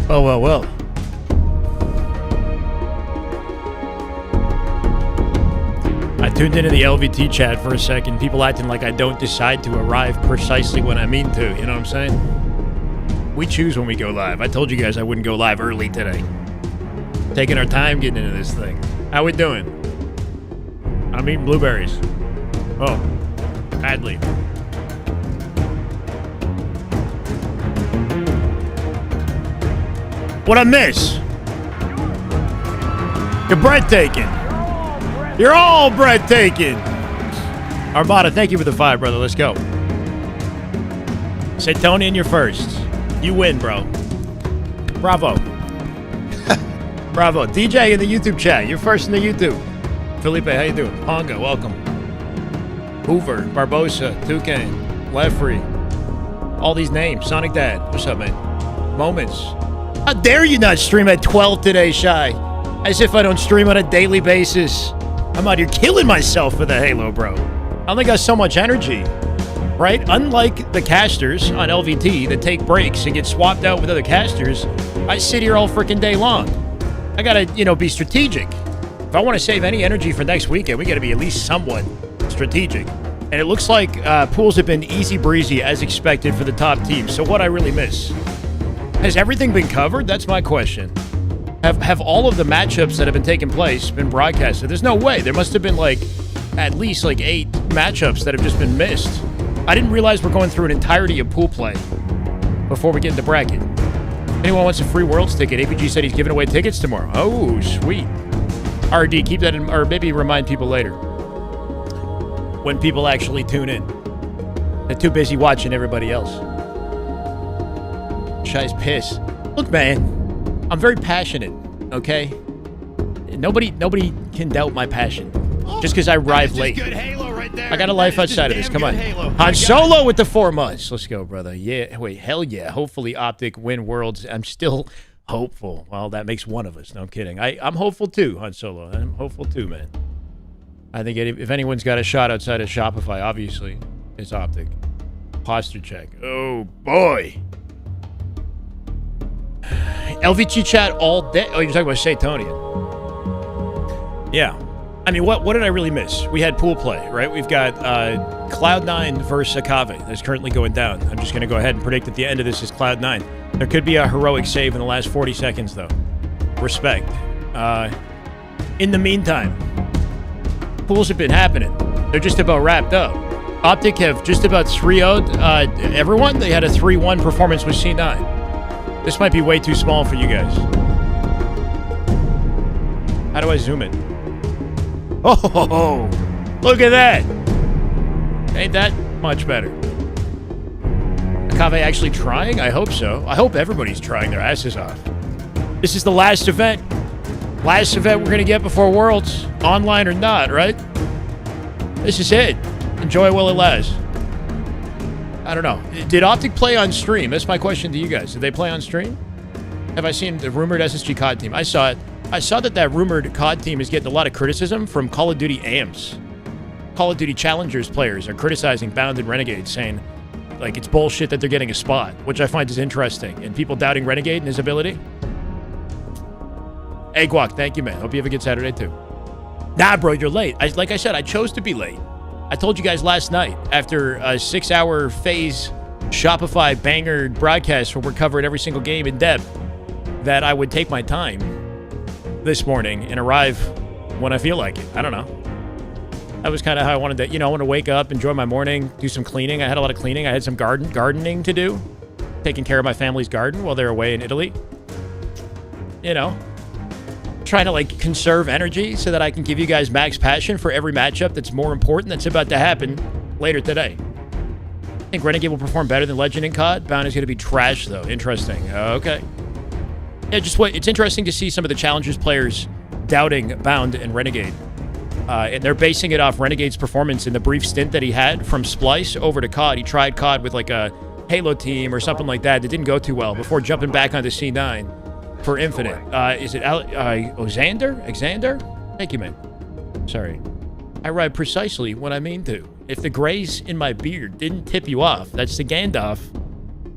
Well, well, well. I tuned into the LVT chat for a second. People acting like I don't decide to arrive precisely when I mean to. You know what I'm saying? We choose when we go live. I told you guys I wouldn't go live early today. Taking our time getting into this thing. How we doing? I'm eating blueberries. Oh, badly. What I miss? You're breathtaking. You're all breathtaking. Armada, thank you for the 5, brother. Let's go. Tony, you're first. You win, bro. Bravo. Bravo. DJ in the YouTube chat. You're first in the YouTube. Felipe, how you doing? Ponga, welcome. Hoover, Barbosa, Toucan, Leffrey. All these names. Sonic Dad. What's up, man? Moments. How dare you not stream at 12 today, Shy? As if I don't stream on a daily basis. I'm out here killing myself for the Halo, bro. I only got so much energy, right? Unlike the casters on LVT that take breaks and get swapped out with other casters, I sit here all freaking day long. I gotta, be strategic. If I want to save any energy for next weekend, we gotta be at least somewhat strategic. And it looks like pools have been easy breezy as expected for the top teams. So what I really miss? Has everything been covered? That's my question. Have all of the matchups that have been taking place been broadcasted? There's no way. There must have been at least 8 matchups that have just been missed. I didn't realize we're going through an entirety of pool play before we get into bracket. Anyone wants a free Worlds ticket? APG said he's giving away tickets tomorrow. Oh, sweet. RD, keep that in, or maybe remind people later when people actually tune in. They're too busy watching everybody else. Shy's pissed. Look, man, I'm very passionate, okay? Nobody can doubt my passion. Just because I arrived late. Good Halo right there. I got a life outside of this. Come on. Han Solo with the 4 months. Let's go, brother. Yeah. Wait, hell yeah. Hopefully Optic win Worlds. I'm still hopeful. Well, that makes one of us. No, I'm kidding. I'm hopeful too, Han Solo. I'm hopeful too, man. I think if anyone's got a shot outside of Shopify, obviously, it's Optic. Posture check. Oh, boy. LVT chat all day. Oh, you're talking about Shaytonian. Yeah. I mean, what did I really miss? We had pool play, right? We've got Cloud9 versus Akave that's currently going down. I'm just going to go ahead and predict that the end of this is Cloud9. There could be a heroic save in the last 40 seconds, though. Respect. In the meantime, pools have been happening. They're just about wrapped up. Optic have just about 3-0'd everyone. They had a 3-1 performance with C9. This might be way too small for you guys. How do I zoom in? Oh, look at that. Ain't that much better? Akave actually trying? I hope so. I hope everybody's trying their asses off. This is the last event. Last event we're going to get before Worlds. Online or not, right? This is it. Enjoy while it lasts. I don't know. Did Optic play on stream? That's my question to you guys. Did they play on stream? Have I seen the rumored SSG COD team? I saw it. I saw that rumored COD team is getting a lot of criticism from Call of Duty AMPs. Call of Duty Challengers players are criticizing Bound and Renegade, saying, it's bullshit that they're getting a spot, which I find is interesting. And people doubting Renegade and his ability. Hey, Guac, thank you, man. Hope you have a good Saturday, too. Nah, bro, you're late. Like I said, I chose to be late. I told you guys last night, after a 6-hour FaZe Shopify banger broadcast where we're covering every single game in depth, that I would take my time this morning and arrive when I feel like it. I don't know. That was kind of how I wanted to, I want to wake up, enjoy my morning, do some cleaning. I had a lot of cleaning. I had some gardening to do, taking care of my family's garden while they're away in Italy. Trying to conserve energy so that I can give you guys max passion for every matchup that's more important that's about to happen later today. I think Renegade will perform better than Legend in COD. Bound is going to be trash, though. Interesting. Okay. Yeah, just wait. It's interesting to see some of the Challengers players doubting Bound and Renegade. And they're basing it off Renegade's performance in the brief stint that he had from Splice over to COD. He tried COD with a Halo team or something like that. It didn't go too well before jumping back onto C9 for Infinite. Is it Xander? Thank you, man. Sorry. I ride precisely when I mean to. If the grays in my beard didn't tip you off, that's the Gandalf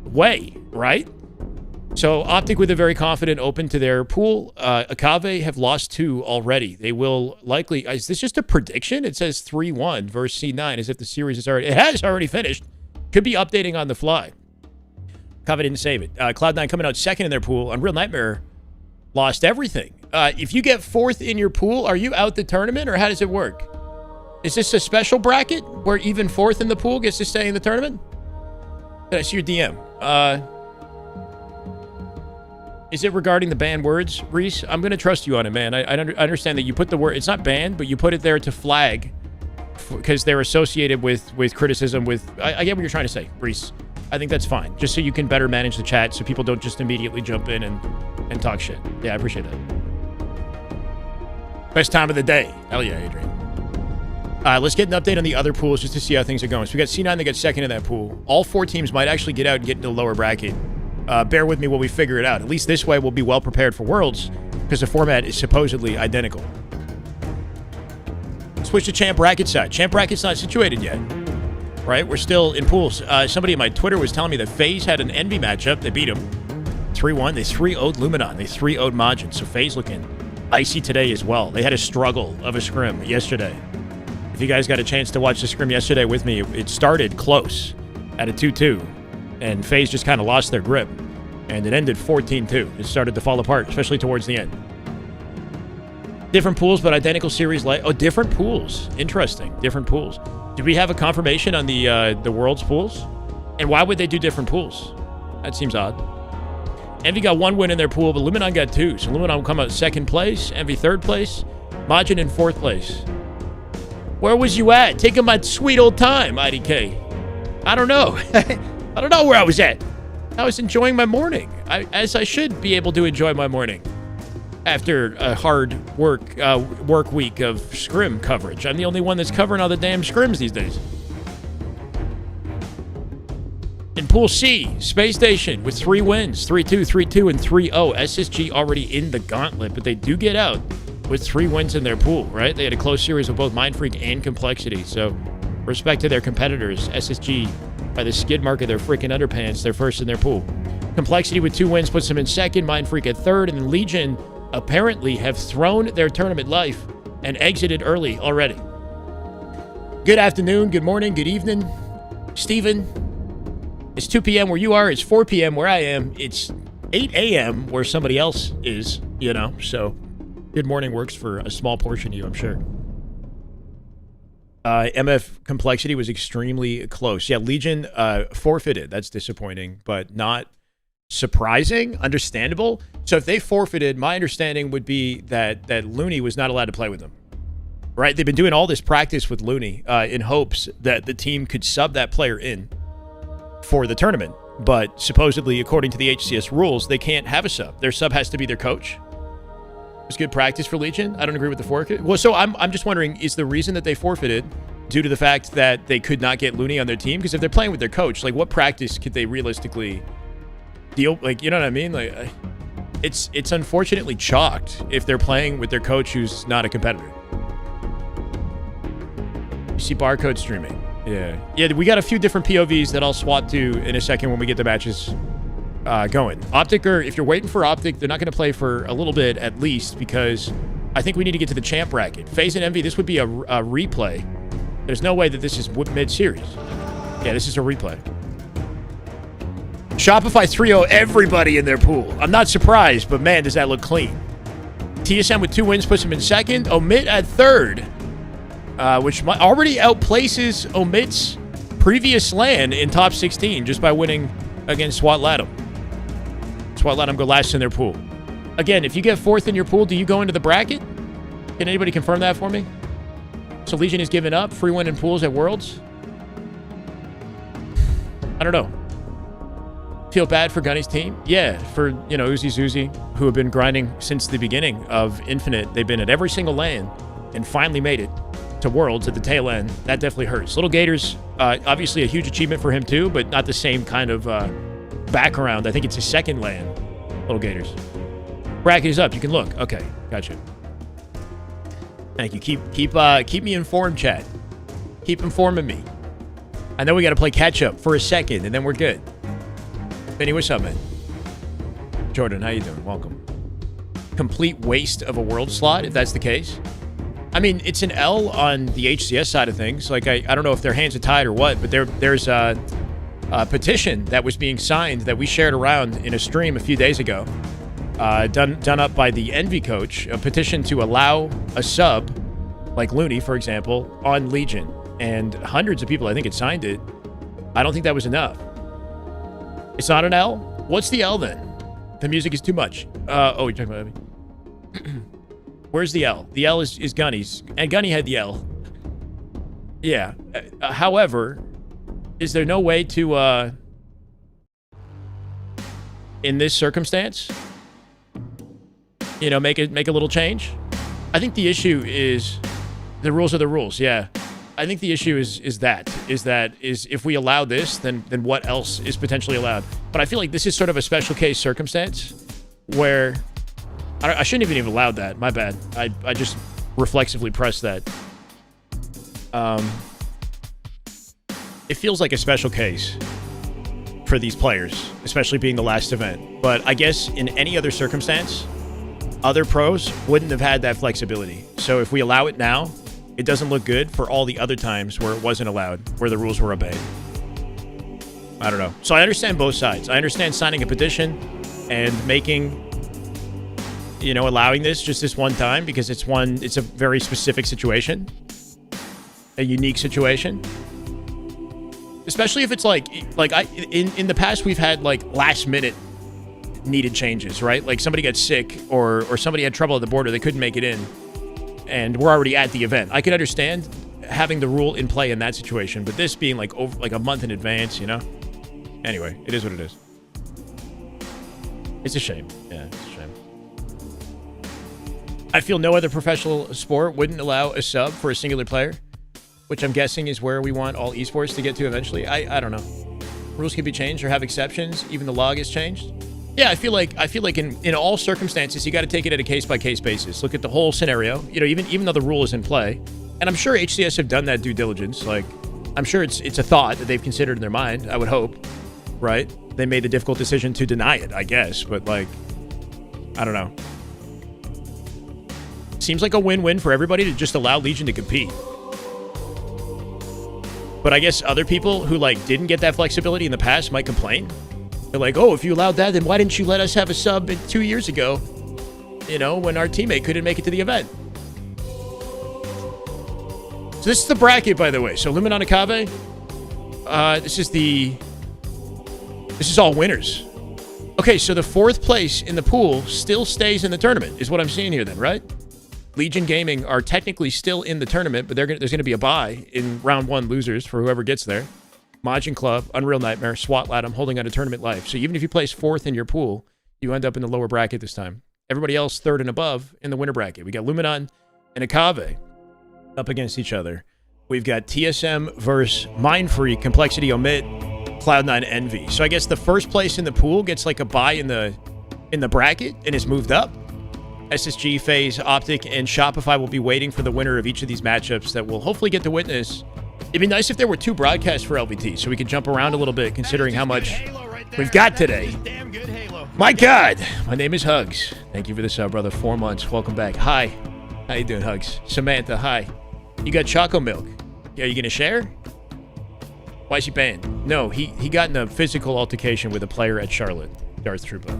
way, right? So Optic with a very confident open to their pool. Akave have lost 2 already. They will likely... Is this just a prediction? It says 3-1 versus C9 as if the series is already... It has already finished. Could be updating on the fly. Akave didn't save it. Cloud9 coming out second in their pool. Unreal Nightmare lost everything. If you get 4th in your pool, are you out the tournament or how does it work? Is this a special bracket where even 4th in the pool gets to stay in the tournament? Did I see your DM? Is it regarding the banned words, Reese? I'm going to trust you on it, man. I understand that you put the word... It's not banned, but you put it there to flag because they're associated with criticism with... I get what you're trying to say, Reese. I think that's fine. Just so you can better manage the chat so people don't just immediately jump in and talk shit. Yeah, I appreciate that. Best time of the day. Hell yeah, Adrian. Let's get an update on the other pools just to see how things are going. So we got C9 that got second in that pool. All 4 teams might actually get out and get into the lower bracket. Bear with me while we figure it out. At least this way we'll be well prepared for Worlds because the format is supposedly identical. Switch to Champ Bracket side. Champ Bracket's not situated yet, right? We're still in pools. Somebody in my Twitter was telling me that FaZe had an Envy matchup. They beat them 3-1. They 3-0'd Luminon. They 3-0'd Modernization. So FaZe looking icy today as well. They had a struggle of a scrim yesterday. If you guys got a chance to watch the scrim yesterday with me, it started close at a 2-2. And FaZe just kind of lost their grip. And it ended 14-2. It started to fall apart, especially towards the end. Different pools, but identical series. Oh, different pools. Interesting. Different pools. Did we have a confirmation on the World's pools? And why would they do different pools? That seems odd. Envy got 1 win in their pool, but Luminon got 2. So Luminon will come out 2nd place. Envy 3rd place. Majin in 4th place. Where was you at? Taking my sweet old time, IDK. I don't know. I don't know where I was at. I was enjoying my morning, as I should be able to enjoy my morning after a hard work week of scrim coverage. I'm the only one that's covering all the damn scrims these days. In Pool C, Space Station with 3 wins, 3-2, 3-2, and 3-0. SSG already in the gauntlet, but they do get out with 3 wins in their pool, right? They had a close series with both Mindfreak and Complexity, so respect to their competitors. SSG, by the skid mark of their freaking underpants, they're first in their pool. Complexity with 2 wins puts them in 2nd, Mindfreak at 3rd, and then Legion apparently have thrown their tournament life and exited early already. Good afternoon, good morning, good evening, Steven. It's 2 p.m. where you are, it's 4 p.m. where I am, it's 8 a.m. where somebody else is, you know, so good morning works for a small portion of you, I'm sure. MF Complexity was extremely close. Yeah, Legion forfeited. That's disappointing, but not surprising. Understandable. So if they forfeited, my understanding would be that Looney was not allowed to play with them. Right? They've been doing all this practice with Looney in hopes that the team could sub that player in for the tournament. But supposedly, according to the HCS rules, they can't have a sub. Their sub has to be their coach. Was good practice for Legion. I don't agree with the forfeit. Well, so I'm just wondering, is the reason that they forfeited due to the fact that they could not get Looney on their team? Because if they're playing with their coach, like, what practice could they realistically deal? Like, you know what I mean? Like, it's unfortunately chalked if they're playing with their coach who's not a competitor. You see Barcode streaming. Yeah, we got a few different POVs that I'll swap to in a second when we get the matches going. Optic, or if you're waiting for Optic, they're not going to play for a little bit at least, because I think we need to get to the champ bracket. FaZe and Envy, this would be a replay. There's no way that this is mid-series. Yeah, this is a replay. Shopify 3-0 everybody in their pool. I'm not surprised, but man, does that look clean. TSM with 2 wins puts him in 2nd. Omit at 3rd, which already outplaces Omit's previous LAN in top 16 just by winning against SWAT Latham. SWAT Latham go last in their pool. Again, if you get 4th in your pool, do you go into the bracket? Can anybody confirm that for me? So Legion is giving up. Free win in pools at Worlds. I don't know. Feel bad for Gunny's team? Yeah, for, you know, Uzi, who have been grinding since the beginning of Infinite. They've been at every single LAN and finally made it to Worlds at the tail end. That definitely hurts. Little Gators, obviously a huge achievement for him too, but not the same kind of background. I think it's his 2nd LAN. Little Gators. Bracket is up. You can look. Okay, gotcha. Thank you. Keep me informed, chat. Keep informing me. I know we got to play catch up for a second, and then we're good. Benny, what's up, man? Jordan, how you doing? Welcome. Complete waste of a world slot, if that's the case. I mean, it's an L on the HCS side of things. Like, I don't know if their hands are tied or what, but there's a petition that was being signed that we shared around in a stream a few days ago, done up by the Envy coach, a petition to allow a sub, like Looney, for example, on Legion. And hundreds of people, I think, had signed it. I don't think that was enough. It's not an L? What's the L then? The music is too much. Oh, you're talking about me. Where's the L? The L is Gunny's. And Gunny had the L. Yeah. However, is there no way to, in this circumstance, you know, make a little change? I think the issue is the rules are the rules. Yeah. I think the issue is if we allow this, then what else is potentially allowed? But I feel like this is sort of a special case circumstance where I shouldn't have even allowed that. My bad. I just reflexively pressed that. It feels like a special case for these players, especially being the last event. But I guess in any other circumstance, other pros wouldn't have had that flexibility. So if we allow it now, it doesn't look good for all the other times where it wasn't allowed, where the rules were obeyed. I don't know. So I understand both sides. I understand signing a petition and making, you know, allowing this just this one time because it's a very specific situation, a unique situation. Especially if it's like in the past we've had like last minute needed changes, right? Like somebody got sick or somebody had trouble at the border, they couldn't make it in, and we're already at the event. I could understand having the rule in play in that situation, but this being like over like a month in advance, you know. Anyway, it is what it is. It's a shame. Yeah, it's a shame. I feel no other professional sport wouldn't allow a sub for a singular player, which I'm guessing is where we want all esports to get to eventually. I don't know. Rules can be changed or have exceptions. Even the log is changed. Yeah, I feel like in all circumstances, you got to take it at a case-by-case basis. Look at the whole scenario. You know, even though the rule is in play. And I'm sure HCS have done that due diligence. Like, I'm sure it's a thought that they've considered in their mind, I would hope. Right? They made the difficult decision to deny it, I guess. But, like, I don't know. Seems like a win-win for everybody to just allow Legion to compete. But I guess other people who, like, didn't get that flexibility in the past might complain. They're like, oh, if you allowed that, then why didn't you let us have a sub 2 years ago, you know, when our teammate couldn't make it to the event? So this is the bracket, by the way. So Luminon and FaZe, this is all winners. Okay, so the fourth place in the pool still stays in the tournament, is what I'm seeing here then, right? Legion Gaming are technically still in the tournament, but there's going to be a bye in round one losers for whoever gets there. Majin Club, Unreal Nightmare, SWAT Latum, holding on to tournament life. So even if you place fourth in your pool, you end up in the lower bracket this time. Everybody else third and above in the winner bracket. We got Luminon and FaZe up against each other. We've got TSM versus Mindfree, Complexity, Omit, Cloud9, Envy. So I guess the first place in the pool gets like a bye in the bracket and is moved up. SSG, FaZe, Optic, and Shopify will be waiting for the winner of each of these matchups that we'll hopefully get to witness. It'd be nice if there were 2 broadcasts for LVT so we could jump around a little bit considering how much we've got today. My God, my name is Hugs. Thank you for the sub, brother. 4 months. Welcome back. Hi. How you doing, Hugs? Samantha, hi. You got Choco Milk. Are you going to share? Why is he banned? No, he got in a physical altercation with a player at Charlotte. Darth Trooper.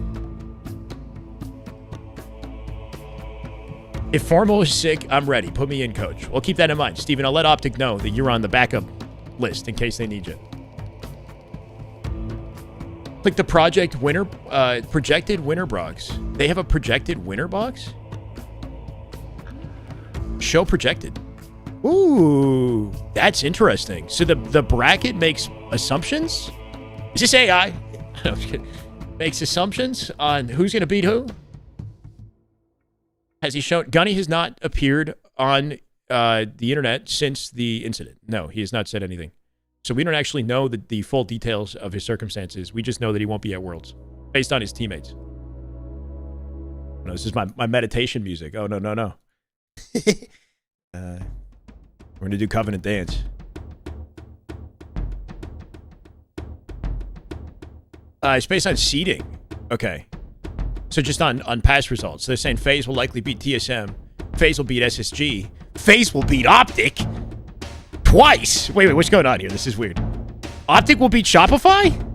If Formo is sick, I'm ready. Put me in, coach. Well, keep that in mind. Steven, I'll let Optic know that you're on the backup list in case they need you. Click the projected winner box. They have a projected winner box? Show projected. Ooh, that's interesting. So the bracket makes assumptions? Is this AI? Makes assumptions on who's going to beat who? Has he shown... Gunny has not appeared on the internet since the incident. No, he has not said anything. So we don't actually know the full details of his circumstances. We just know that he won't be at Worlds based on his teammates. No, this is my meditation music. Oh, no. We're going to do Covenant Dance. It's based on seeding. Okay. So just on past results. They're saying FaZe will likely beat TSM. FaZe will beat SSG. FaZe will beat Optic twice. Wait, what's going on here? This is weird. Optic will beat Shopify?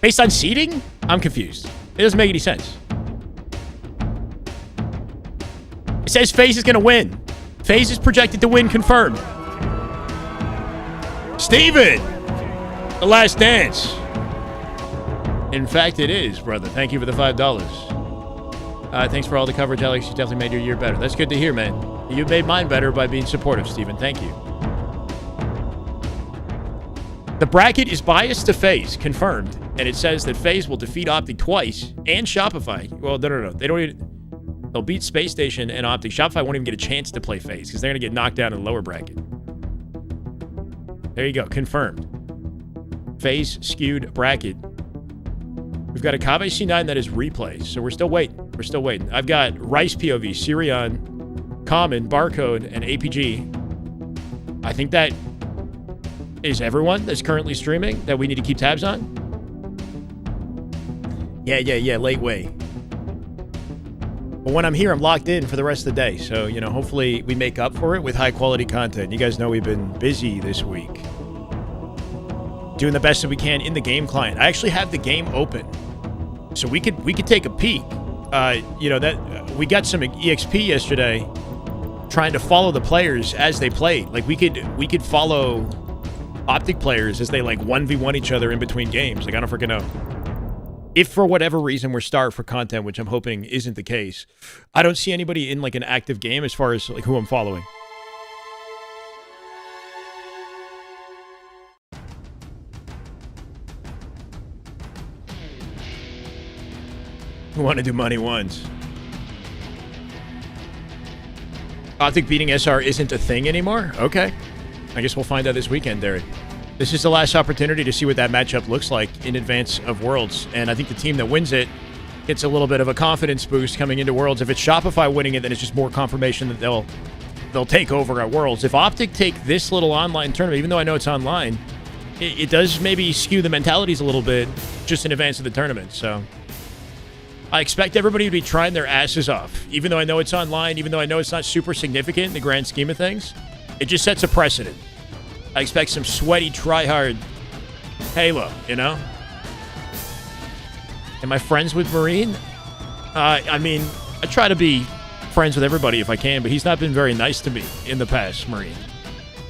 Based on seeding? I'm confused. It doesn't make any sense. It says FaZe is going to win. FaZe is projected to win, confirmed. Steven! The Last Dance. In fact, it is, brother. Thank you for the $5. Thanks for all the coverage, Alex. You definitely made your year better. That's good to hear, man. You made mine better by being supportive, Steven. Thank you. The bracket is biased to FaZe, confirmed. And it says that FaZe will defeat Optic twice and Shopify. Well, no. They don't even... They'll beat Space Station and Optic. Shopify won't even get a chance to play FaZe because they're going to get knocked down in the lower bracket. There you go. Confirmed. FaZe skewed bracket. We've got a Kave C9 that is replay, so we're still waiting. I've got Rice POV, Sirion, Common, Barcode, and APG. I think that is everyone that's currently streaming that we need to keep tabs on. Yeah, late way. But when I'm here, I'm locked in for the rest of the day. So, hopefully we make up for it with high quality content. You guys know we've been busy this week. Doing the best that we can in the game client. I actually have the game open. So we could take a peek. We got some EXP yesterday trying to follow the players as they played. Like we could follow Optic players as they 1v1 each other in between games. I don't freaking know. If for whatever reason we're starved for content, which I'm hoping isn't the case, I don't see anybody in an active game as far as who I'm following. Who want to do money ones? Optic beating SR isn't a thing anymore? Okay. I guess we'll find out this weekend, Derek. This is the last opportunity to see what that matchup looks like in advance of Worlds. And I think the team that wins it gets a little bit of a confidence boost coming into Worlds. If it's Shopify winning it, then it's just more confirmation that they'll take over at Worlds. If Optic take this little online tournament, even though I know it's online, it does maybe skew the mentalities a little bit just in advance of the tournament. So I expect everybody to be trying their asses off. Even though I know it's online, even though I know it's not super significant in the grand scheme of things, it just sets a precedent. I expect some sweaty, try-hard Halo, Am I friends with Marine? I try to be friends with everybody if I can, but he's not been very nice to me in the past, Marine.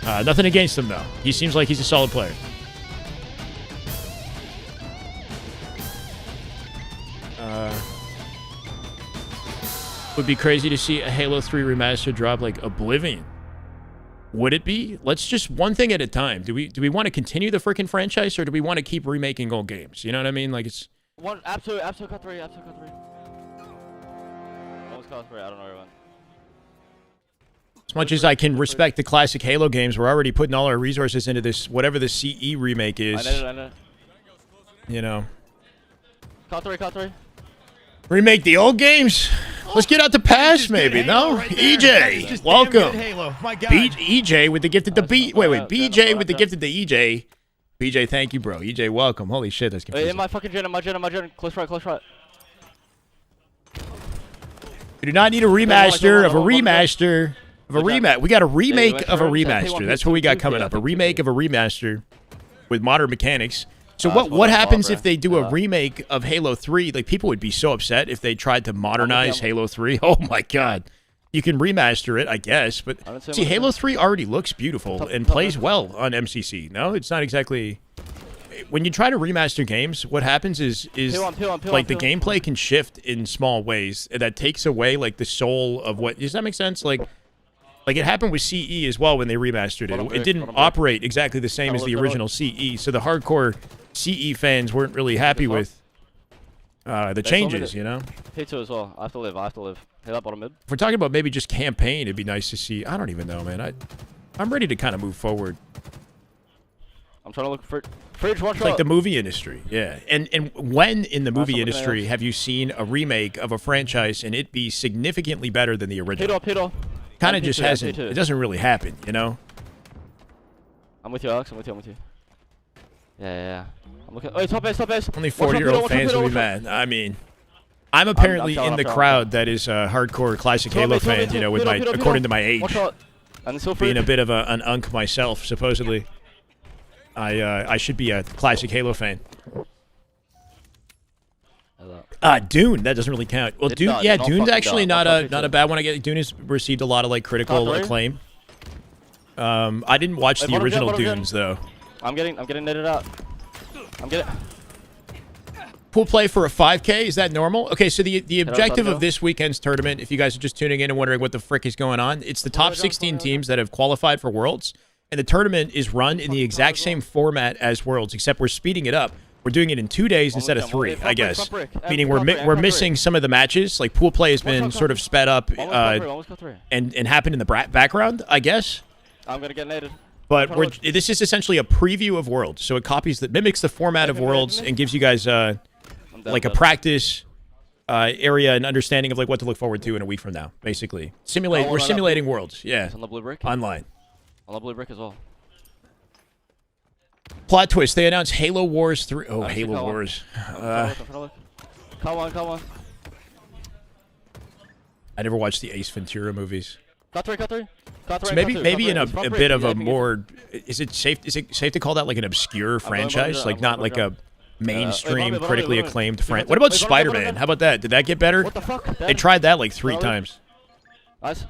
Nothing against him, though. He seems like he's a solid player. Would be crazy to see a Halo 3 remaster drop like Oblivion. Would it be? Let's just one thing at a time. Do we want to continue the freaking franchise, or do we want to keep remaking old games? You know what I mean? It's one absolute cut 3. Almost cut 3. I don't know everyone. As much as I can respect the classic Halo games, we're already putting all our resources into this, whatever the CE remake is. I know. Cut 3. Remake the old games? Let's get out the past, maybe. No? Right EJ, welcome. Halo. My God. Beat EJ with the gifted to beat. Wait. BJ with the gifted to EJ. BJ, thank you, bro. EJ, welcome. Holy shit, that's confusing. In my fucking gen, my gen. Close right. We do not need a remaster of a remaster of a rematch. We got a remake of a remaster. That's what we got coming up. A remake of a remaster with modern mechanics. So what happens if they do a remake of Halo 3? People would be so upset if they tried to modernize Halo 3. Oh my God. You can remaster it, I guess, but see, Halo 3 already looks beautiful and plays well on MCC. No, it's not exactly. When you try to remaster games, what happens is the gameplay can shift in small ways that takes away the soul of what. Does that make sense? Like it happened with CE as well when they remastered it. It didn't operate exactly the same as the original CE, so the hardcore CE fans weren't really happy with the changes, P2 as well. I have to live. Hit that bottom mid. If we're talking about maybe just campaign, it'd be nice to see. I don't even know, man. I'm ready to kind of move forward. I'm trying to look for Fridge one shot. Like the movie industry, yeah. And when in the movie industry have you seen a remake of a franchise and it be significantly better than the original? Hit all. Kind of just hasn't. It doesn't really happen, I'm with you, Alex. I'm with you. Yeah. I'm looking. Oh, top base. Only 40-year-old fans will be mad. I mean, I'm apparently I'm in the down. crowd that is a hardcore classic Halo fan, you know, with my according to my age, being a bit of an unk myself, supposedly. I should be a classic Halo fan. Dune, that doesn't really count. Well, Dune, yeah, Dune's actually not a bad one. I get Dune has received a lot of like critical acclaim. I didn't watch the original Dunes though. I'm getting netted out. I'm getting. Pool play for a 5K, is that normal? Okay, so the objective of this weekend's tournament, if you guys are just tuning in and wondering what the frick is going on, it's the top 16 teams that have qualified for Worlds, and the tournament is run in the exact same format as Worlds, except we're speeding it up. We're doing it in 2 days instead of 3, I guess. Meaning we're missing some of the matches. Like pool play has been sort of sped up and happened in the background, I guess. I'm gonna get naded. But this is essentially a preview of Worlds, so it mimics the format of Worlds and gives you guys like a practice area and understanding of like what to look forward to in a week from now, basically. We're simulating Worlds, yeah. On the blue brick. Online. On the blue brick as well. Plot twist: they announced Halo Wars 3. Oh, Halo Wars. Come on. I never watched the Ace Ventura movies. Cut three. So maybe in a bit of a more. Is it safe to call that like an obscure franchise, like not like a mainstream, critically acclaimed franchise? What about Spider-Man? How about that? Did that get better? What the fuck? They tried that like 3 times. Nice.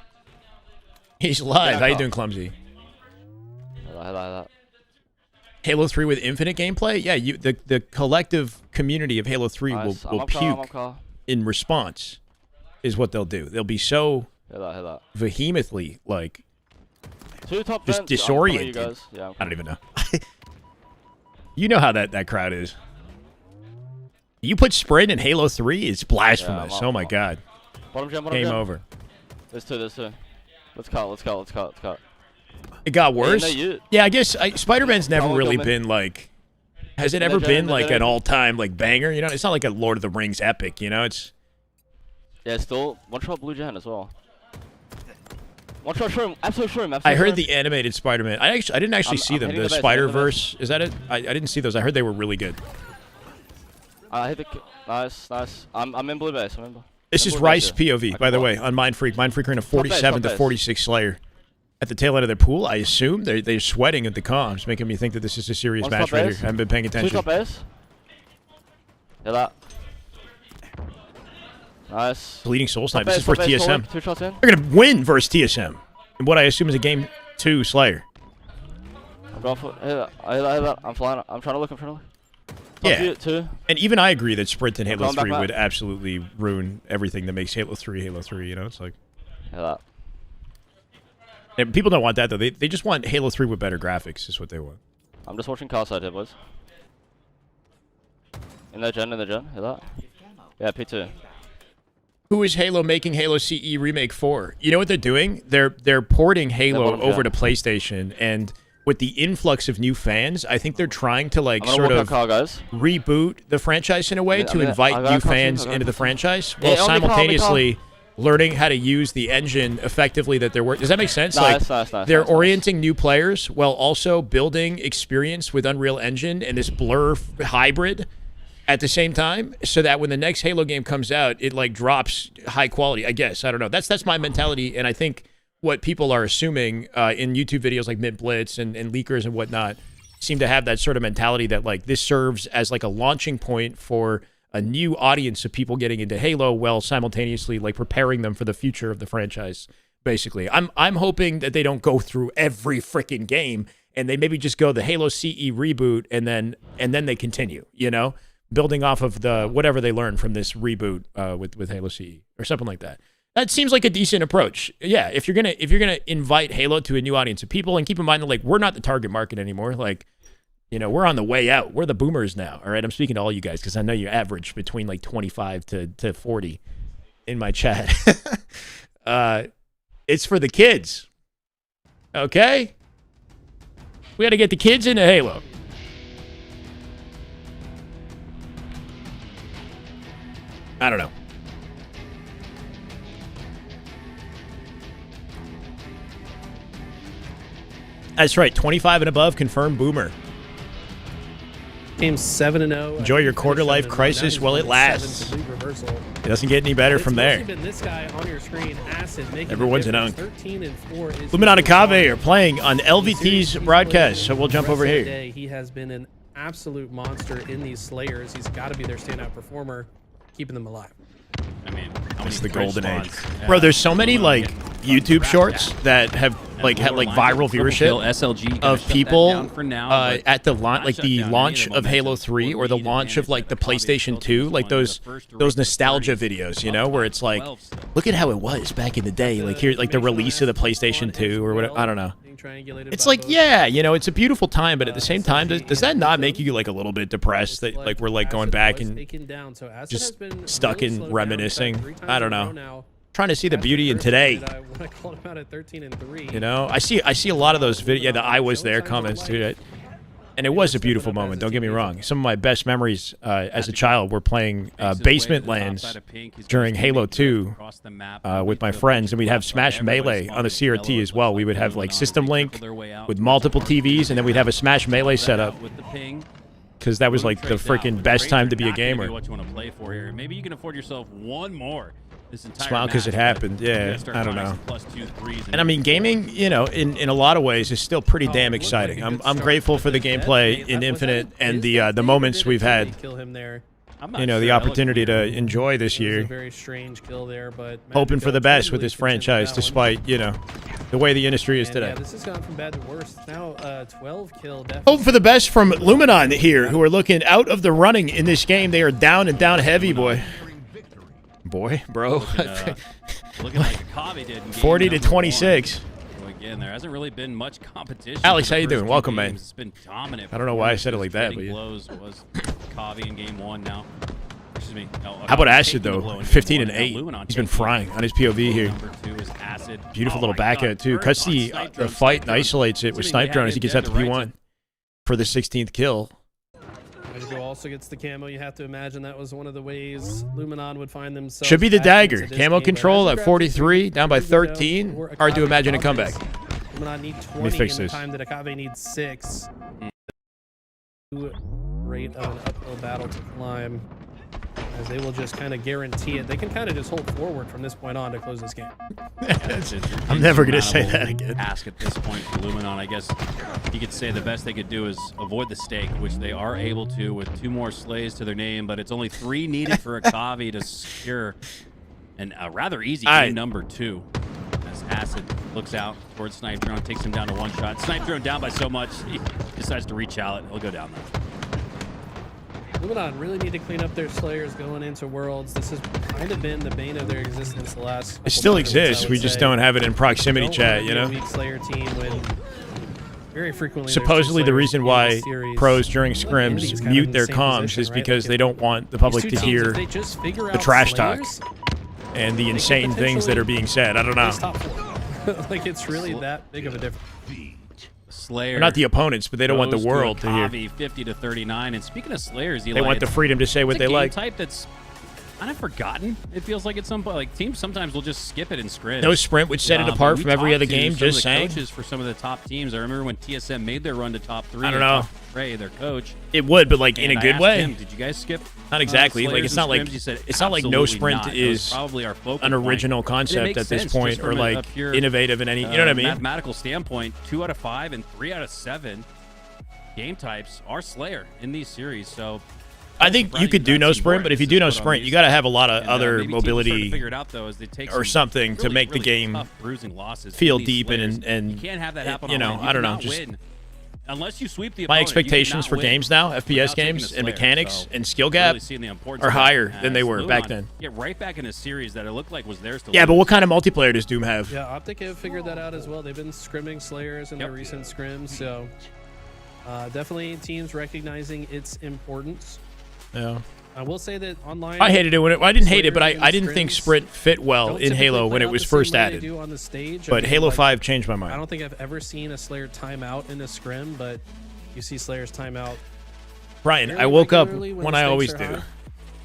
He's live. How you doing, Clumsy? Halo 3 with infinite gameplay? Yeah, the collective community of Halo 3 will puke in response, is what they'll do. They'll be so vehemently, like, just disoriented. I don't even know. You know how that crowd is. You put Sprint in Halo 3? It's blasphemous. Oh my god. Game over. There's two. Let's cut. It got worse? Yeah, I guess Spider-Man's never really been like... Has it ever been like an all-time like banger? You know, it's not like a Lord of the Rings epic, you know? It's... Yeah, still one-shot Blue Gen as well. One-shot Shroom, absolute Shroom. I heard the animated Spider-Man. I didn't actually see them. The Spider-Verse, is that it? I didn't see those. I heard they were really good. I hit the... Nice. I'm in blue base. This is Rice POV, by the way, on Mindfreak. Mindfreak are in a 47 to 46 Slayer. At the tail end of their pool, I assume they're sweating at the comms, making me think that this is a serious match right here. I haven't been paying attention. 2 top base. Hit that. Nice. Bleeding Soul Snipe. This is for TSM. 2 shots in. They're going to win versus TSM in what I assume is a Game 2 Slayer. I'm going for hit that. I'm flying. I'm trying to look. Yeah. 2. And even I agree that Sprint in Halo 3 would absolutely ruin everything that makes Halo 3, you know? It's like... Hit that. And people don't want that, though. They just want Halo 3 with better graphics, is what they want. I'm just watching car side here, boys. In the gen. Hit that. Yeah, P2. Who is Halo making Halo CE Remake for? You know what they're doing? They're porting Halo over to PlayStation, and with the influx of new fans, I think they're trying to like sort of reboot the franchise in a way to invite new fans into the franchise, while simultaneously learning how to use the engine effectively that they're working. Does that make sense? Nice. They're orienting new players while also building experience with Unreal Engine and this Blur hybrid at the same time, so that when the next Halo game comes out, it like drops high quality. I guess, I don't know. That's my mentality, and I think what people are assuming in YouTube videos like Mint Blitz and leakers and whatnot seem to have that sort of mentality that like this serves as like a launching point for a new audience of people getting into Halo while simultaneously like preparing them for the future of the franchise. Basically, I'm hoping that they don't go through every freaking game and they maybe just go the Halo CE reboot and then they continue, you know, building off of the whatever they learned from this reboot with Halo CE or something like that. That seems like a decent approach. Yeah, if you're gonna invite Halo to a new audience of people, and keep in mind that like we're not the target market anymore. Like, you know, we're on the way out. We're the boomers now. All right, I'm speaking to all you guys because I know you average between like 25 to 40 in my chat. It's for the kids. Okay, we got to get the kids into Halo. I don't know. That's right, 25 and above, confirmed boomer. game's 7-0. Enjoy your quarter-life crisis while it lasts. It doesn't get any better from there. This guy on your screen, Acid, Everyone's an unk. 13 and 4. Luminon and FaZe are playing on LVT's broadcast, so we'll jump over here. He has been an absolute monster in these Slayers. He's got to be their standout performer, keeping them alive. I mean, it's the golden age, bro. There's so many like YouTube shorts that have like had like viral viewership of people at the launch, like the launch of Halo 3 or the launch of like the PlayStation 2, like those nostalgia videos, you know, where it's like, look at how it was back in the day, like here, like the release of the PlayStation 2 or whatever. I don't know. It's like, yeah, you know, it's a beautiful time, but at the same time, does that not make you like a little bit depressed that like we're like going back and just stuck in reminiscing? I don't know. Trying to see the beauty in today. You know, I see a lot of those videos. Yeah, the "I was there" comments too. And it was a beautiful moment, don't get me wrong. Some of my best memories as a child were playing basement lands during Halo 2 with my friends, and we'd have Smash Melee on the CRT as well. We would have like System Link with multiple TVs, and then we'd have a Smash Melee setup because that was like the freaking best time to be a gamer. Maybe you can afford yourself one more. Smile because it happened. Yeah, I don't know. And I mean, gaming, you know, in a lot of ways is still pretty damn exciting. I'm grateful for the gameplay in Infinite and the moments we've had. You know, the opportunity to enjoy this year. Very strange kill there, but hoping for the best with this franchise, despite, you know, the way the industry is today. Yeah, this has gone from bad to worse. Now 12 kill. Hope for the best from Luminon here, who are looking out of the running in this game. They are down and down heavy, boy. Bro. Looking like Akabe did in 40 to 26. Again, there hasn't really been much competition. Alex, how you doing? Welcome, man. It's been dominant. I don't know why I said it like that, but blows was Akabe in game 1 now. Excuse me. No, how about Acid though? 15 and 8. He's been frying on his POV here. Number 2 is Acid. Beautiful little back at too. Cuts the fight and isolates it with Snipe Drone as he gets out to P1 for the 16th kill. Magico also gets the camo. You have to imagine that was one of the ways Luminon would find themselves. Should be the dagger. Camo control at 43, down by 13. Hard to imagine a comeback. Luminon need 20 Let me fix in the this. time that Akabe needs 6. Rate of an uphill battle to climb, as they will just kind of guarantee it. They can kind of just hold forward from this point on to close this game. I'm never going to say that again. Ask at this point for Luminon. I guess you could say the best they could do is avoid the stake, which they are able to with 2 more slays to their name, but it's only 3 needed for Akabe to secure a rather easy game number 2. As Acid looks out towards Snipe Drone, takes him down to 1 shot. Snipe Drone down by so much, he decides to reach out. He'll go down there. Luminon really need to clean up their Slayers going into Worlds. This has kind of been the bane of their existence the last. It still exists. We just don't have it in proximity chat, you know. Weak Slayer team when very frequently. Supposedly, the reason why pros during scrims mute their comms is because they don't want the public to hear the trash talk and the insane things that are being said. I don't know. Like it's really that big of a difference. Slayer. They're not the opponents, but they don't want the world to hear. 50 to 39. And speaking of Slayers, Eli, they want the freedom to say what they like. Type that's kind of forgotten. It feels like at some point, like teams sometimes will just skip it and sprint. No sprint would set it apart from every other game. Just saying. Coaches for some of the top teams. I remember when TSM made their run to top 3. I don't know. Ray, their coach. It would, but like in a good way. Did you guys skip? Not exactly. Like it's not like no sprint is probably our focal an original concept at this point, or like innovative in any. You know what I mean? Mathematical standpoint, 2 out of 5 and 3 out of 7 game types are Slayer in these series. So I think you could do no sprint, but if you do no sprint, you got to have a lot of other mobility or something to make the game feel deep and you can't have that happen. You know, I don't know. Just unless you sweep the my expectations for games now, FPS games and mechanics and skill gap are higher than they were back then. Get right back in a series that it looked like was theirs to lose. But what kind of multiplayer does Doom have? Yeah, Optic have figured that out as well. They've been scrimming Slayers in their recent scrims, so definitely teams recognizing its importance. Yeah. I will say that online. I hated it when I didn't hate it, but I didn't think sprint fit well in Halo when it was first added. But Halo 5 changed my mind. I don't think I've ever seen a Slayer timeout in a scrim, but you see Slayer's timeout. Brian, I woke up when I always do.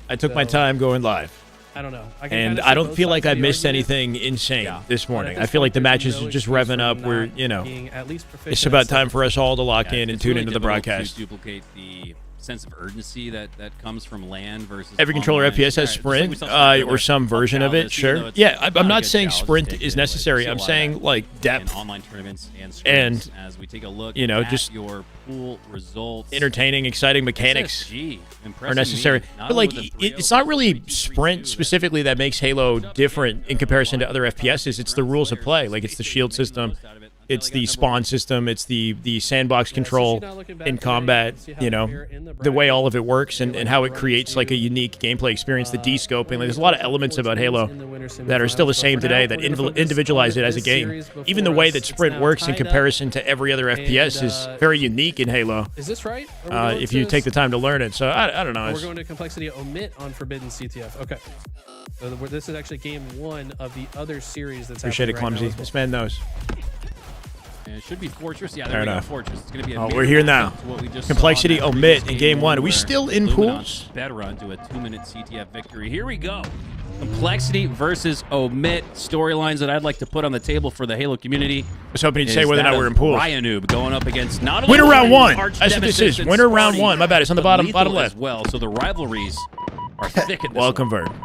I took my time going live. I don't know. And I don't feel like I missed anything insane this morning. I feel like the matches are just revving up. We're, you know, it's about time for us all to lock in and tune into the broadcast. Duplicate the sense of urgency that comes from land versus every controller online. FPS has sprint or some version of it. Sure. Yeah, I'm not saying sprint is necessary. I'm saying like depth, online tournaments and as we take a look, just your pool results, entertaining, exciting mechanics SSG, are necessary. But like, it's not really sprint specifically that makes Halo different in comparison to other FPSs. It's the rules of play. Like, it's the shield system. It's the spawn system. It's the sandbox control in combat, the way all of it works and how it creates like a unique gameplay experience, the de-scoping. Like, there's a lot of elements about Halo that are still the same today that individualize it as a game. Even the way that sprint works in comparison to every other FPS is very unique in Halo. Is this right? If you take the time to learn it. So I don't know. We're going to complexity Omit on Forbidden CTF. Okay. So this is actually game 1 of the other series that's Appreciate it, happening Clumsy. right now. This man knows. And it should be Fortress. Yeah, Fair there we go. enough. Fortress. It's going to be a We're here now. Complexity Omit in game 1. Are we where still in Luminon pools? Sped run to a 2-minute CTF victory. Here we go. Complexity versus Omit. Storylines that I'd like to put on the table for the Halo community. I was hoping you'd say whether or not we're in pools. Ryanoob going up against not only Winner round 1. Arch That's what this nemesis is. and Winner round Sparty, 1. My bad. It's on the but bottom lethal left. as well. So the rivalries are thick at this Welcome, one. Vern.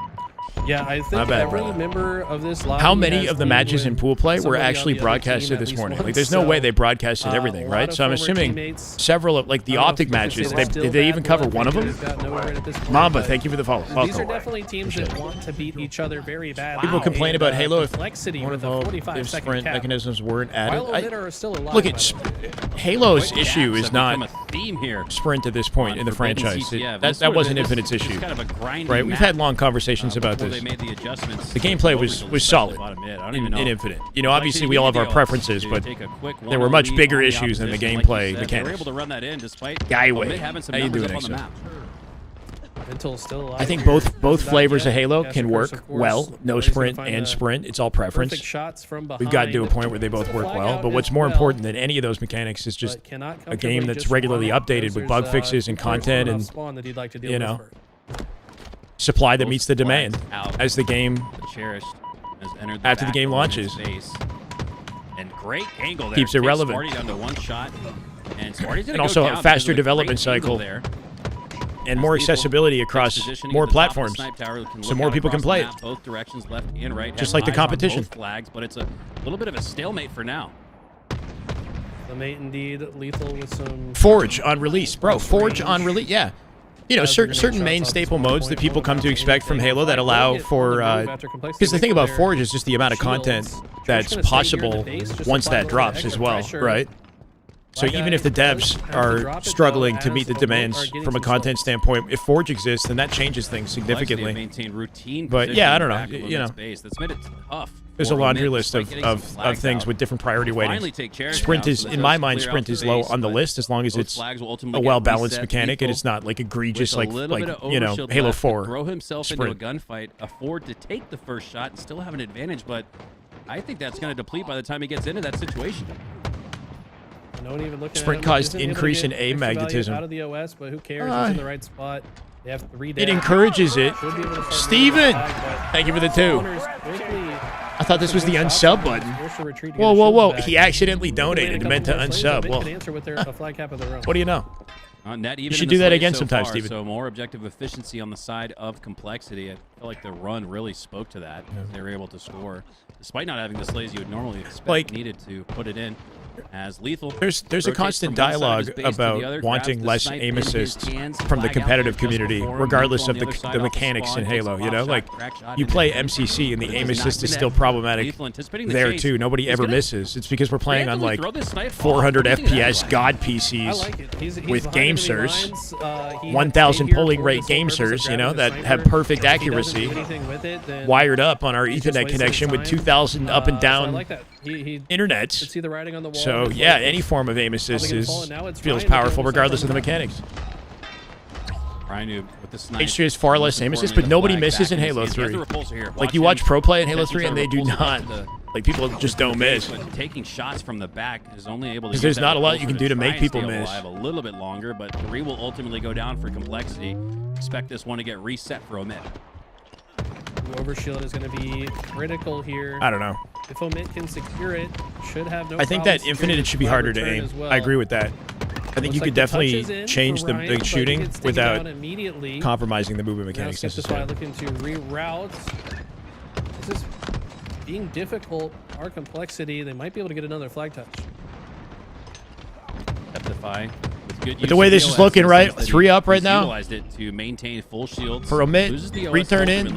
Yeah, I My think bad, every brother. member of this lobby How many has of the been matches in with pool play were somebody on actually the other broadcasted team at this least morning? once, Like, there's no so, way they broadcasted a everything, lot right? of So I'm former assuming teammates. several of, like, the I don't know Optic if you could matches, say they're still did they even bad cover blood, one of maybe them? they've got nowhere at this point, Mamba, but thank you for the follow. These are Welcome. definitely teams that want to beat each other very badly. People complain about Halo if Complexity one with of a the 45-second sprint cap. mechanisms weren't added. While Omit are still alive, Look, by it's the way. Halo's Quick issue gaps is have not become a theme here. sprint at this point in the Forbidden franchise. CTF. That wasn't Infinite's issue, Kind of a grinding right? We've map, had long conversations about before this. They made the adjustments. The gameplay was solid in Infinite. Obviously we all have our preferences, but there were much bigger issues than the gameplay mechanics. They were able to run that in despite Shyway, Omit having some how you numbers doing, up on the XO? map. Until still alive. I think here. both Without flavors of Jet, Halo Cash, can of work course, well. No nobody's gonna sprint find and the sprint. It's all perfect preference. shots from behind. We've got to do a point where they both Puts the work flag well. out But what's as more well, important than any of those mechanics is just but cannot a game comfortably that's just regularly run. updated with There's, bug fixes and of course, content enough and spawn that he'd like to deal you with know, first. supply that Both meets the demand flags out. as the game. The cherished has entered After the back game of Omit's launches. face. And great angle there. Keeps it Takes relevant. Sparty down to one shot. And Sparty's gonna And also go a down faster because of the development great angle cycle there. and more Lethal accessibility takes across positioning more at the top of the platforms. snipe tower, can so look more out people can across the play it. map, both directions, left and right. Just Has like the eyes on competition. both flags, but it's a little bit of a stalemate for now. The mate indeed lethal with some Forge on release, bro. Forge on release, yeah. Certain main staple modes that people come to expect from Halo that allow for because the thing about Forge is just the amount of content that's possible once that drops as well, right? So even if the devs are struggling to meet the demands from a content standpoint, if Forge exists, then that changes things significantly. Maintain routine But yeah, I don't know. back of You know, Omit's base. That's made it tough. there's a for laundry Omit, list despite of, getting some flags things out. with different priority Finally weightings. take Cherish Sprint down, is, so in that my does mind, clear out sprint the is low base, on the but list as long as those it's flags will ultimately a get well-balanced reset. mechanic and Lethal it's not like egregious with a little bit of overshield Halo left to 4 throw himself sprint. into a gunfight, afford to take the first shot and still have an advantage, but I think that's going to deplete by the time he gets into that situation. No one even looking Sprint at him. caused Isn't able to increase get in A extra value magnetism. out of the OS, but who cares? He's in the right spot. They have 3 It days. encourages it. Should be able to start Steven! moving the flag, Thank you for the but 2. Spawners quickly I thought this was the unsub button. forced to retreat to Whoa, get whoa, his whoa. shields back. He accidentally Only made a donated and couple meant to more plays, unsub. but Well, can answer with a flag cap of their own. what do you know? Net even should in do the that slate again so sometime, far, Steven. So more objective efficiency on the side of complexity. I feel like the run really spoke to that. They were able to score, despite not having the slays you would normally expect Like- needed to put it in. As lethal. There's a rotates constant from one side of dialogue his base to the about other, wanting grabs the less snipe aim in his assist hands, from the flag out competitive just community, before him, regardless lethal of on the other side the off mechanics spawn, in takes a Halo. You pop know, shot, like crack shot you into play the MCC and the But aim he's not assist is gonna still have problematic lethal anticipating the there chase. too. Nobody He's ever gonna misses. It's because we're playing on randomly like throw this snipe off. 400 What do you think of FPS that? God I PCs like it. He's with behind game enemy sirs, lines. He had 1,000 stayed here polling for rate the game sole purpose of sirs, you know, grabbing that the have sniper. perfect If he doesn't accuracy, do anything with it, then wired up on our he's just Ethernet wasting connection with time. 2,000 up and So I down like that. He could internets. see the writing on the wall. So He's yeah, like, any form of aim assist gonna is fall, and now it's feels Ryan powerful again, regardless of the something. mechanics. Ryanoob with the snipe. H3 has far less aim assist, but nobody misses in Halo 3. Like you watch pro play in Halo 3 and they do not. Like people just don't miss. Taking shots from the back is only able to. Because there's get not that a lot you repulsor can do to try make and people stay miss. alive a little bit longer, but 3 will ultimately go down for complexity. Expect this one to get reset for Omit. The overshield is going to be critical here. I don't know. If Omit can secure it, should have no I think problem that Infinite securing it should be the harder to return aim. as well. I agree with that. I think you could definitely change the shooting without compromising the movement mechanics necessarily. Looking to reroute. This is being difficult. Our complexity. They might be able to get another flag touch. Optify. But the way this is looking, right? 3 up right now. Utilized it to maintain full shields. For Omit, return in.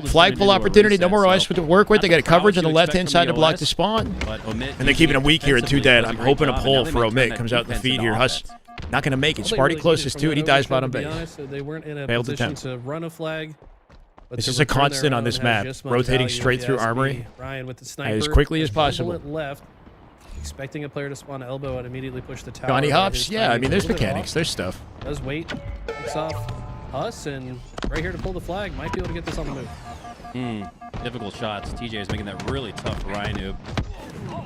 Flagpole opportunity. No more OS to work with. They got coverage on the left-hand side to block the spawn. And they're keeping him weak here at 2 dead. I'm hoping a pull for Omit comes out the feed here. Huss not going to make it. Sparty closest to it. He dies bottom base. They weren't in a Failed position attempt. to run a flag. This is a constant on this map. Rotating straight through armory Ryan with the sniper, as quickly as possible. Left. Expecting a player to spawn elbow and immediately push the tower. Johnny Hops, yeah, I mean, there's mechanics, there's stuff. Does wait, picks off us, and right here to pull the flag. Might be able to get this on the move. Difficult shots. TJ is making that really tough for Ryan.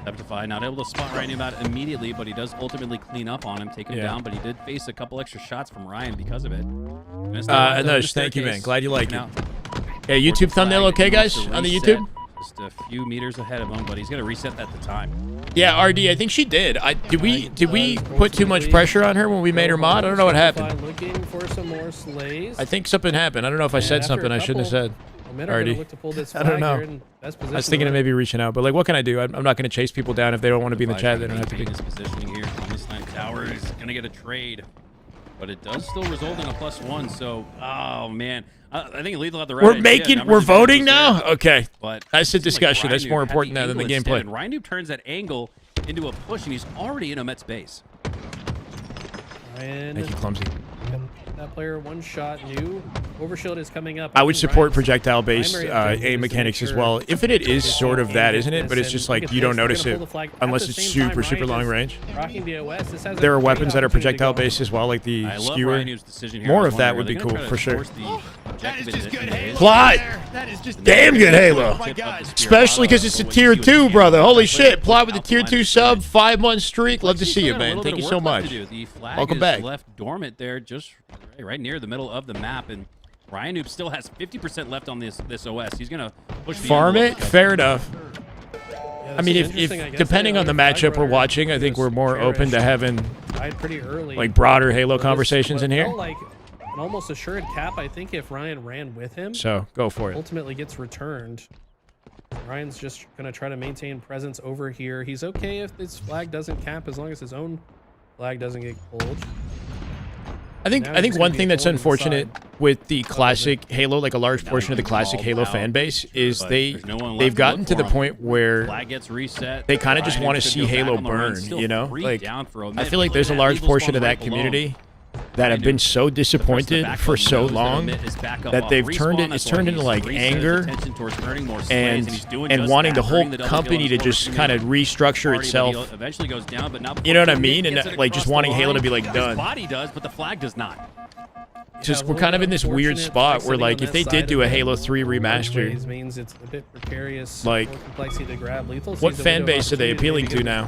Optify not able to spot Ryan out immediately, but he does ultimately clean up on him, take him down, but he did face a couple extra shots from Ryan because of it. No, thank you, man. Glad you like it. Yeah, YouTube thumbnail okay, guys, on the YouTube? Just a few meters ahead of him, but he's going to reset that to time. Yeah, RD, I think she did. Did we put too much pressure on her when we made her mod? I don't know what happened. Looking for some more slays. I think something happened. I don't know if I said something I shouldn't have said. RD. I don't know. I was thinking of maybe reaching out, but like, what can I do? I'm not going to chase people down if they don't want to be in the chat. They don't have to be. His positioning here on this night tower is going to get a trade, but it does still result in a +1. So, oh man. I think Lethal had the right We're voting now? Okay. But that's the discussion. That's more important now than the gameplay. And Ryan Noob turns that angle into a push, and he's already in Omet's base. Ryan, thank you, Clumsy. That player one shot. New overshield is coming up. I would support projectile-based aim mechanics as well. Infinite is sort of that, isn't it? But it's just like you don't notice it unless it's super, super long range. There are weapons that are projectile-based as well, like the skewer. More of that would be cool, for sure. That is just good Halo. Plot! That is just damn good Halo. Oh my God. Especially because it's a tier 2, brother. Holy shit. Plot with the tier 2 sub, 5-month streak. Love to see you, man. Thank you so much. The flag Welcome is back. left dormant there, just right near the middle of the map, and Ryan Noob still has 50% left on this OS. He's gonna push the farm it. Fair enough. Yeah, I mean, if depending on the matchup we're watching, I think we're more open to having like broader Halo conversations in here. Like an almost assured cap, I think, if Ryan ran with him. So go for it. Ultimately gets returned. Ryan's just gonna try to maintain presence over here. He's okay if this flag doesn't cap as long as his own flag doesn't get pulled. I think one thing that's unfortunate with the classic Halo, like a large portion of the classic Halo fan base, is they've gotten to the point where they kind of just want to see Halo burn, you know? Like, I feel like there's a large portion of that community that have been so disappointed for so long that they've turned into like anger and wanting the whole company to just kind of restructure itself. You know what I mean? And like just wanting Halo to be like done. Body does, but the flag does not. Just we're kind of in this weird spot where like if they did do a Halo 3 remaster, means it's a bit precarious. Like, complexity to grab. Lethal what fan base are they appealing to now?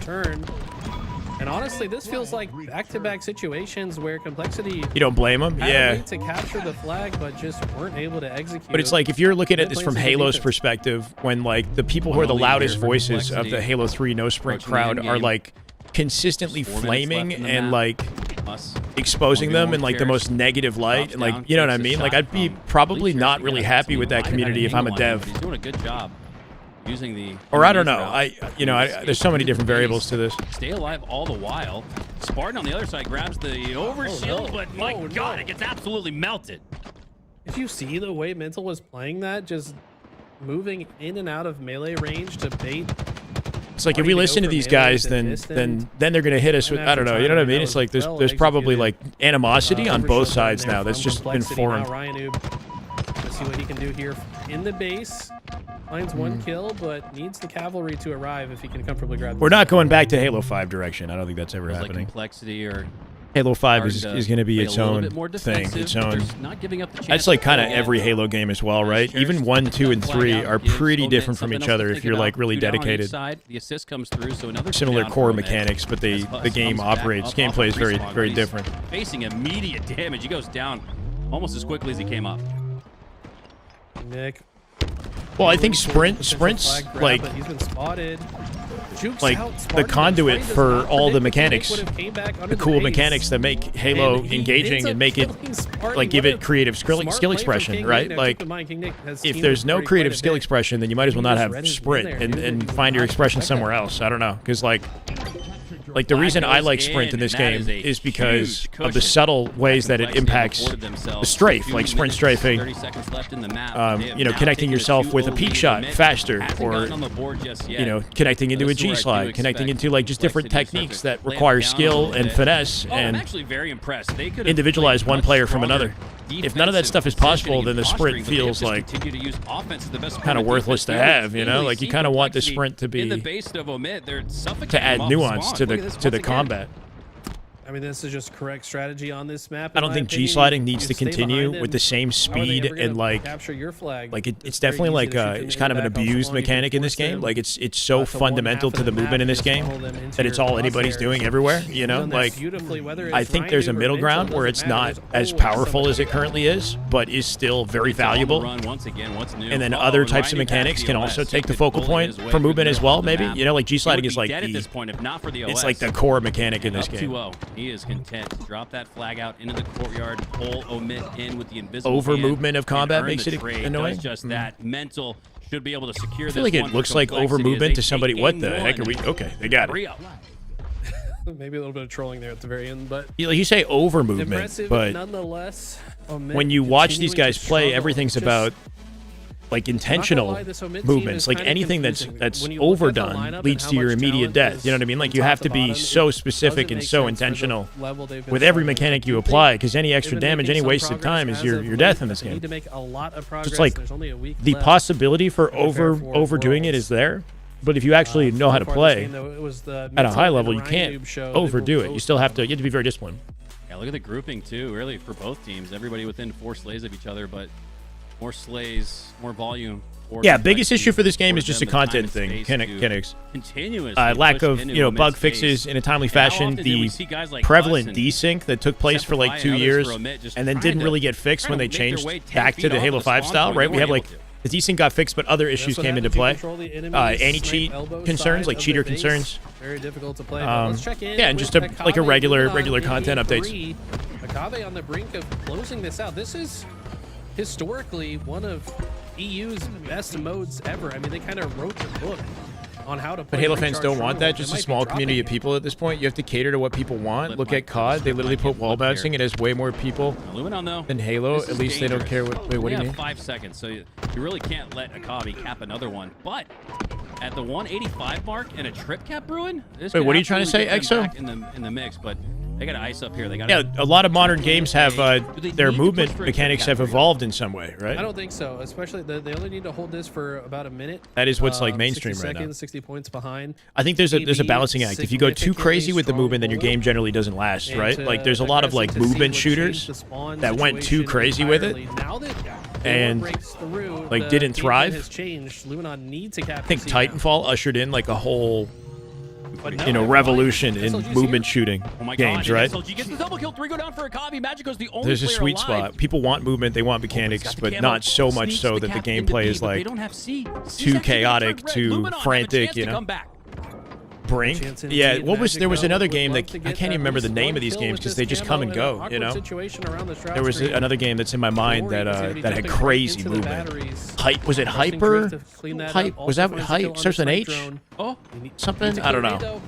And honestly, this feels like back-to-back situations where complexity. You don't blame them, yeah. To capture the flag, but just weren't able to execute. But it's like if you're looking at this from Halo's perspective, when like the people who are the loudest voices of the Halo 3 No Sprint crowd are like consistently flaming and like exposing them in like the most negative light, and like you know what I mean? Like I'd be probably not really happy with that community if I'm a dev. He's doing a good job. Using the or I don't know. There's so many different variables to this. Stay alive all the while. Spartan on the other side grabs the overshield, but my God, it gets absolutely melted. If you see the way Mental was playing that, just moving in and out of melee range to bait. It's like if we listen to these guys, then they're gonna hit us with I don't know. You know what I mean? It's like there's probably like animosity on both sides now. That's just been formed. Let's see what he can do here in the base. Finds one kill, but needs the cavalry to arrive if he can comfortably grab. We're not going back to Halo 5 direction. I don't think that's ever happening. Like complexity or Halo 5 is going to be its own thing. Its own. That's like kind of every Halo game as well, right? Even 1, 2, and 3 are pretty different from each other if you're like really dedicated. The assist comes through, so another similar core mechanics, but the game operates. Gameplay is very, very different. Facing immediate damage, he goes down almost as quickly as he came up. Nick. Well, I think sprints like he's been spotted. like the conduit for all the mechanics, the cool mechanics that make Halo engaging and make it like give it creative skill expression, right? Like if there's no creative skill expression, then you might as well not have sprint and find your expression somewhere else. I don't know, because like the reason I like sprint in this game is because of the subtle ways that it impacts the strafe, like sprint strafing, you know, connecting yourself with a peak shot faster, or, you know, connecting into a G-slide, connecting into like just different techniques that require skill and finesse and individualize one player from another. If none of that stuff is possible, then the sprint feels like kind of worthless to have, you know? Like you kind of want the sprint to be to add nuance to the combat. I mean, this is just correct strategy on this map. I don't think G-sliding needs to continue with the same speed and like capture your flag. Like it's definitely like it's kind of an abused mechanic in this game. Like it's so fundamental to the movement in this game that it's all anybody's doing everywhere, you know? Like I think there's a middle ground where it's not as powerful as it currently is, but is still very valuable. And then other types of mechanics can also take the focal point for movement as well, maybe. You know, like G-sliding is like it's like the core mechanic in this game. He is content to drop that flag out into the courtyard, pull Omit in with the invisible over movement of combat makes it annoying. Just that mental should be able to secure. I feel like it looks like over movement to somebody. What the heck are we? Okay, they got it. Maybe a little bit of trolling there at the very end, but you say over movement, but nonetheless, when you watch these guys play, everything's about like intentional movements. Like anything that's overdone leads to your immediate death. You know what I mean? Like you have to be so specific and so intentional with every mechanic you apply, because any extra damage, any wasted time is your death in this game. It's like the possibility for overdoing it is there, but if you actually know how to play at a high level, you can't overdo it. You have to be very disciplined. Yeah, look at the grouping too. Really, for both teams, everybody within 4 slays of each other, but more slays, more volume. Yeah, biggest issue for this game is just a content thing. Mechanics. Lack of, you know, bug fixes in a timely fashion. The prevalent desync that took place for like 2 years and then didn't really get fixed when they changed back to the Halo 5 style, right? We have like the desync got fixed, but other issues came into play. Anti-cheat concerns, like cheater concerns. Very difficult to play. Yeah, and just like a regular content updates. Akave on the brink of closing this out. This is historically one of EU's best modes ever. I mean, they kind of wrote the book on how to play. But Halo fans don't want that. Just a small community of people at this point. You have to cater to what people want. Look at COD. They literally put wall bouncing. It has way more people than Halo. At least they don't care what. Wait, what do you mean? 5 seconds, so you really can't let Akavi cap another one. But at the 185 mark and a trip cap brewing. Wait, what are you trying to say, EXO? In the mix, but they got to ice up here. They got. Yeah, a lot of modern games have their movement mechanics have evolved in some way, right? I don't think so. Especially they only need to hold this for about a minute. That is what's like mainstream right now. 60 points behind. I think there's a balancing act. If you go too crazy with the movement, then your game generally doesn't last, right? Like there's a lot of like movement shooters that went too crazy with it and like didn't thrive. I think Titanfall ushered in like a whole, you know, revolution in movement shooting games, right? There's a sweet spot. People want movement, they want mechanics, but not so much so that the gameplay is like too chaotic, too frantic, you know? Brink? Yeah, there was another game that I can't even remember the name of these games because they just come and go, you know? There was another game that's in my mind that had crazy movement. Was it Hyper? Was that Hype? Starts with an H? Oh, something? I don't know.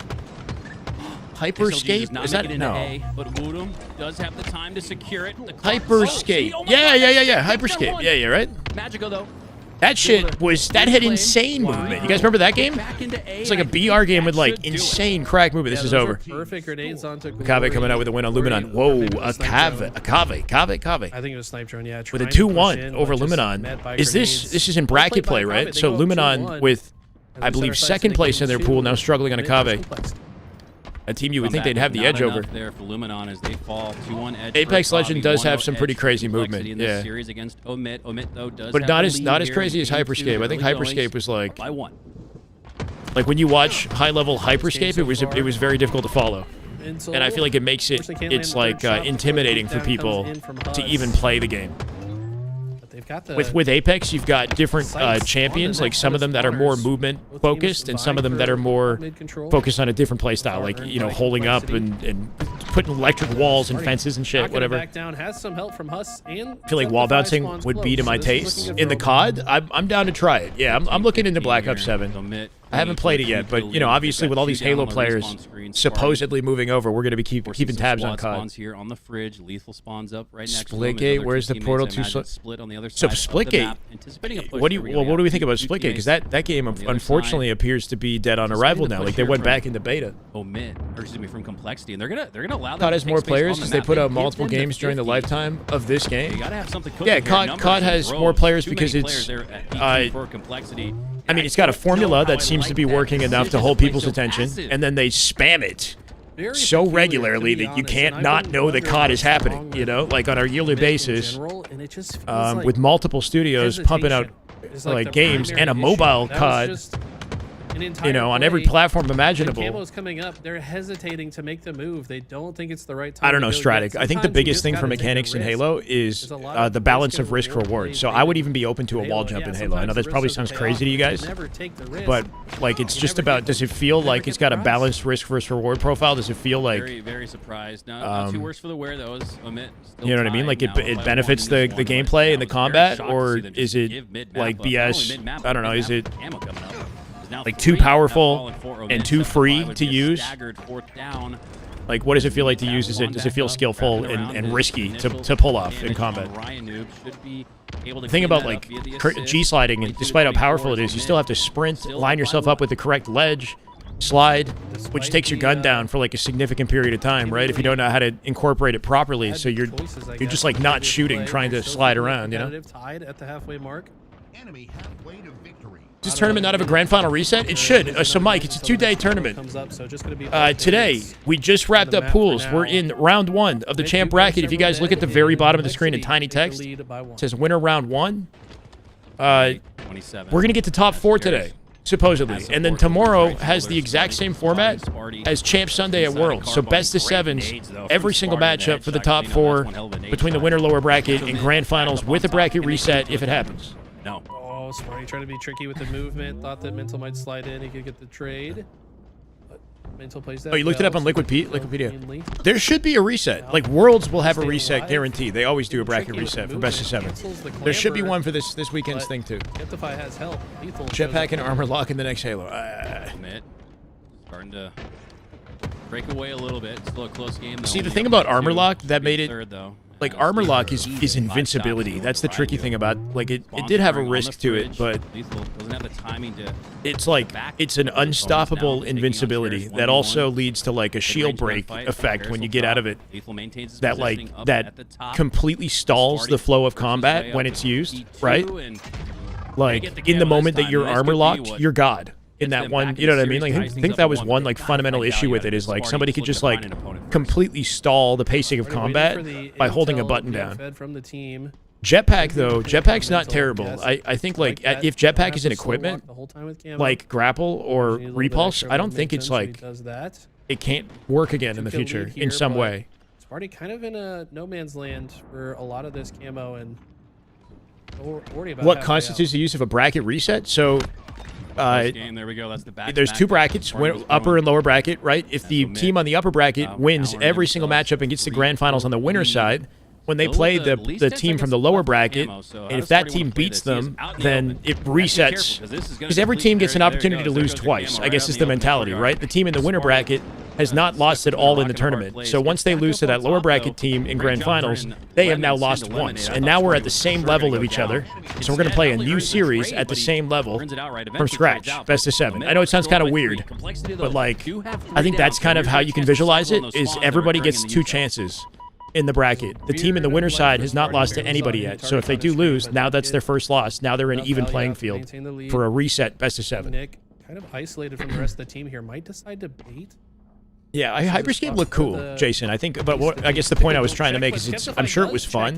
Hyperscape? Is that no? But Woodham does have the time to secure it. Hyperscape. Yeah. Hyperscape. Yeah, right? Magical though. That shit that had insane movement. You guys remember that game? It's like a BR game with like insane crack movement. This is over. Perfect grenades onto Akave coming out with a win on Luminon. Whoa, Akave. I think it was Snipe Drone, yeah. With a 2-1 over Luminon. This is in bracket play, right? So Luminon with, I believe, second place in their pool, now struggling on Akave. A team you would think they'd have the edge over. There for Luminon as they fall 2-1 edge. Apex Legend does have some pretty crazy movement, yeah. Series against Omit. Omit though does but not as crazy as Hyperscape. I think Hyperscape was like by 1. Like when you watch high-level Hyperscape, it was very difficult to follow. And I feel like it makes it's like intimidating for people to even play the game. got the with Apex, you've got different champions, like some of them that are more movement focused, and some of them that are more focused on a different play style, like holding up and putting electric walls and fences and shit, whatever. Back down, has some help from Huss, and I feel like wall bouncing would be to my taste. In the COD, I'm down to try it. Yeah, I'm looking into Black Ops 7. I haven't played it yet, but obviously with all these Halo players supposedly moving over, we're going to be keeping tabs on COD. Spawns here on the fridge. Lethal spawns up right next to them. Splitgate, where's the portal to split on the other so side Splitgate? What do we think about Splitgate? Because that game unfortunately appears to be dead on arrival now. Like they went back into beta. Omit, or excuse me, from Complexity, and they're gonna allow them COD to has take more space players on the because they map. put out Give multiple them the games during the 50. lifetime of this game. You gotta have something cooking Yeah, here. COD has more players Too many because it's players there at 18 for Complexity. I mean, it's got a formula that seems to be working enough to hold people's attention, and then they spam it so regularly that you can't not know that COD is happening, like on a yearly basis, with multiple studios pumping out like games and a mobile COD, on every platform imaginable. Camo's coming up. They're hesitating to make the move. They don't think it's the right time. I don't know, Stratic. I think the biggest thing for mechanics in Halo is the balance of risk reward. So I would even be open to a wall jump in Halo. I know that probably sounds crazy to you guys, but like it's just about, does it feel like it's got a balanced risk versus reward profile? Does it feel like very surprised? Not too worse for the wear though. Omit. You know what I mean? Like it benefits the gameplay and the combat, or is it like BS? I don't know. Is it like too powerful and too free to use? Like, what does it feel like to use? Does it feel skillful and risky to pull off in combat? The thing about like G-sliding, and despite how powerful it is, you still have to sprint, line yourself up with the correct ledge, slide, which takes your gun down for like a significant period of time, right? If you don't know how to incorporate it properly, so you're just like not shooting, trying to slide around, Tied at the halfway mark. Does this tournament not have a grand final reset? It should. So, Mike, it's a 2-day tournament. Today, we just wrapped up pools. We're in round 1 of the champ bracket. If you guys look at the very bottom of the screen in tiny text, it says winner round 1. We're going to get to top 4 today, supposedly. And then tomorrow has the exact same format as Champ Sunday at Worlds. So best of 7s, every single matchup for the top 4 between the winner lower bracket and grand finals with a bracket reset if it happens. No. Oh, Smarty trying to be tricky with the movement. Thought that Mental might slide in. He could get the trade. But Mental plays that. Oh, you looked it up on Wikipedia? There should be a reset. Like, Worlds will have a reset guaranteed. They always do a bracket reset for best of 7. There should be one for this weekend's thing, too. Shopify has help. Jetpack and armor lock in the next Halo. Starting to break away a little bit. Still a close game. See, the thing about armor lock that made it... Like, armor lock is invincibility. That's the tricky thing about, like, it did have a risk to it, but it's like, it's an unstoppable invincibility that also leads to, like, a shield break effect when you get out of it. That, like, that completely stalls the flow of combat when it's used, right? Like, in the moment that you're armor locked, you're God. In that one, you know what I mean? Like, I think that was one like fundamental issue with it, is like somebody could just like completely stall the pacing of combat by holding a button down. Jetpack though, Jetpack's not terrible. I think like if Jetpack is an equipment, like grapple or repulse, I don't think it's like it can't work again in the future in some way. It's already kind of in a no man's land for a lot of this camo, and what constitutes the use of a bracket reset? So. There we go. That's the there's 2 brackets, upper and lower bracket, right? If the team on the upper bracket wins every single matchup and gets the grand finals on the winner's side, when they play the team from the lower bracket, and if that team beats them, then it resets. Because every team gets an opportunity to lose twice, I guess is the mentality, right? The team in the winner bracket has not lost at all in the tournament. So once they lose to that lower bracket team in grand finals, they have now lost once. And now we're at the same level of each other. So we're going to play a new series at the same level from scratch, best of 7. I know it sounds kind of weird, but like, I think that's kind of how you can visualize it, is everybody gets 2 chances in the bracket. The team in the winner side has not lost to anybody yet. So if they do lose, now that's their first loss. Now they're in even playing field for a reset best of 7. Nick, kind of isolated from the rest of the team here, might decide to bait. Yeah, Hyperscape looked cool, Jason. I think, but what I guess the point I was trying to make is I'm sure it was fun.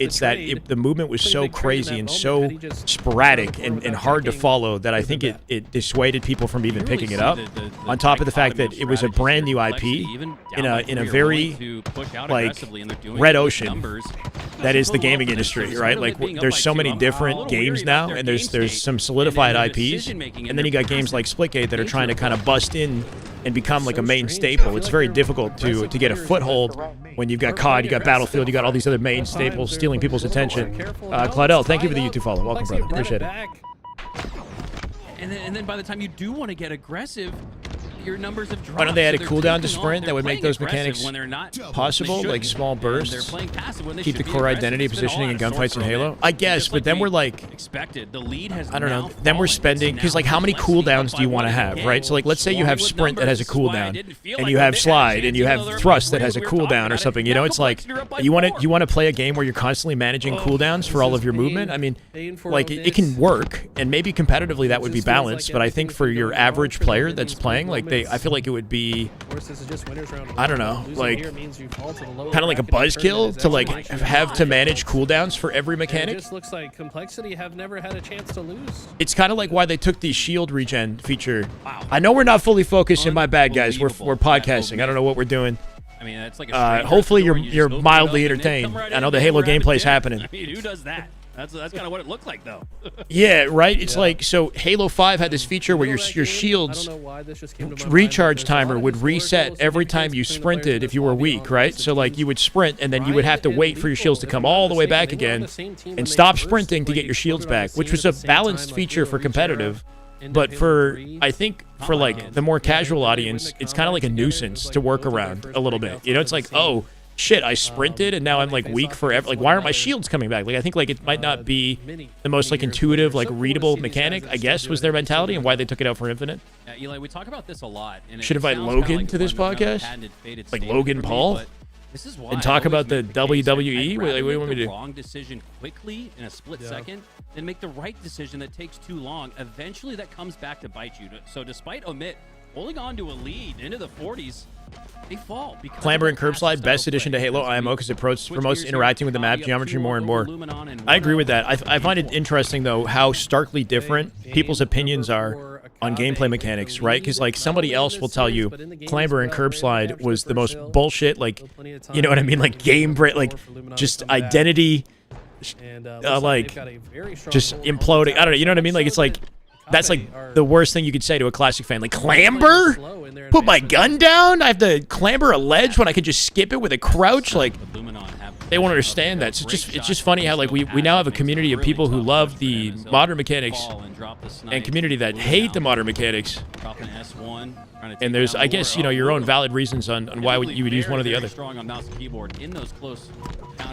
It's that the movement was so crazy and so sporadic and hard to follow that I think it dissuaded people from even picking it up. On top of the fact that it was a brand new IP in a very like red ocean that is the gaming industry, right? Like there's so many different games now, and there's some solidified IPs, and then you got games like Splitgate that are trying to kind of bust in and become like a main staple. It's very difficult to get a foothold when you've got COD, you got Battlefield, you got all these other main staples stealing people's attention. Claudel, thank you for the YouTube follow. Welcome, brother. Appreciate it. And then by the time you do want to get aggressive, your numbers have dropped. Why don't they add a So they're cooldown to taking off- sprint that would they're make those playing mechanics aggressive when they're not possible, they like shouldn't. small And they're bursts? playing passive when they Keep the should be core aggressive. identity, It's been all positioning, and out of gunfights in sorts for Halo? Omit. I guess, Just but then we we're like, expected. The lead has I don't know. now Then we're fallen. spending, because like how many cooldowns do you want to have, right? So like let's say you have sprint that has a cooldown, and you have slide, and you have thrust that has a cooldown or something. You know, it's like you want to play a game where you're constantly managing cooldowns for all of your movement. I mean, like it can work, and maybe competitively that would be balanced. But I think for your average player that's playing, like I feel like it would be, I don't know, like kind of like a buzzkill to like have to manage cooldowns for every It mechanic. just looks like Complexity have never had a chance to lose. It's kind of like why they took the shield regen feature. I know we're not fully focused. In my bad, guys. We're podcasting. I don't know what we're doing. I mean, that's like a Hopefully you're mildly entertained. I know the Halo gameplay's happening. I mean, who does that? That's kind of what it looked like, though. Yeah, right. It's like, so Halo 5 had this feature where your shield's recharge timer would reset every time you sprinted if you were weak, right? So like you would sprint and then you would have to wait for your shields to come all the way back again and stop sprinting to get your shields back, which was a balanced feature for competitive. But for, I think, for like the more casual audience, it's kind of like a nuisance to work around a little bit. You know, it's like, oh, shit, I sprinted and now I'm like weak forever. Like, why aren't my shields coming back? Like, I think like it might not be the most like intuitive, like readable mechanic, I guess, was their mentality and why they took it out for Infinite. Yeah, Eli, we talk about this a lot. And Should it invite sounds Logan kinda like to this one of the podcast? patented fated Like statement Logan for me, Paul? but this is why And I talk always about the make case that WWE? I'd What rather do you want me make to the do? wrong decision quickly in a split second than make the right decision that takes too long. Eventually, that comes back to bite you. So despite Omit holding on to a lead into the 40s, they fall. Clamber and Curb Slide, best addition to Halo IMO because it promotes interacting with the map geometry more and more. I agree with that. I find it interesting, though, how starkly different people's opinions are on gameplay mechanics, right? Because, like, somebody else will tell you Clamber and Curb Slide was the most bullshit, like, you know what I mean? Like, game break, like, just identity, like, just imploding. I don't know, you know what I mean? Like, it's like, that's like the worst thing you could say to a classic fan. Like, clamber? Put my gun down? I have to clamber a ledge when I could just skip it with a crouch? Like, they won't understand that. So it's just funny how like we now have a community of people who love the modern mechanics and community that hate the modern mechanics. And there's, I guess, you know, your own valid reasons on why you would use one or the other.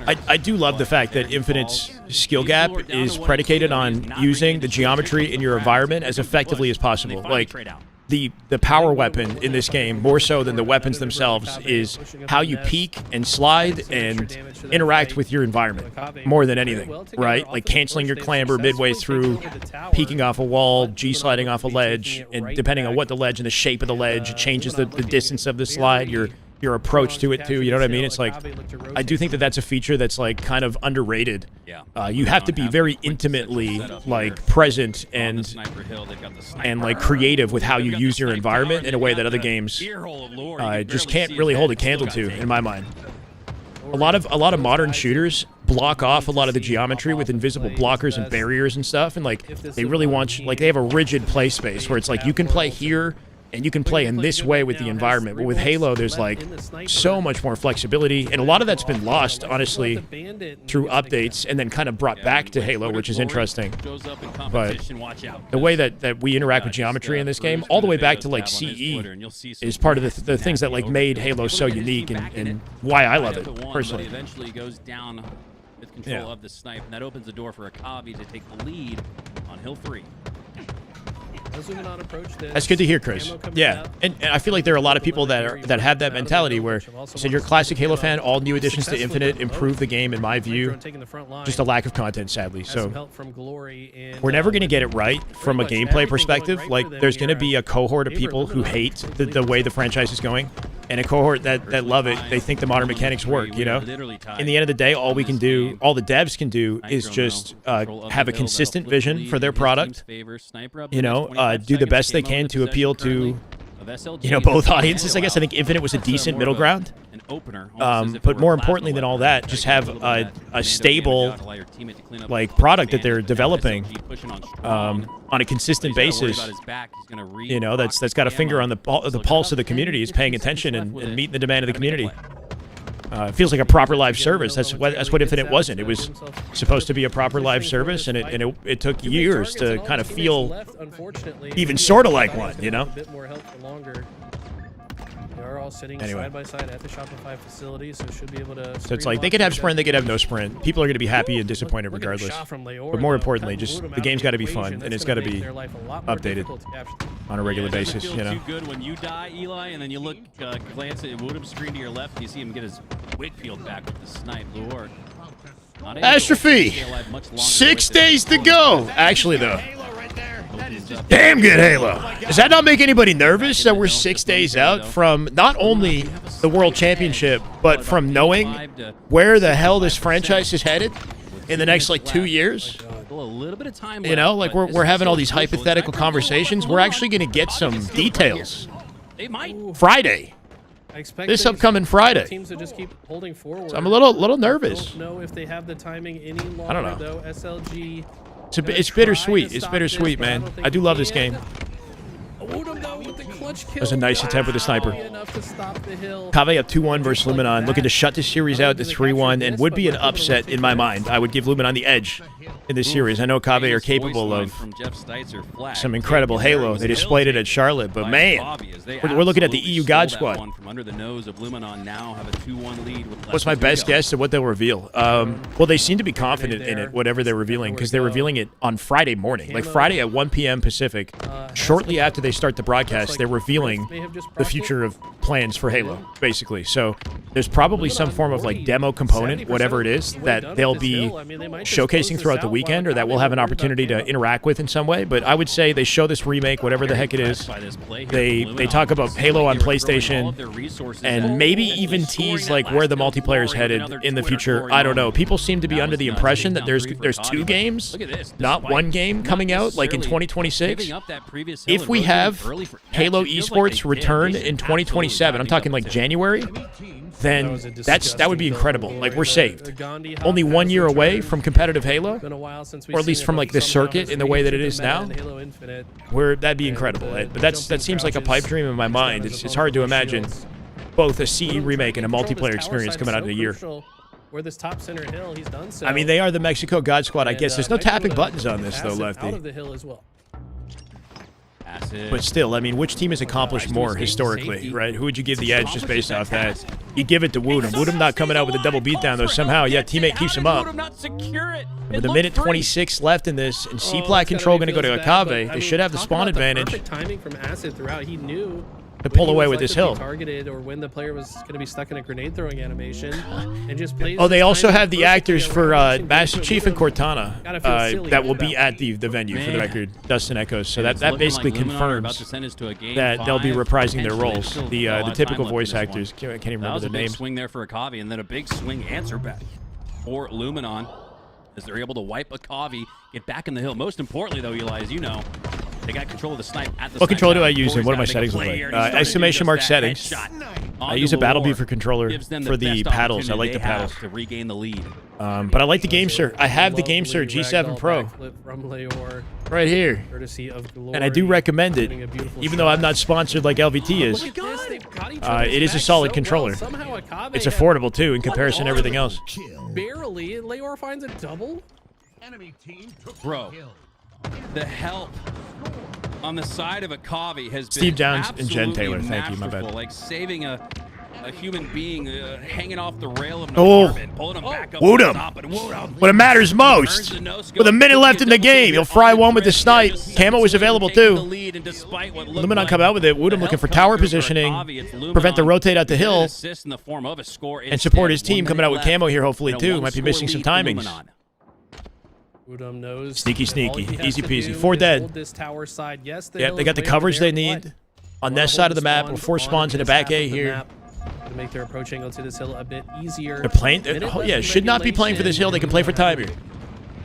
I do love the fact that Infinite's skill gap is predicated on using the geometry in your environment as effectively as possible. Like, the power weapon in this game, more so than the weapons themselves, is how you peek and slide and interact with your environment more than anything, right? Like canceling your clamber midway through, peeking off a wall, G-sliding off a ledge, and depending on what the ledge and the shape of the ledge, it changes the distance of the slide, your approach to it too, you know what I mean? It's like, I do think that that's a feature that's like kind of underrated. You have to be very intimately like present and like creative with how you use your environment in a way that other games just can't really hold a candle to, in my mind. A lot of modern shooters block off a lot of the geometry with invisible blockers and barriers and stuff, and like they really want like they have a rigid play space where it's like you can play here and you can play in this way with the environment. But with Halo, there's like so much more flexibility, and a lot of that's been lost, honestly, through updates and then kind of brought back to Halo, which is interesting. But the way that we interact with geometry in this game, all the way back to like CE, is part of the things that like made Halo so unique and why I love it personally. Eventually goes down with control of the snipe, and that opens the door for Akavi to take the lead on Hill 3. That's good to hear, Chris. Yeah, and I feel like there are a lot of people that have that mentality where you said you're a classic Halo fan, all new additions to Infinite improve the game, in my view. Just a lack of content, sadly. So we're never going to get it right from a gameplay perspective. Like, there's going to be a cohort of people who hate the way the franchise is going, and a cohort that love it. They think the modern mechanics work, you know? In the end of the day, all the devs can do is just have a consistent vision for their product, you know, do the best they can to appeal to, you know, both audiences. I guess I think Infinite was a decent middle ground. opener. almost as if it but were more a plasma importantly than weapon, all right? that, just Gotta have give a little bit of a commando stable, damage out, allow your teammate to clean up like, the product that advantage, they're but now developing, SLG pushing on strong. on a consistent He's gotta worry basis. about his back. He's gonna You know, that's got a finger on the pulse of the community, is paying attention and meeting the demand of the community. It feels like a proper live service. That's what Infinite wasn't. It was supposed to be a proper live service, and it took years to kind of feel even sort of like one, you know? A bit more help for longer. They are all sitting side by side at the Shopify facility, so should be able to. So it's like they could have sprint, they could have no sprint. People are going to be happy and disappointed regardless. But more importantly, just the game's got to be fun, and it's got to be updated on a regular basis, you know? Too good when you die, Eli, and then you look, glance at Woodham's screen to your left, and you see him get his wig peeled back with the snipe. Lure. Astrophy, 6 days to go. Actually, though, damn good Halo. Does that not make anybody nervous that we're 6 days out from not only the World Championship, but from knowing where the hell this franchise is headed in the next, like, 2 years? You know, like, we're having all these hypothetical conversations. We're actually going to get some details Friday. This upcoming Friday. Teams to just keep holding forward. So I'm a little nervous. Don't know if they have the timing any longer. I don't know. Though SLG. It's bittersweet. It's bittersweet, man. I do love this game. That was a nice attempt with the sniper. Kave up 2-1 versus Luminon, looking to shut this series out to 3-1, and would be an upset in my mind. I would give Luminon the edge in this series. I know Kave are capable of some incredible Halo. They displayed it at Charlotte, but man, we're looking at the EU God Squad. What's my best guess at what they'll reveal? Well, they seem to be confident in it, whatever they're revealing, because they're revealing it on Friday morning, like Friday at 1 p.m. Pacific. Shortly after they start the broadcast, they're revealing the future of plans for Halo, basically. So there's probably some form of like demo component, whatever it is, that they'll be showcasing throughout the weekend, or that we'll have an opportunity to interact with in some way. But I would say they show this remake, whatever the heck it is. They talk about Halo on PlayStation, and maybe even tease like where the multiplayer is headed in the future. I don't know. People seem to be under the impression that there's 2 games, not 1 game coming out like in 2026. If we have Halo esports return in 2027, I'm talking like January, then that would be incredible. Like, we're saved. Only 1 year away from competitive Halo, or at least from like this circuit in the way that it is now. That'd be incredible. But that seems like a pipe dream in my mind. It's hard to imagine both a CE remake and a multiplayer experience coming out in a year. Where this top center hill, he's done so. I mean, they are the Mexico God Squad. I guess there's no tapping buttons on this though, Lefty. Out of the hill as well. But still, I mean, which team has accomplished more historically, right? Who would you give the edge just based off that? You give it to Woodham. Woodham not coming out with a double beatdown, though, somehow. Yeah, teammate keeps him up. With a minute 26 left in this, and C-Plat control going to go to Akave. They should have the spawn advantage. Perfect timing from Acid throughout. He knew to pull away with this hill. Targeted, or when the player was going to be stuck in a grenade throwing animation, and just plays. Oh, they also have the actors for Master Chief and Cortana that will be at the venue, for the record. Dustin Echoes. So that basically confirms that they'll be reprising their roles. The typical voice actors. Can't even remember their names. Swing there for Akavi, and then a big swing answer back for Luminon as they're able to wipe Akavi, get back in the hill. Most importantly, though, Eli, as you know, they got control of the snipe at the What controller do I use and what are my settings look like? Exclamation mark settings. I use a Battlebeaver controller for the paddles. I like the paddles. To regain the lead. But I like the GameSir. I have the GameSir G7 Pro right here. And I do recommend it, even though I'm not sponsored like LVT is. It is a solid controller. It's affordable, too, in comparison to everything else. Barely. Leor finds a double. Bro, the help on the side of Akavi has been Steve Downs and Jen Taylor. Thank you, my bad. Like saving a human being hanging off the rail of an pulling him back up. Woodham. What matters most. With a minute left in the game, he'll fry one with the snipe. Camo is available too. Luminon come out with it. Woodham looking for tower positioning, prevent the rotate out the hill, and support his team coming out with camo here hopefully too. Might be missing some timings. Knows sneaky, easy peasy. 4 dead. Yep, they got the coverage they need on that side of the map. With 4 spawns in the back A here. To make their approach angle to this hill a bit easier. They're playing. Should not be playing for this hill. They can play for time here.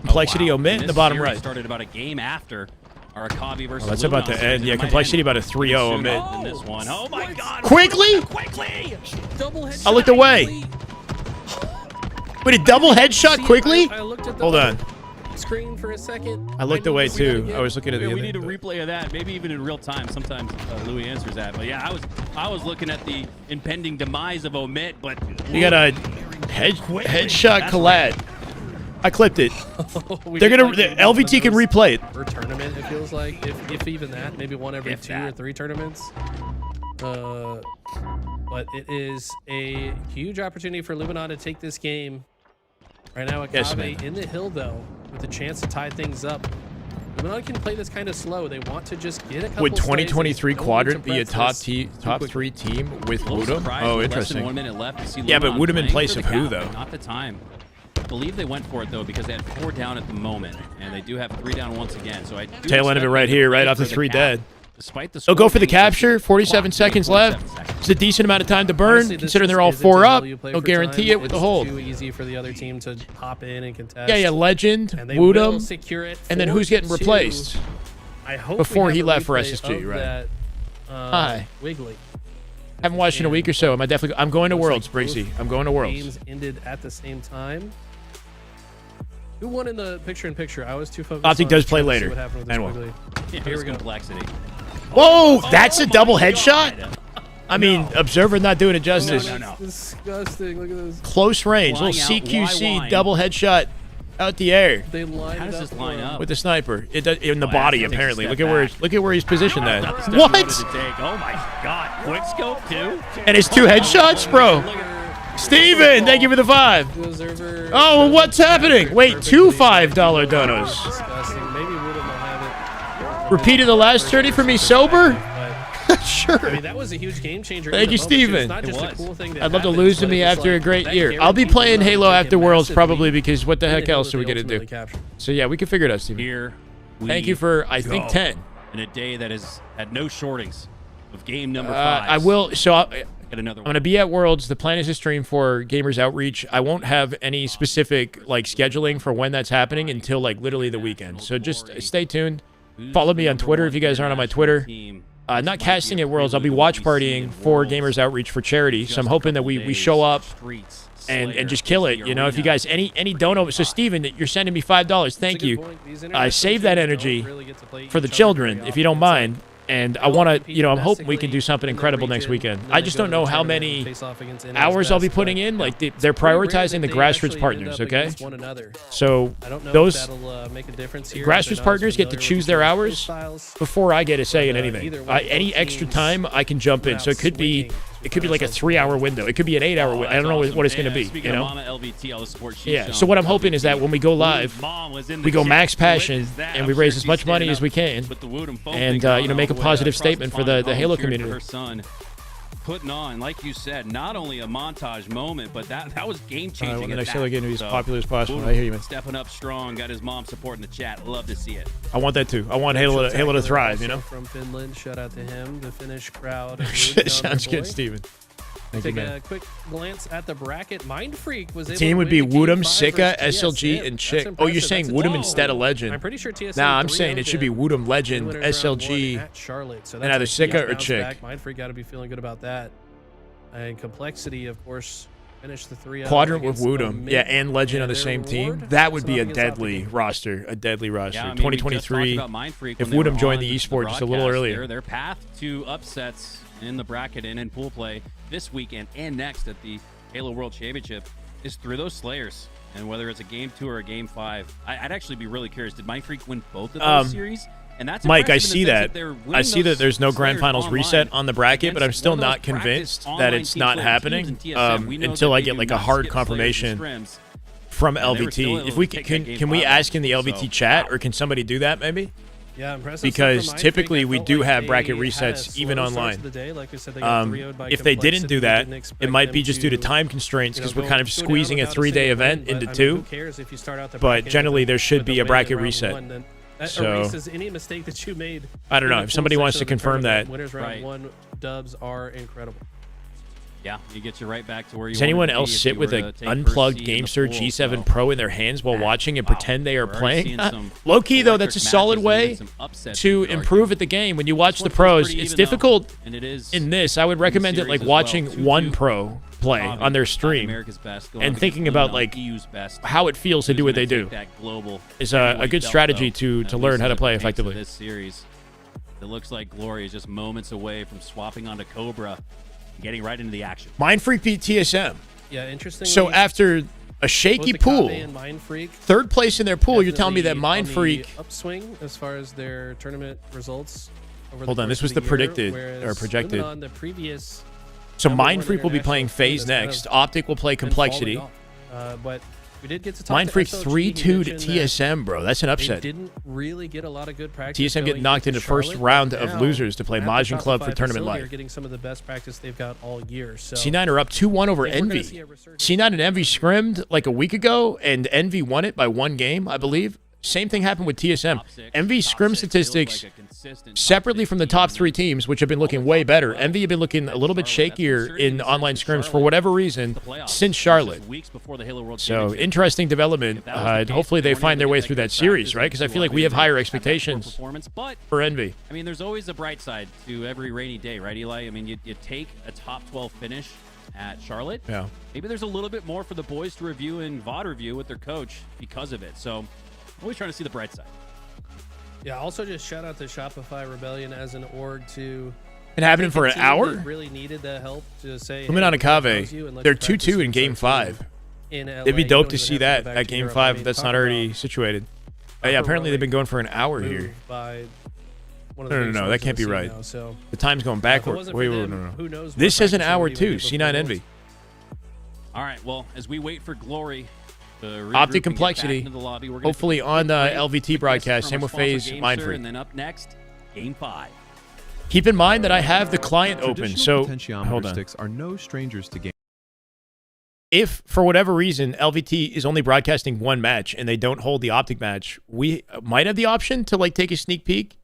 Complexity, Omit in the bottom right. Started about a game after Or Akavi versus That's about to Luminon. end. Yeah, It might Complexity end about a 3-0 sooner Omit. than this one. Oh my God! Quickly? Quickly! Double headshot. I looked away. Wait, a double headshot See, quickly? I looked at the Hold on. screen for a second. I looked away too. I was looking at the Yeah, we other. need a replay of that, maybe even in real time. Sometimes Louis answers that, but yeah, I was looking at the impending demise of Omit, but You got a headshot That's collab. I clipped it. They're gonna. The LVT can replay it. Per tournament, it feels like, if even that, maybe one every If 2 or that. 3 tournaments. But it is a huge opportunity for Luminon to take this game. Right now, Yes, Akabe man. in the hill though, with a chance to tie things up. Luminon can play this kind of slow. They want to just get a couple. Would slays. They 2023 don't need Quadrant to be a press this top too 3 team with a little Woodham? surprised Oh, with less than interesting. 1 minute left to see Yeah, but Luminon Woodham in playing place for of the who, cap. though? Not the time. I believe they went for it though because they had 4 down at the moment, and they do have 3 down once again. So I do Tail end of it expect right them to here, right play off the for 3 cap, dead. Despite the They'll go score for the being capture. clock, 47 seconds 47 left. seconds. It's a decent amount of time to burn, Honestly, this considering they're all isn't 4 up. until you play They'll for guarantee time. it with the It's hold. too easy for the other team to hop in and contest. Yeah, yeah, Legend, And they will Woodham, secure it. and then who's getting 4-2. replaced? I hope before we he have a left for replay SSG, of right. that, Hi. Wiggly. Haven't watched in a week or so. I'm going to Worlds, Bracey. I'm going to Worlds. Games ended at the same time. Who won in the picture-in-picture? I was too focused. Optic on does play trying to see later. what happened with this Anyway. Wiggly. Yeah, Here it's we go. complexity. Whoa, that's a double headshot? God. I mean, Observer not doing it justice. No. That's disgusting. Look at this. Close range, Flying little out, CQC why? double headshot out the air They lined How does it this up line for him. up? with the sniper. It does, in the Oh, body yeah, takes a apparently. step Look at where he's positioned Not at. the step he wanted What? to take. Oh my God! Quick scope too. And it's 2 headshots, bro. Look at Steven, thank you for the 5. The observer Oh, doesn't what's happening? capture it Wait, 2 perfectly. $5 donos. Disgusting. Maybe Woodham will have it. Repeated the last 30 for me sober? But, Sure. I mean, that was a huge game changer. Thank in you, the moment, too. Steven. It's not It just a was. cool thing that I'd love to happens, lose to but me it was after a like, great that year. I'll be guaranteed playing Luminon Halo to after take a Worlds massive probably lead because what the in heck hill else that are we they going to ultimately do? captured. So yeah, we can figure it out, Steven. here. Thank you for, I think, go. 10. In a day that has had no shortings of game number 5. I will, so I'm Get another going to one. be at Worlds. The plan is to stream for Gamers Outreach. I won't have any specific, like, scheduling for when that's happening until, like, literally the weekend. So just stay tuned. Follow me on Twitter if you guys aren't on my Twitter. Not casting at Worlds. I'll be watch partying for Gamers Outreach for charity. So I'm hoping that we show up and just kill it. You know, if you guys any dono. So Steven, you're sending me $5. Thank It's a good you. point. These Save that international teams energy don't really get to play for the each other children, very if you don't often. It's like, mind. And I want to, you know, I'm hoping we can domestically do something in the incredible next region, weekend. and then I they just go don't to the know how tournament and many face off against NA's hours I'll be best, putting but in. Like they're it's pretty rare prioritizing that the they grassroots actually end partners. up Okay, against one another. so I don't know those if that'll make a difference here. grassroots They're not partners as get to familiar choose with their each other's hours styles. before I get a say in But, anything. either way, Any both extra teams time I can jump in. come So out it could be, swinging. it could be like a 3-hour window. It could be an 8-hour window. I don't know what it's going to be. Speaking You know. of Mama LVT, all the sports she's Yeah. shown. So what I'm hoping is that when we go live, Mom was in the we go chat. max passion Witness that. and I'm we sure raise as she's much money standing as we up can. with the Woodham phone and, thing you know, on make a all the way positive across statement for pond the and home, Halo cheering for community. Her son putting on, like you said, not only a montage moment, but that was game changing. I want the at next that. Halo game to be as So, popular as possible. Woodham I hear you, man. Stepping up strong, got his mom supporting the chat. Love to see it. I want that too. I want Halo to Spectacular thrive. You also know. From Finland, shout out to him. The Finnish crowd. Sounds good, Steven. Thank you, Take man. a quick glance at the bracket. Mind Freak was able Team to would win be the Game Woodham, 5 Sika, versus SLG, TSM. and That's Chick. Oh, you're impressive. saying That's Woodham a- instead of I'm Legend. pretty sure TSM. Nah, I'm 3-0 saying it should be did Woodham, Legend, win round SLG, one at Charlotte. So and that's either a Sika huge or bounce Chick. back. Mind Freak got to be feeling good about that. And Complexity, of course, finished the 3-0 Quadrant with against Woodham. Omit. Yeah, and Legend on the their same team. reward That would was be a against deadly Optic. roster. A deadly roster. Yeah, I mean, we just talked 2023. about Mind Freak if when they Woodham were joined on the esport just a little broadcast. earlier. Their path to upsets in the bracket and in pool play this weekend and next at the Halo World Championship is through those Slayers. And whether it's a game 2 or a game 5, I'd actually be really curious. Did Mind Freak win both of those series? And that's Mike, I impressive in see the sense that. they're I winning see that those there's no grand Slayers finals online reset on the bracket, but I'm against still one of not those practice convinced that online it's team not playing happening teams in TSM. We know until that I they get do like a not hard skip Slayers and confirmation scrims. from And they were still LVT. able If to we take can, that can we game ask in the five. LVT So, chat, wow. or can somebody do that maybe? Yeah, impressive Because stuff from Mind typically Freak. I we felt do like have they bracket had a resets even slow start to online. the day. Like we said, they got 3-0'd by If they didn't do Complexity. that, Didn't expect it might them be just due to to, time constraints you know, because we're go- kind of go down squeezing a without 3-day single event win, into but, I mean, who 2. cares if you start out the But bracket generally with there should with be the a win in bracket round reset. one, then that So- erases any mistake that you made. I don't in know. the If full somebody wants section to of the confirm tournament. that. Winners round Right. 1 dubs are incredible. Yeah, you get you right back to where you. Does anyone wanted to be else if sit you with were a to take unplugged first seed in the GameStar pool, G7 so- Pro in their hands while watching and pretend they are We're already playing? seeing some Low key though, that's a electric solid matches and way even some upsets, to you could improve argue. at the game. When you watch This the one feels pros, pretty it's even, though, difficult and it is in this. I would recommend it series like as well. watching 2-2. one pro play Bobby, on their not stream America's best, going and up thinking against about Luminon, like EU's best. how it feels to Who's do what gonna they take do. that global Is a heavyweight good belt, strategy though, to at learn least how to as it play pertains to effectively. This series, it looks like Glory is just moments away from swapping onto Cobra, and getting right into the action. Mind Freak beat TSM. Yeah, interesting. So after a shaky pool, and Mind Freak, third place in their pool, you're telling me that definitely Mind on the Freak. upswing as far as their tournament results. Over Hold the on, this course was of the year, predicted or whereas projected. Luminon, the previous So number Mind one Freak will be international playing team FaZe that's kind next. of Optic will play been Complexity. falling off. But we did get to talk Mind to Freak SLG. 3-2 He to mentioned that TSM, bro. That's an They upset. didn't really get a lot of good practice. TSM get going knocked into first Charlotte, round but of now, losers to play at the Majin Club Shopify for Tournament facility, Live. are getting some of the best practice they've got all year. So C9 are up 2-1 over I think we're gonna Envy. see a resurgence. C9 and Envy scrimmed like a week ago, and Envy won it by one game, I believe. Same thing happened with TSM. Envy scrim statistics separately from the top three teams, which have been looking way better. Envy have been looking a little bit shakier in online scrims for whatever reason since Charlotte. So interesting development. Hopefully they find their way through that series, right? Because I feel like we have higher expectations for Envy. I mean, there's always a bright side to every rainy day, right, Eli? I mean, you take a top 12 finish at Charlotte. Yeah. Maybe there's a little bit more for the boys to review and VOD review with their coach because of it. So, always trying to see the bright side. Yeah, also just shout out to Shopify Rebellion as an org to. It happened for an team hour? that really needed the help to say. Luminon and hey, FaZe, they're 2-2 in Game 5. It'd be dope to see that at Game 5 if that's not already situated. Yeah, apparently they've been going for an hour here. No, that can't be right. Now, so. The time's going backward. Wait, no. Who knows? This says an hour too. too. C9 Envy. All right, well, as we wait for Glory, the Optic Complexity, hopefully on the LVT broadcast. Same with FaZe, Mind Freak. And then up next, Game 5. Keep in mind that I have the client open, so hold on. Sticks are no strangers to game. If for whatever reason LVT is only broadcasting one match and they don't hold the Optic match, we might have the option to like take a sneak peek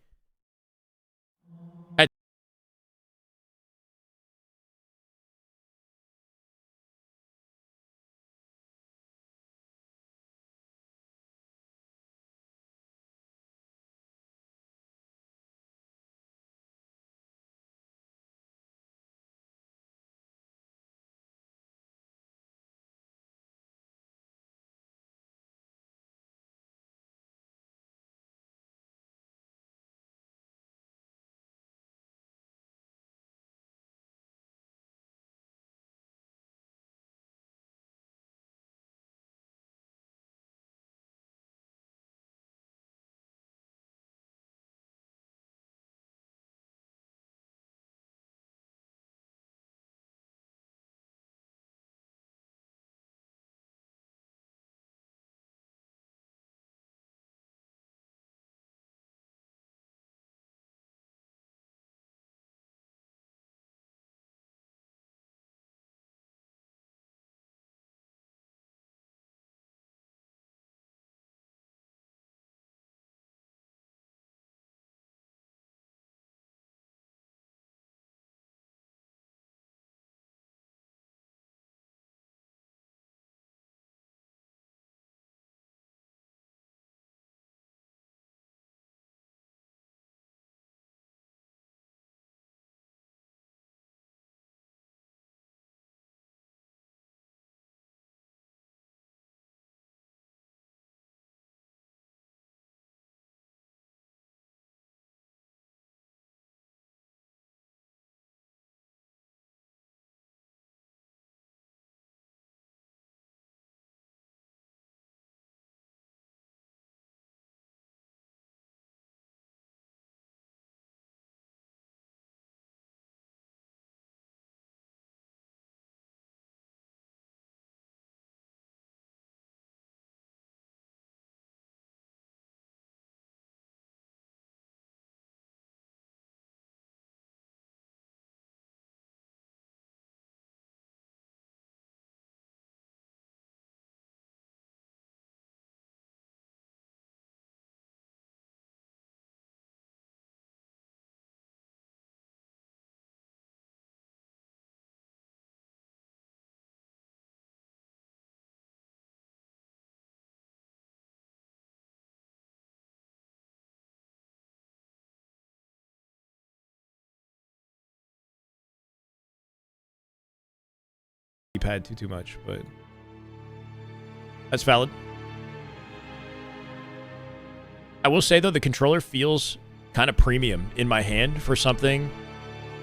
D-pad too much, but that's valid. I will say, though, the controller feels kind of premium in my hand for something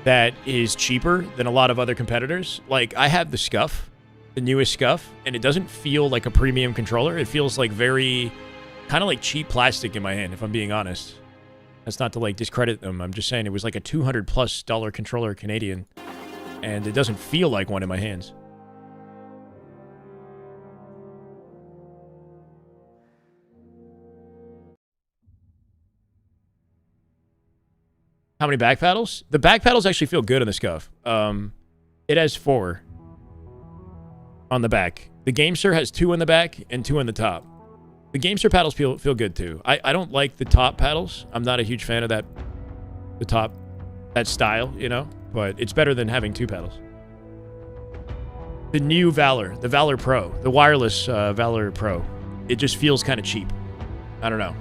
that is cheaper than a lot of other competitors. Like, I have the Scuff, the newest Scuff, and it doesn't feel like a premium controller. It feels like very, kind of like cheap plastic in my hand, if I'm being honest. That's not to, like, discredit them. I'm just saying it was like a $200+ controller Canadian, and it doesn't feel like one in my hands. How many back paddles? The back paddles actually feel good on the Scuff. It has 4 on the back. The Gamester has 2 on the back and 2 on the top. The Gamester paddles feel good too. I don't like the top paddles. I'm not a huge fan of that. The top, that style, you know. But it's better than having 2 paddles. The new Valor, the Valor Pro, the wireless Valor Pro. It just feels kind of cheap. I don't know.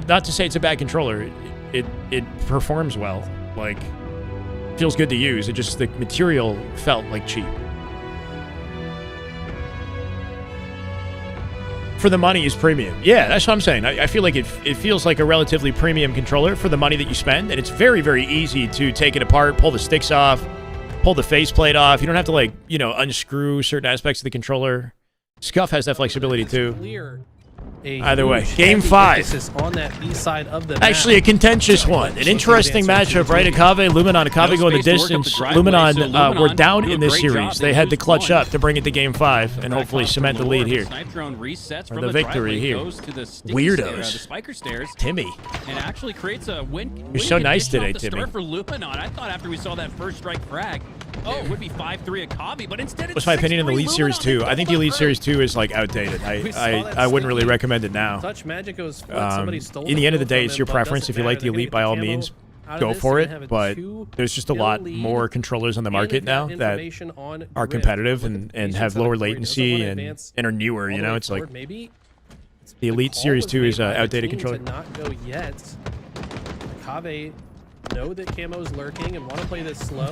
Not to say it's a bad controller. It performs well. Like, feels good to use. It just, the material felt like cheap. For the money is premium. Yeah, that's what I'm saying. I feel like it feels like a relatively premium controller for the money that you spend, and it's very, very easy to take it apart, pull the sticks off, pull the faceplate off. You don't have to, like, you know, unscrew certain aspects of the controller. Scuff has that flexibility too. Either way, game 5. On that B side of the actually a contentious one. An interesting matchup, right? Akave, Luminon. Akave going the distance. Luminon were down in this series. They had to clutch up to bring it to game 5 and hopefully cement the lead here. Or the victory here. Weirdos. Timmy. And actually creates a win. You're so nice today, Timmy. For Luminon. I thought after we saw that first strike frag, it would be 5-3 Akave, but instead it's what's my opinion on the Elite Series 2? I think the Elite Series 2 is, like, outdated. I wouldn't really recommend it now. Touch magic goes in the end of the day, it's your preference. If you like the Elite, by all means, go for it. But there's just a lot more controllers on the market now that are competitive and have lower latency and are newer. You know, it's like the Elite Series 2 is an outdated controller. Not go yet. Akave know that Camo's lurking and want to play this slow.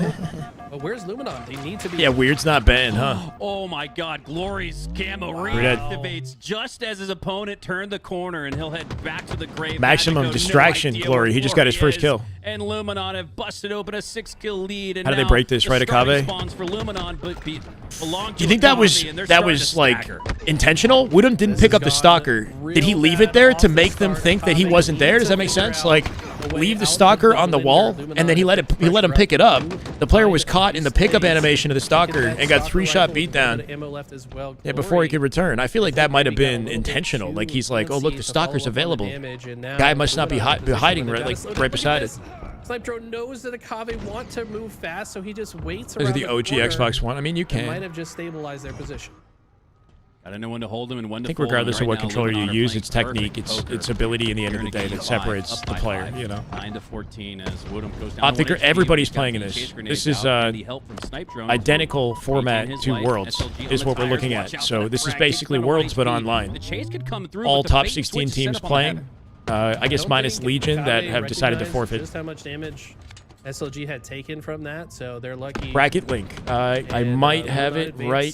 But where's Luminon? They need to be... Yeah, Weird's not banned, huh? Oh my god, Glory's Camo reactivates just as his opponent turned the corner, and he'll head back to the grave. Maximum distraction, Glory. He just got his first kill. And Luminon have busted open a 6-kill lead. And how do they break this, right, Akave? Do you think that was like intentional? Woodham didn't pick up the Stalker. Did he leave it there to make them think that he wasn't there? Does that make sense? Like, leave the Stalker on the wall, and then he let him pick it up. The player was caught in the pickup animation of the Stalker and got 3-shot beatdown. Yeah, before he could return. I feel like that might have been intentional. Like, he's like, oh look, the Stalker's available. Guy must not be hiding right beside it. Sniper knows that Akave want to move fast, so he just waits around Those are the OG Xbox One. I mean, you can. Might have just stabilized their position. Gotta know when to hold him and when to I think fold regardless of what controller you use, its technique, perfect its ability in the end of the day that separates the player, you know. 9-14 as Woodham goes down. Optic, everybody's playing in this. This is identical format to Worlds is what we're looking at. So this is basically Worlds but online. All top 16 teams playing. I guess minus Legion that have decided to forfeit. Just how much damage SLG had taken from that, so they're lucky. Bracket link. I might have it right.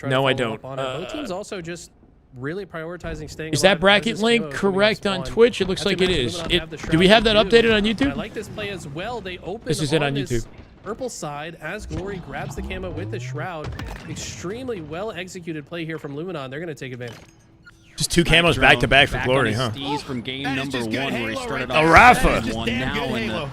No, I don't. Both teams also just really prioritizing staying. Is that bracket link correct on Twitch? It looks like it is. Do we have that updated on YouTube? I like this play as well. They open. This is it on YouTube. Purple side as Glory grabs the camo with the shroud. Extremely well executed play here from Luminon. They're going to take advantage. Just 2 camos back to back for Glory, huh? From game number 1 where he started off Rafa.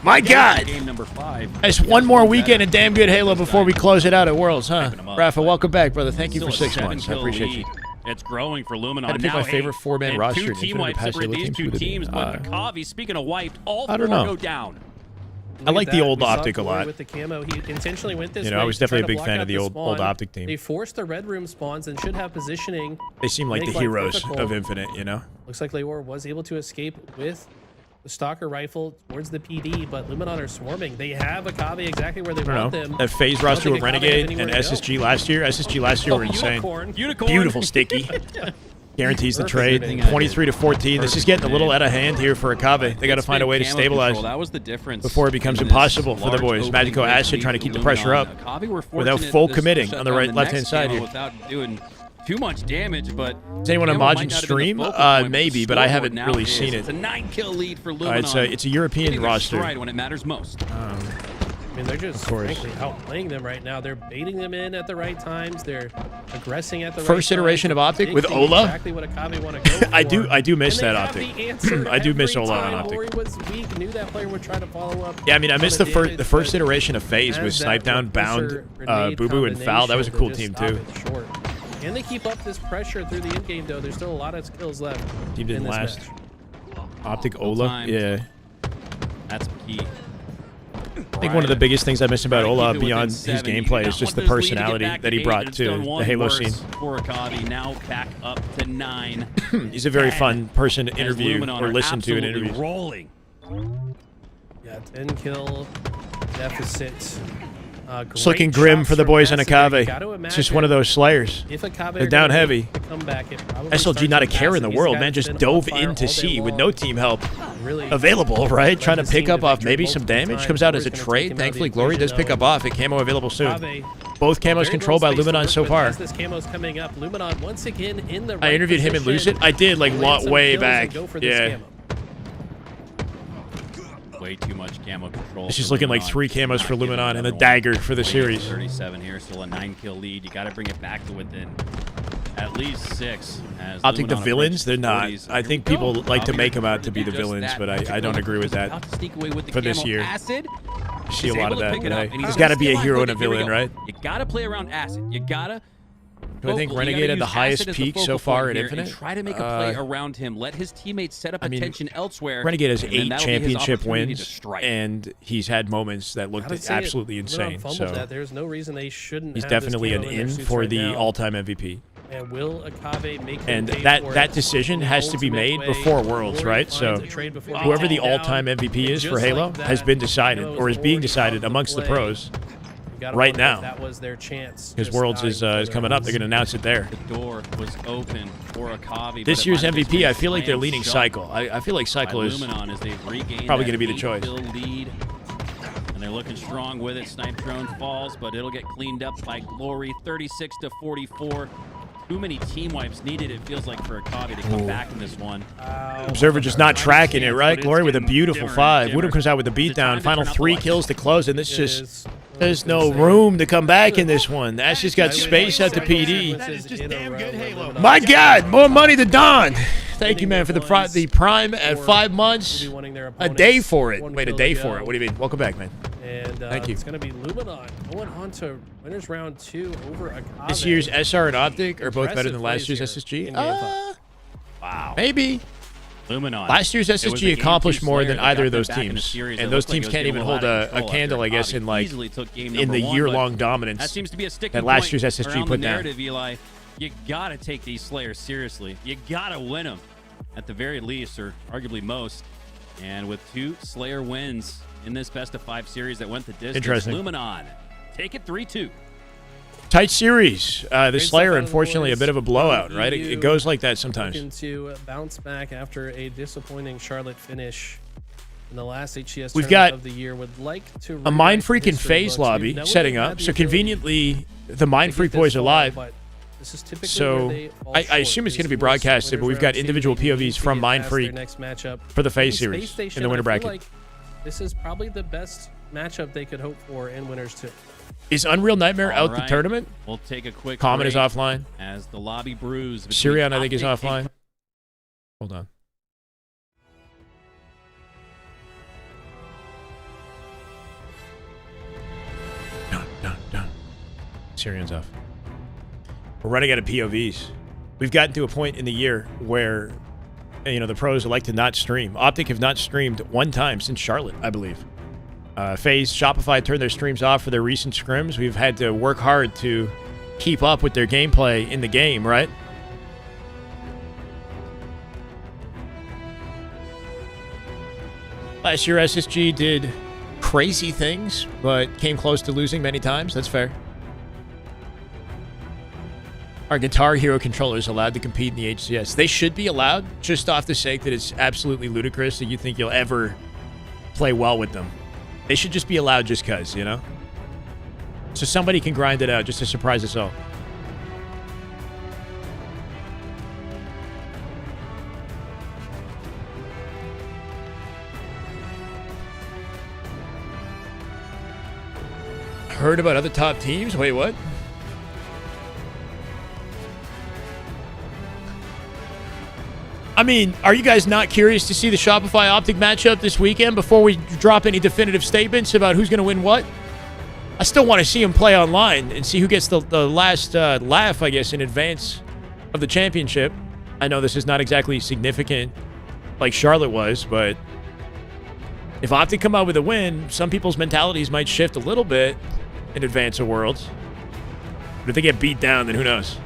My God. Game number 5. That's one more weekend of damn good Halo before we close it out at Worlds, huh? Rafa, welcome back, brother. Thank you for 6 months. I appreciate you. It's growing for Luminon. I had to pick my favorite 4-man roster. Two team wipes separate these 2 teams, but Akave, speaking of wiped, all 4 go down. I like the old Optic a lot. With the camo, he intentionally went this way. I was definitely a big fan of the old Optic team. They forced the red room spawns and should have positioning. They seem like the heroes of Infinite, you know? Looks like Leor was able to escape with the Stalker rifle towards the PD, but Luminon are swarming. They have Akave exactly where they want them. That FaZe roster with Renegade and SSG last year. SSG last year were insane. Unicorn. Beautiful sticky. Guarantees the Perfect. trade. 23-14. This is getting a little out of hand here for Akave. They got to find a way to Camo stabilize control, that was the difference before it becomes in this impossible for the large boys. opening Magico lead Acid trying to keep the pressure Luminon. up Akavi were without fortunate full to committing shut on the down right left-hand next side camo here. without doing too much damage, but Is anyone on Camo might Majin not have been the stream? focal point, Maybe, the but I scoreboard haven't now really is. seen It's it. a 9-kill lead for Luminon. It's a European Hitting their roster. stride when it matters most. I mean, they're just course. frankly outplaying them right now. They're baiting them in at the right times. They're aggressing at the First right iteration times, of Optic with predicting Ola? Exactly what Akave want to go for. I do miss And they that have Optic. the answer I do miss every Ola on time. Optic. Lori was weak, knew that player would try to follow up. Yeah, I mean, I missed the on first damage, first but iteration of FaZe with as Snipe that Down, Bound, repulsor grenade Boo Boo, and Foul. That was a cool combination team to too. just stop it short. Can they keep up this pressure through the end game though? There's still a lot of skills left. Team didn't in this last. match. Optic Ola, time. yeah. That's key. I think one of the biggest things I miss about Ola beyond his gameplay is just the personality that he brought to the Halo scene. For Akavi, now back up to 9. He's a very fun person to As interview Luminon or are listen to in absolutely interviews. rolling. Yeah, 10 kill deficit. It's looking grim for the boys on Akave. It's just one of those slayers. If Akave They're down heavy. Comeback, SLG not a care in the world, man. Just dove into C with no team help available, right? Trying to pick up off maybe some damage. Comes out as a trade. Thankfully, Glory does pick up off. And Camo available soon. Both camos controlled by Luminon so far. As this camo's coming up, Luminon once again in the I right interviewed him and lose it. position. I did, like, Land some way kills and back. go for this Yeah. camo. Way too much camo control. It's just for looking like Luminon. 3 camos for Not giving Luminon and another a one. dagger for the Wait, series. 37 here, still a 9-kill lead. You got to bring it back to within at least 6. As Optic the Luminon villains, they're not. approaches 40s. I think Here we people go. like to Akavi make them out to be trying the do just villains, that. but I Patrick don't Miller agree with just that about to sneak away with the for this camo year. Acid. See a He's lot able of to that pick it up, today. and he's There's gonna got to be a steal hero on and a Here we villain, go. right? You got to play around Acid. You got to. Do I think Renegade had the highest peak so far at Infinite? Try to make a play around him. Let his teammates set up I mean, attention elsewhere. Renegade has and then 8 that'll be his championship opportunity to wins, strike. and he's had moments that looked Gotta say it, absolutely Luminon insane. fumbled So that. There's no reason they shouldn't. he's have this definitely an camo in their in suits for right the now. all-time MVP. And will Akave make them And pay that for that it? decision The has to be ultimate made way before Worlds, Glory right? So finds a trade before they whoever the take down. all-time MVP is And for just Halo like has that, been decided, Camo or is was being already decided out amongst the play. pros. You gotta right wonder if now. that was their chance. Because just Worlds dying is for their coming up. They're own. going to announce it there. The door was open for Akavi. This but year's it might have MVP, been I feel like they're slammed leaning shut Cycle. I feel like Cycle by is Luminon as they've regained probably that gonna be the choice. 8-kill lead. And they're looking strong with it. Snipe drone falls, but it'll get cleaned up by Glory. 36-44. Too many team wipes needed, it feels like, for Akavi to come back in this one. Observer just not tracking it, right? But it's Glory with a getting beautiful dimmer 5. and dimmer. Woodham comes out with the The time beatdown. to Final turn up the 3 lights. kills to close, and this It just is- there's no insane. room to come back in this one. That's just got Shyway space at the sequences PD. That is just in a damn row good, where Halo. Luminon My got God, it. more money to Don. Thank you, Winning man, for the with ones the prime at or 5 will months. be wanting their A day opponents. for it. One Wait, a kill day to for it. go. What do you mean? Welcome back, man. And Thank you. it's going to be Luminon going on to winners round 2 over Akave. This year's SR and Optic are both better than Impressive last year's plays SSG. here in game five. Wow. Maybe. Luminon. Last year's It was SSG the game accomplished two more Slayer than that either got of them those back in a teams. series that And those looked like teams it was can't getting even a lot hold of a control candle, after I guess, Akavi in like easily took game in number the one, year-long but dominance that seems to be a sticking that last point year's SSG around put the down. narrative, Eli. You gotta take these Slayers seriously. You gotta win them, at the very least, or arguably most. And with 2 Slayer wins in this best-of-5 series that went the distance, Interesting. Luminon take it 3-2. Tight series. The Great Slayer, stuff out of the unfortunately, a boys. bit of a blowout, right? EU It goes like that sometimes. Looking to bounce back after a disappointing Charlotte finish in the last HCS We've tournament got of the year. Would like to A Mind rewrite Freak and history FaZe books. lobby We've known setting they've had up. the So ability conveniently, the to Mind get Freak this boys are far, live. but this is typically So where they fall I short. assume it's going to be This was broadcasted, but winners we've got round two. individual They need POVs to from get Mind past Freak their next matchup. for the FaZe Space series Station, in the winter I feel bracket. like this is probably the best matchup they could hope for in winners 2. Is Unreal Nightmare All out the right. tournament? We'll take a quick Common is break offline. as the lobby brews. between Sirion, I think, is Optic offline. Hold on. Dun. Sirion's off. We're running out of POVs. We've gotten to a point in the year where, the pros like to not stream. Optic have not streamed one time since Charlotte, I believe. FaZe, Shopify turned their streams off for their recent scrims. We've had to work hard to keep up with their gameplay in the game, right? Last year, SSG did crazy things, but came close to losing many times. That's fair. Are Guitar Hero controllers allowed to compete in the HCS? They should be allowed, just off the sake that it's absolutely ludicrous that you think you'll ever play well with them. They should just be allowed just because, you know? So somebody can grind it out just to surprise us all. Heard about other top teams? Wait, what? I mean, are you guys not curious to see the Shopify Optic matchup this weekend before we drop any definitive statements about who's going to win what? I still want to see them play online and see who gets the last laugh, I guess, in advance of the championship. I know this is not exactly significant like Charlotte was, but if Optic come out with a win, some people's mentalities might shift a little bit in advance of Worlds. But if they get beat down, then who knows?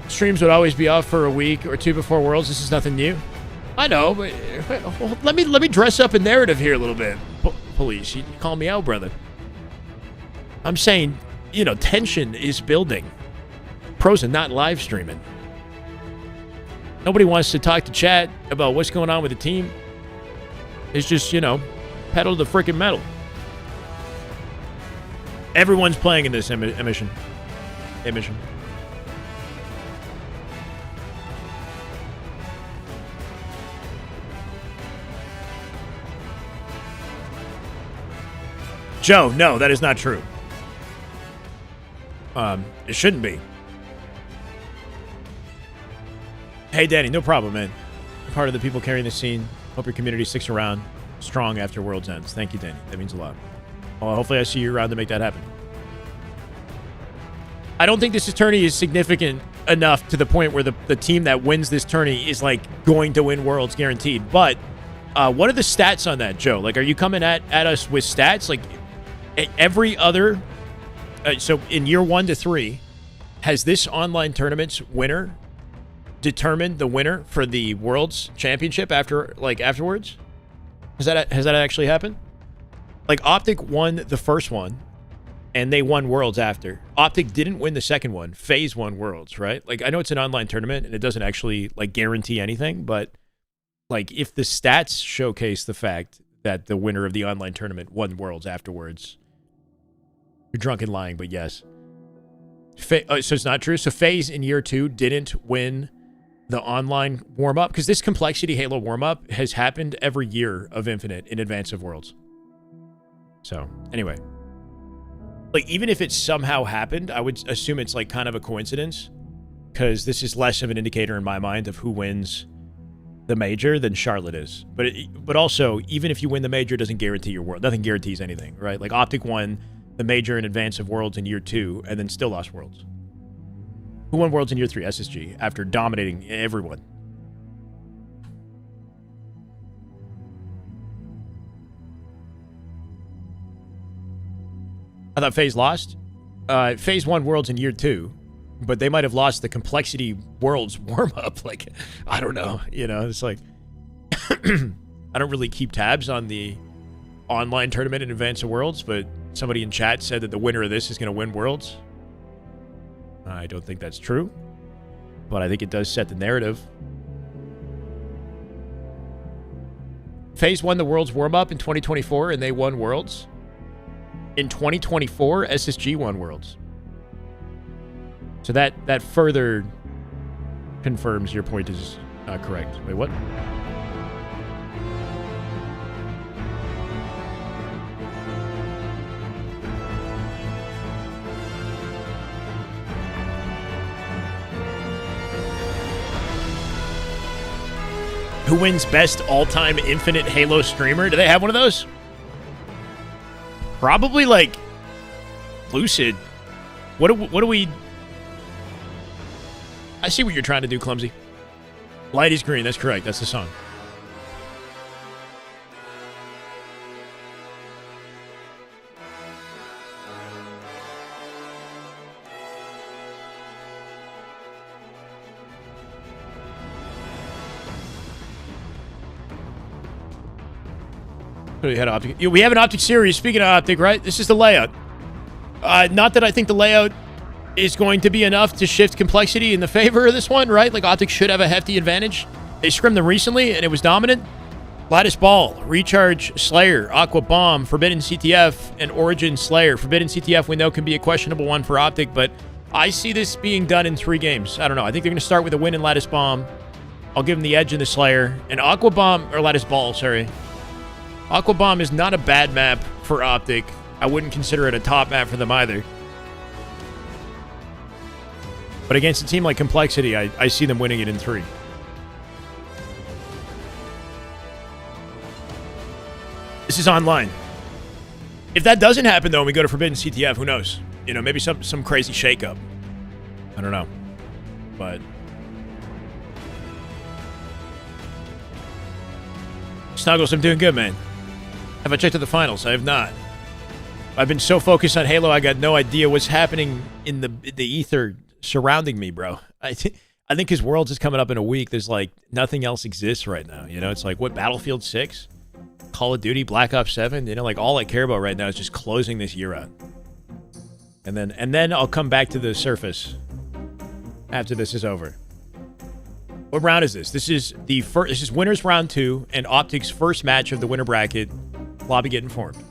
Streams would always be off for a week or two before Worlds. This is nothing new. I know, but let me dress up a narrative here a little bit. Police, you call me out, brother. I'm saying, you know, tension is building. Pros are not live streaming. Nobody wants to talk to chat about what's going on with the team. It's just, you know, pedal to the freaking metal. Everyone's playing in this emission. Joe, no, that is not true. It shouldn't be. Hey, Danny, no problem, man. Part of the people carrying the scene. Hope your community sticks around strong after World's ends. Thank you, Danny. That means a lot. Well, hopefully I see you around to make that happen. I don't think this tourney is significant enough to the point where the team that wins this tourney is, like, going to win Worlds guaranteed. But what are the stats on that, Joe? Like, are you coming at us with stats? Like, every other... so in year 1 to 3, has this online tournament's winner determined the winner for the Worlds Championship afterwards? Has that actually happened? Like, Optic won the first one, and they won Worlds after. Optic didn't win the second one. FaZe won Worlds, right? Like, I know it's an online tournament, and it doesn't actually, like, guarantee anything, but, like, if the stats showcase the fact that the winner of the online tournament won Worlds afterwards, you're drunk and lying, but yes. So it's not true? So FaZe in year 2 didn't win the online warm-up? Because this Complexity Halo warm-up has happened every year of Infinite in advance of Worlds. So, anyway. Like, even if it somehow happened, I would assume it's, like, kind of a coincidence. Because this is less of an indicator in my mind of who wins the major than Charlotte is. But also, even if you win the major, it doesn't guarantee your World. Nothing guarantees anything, right? Like, Optic won the major in advance of Worlds in year 2, and then still lost Worlds. Who won Worlds in year 3? SSG, after dominating everyone. I thought FaZe lost. FaZe won Worlds in year 2, but they might have lost the Complexity Worlds warm-up. Like, I don't know. You know, it's like... I don't really keep tabs on the online tournament in advance of Worlds, but somebody in chat said that the winner of this is going to win Worlds. I don't think that's true, but I think it does set the narrative. FaZe won the Worlds warm-up in 2024, and they won Worlds. In 2024, SSG won Worlds. So that further confirms your point is correct. Wait, what? Who wins best all-time Infinite Halo streamer? Do they have one of those? Probably, like, Lucid. What do we... I see what you're trying to do, Clumsy. Light is green. That's correct. That's the song. We had Optic. We have an Optic series. Speaking of Optic, right? This is the layout. Not that I think the layout is going to be enough to shift complexity in the favor of this one, right? Like, Optic should have a hefty advantage. They scrimmed them recently, and it was dominant. Lattice Ball, Recharge Slayer, Aqua Bomb, Forbidden CTF, and Origin Slayer. Forbidden CTF we know can be a questionable one for Optic, but I see this being done in 3 games. I don't know. I think they're going to start with a win in Lattice Bomb. I'll give them the edge in the Slayer. And Aqua Bomb, or Lattice Ball, sorry. Aqua Bomb is not a bad map for Optic. I wouldn't consider it a top map for them either. But against a team like Complexity, I see them winning it in 3. This is online. If that doesn't happen, though, and we go to Forbidden CTF, who knows? You know, maybe some crazy shakeup. I don't know. But Snuggles, I'm doing good, man. Have I checked to the finals? I have not. I've been so focused on Halo, I got no idea what's happening in the ether surrounding me, bro. I think his Worlds is coming up in a week. There's like nothing else exists right now. You know, it's like what, Battlefield 6, Call of Duty, Black Ops 7. You know, like all I care about right now is just closing this year out. And then I'll come back to the surface after this is over. What round is this? This is the first. This is winners round 2 and Optic's first match of the winner bracket. Lobby getting formed.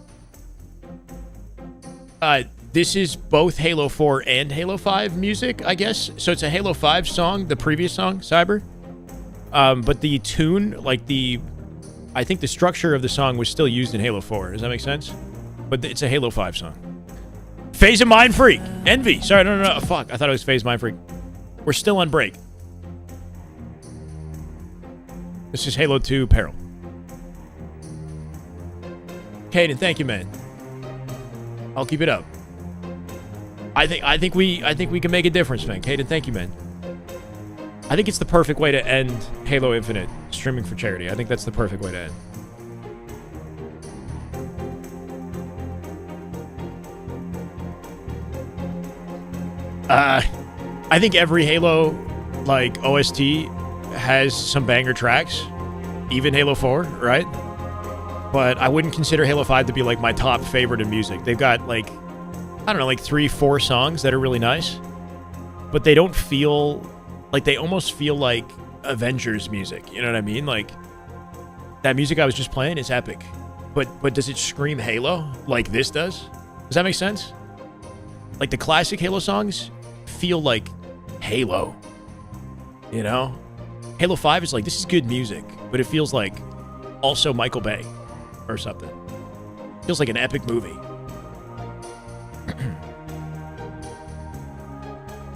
This is both Halo 4 and Halo 5 music, I guess. So it's a Halo 5 song, the previous song, Cyber. But the tune, like I think the structure of the song was still used in Halo 4. Does that make sense? But it's a Halo 5 song. FaZe and Mind Freak. Envy. Sorry, no. Fuck. I thought it was FaZe Mind Freak. We're still on break. This is Halo 2 Peril. Caden, thank you, man. I'll keep it up. I think we can make a difference, man. Caden, thank you, man. I think it's the perfect way to end Halo Infinite streaming for charity. I think that's the perfect way to end. I think every Halo like OST has some banger tracks, even Halo 4, right? But I wouldn't consider Halo 5 to be like my top favorite in music. They've got like, I don't know, like 3-4 songs that are really nice, but they don't feel like, they almost feel like Avengers music. You know what I mean? Like that music I was just playing is epic, but does it scream Halo like this does? Does that make sense? Like the classic Halo songs feel like Halo, you know? Halo 5 is like, this is good music, but it feels like also Michael Bay or something. Feels like an epic movie.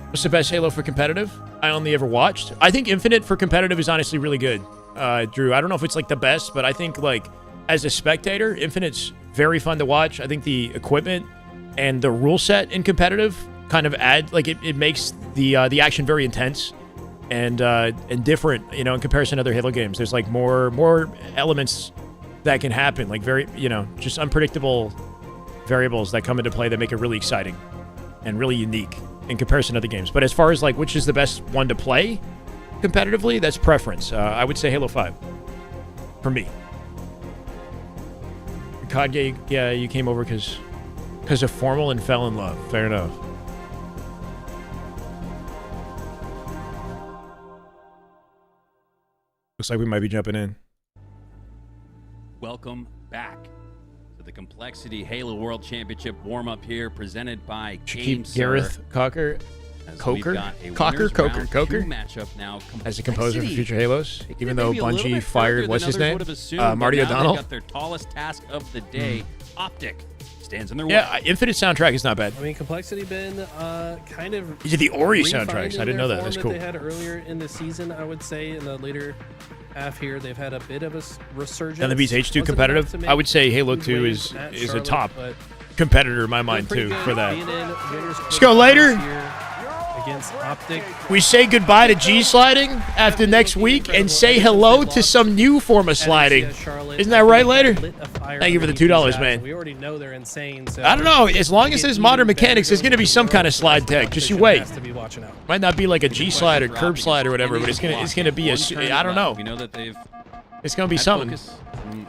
What's the best Halo for competitive? I only ever watched. I think Infinite for competitive is honestly really good. Drew, I don't know if it's like the best, but I think like as a spectator, Infinite's very fun to watch. I think the equipment and the rule set in competitive kind of add, like it makes the action very intense and different, you know, in comparison to other Halo games. There's like more elements that can happen, like very, you know, just unpredictable variables that come into play that make it really exciting and really unique in comparison to other games. But as far as like which is the best one to play competitively, that's preference. I would say Halo 5 for me. Kadge, yeah, you came over because of formal and fell in love. Fair enough. Looks like we might be jumping in. Welcome back to the Complexity Halo World Championship warm-up here, presented by Gareth Cocker. Coker matchup now. As a composer for future Halos, even though Bungie fired what's his name, Marty Now O'Donnell. they've got their tallest task of the day. Optic stands in their way. Yeah, Infinite soundtrack is not bad. I mean, Complexity been kind of. These are the Ori refining soundtracks. I didn't know their that. That's form cool. They had earlier in the season, I would say, in the later half here, they've had a bit of a resurgence. And the beats H2 Wasn't enough competitive. to make I would say Halo 2 waves is at a Charlotte, top but competitor in my mind pretty too good for that. being in winners Let's go later. here against Optic. We say goodbye to G sliding after next week and say hello to some new form of sliding. Isn't that right, later? Thank you for the $2, man. We already know they're insane. So I don't know. As long as there's modern mechanics, there's going to be some kind of slide tech. Just you wait. Has to be watching out. Might not be like a G slide or curb slide or whatever, but it's gonna be a. I don't know. We know that they've It's gonna be had something. focus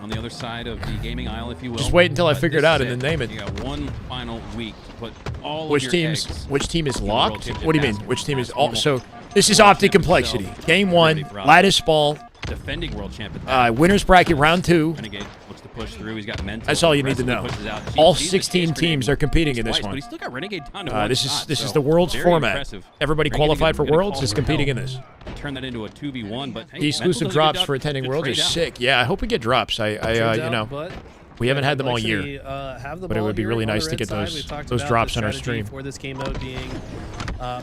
on the other side of the gaming aisle, if you will. Just wait until I figure it This out is and then name it. You got one final week to put all Which of your teams? eggs Which team is in the World locked? Championship What do you mean? basket. Which team is That's all? normal. So this is Optic Complexity. Game 1, lattice ball. Defending world champion. Winners bracket round 2. Renegade looks to push through. He's got mental. That's all you need to know. Aggressively pushes out. All Jesus 16 Christ, teams are competing in this twice, one. But he's still got Renegade down to one This shot, is so the Worlds very format. impressive. Everybody Renegade qualified for gonna Worlds call is for competing help. in this. Turn that into a 2v1, but hey, The exclusive Mental does a good drops job for attending to Worlds are trade out. sick. Yeah, I hope we get drops. Turns you out, know, but we haven't had them all Complexity, year. have the But it ball would be here really on the nice to red get side. those- We've talked those about drops the on our strategy stream. for this game mode being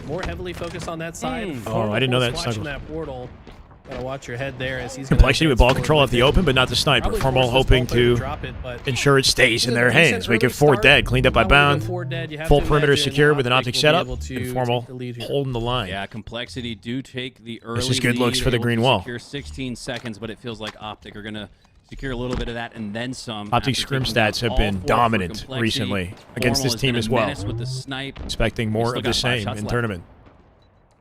more heavily focused on that side. Oh, I didn't know that. Watching that portal. Gotta watch your head there as he's Complexity gonna with ball advance control forward off the with open, but not the sniper. Probably Formal force this hoping ball player to drop it, but ensure it stays in their It's a hands. Make it decent 4 early dead, start. cleaned up by Not when you bound. go 4 dead, you have Full to perimeter imagine secure with an Optic Optic will be setup. able to Informal take the lead here. holding the line. Yeah, Complexity do take the early is good looks lead, for the able green to wall. Secure 16 seconds, but it feels like Optic are going to secure a little bit of that and then some. Optic after scrim taking down stats have all been 4 for dominant Complexity. recently against Formal this has team been a as well. menace with the snipe. Expecting He's more still of the got 5 same shots in left. tournament.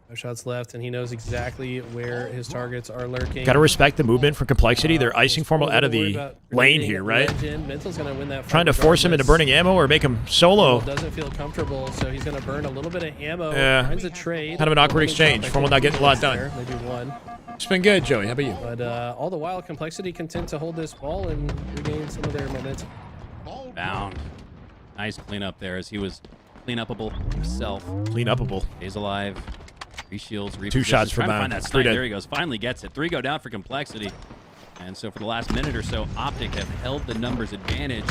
5 shots left, and he knows exactly where his targets are lurking. Got to respect the movement for Complexity. They're icing Formal out of Worry the about lane getting here, right? Legend. Mental's gonna win that Trying to fight force him into regardless. burning ammo or make him solo. Doesn't feel comfortable, so he's gonna burn a little bit of ammo. Yeah. Finds a trade. Kind of an awkward Only exchange. drop, I Formal think, not getting a lot there, done. Maybe one. It's been good, Joey. How about you? But all the while, Complexity content to hold this ball and regain some of their momentum. Bound. Nice cleanup there as he was clean-upable himself. Clean upable. Stays alive. 3 shields. 2 shots for Trying to Bound. find that 3 snipe. dead. There he goes. Finally gets it. 3 go down for Complexity. And so for the last minute or so, Optic have held the numbers advantage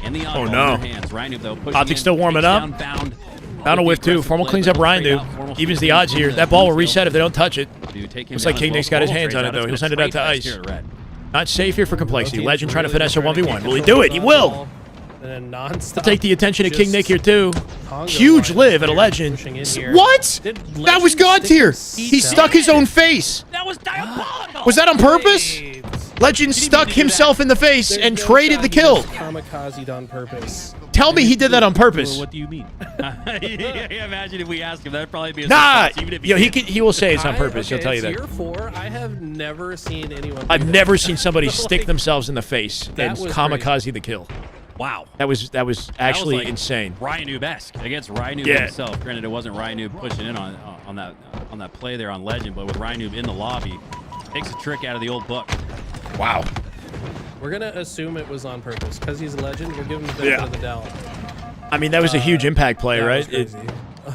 and the Oh, oddball no. in their hands. Rhino, though, pushing Optic in, still warming takes up. down Bound. Bound a whiff too. Formal cleans up Ryan, dude. Evens the odds here. That ball will reset if they don't touch it. Looks like King Nick's got his hands on it, though. He'll send it out to ice. Not safe here for Complexity. Legend trying to finesse a 1v1. Will he do it? He will. And then non-stop. Take the attention of King just Nick here, too. Congo Huge line live at a here, Legend. pushing in here. What? Did That was Legend God stick tier. his He seat stuck out? his own face. That was diabolical. Was that on purpose? Wait. Legend stuck need to do himself in the face There's and no traded shot the he kill. just kamikazed on purpose. Tell me he did that on purpose. What do you mean? Imagine if we asked him. That'd probably be a Nah, surprise, even if yo, he will say it's on purpose. He'll tell you that. Tier 4, I have never seen anyone. I've do never that. seen somebody Like, stick themselves in the face that and was kamikaze the kill. Wow. That was actually like insane. Ryanoob-esque against Ryanoob Yeah. himself. Granted, it wasn't Ryanoob pushing in on that play there on Legend, but with Ryanoob in the lobby, takes a trick out of the old book. Wow. We're gonna assume it was on purpose because he's a legend. We'll give him the benefit Yeah. of the doubt. I mean, that was a huge impact play, That right? was crazy.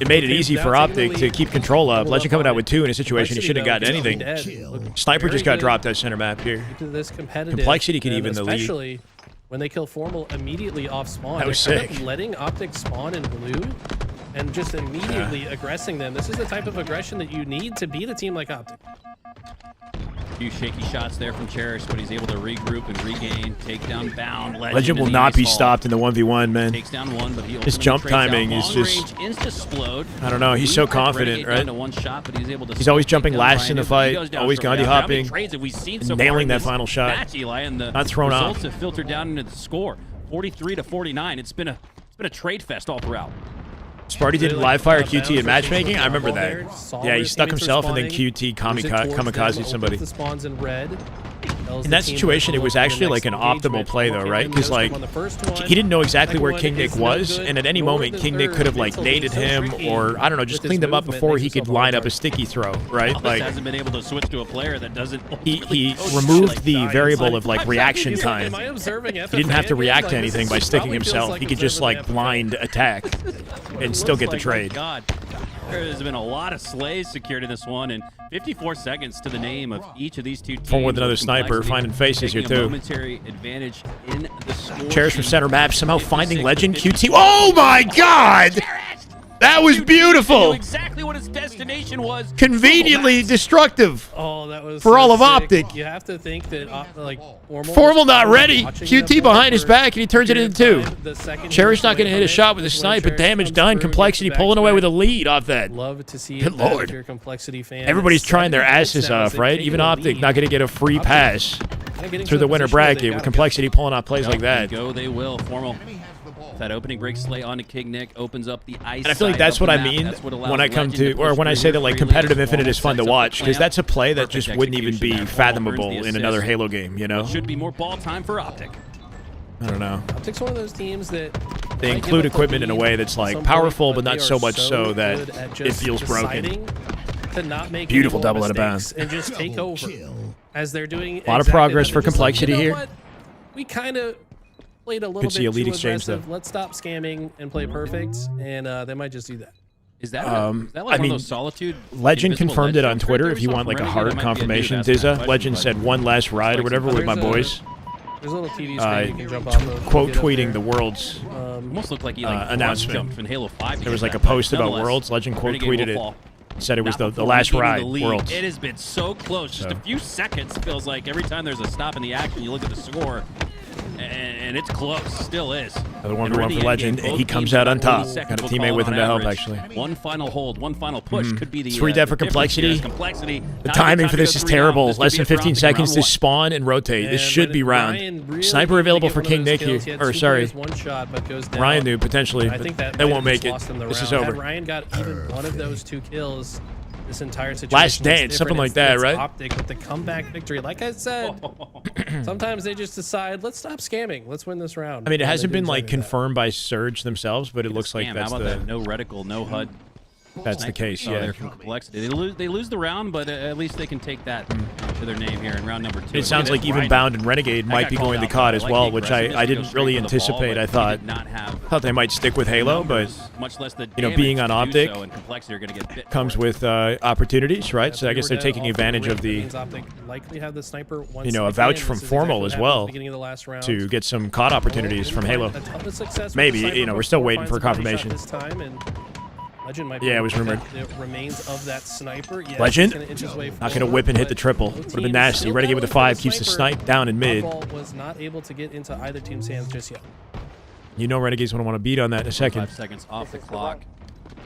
It made it Okay, easy now for taking Optic the to lead. keep control of. Double Legend up coming on out with it. 2 in a situation he Complexity, shouldn't have though, gotten just anything. dead. Sniper Very just got good dropped at center map here. to this competitive. Complexity could and even the lead. especially when they kill Formal immediately off spawn. That was They're kind of sick. letting Optic spawn in blue and just immediately aggressing them. This is the type of aggression that you need to beat a team like Optic. A few shaky shots there from Cherish, but he's able to regroup and regain, take down Bound. Legend will in the not ice be hall. stopped in the 1v1, man. Takes down one, but he His ultimately jump trades out. timing is Long just- range, insta-splode. I don't know. He's so Blue Red confident, Renegade right? down to one shot, but he's able to He's always take jumping down last in the Ryan. fight, He goes down always shortly Gandhi after. How many hopping, trades have we seen so nailing far in that this final shot. match, Eli, and the Not thrown results off. have filtered down into the score. 43 to 49. It's been a trade fest all throughout. Sparty did Really live fire like, QT in bounces matchmaking. I remember ball that. there. Saw Yeah, he where stuck teammates himself and then responding. QT Moves it towards them, kamikaze opens somebody. the spawns in red. Tells In the that team situation, to it was look for the actually like next an optimal engagement. play, though, Okay, right? then Because goes like on the first one. he didn't know exactly Second where one King Nick is no was, good, and at any nor moment the King Nick third. could have like Mental naded is so him, tricky or I don't know, just with his cleaned him up movement, before makes he himself could a hard line up a target. sticky throw, right? Like, Like hasn't been able to switch to a player that doesn't. he Oh, removed shit. the variable of like He's reaction He's like, time. am I observing He didn't have to FFA? react Like, to this anything by is- sticking probably feels himself. like He could just observing like FFA. blind attack and still get the Looks like, trade. My God, there has been a lot of slays secured in this one, and 54 seconds to the name of each of these two teams. Forward with another with sniper, Complexity finding faces here, taking a too. Momentary advantage in the score Cherish from sheet. center map, somehow finding 56 Legend to QT. 52. Oh my God! That was Knew beautiful. exactly what his destination was. Conveniently destructive. Oh, that was For so all of sick. Optic. You have to think that like Formal not ready. watching QT them behind his for back, and he turns it period into of two. time. The second Cherish he not was going to away hit a from shot it with his is when snipe, but Cherish damage comes done. through, Complexity gets pulling away back-to-back. with a lead off that. Love to see Good that Lord. if you're a Complexity fan. Everybody's It's trying their 7 points asses now as off, they've right? taken Even the Optic lead. not going to get a free Optic pass kind of getting through to the winner position where they bracket with gotta Complexity pulling off plays like that. Go they will. Formal That opening break slay onto King Nick opens up the ice. And I feel like that's what I mean when I come to, or when I say that like competitive Infinite is fun to watch, because that's a play that just wouldn't even be fathomable in another Halo game, you know? Should be more ball time for Optic. I don't know. Optic's one of those teams that They include equipment in a way that's like powerful, but not so much so that it feels broken. To not make Beautiful any more double out of mistakes bounds. And just take over as they're doing. A lot of progress for Complexity here. What? We kind of played a little Could bit see Elite too exchange, aggressive. though. Let's stop scamming and play perfect, and they might just do that. Is that, Um, is that I like one mean, of those Solitude? Legend Invisible confirmed it on Legend Twitter. characters If you from want like a Renegade? hard That might be a confirmation, dude asking Dizza, questions, Legend but- said one last ride or whatever with my boys. There's a little TV screen you can jump off of. Quote Get up tweeting there. the Worlds Almost looked like he like announcement. jumped from Halo 5. There was like a but post about nonetheless, Worlds. Legend quote Renegade will tweeted it. fall. Said it was Not the before last regaining ride, the lead. Worlds. It has been so close. Just a few seconds feels like every time there's a stop in the action, you look at the score, and it's close. Still is. Another one And for we're one in for the Legend, end game. and he Both comes teams out have on top. 40 seconds, Got a we'll teammate call with it him on to help, average. actually. One final hold, one final push could be the It's free death for difference Complexity. here. Complexity. The Not timing good for time this to is go 3 terrible. rounds. This Less could than be a 15 round seconds to one. spawn and rotate. This should be round. Ryan really Sniper needed to available get for one of King those Nick kills. He here. had Or two sorry, plays, one shot, but goes down. Ryan knew potentially, I think but that they might won't have make just it. lost him the This is round. over. Had Ryan got even one of those 2 kills, this entire situation Last looks Dance, something different. like that, It's right? Optic with the comeback victory. Like I said, sometimes they just decide, let's stop scamming. Let's win this round. I mean, it And hasn't they do been like exactly that. confirmed by Surge themselves, but it looks like Scam. that's How about the that? No reticle, no HUD. that's the case. Oh, Yeah. they're from Complexity. They lose the round, but at least they can take that to their name here in round number 2. It sounds like even Bound and Renegade might be going to COD as well, which I didn't really anticipate. I thought they might stick with Halo, but much less the being on damage to do Optic so, and Complexity are going to get bit comes for it. with opportunities, right? So I They guess were they're dead taking off advantage rip. of That the means Optic likely have the sniper once a again. vouch This from is exactly Formal what as happened at the well beginning of the last round. to get some COD opportunities from Halo. A ton of success with Maybe, the sniper we're still before waiting for finds a body confirmation. shot This time, and Legend might Yeah, it was be able to rumored. get the remains of that sniper. Yes, Legend? he's gonna inch his way Not gonna forward, whip and hit the but triple. both Would have been teams nasty. still Renegade with a battling for 5 keeps the sniper. snipe down in mid. Oddball was not able to get into either team's hands just yet. You know Renegade's going to want to beat on that in a second. 5 seconds off the clock,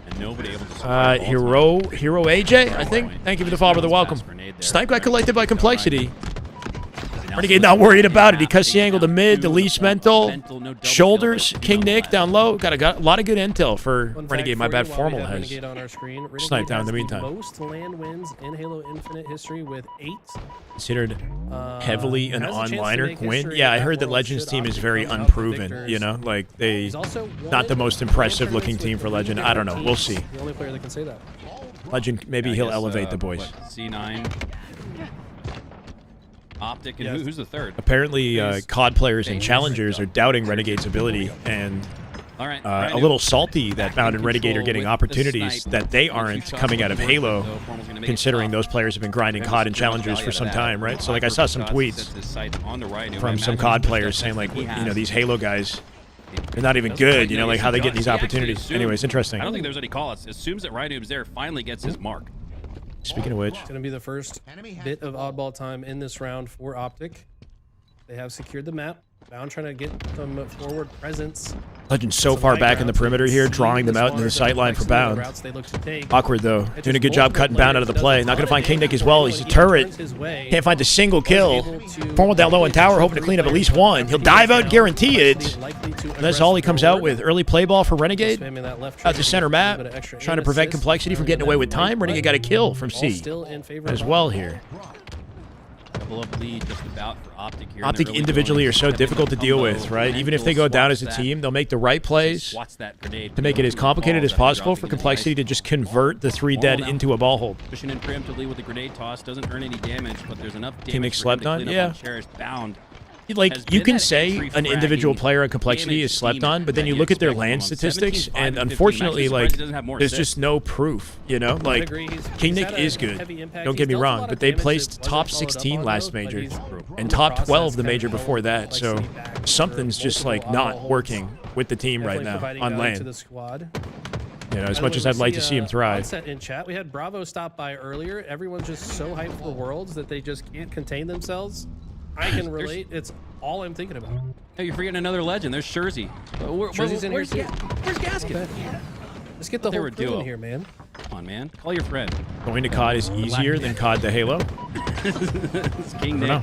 and nobody able to survive. Hero AJ, I think. Thank you for the follow, brother. Welcome. Snipe got collected by Complexity. Renegade not worried about it. He cuts the angle to mid, the least mental. Shoulders, King Nick down low. Got a lot of good intel for Fun Renegade. fact My for bad, you, while we Formal have has. Renegade on our screen. Renegade sniped down in has the meantime. Most land wins in Halo Infinite history with 8. Considered heavily an has a chance to onliner make win. history Yeah, I at heard that Worlds Legends should team is Optic very come out the unproven. victors. You know, like they He's also not the won most land impressive looking tournaments team with for Legend. different I don't know. We'll teams. see. The only player that can say that. Legend, maybe he'll elevate the boys. C9. Optic, and Yes. who's the third? Apparently, COD players and challengers are doubting Renegade's ability and All right, a little salty that Bound and Renegade are getting opportunities that they aren't coming out of Halo, considering those players have been grinding COD and challengers for some time, right? So, like, I saw some tweets from some COD players saying, like, you know, these Halo guys, they're not even good, you know, like how they get these opportunities. Anyways, interesting. I don't think there's any call-outs. Assumes that Rhinoob's there, finally gets his mark. Speaking of which, It's going to be the first bit of oddball time in this round for Optic. They have secured the map. Bound trying to get some forward presence. Legend's so far back in the perimeter here, drawing them out into the sight line for Bound. Awkward, though. Doing a good job cutting Bound out of the play. Not going to find King Nick as well. He's a turret. Can't find a single kill. Formal down low in tower, hoping to clean up at least one. He'll dive out, guarantee it. And that's all he comes out with. Early play ball for Renegade. Out to center map. Trying to prevent Complexity from getting away with time. Renegade got a kill from C as well here. Double up lead just about for Optic here. Optic individually are so difficult to deal with, right? Even if they go down as a team, they'll make the right plays to make it as complicated as possible for Complexity to just convert the 3 dead into a ball hold. Pushing in preemptively with the grenade toss doesn't earn any damage, but there's enough King Nick damage for him slept to on? clean up Yeah. on Cherished. Bound. Like, you can say an individual player on Complexity is slept on, but then you look at their land statistics, and unfortunately, like, there's just no proof, you know? Like, King Nick is good, don't get me wrong, but they placed top 16 last major, and top 12 the major before that, so something's just, like, not working with the team right now on land. You know, as much as I'd like to see him thrive. In chat, we had Bravo stop by earlier. Everyone's just so hyped for Worlds that they just can't contain themselves. I can relate. It's all I'm thinking about. Hey, you're forgetting another legend. There's Shurzy. Shurzie's in here too. Where's Gasket? Let's get the They whole were crew duo. in here, man. Come on, man. Call your friend. Going to COD is easier than COD to Halo. It's King I Nick. don't know.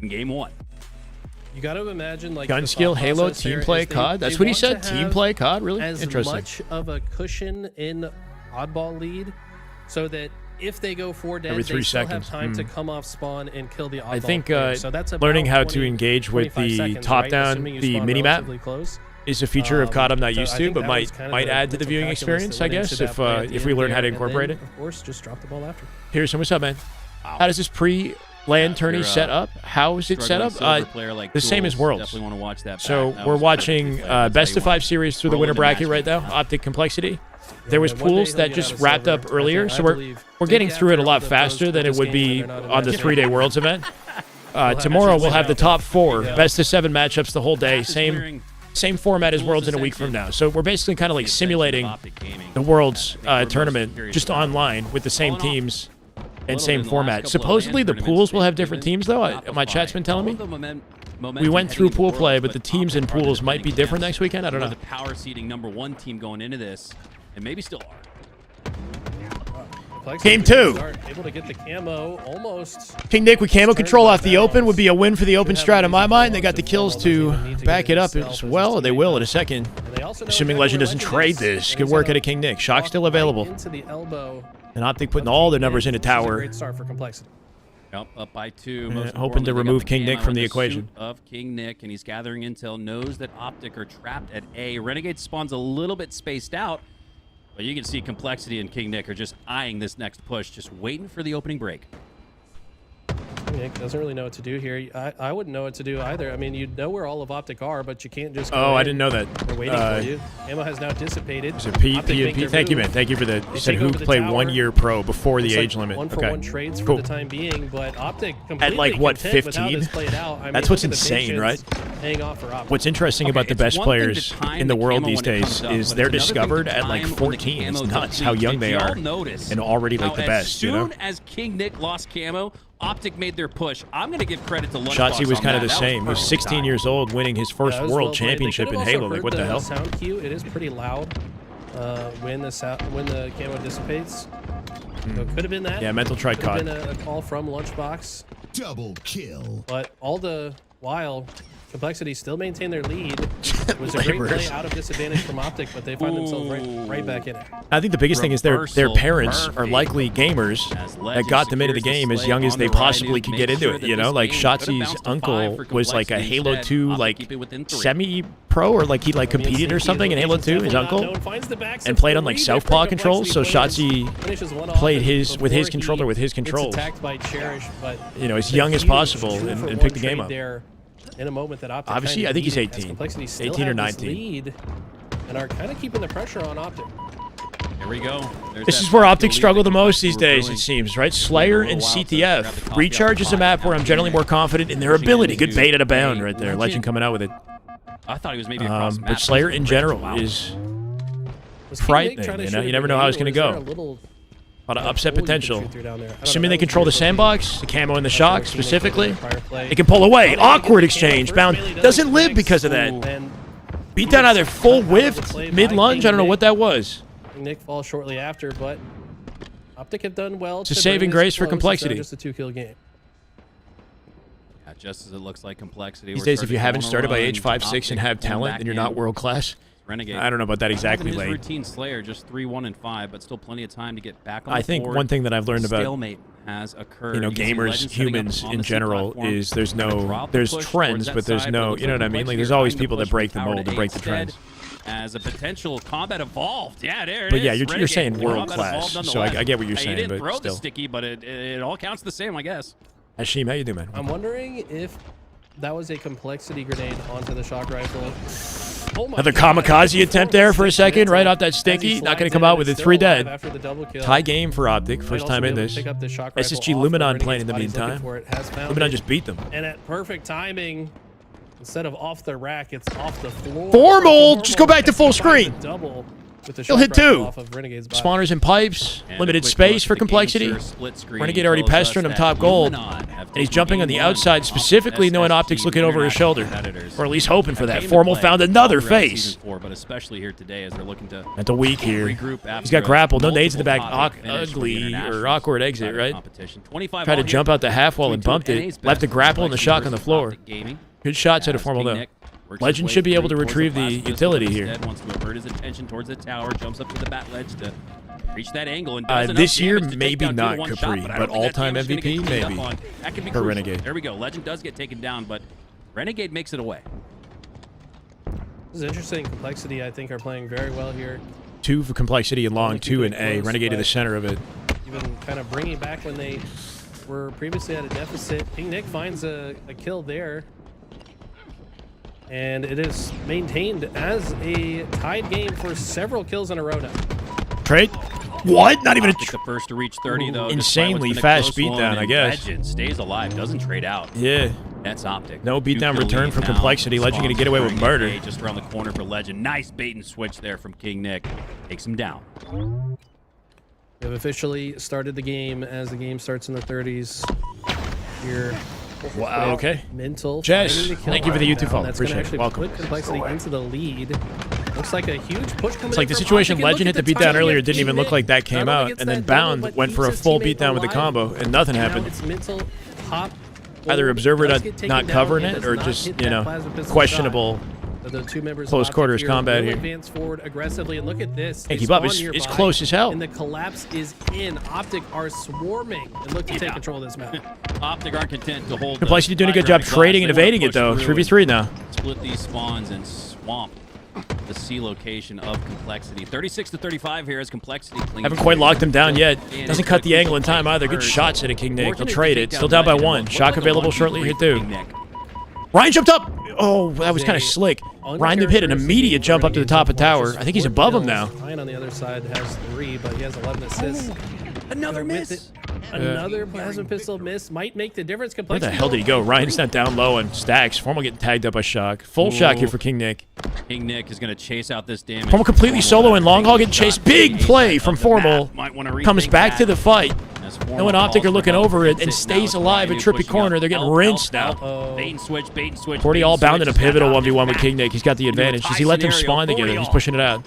in game one. You got to imagine like Gun the skill, thought Halo, process team there play, is they- COD. That's they what he want said. to Team have play, COD. Really as interesting. much of a cushion in oddball lead, so that if they go 4 dead, Every they 3 still seconds. have time to come off spawn and kill the oddball I think player. So that's learning about how to 20, engage with 25 the seconds, top-down, right? Assuming you the spawn mini-map relatively close. is a feature of COD I'm not So used I to, think but that might was kind of might the add to the mental viewing calculus experience, that I went guess, into that play at the if we end learn how to there, and incorporate then, it. Of course, just drop the ball after. Pearson, what's up, man? How does this pre-land tourney you're, set up? How is it set up? Silver player like The same as Tools, Worlds. Definitely want to watch that. So back. That we're was watching perfectly played. I'll best tell of you 5 what. series through the Roll winner into bracket right matchmaking. now. Optic Complexity. There was and one day pools he'll that get just out of wrapped silver. up earlier, so I we're believe. getting Maybe through it a after lot all the faster toast than it this would game, be they're not in on the that 3-day Worlds event. Tomorrow we'll have the top 4 best of 7 matchups the whole day. Same format as Worlds in a week from now. So we're basically kind of like simulating the Worlds tournament just online with the same teams and same format. Supposedly the pools will have different teams though. My chat's been telling me. We went through pool play, but the teams in pools might be different next weekend. I don't know. The power seeding #1 team going into this, and maybe still are. Game 2. Able to get the camo almost. King Nick with camo control off the open would be a win for the open strat in my mind. They got the kills to back it up as well. They will in a second. Assuming Legend doesn't trade this. Good work out of King Nick. Shock still available. Into the elbow. And Optic putting all their numbers into This is a tower. Great start for Complexity. Yep, up by 2. Yeah, Most hoping to importantly, they got remove the King Nick camo from in the suit equation. Of King Nick, and he's gathering intel. Knows that Optic are trapped at A. Renegade spawns a little bit spaced out, but you can see Complexity and King Nick are just eyeing this next push, just waiting for the opening break. Nick doesn't really know what to do here. I wouldn't know what to do either. I mean, you know where all of Optic are, but you can't just. Go Oh, I in. didn't know that. They're waiting for you. Ammo has now dissipated. Is it P? Optic make their Thank you, move. man. Thank you for the. You said take who over the played tower. 1 year pro before the Looks age like limit. 1-for-1 trades Cool. for the time being, but Optic completely like, what, content with how 15? this played out. I mean, That's what's look at the insane, right? patience paying off for Optic. What's interesting about the it's best one thing to players time in the the world camo these when it days comes up, is but they're it's another thing discovered to at like time when the 14. It's camo nuts depletes. how young Did they y'all are notice and already like how the best, you know? As soon as King Nick lost camo, Optic made their push. I'm going to give credit to Lunchbox Shotzi was on kind of that. the That same. He was perfect 16 time. years old, winning his first That was world well played. They championship could in have Halo. also Like, what heard the hell? Sound cue. It is pretty loud when the camo dissipates. So it could have been that. Yeah, mental try Could have caught. been a call from Lunchbox. Double kill. But all the while, Complexity still maintain their lead. It was a great play Laborers. out of disadvantage from Optic, but they find themselves right back in it. I think the biggest thing is their Reversal parents are perfect. likely gamers As that Legend got them into the secures game the as slate young as on they the right, possibly and could make get into sure it. that You know, this like game could've Shotzi's bounced to uncle 5 for was like a Complexity. Halo Instead, 2 Optic like keep it within 3. semi-pro or like he like competed or something in Halo 2. His uncle. And played on like southpaw controls, so Shotzi played his with his controller with his controls. Attacked by Cherish, but You know, as young as possible and pick the game up. In a moment that Optic Obviously, kinda I think he's needed, as 18. Complexity still 18 or have this 19. lead and are kind of keeping the pressure on Optic. Here we go. There's This that is where backfield Optic lead struggle that the most Complexity these were days, brewing. it seems, right? Slayer and Grab the CTF. coffee Recharge off is the a map pot where I'm generally more confident in their Pushing ability. Good into bait at a bound a right there. Legend coming out with it. I thought he was maybe across the map. But Slayer in general Wow. is Was King frightening, Nick trying to you know? shoot You a never know how it's grenade, gonna or is go. there a little a lot of upset hole you can potential. shoot through down there? I don't know. Assuming they That was control the weird. sandbox, the camo and the shock King Nick specifically, with a prior play. it can pull away. Oh, they Awkward get the camo exchange. first. Bound Bailey doesn't live connect. because of that. And Beat down either full whiffed, mid-lunge. I don't know what that was. Nick falls shortly after, but Optic have done well. It's a to saving bring this grace for close Complexity. instead of just a 2-kill game. Yeah, just as it looks like Complexity. These We're days, if starting you to haven't go on a started by run. age 5, 6 and Optic have pulling talent, back then you're in. not world class. Renegade. I don't know about that exactly, His Lane. routine Slayer just 3-1 and 5, but still plenty of time to get back on I the think board. one thing that I've learned about Stalemate has occurred. you know, You can see gamers, Legend setting up humans on in the C general platform. is there's Gonna drop the there's push trends, towards that but there's side, no, looks you know like what I mean? Like Complexity there's are always trying to people that push break the from tower mold to and break the eight trends. instead As a potential combat evolved. Yeah, there it But is. yeah, you're Renegade. saying world Combat class, evolved so I nonetheless. get what you're Hey, saying, He didn't but throw still. the sticky, but it all counts the same, I guess. Hashim, how you doing, man? I'm wondering if that was a Complexity grenade onto the shock rifle. Oh my Another God. kamikaze attempt there for a second, right off that As he sticky. Not going to slides come in out and with is it. still 3 alive dead. after the double kill. Tie game for Optic. Might First also time be in able to this. pick up the shock rifle SSG off the Luminon Renegade's playing in the body. He's looking meantime. for it, has found Luminon it. just beat them. And at perfect timing, instead of off the rack, it's off the floor. Formal! Just go back to full He finds a screen. Double with the He'll shock hit rifle 2. off of Renegade's body. Spawners and pipes. And Limited a quick space look for at the Complexity. GameSir split screen Renegade already tells us pestering him that top gold. Luminon have And he's taken jumping on the game one outside, off specifically knowing SSG Optic's looking over his shoulder. competitors. Or at least hoping for that. Came to Formal play found all another throughout face. Season 4, but especially here today as they're looking to At the week here. regroup after He's got a grappled. No nades in the back. multiple-topic finish for the Ugly or internationals awkward exit, side of right? competition. 25 Tried to all jump here out the half wall and between bumped two it. NA's Left the best grapple and the Complexity shock on the versus floor. Optic Gaming. Good shots at a As formal King though. Nick works his Legend way should be able to through towards retrieve the the blast utility pistol, here. instead wants to avert his attention towards the tower, jumps up to the bat ledge to reach that angle. And This year, damage to maybe take down not 2-1 Capri, shot, I but don't think that all-time damage is gonna get MVP, cleaned up maybe, on. That could be for crucial. Renegade. There we go. Legend does get taken down, but Renegade makes it away. This is interesting. Complexity, I think, are playing very well here. 2 for Complexity and Long, Only 2 and keeping it A. close, Renegade to the but- center of it. Even kind of bringing back when they were previously at a deficit. King Nick finds a kill there. And it is maintained as a tied game for several kills in a row now. Trade? What? Not even a... Optic the first to reach 30, though. Insanely despite what's been a fast close one, beatdown, I and guess. Legend stays alive, doesn't trade out. Yeah. That's Optic. No beatdown 2-kill return lead for now. Complexity. Legend gonna get away with Sponsoring murder. A just around the corner for Legend. Nice bait and switch there from King Nick. Takes him down. We have officially started the game as the game starts in the 30s. Here. Wow, okay. Mental. Jess, finding the kill thank you for the right YouTube now. follow. That's gonna Appreciate it. actually Welcome. put Complexity into the lead. Looks like a huge push coming It's like in the from situation Optic, and Legend hit look the at beatdown timing earlier. of Didn't even King look Nick. like that came Not only out. gets And then that double, Bound but went keeps for a his full teammate beatdown with the alive. combo, and nothing Now happened. it's mental top. Either Observer Does get taken not down covering and it does or not just, hit you that know, plasma pistol questionable. shot. The two members of Close Optic quarters here combat will here. advance forward aggressively, and look at this. Can't They keep up. spawn It's nearby, close as hell. And the collapse is in. Optic are swarming and look to take control of this map. Optic aren't content to hold. Complexity doing a good job trading and evading it though. 3v3 now. Split these spawns and swamp the C location of Complexity. 36 to 35 here as Complexity cleans. Haven't quite locked him down yet. And Doesn't it's cut the gonna angle in time either. Good convert. shots at a King Nick. He'll Fortunate to trade take it. Still down by Legend. 1. What Shock about the available 1v3 shortly. Hit for 2. King Nick? Ryan jumped up. Oh, that was kind of slick. Ryan hit an immediate jump up to the top of tower. I think he's above him now. Ryan on the other side has 3, but he has 11 assists. Another With miss. it, Another plasma pistol miss might make the difference. Where Complexity. the hell did he go? Ryan's not down low on stacks. Formal getting tagged up by Shock. Full Shock here for King Nick. King Nick is going to chase out this damage. Formal completely solo and Long Haul getting chased. Big play from Formal. Comes back to the fight. No and Optic are looking over it and stays alive at Trippy Corner. They're getting rinsed now. Bait and switch, bait and switch. 40 all bound in a pivotal 1v1 with King Nick. He's got the advantage. Does he let them spawn together? He's pushing it out.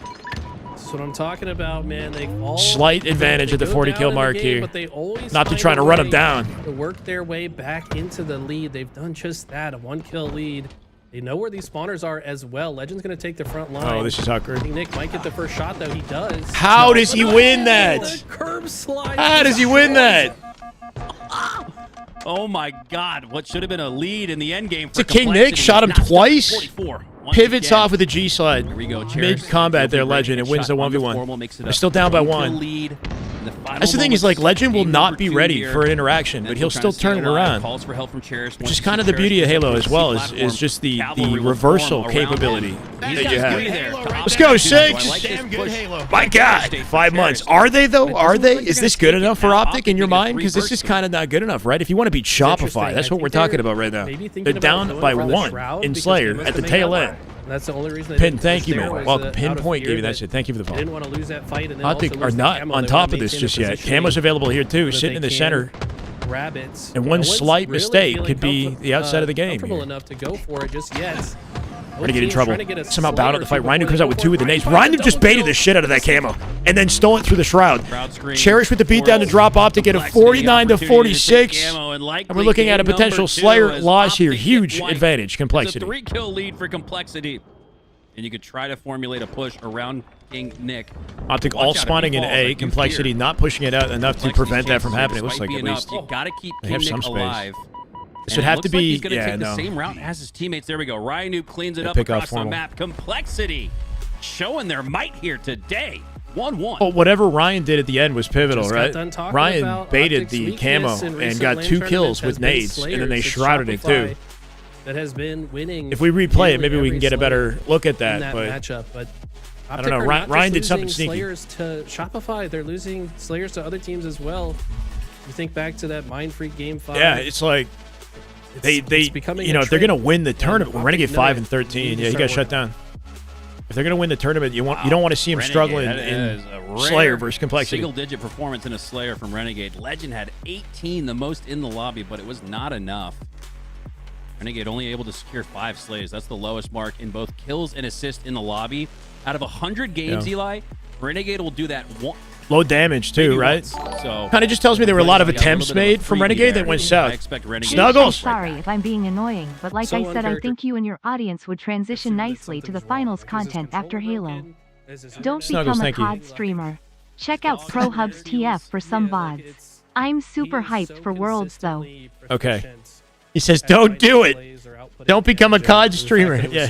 That's what I'm talking about, man. They all Slight advantage at the go 40 down kill in the mark game, here. But they always Not to find try a to run him way down. To work their way back into the lead. They've done just that. A 1-kill lead. They know where these spawners are as well. Legend's going to take the front line. Oh, this is awkward. I think Nick might get the first shot, though. He does. How does he win that? The curb slide. How does he win that? Oh my God! What should have been a lead in the end game for It's a King Nick. Complexity. Shot him Knocks down twice. 44. Once Pivots again. off with a G slide. Here we go. Mid combat there, Legend. It wins the 1v1. They're still down by 1. That's the thing is, like, Legend will not be ready for an interaction, but he'll still turn it around. Calls for help from Cherish. Which is kind of the beauty of Halo as well, is just the reversal capability that you have. Let's go, 6! Damn good Halo. My God, 5 months. Are they, though? Are they? Is this good enough for Optic in your mind? Because this is kind of not good enough, right? If you want to beat Shopify, that's what we're talking about right now. They're down by 1 in Slayer at the tail end. That's the only reason. Pin, thank you, man. Welcome. Pinpoint gave you that shit. Thank you for the follow. Didn't want to lose that fight, and then Optic also are lose the not camo. on They top wanna of this maintain just the yet. positioning Camo's available here, too, so that sitting in they the can center. grab it. And one No one's slight really mistake feeling could be the outside of the game comfortable here. enough to go for it just yet. We're gonna get in trouble. Somehow bound at the fight. Ryan Ryan comes out with 2 with the nades. Ryan just baited the shit out of that camo and then stole it through the shroud. Cherish with the beatdown to drop Optic at a 49 to 46. And we're looking at a potential Slayer loss here. Huge advantage, It's a Complexity. 3-kill lead for Complexity. And you could try to formulate a push around King Nick. Optic Watch all out if he spawning in falls, A. like you Complexity fear. not pushing it out enough to Complexity's prevent that from chances happening. It looks might like be at enough. least. You gotta keep They King have Nick some space. alive. This And would it have looks to like be, he's gonna yeah, take no. the same route as his teammates. There we go. Ryan who cleans it They up pick off across the Formal. map. Complexity showing their might here today. 1-1. Well, whatever Ryan did at the end was pivotal, Just got right? done talking Ryan about baited Optic's the weakness camo in and recent got LAN 2 tournaments kills has with been nades, and then Slayers. they It's shrouded it Shopify too. That has been winning. If we replay it, nearly maybe we every can get a Slayer better look at in that. But matchup, but I don't know. Optic are not Ryan just did something losing sneaky. Slayers to Shopify, they're losing Slayers to other teams as well. You think back to that Mind Freak game 5. yeah, it's like they it's becoming you know, a if they're gonna trend. win the tournament, Optic Renegade know 5 it. and They 13. need to Yeah, he start got shut down. If they're gonna win the tournament, you don't want to see him Renegade, struggling that in is a rare Slayer versus Complexity. Single-digit performance in a Slayer from Renegade. Legend had 18, the most in the lobby, but it was not enough. Renegade only able to secure 5 slays. That's the lowest mark in both kills and assists in the lobby. Out of 100 games, Yeah. Eli, Renegade will do that Low damage too, maybe right? once. So Kind of just tells me there were a lot of we got attempts little bit of a made from freebie Renegade there. that went I south. expect Renegade Snuggles. to strike Sorry back. if I'm being annoying, but like So I said, I uncharacter- think you and your audience would transition nicely to the finals content after Halo. Don't Snuggles, become a thank you. COD streamer. Check out Pro Hub's TF for some VODs. I'm super hyped for Worlds though. Okay. He says, don't do it. Don't become a COD streamer. Yeah.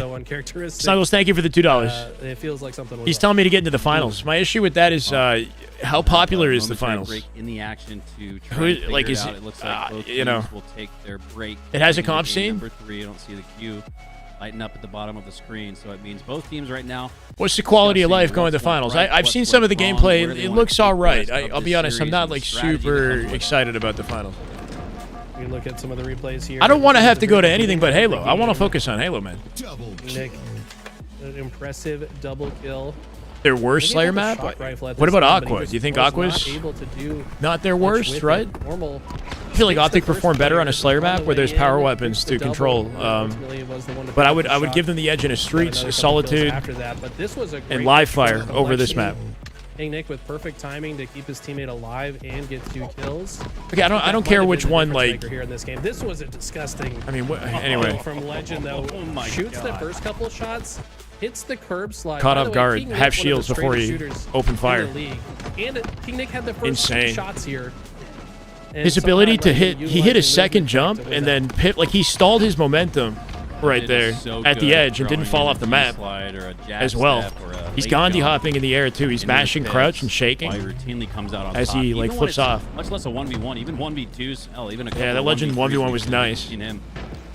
Snuggles, thank you for the $2. It feels like something. He's telling me to get into the finals. My issue with that is how popular is the Momentary finals? break in the action to try Who- and figure like, it is out. it- It looks like both you know, teams will take their break. it has a in comp game scene? Number 3, I don't see the queue lighting up at the bottom of the screen, so it means both teams right now. What's the quality of life discussing going to what's went finals? right, I've what's seen went some of the wrong, gameplay. where they It wanna looks take all the right. rest of I'll the be honest, I'm series not and like strategy that super comes with it. excited about the finals. We can look at some of the replays here. I don't want to have to go to anything but Halo. I want to focus on Halo, man. Nick, an impressive double kill. Their worst Slayer Maybe map? have a shock rifle at What this about time, but he Aqua? just Do you think was Aqua's not able to do not their much worst, with right? it. Normal. I feel like Optic performed better on a Slayer map where there's power weapons to control. But I would give them the edge in a Streets, a Solitude, after that, but this was a and great Live Fire over this selection. map. Hey Nick with perfect timing to keep his teammate alive and get 2 kills. Okay, I don't That care might have which been the one. difference Like, maker here in this game. This was a disgusting. I mean, anyway, From Legend though, my shoots the God. first couple shots, hits the curb slide. Caught By off the way, guard, King have Nick, one of the shields before straightest he shooters opened in fire. the league. And King Nick had the first 2 Insane. shots here. And his ability somehow to Legend hit, he hit a utilizing second movement jump to win and that. then pit, like he stalled his momentum right It there is so at the good edge and didn't throwing fall in off the a map slide or a jab as well. step or a He's late Gandhi jump hopping in the air too. He's into the mashing pits crouch and while shaking. he routinely comes out on as top. he, like, Even when flips it's off. Much less a 1v1, even 1v2s. Hell, even a couple Yeah, that of Legend 1v1 was 1v3s, nice. Seen him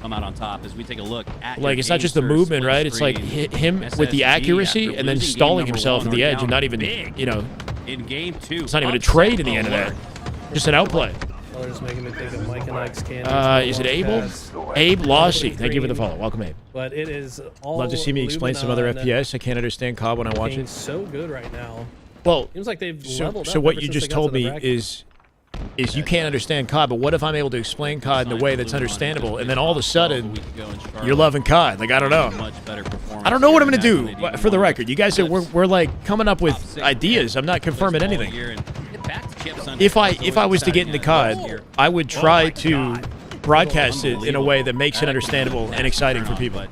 come out on top as we take a look at Like, your it's not just the game, sir, movement, split right? It's like screen. hit him with the SSG accuracy after and then losing game stalling number himself 1 at the are edge and down not even, big you know, in game 2. it's not even a Upset trade in the end of that. alert. Just an outplay. Colors making me think of Mike and Ike's Candy. Is it Abel? Abe Lossy. Thank you for the follow. Welcome, Abe. But it is all Love to see me explain some other Luminon FPS. I can't understand COD when I watch looking it. so good right now. Well, Seems like they've so leveled up what ever you since just they got to told the me bracket. is you can't understand COD, but what if I'm able to explain COD in a way that's understandable, and then all of a sudden you're loving COD? Like, I don't know. I don't know what I'm gonna do. For the record, you guys, we're like coming up with ideas. I'm not confirming anything. If I was to get into COD, I would try to broadcast it in a way that makes it understandable and exciting for people. But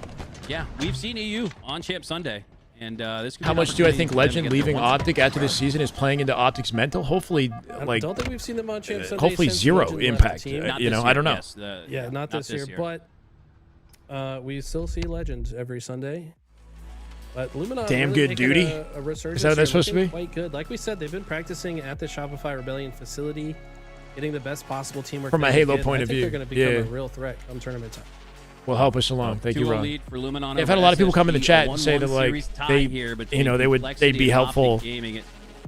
yeah, we've seen EU on Champ Sunday, and this. Could be How an much do I opportunity think for them to Legend get leaving their once Optic after this season is playing into Optic's mental? Hopefully, I like, don't think we've seen them on Champ Sunday hopefully since zero Legend left the impact. team. Not You this know, I year, don't know. yes, Yeah, not this year, but we still see Legend every Sunday. But Luminon Damn really good making duty. A resurgence Is that what that's here, supposed to be? looking Quite good. Like we said, they've been practicing at the Shopify Rebellion facility, getting the best possible teamwork. From a they Halo can. point I of think view. They're going to become Yeah. a real threat come tournament time. will help us along. Thank you, 2-0 Ron. lead for Luminon Yeah, I've over had a lot of people come in the SSG, chat a and say that, 1-1 like, series tie they- here you between know, they'd Complexity be and helpful Optic Gaming. It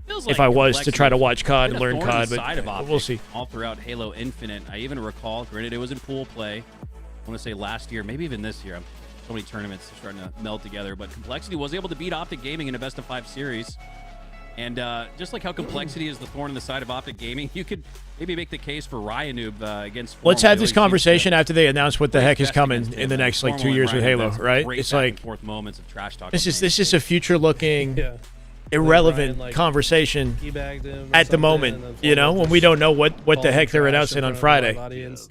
feels if like I was to Complexity try to watch COD been and a learn thorn in COD, the side of but Optic we'll see. all throughout Halo Infinite. I even recall, granted it was in pool play, I want to say last year, maybe even this year. So many tournaments are starting to meld together, but Complexity was able to beat Optic Gaming in a best of 5 series. And just like how Complexity is the thorn in the side of Optic Gaming, you could maybe make the case for Ryanoob against. Let's Formal. have They this always seem conversation to after they announce what the play heck is best coming against in the him. next like 2 Formal years with and Halo, Ryanoob, right? great It's back like and forth moments of trash talk. this is a future looking, Yeah. irrelevant Ryan, like, conversation Teabagged him or at the something, moment. and then You know, when we don't know what the called heck him they're trash announcing in on front of a Friday. live audience.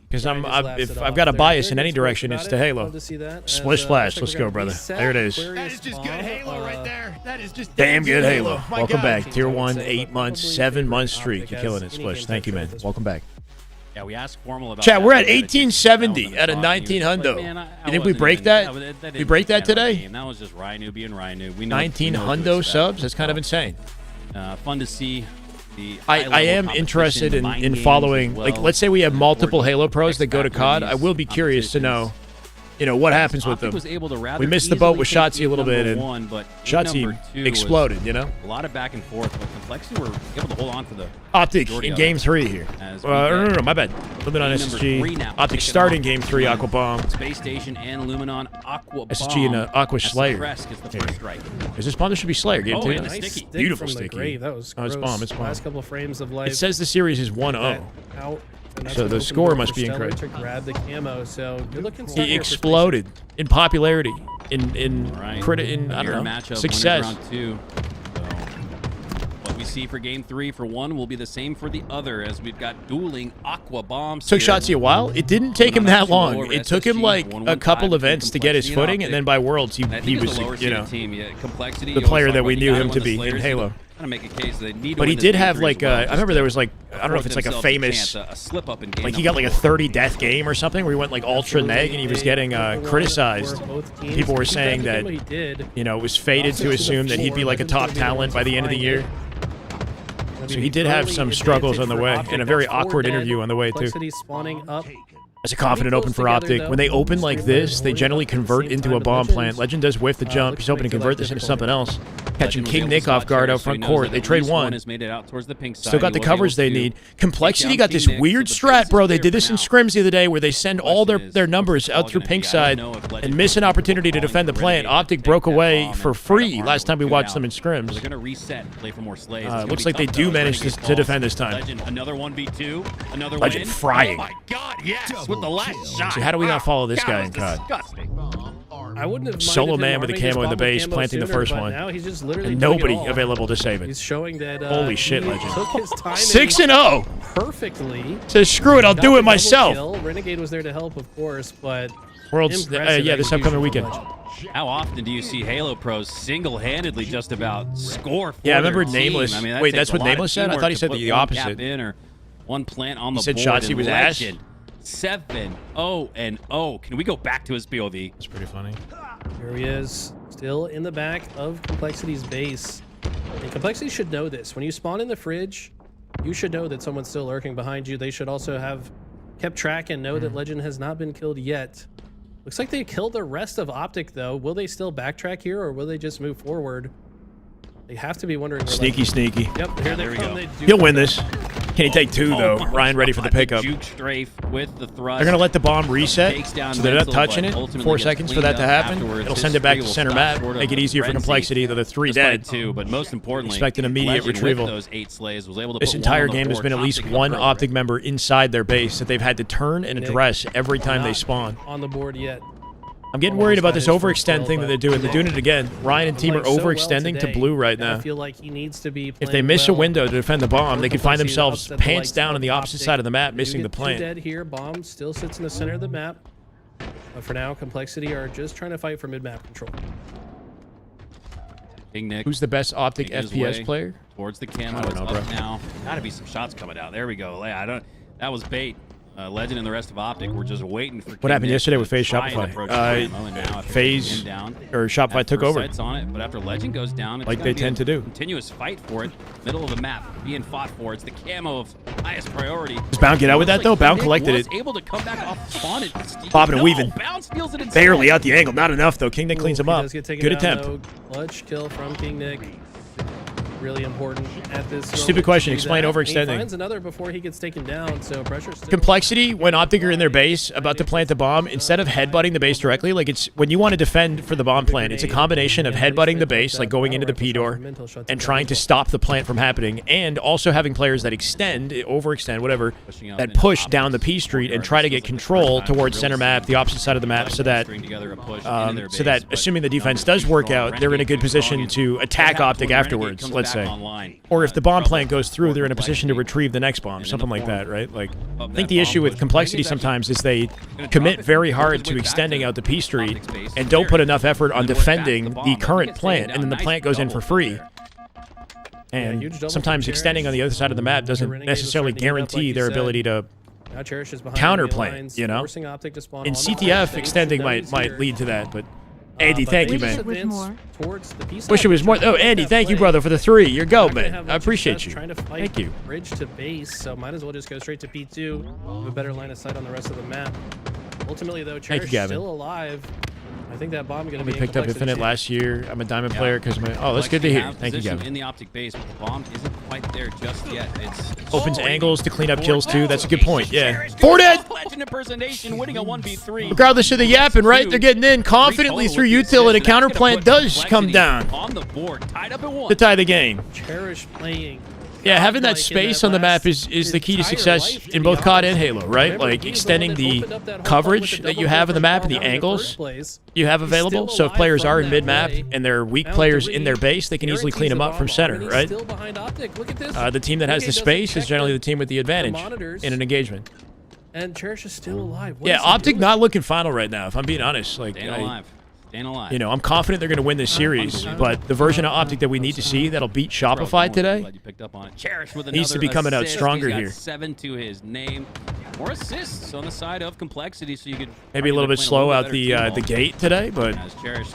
Because Ryan just laughs if it I've off. got a They're bias very in any good sports direction, it's about to it. Halo. Love to see that. Splish And, splash. looks like Let's we're go, gonna brother. reset There it is. Aquarius spawn. there. That is just Damn good Halo. My Welcome God. back. Tier 1, Say, 8 but months, probably 7 month favorite streak. Optic You're killing it, as any Splish. games Thank you, I've man. played this Welcome back. Yeah, we asked Formal about Chat, that. we're at They had a 1870 different at a spot, and he was 19 like, hundo. "Man, I You think we wasn't break even- that? that We didn't break that matter about today? the game. That was just Ryanoob being Ryanoob. We know 19 we know what to hundo expect. subs? That's kind of insane. Fun to see. The I high-level am competition, interested the in mind games following, as like, well. let's say we have multiple Important Halo pros that go to X factor COD. in I will be these curious to know, you know, what happens with Optic them. was able to rather We missed the boat easily with take Shotzi a game little bit, number and one, but game Shotzi number two was exploded, you know? A lot of back and forth, but Complexity were able to hold on for the Optic majority in of game it. 3 here. As we No, get my bad. Luminon number SSG. 3 now, Optic kicking starting off game 3, Aqua Bomb. Space Station and Luminon Aqua SSG and Bomb. Aqua As Slayer. Suppressed gets the Here. first strike. Is this bomb? This should be Slayer game Oh, 2. and a Nice sticky. stick Beautiful from the sticky. grave. That was Oh, it's gross. bomb, it's bomb. Last couple of frames of life. It says the series is that 1-0. out, and that's So an the open score door must for be Stellar incorrect. to grab the camo. So good looking start He here for Space exploded in popularity, in Right. in I Mirror don't know, matchup, success. winning round 2. So, what we you see for game 3 for one will be the same for the other, as we've got dueling aqua bombs. Took here. Shotzzy a while. It didn't take him that long. It took him like a couple events to get his footing, and then by Worlds, he was, you know, the player that we knew him to be in Halo. But he did have like, I remember there was like, I don't know if it's like a famous, like he got like a 30 death game or something where he went like ultra neg and he was getting criticized. People were saying that, you know, it was fated to assume that he'd be like a top talent by the end of the year. So he did have some struggles on the way, and a very awkward interview on the way too. That's a confident open for Optic. When they open like this, they generally convert into a bomb plant. Legend does whiff the jump. He's hoping to convert this into something else. Catching King Nick off guard out front court. They trade one. Still got the coverage they need. Complexity got this weird strat, bro. They did this in scrims the other day where they send all their numbers out through pink side and miss an opportunity to defend the plant. Optic broke away for free last time we watched them in scrims. They're gonna reset, play for more slays. Looks like they do manage to defend this time. Legend, another 1v2, another Legend win. frying. Oh my God, yes, with the last shot. So how do we not follow this guy in COD? I wouldn't have Solo man with a camo in the base, planting the first one. Now he's just literally and nobody available to save it. He's showing that holy shit, Legend. Took his time 6-0. Perfectly. Says screw it, I'll do it myself. Kill. Renegade was there to help, of course, but Worlds, yeah, this upcoming weekend. How often do you see Halo pros single-handedly just about score for I remember their Nameless. team? I mean, Wait, that's what Nameless said? I thought he said the opposite. One plant on the said board. Shotzzy was ass. 7-0-0. Can we go back to his POV? That's pretty funny. Here he is, still in the back of Complexity's base. And Complexity should know this. When you spawn in the fridge, you should know that someone's still lurking behind you. They should also have kept track and know that Legend has not been killed yet. Looks like they killed the rest of Optic, though. Will they still backtrack here, or will they just move forward? They have to be wondering. Sneaky. Yep, here they come. He'll win this. Can he take two, though? Ryan ready for the pickup. Juke strafe with the thrust. They're going to let the bomb reset, so they're not touching it. 4 seconds for that to happen. It'll send it back to center map, make it easier for Complexity, though they're 3 dead. But most importantly, expect an immediate retrieval. Those 8 slays was able to this entire game has been at least one Optic member inside their base that they've had to turn and address every time they spawn. On the board yet. I'm getting worried about this overextend thing that they're doing. They're doing it again. Ryan and team are overextending to blue right now. I feel like he needs to be. If they miss a window to defend the bomb, they could find themselves pants down on the opposite side of the map, missing the plant. Dead here. Bomb still sits in the center of the map. But for now, Complexity are just trying to fight for mid-map control. King Nick. Who's the best Optic FPS player? Towards the camo. I don't know, bro. Now, gotta be some shots coming out. There we go. That was bait. Legend and the rest of Optic were just waiting for. What happened yesterday with FaZe Shopify? FaZe or Shopify took over. On it, but after Legend goes down, it's like they tend to do. Continuous fight for it, middle of the map, being fought for. It's the camo of highest priority. Does Bound get out with that though? Bound collected it. Able to come back off spawn and bobbing and weaving. Bounce feels it barely out the angle. Not enough though. King Nick cleans him up. Good attempt. Clutch kill from King Nick. Really important at this. Stupid question. Explain overextending. He finds another before he gets taken down, so pressure. Complexity, when Optic are in their base about to plant the bomb, instead of headbutting the base directly, like it's when you want to defend for the bomb plant, it's a combination of headbutting the base, like going into the P door, and trying to stop the plant from happening, and also having players that extend, overextend, whatever, that push down the P street and try to get control towards center map, the opposite side of the map, so that assuming the defense does work out, they're in a good position to attack Optic afterwards. Let's say. Or if the bomb plant goes through, they're in a position to retrieve the next bomb, something like that, right? Like, I think the issue with Complexity sometimes is they commit very hard to extending out the P street and don't put enough effort on defending the current plant, and then the plant goes in for free. And sometimes extending on the other side of the map doesn't necessarily guarantee their ability to counter plant, you know? In CTF, extending might lead to that, but Andy, thank you, man. Wish it was more. Oh, Andy, thank you, brother, for the 3. Your go, man. I appreciate you. Thank you. Bridge to base, so might as well just go straight to P2. Have a better line of sight on the rest of the map. Ultimately, though, Cherish still alive. I think that bomb going to be picked up Infinite last year. I'm a diamond player because my. Oh, that's good to hear. Thank you, Gavin. In the Optic base, but the bomb isn't quite there just yet. It's opens angles to clean up kills too. That's a good point. Yeah. 4 dead. Legend impersonation, winning a 1v3. Regardless of the yapping, right? They're getting in confidently through util, and a counter plant does come down on the board, tied up at 1 to tie the game. Cherish playing Yeah, having that like, in space that on the map last is the key to entire success life, in both COD honest. and Halo, right? Remember, Like he was extending the one the that opened up that whole fight coverage with the that you double have in the kill map from and the Carl in angles first place. you have He's available. still So if alive players from are in that mid-map play. and they're weak Found players three, in their base, they can easily guarantees clean them the up from bomb center, already right? Still behind Optic. Look at this. The team that has Okay, the doesn't space check is generally the team with the advantage monitors. in an engagement. And Cherish is still alive. What Yeah, is he Optic doing? not looking final right now, if I'm being honest. Like, Staying alive. Staying alive. you know, I'm confident they're going to win this series, but the version of Optic that we need to see that'll beat Shopify today Glad you picked up on it. Cherish with needs to another be coming out assist. stronger He's got here. 7 to his name. More assists on the side of complexity, so you could maybe a little bit slow out the the gate today, but As Cherish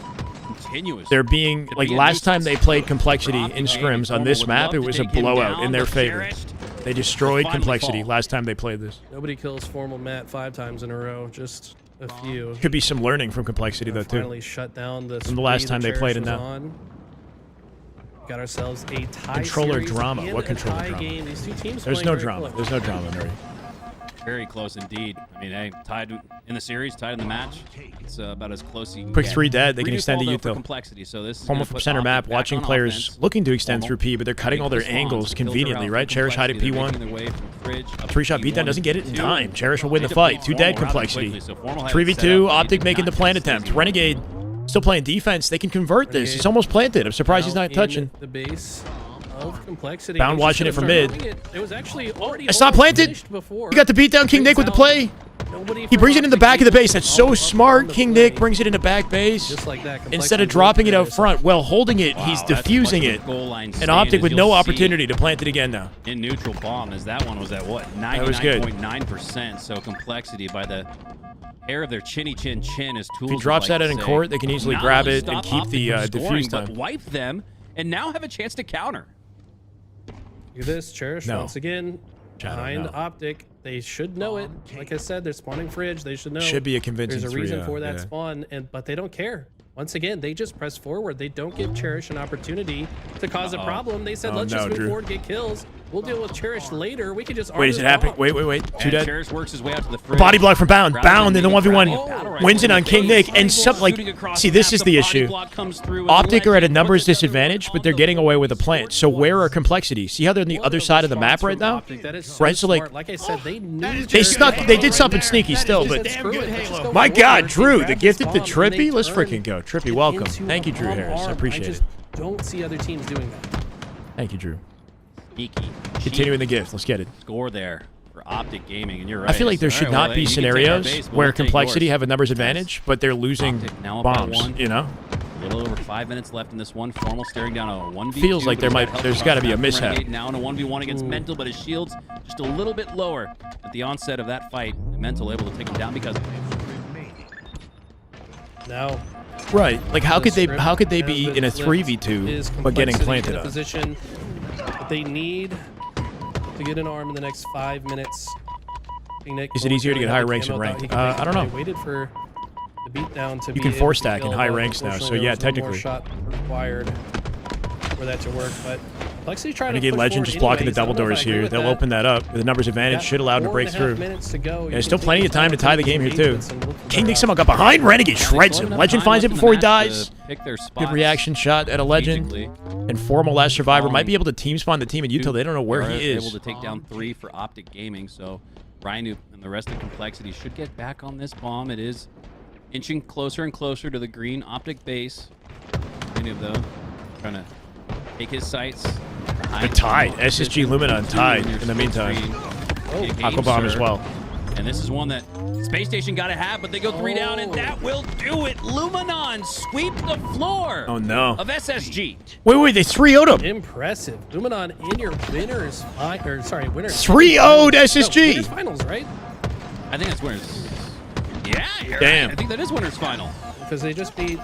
continues. they're being to like be a last time they nuisance. played complexity Optic in game, scrims on Formal this would map. love It to was a take him blowout down, in their but favor. Cherish They destroyed finally complexity fall. last time they played this. Nobody kills Formal Matt 5 times in a row. Just a few. Could be some learning from complexity though too. Finally shut down the From the last spree time that they played Cherish it was now. on. Got ourselves a tie Controller series drama. in What a controller tie drama? game. These two teams There's playing no very drama. close. There's no drama, Murray. Very close indeed. I mean, hey, tied in the series, tied in the match. It's about as close as you can Quick get. 3 dead. They can Reduced extend the although for util. complexity, so this is Formal gonna from put center Optic map, back watching on players offense. looking to extend Formal. through P, but they're cutting all their Making the angles spawns, conveniently, filter right? out Cherish hide at complexity. They're P1. making their way from fridge up to 3-shot beatdown P1 doesn't get it in to time. Cherish will win They the fight. deploy 2 dead Formal rather complexity. quickly, so Formal had it 3v2, set up, but Optic they making did the not plant get this attempt. easy. Renegade still playing defense. They can convert this. It's almost planted. I'm surprised he's Now not in touching. the base of complexity. Bound He's watching just it from gonna mid. start running it. It was actually already It's not almost planted. finished before. You got the beatdown, King Nick with the play. Nobody He from brings it in the Optic back of the even base. That's so followed up smart. on the King play. Nick brings it in the back base. Just like that, Instead complexity of dropping it there, out so- front, well, holding it, he's Wow, that's diffusing much it. of a goal line And stand, Optic as with you'll no see opportunity to plant it again now. in neutral bomb, as that one was at what, was good. 99.9%. So complexity by the hair of their chinny chin is tools. If he drops that out in court, they can easily grab it and keep the diffuse But time. wipe them and now have a chance to counter. Look at this, Cherish No. once again Shadow, behind no. Optic. They should know it. Like I said, they're spawning fridge. They should know. Should be a convincing There's a reason 3-0, for that yeah. spawn, but they don't care. Once again, they just press forward. They don't give Cherish an opportunity to cause a problem. They said, Oh, let's no, just move Drew. forward, get kills. We'll deal with Cherish later. We can just Wait, is it happening? Wait. 2 And dead. Cherish works his way out to the fridge. Body block from Bound. Grabs Bound in the underneath 1v1. Battle Rifle Wins it in on the King face. Nick. And some, like, Shooting across see, the this map, is the body issue. block comes through as Optic are at a Legend numbers puts it disadvantage, but they're on getting the away with a plant. So where are complexity? See how they're on the other side of the map right now? That is so Right, so, like, smart. Like I said, they knew They Cherish snuck. was They going did something there. sneaky still, They but said, "Screw it, let's just go my forward." God, He Drew, the grabbed gifted his to bomb, and they Trippy. Let's turned freaking go. Trippy, it welcome. into Thank you, a Drew bomb Harris. I arm. appreciate I it. just don't see other teams doing that. Thank you, Drew. Sneaky. Continuing the gift. Let's get it. Score there for Optic Gaming, and you're right. I feel like there All should right, well, not hey, be you can take our scenarios base, but where we'll take complexity yours. have a numbers advantage, but they're losing Optic now up by bombs. 1. You know, A little over 5 minutes left in this one. Formal staring down a 1v2. Feels like but there's gotta be a from mishap. Renegade now in a 1v1 against Mental, but his shield's just a little bit lower at the onset of that fight. Mental able to take him down because Now, right? Like how could they script be has in been a flipped. 3v2 Is but getting complexity planted in a up? position that they need to get an arm in the next 5 minutes. King Nick Is it easier to get had higher the ranks in camo, rank? thought he could make I it. don't know. They waited for the beatdown to You be can able force to stack in kill, high but ranks now, so unfortunately, yeah, there was one more technically. shot required for that to work, but Complexity trying Renegade to push Legend forward just blocking the anyways. I double don't know if doors I agree here. with They'll that. open that up. The numbers advantage should allow them to break 4.5 through. minutes to go. You There's can still take plenty your of time to time tie the game here too. and look for King better Nick somehow got behind. Renegade shreds him. Legend finds it before he dies. Good reaction shot at a Legend. And Formal last survivor might be able to team spawn the team in Utah. They don't know where he Able is. to take down 3 for Optic Gaming, so Rhino and the rest of Complexity should get back on this bomb. It is inching closer and closer to the green Optic base. Many of them trying to take his sights. They're tied. SSG Luminon tied in the meantime. Aqua Bomb as well. And this is one that Space Station got to have, but they go 3 down, and that will do it. Luminon sweep the floor Oh no. of SSG. Wait, they 3-0'd him. Impressive. Luminon in your winners, winners. 3-0'd No, SSG. winners finals, right? I think that's winners. Yeah, you're Damn. right. I think that is winners final. Because they just beat.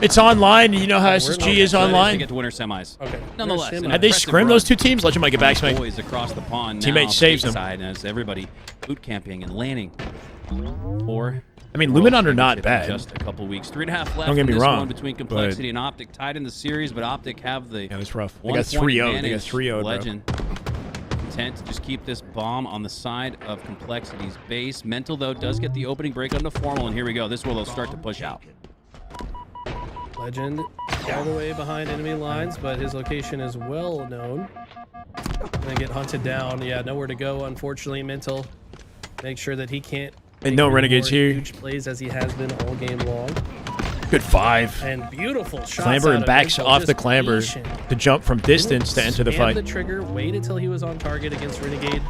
It's online. You know how we're SSG not- is So that is to online. get to winner semis. Okay. Nonetheless, Winners an Had they impressive scrimmed run those two teams? Legend might get back smack. Boys across the pond. Teammate now, saves them. stateside as everybody boot camping and landing for. I mean, World Luminon are not Championship in bad. Just a couple weeks. 3.5 left. Don't get in me this wrong, one between but- Complexity and Optic tied in the series, but Optic have the Yeah, that's rough. They 1 got point 3-0. They got advantage. 3-0, bro. Legend content to just keep this bomb on the side of Complexity's base. Mental though does get the opening break onto Formal, and here we go. This is where they'll start to push out. Legend all the way behind enemy lines, but his location is well known. Gonna get hunted down. Yeah, nowhere to go, unfortunately. Mental. Make sure that he can't. And no Renegades here. Huge plays as he has been all game long. Good 5. And beautiful shots. Clamber out and of backs Mental, off the just clamber patient. to jump from distance to enter the Spam fight. the trigger, wait until he was on target against Renegade.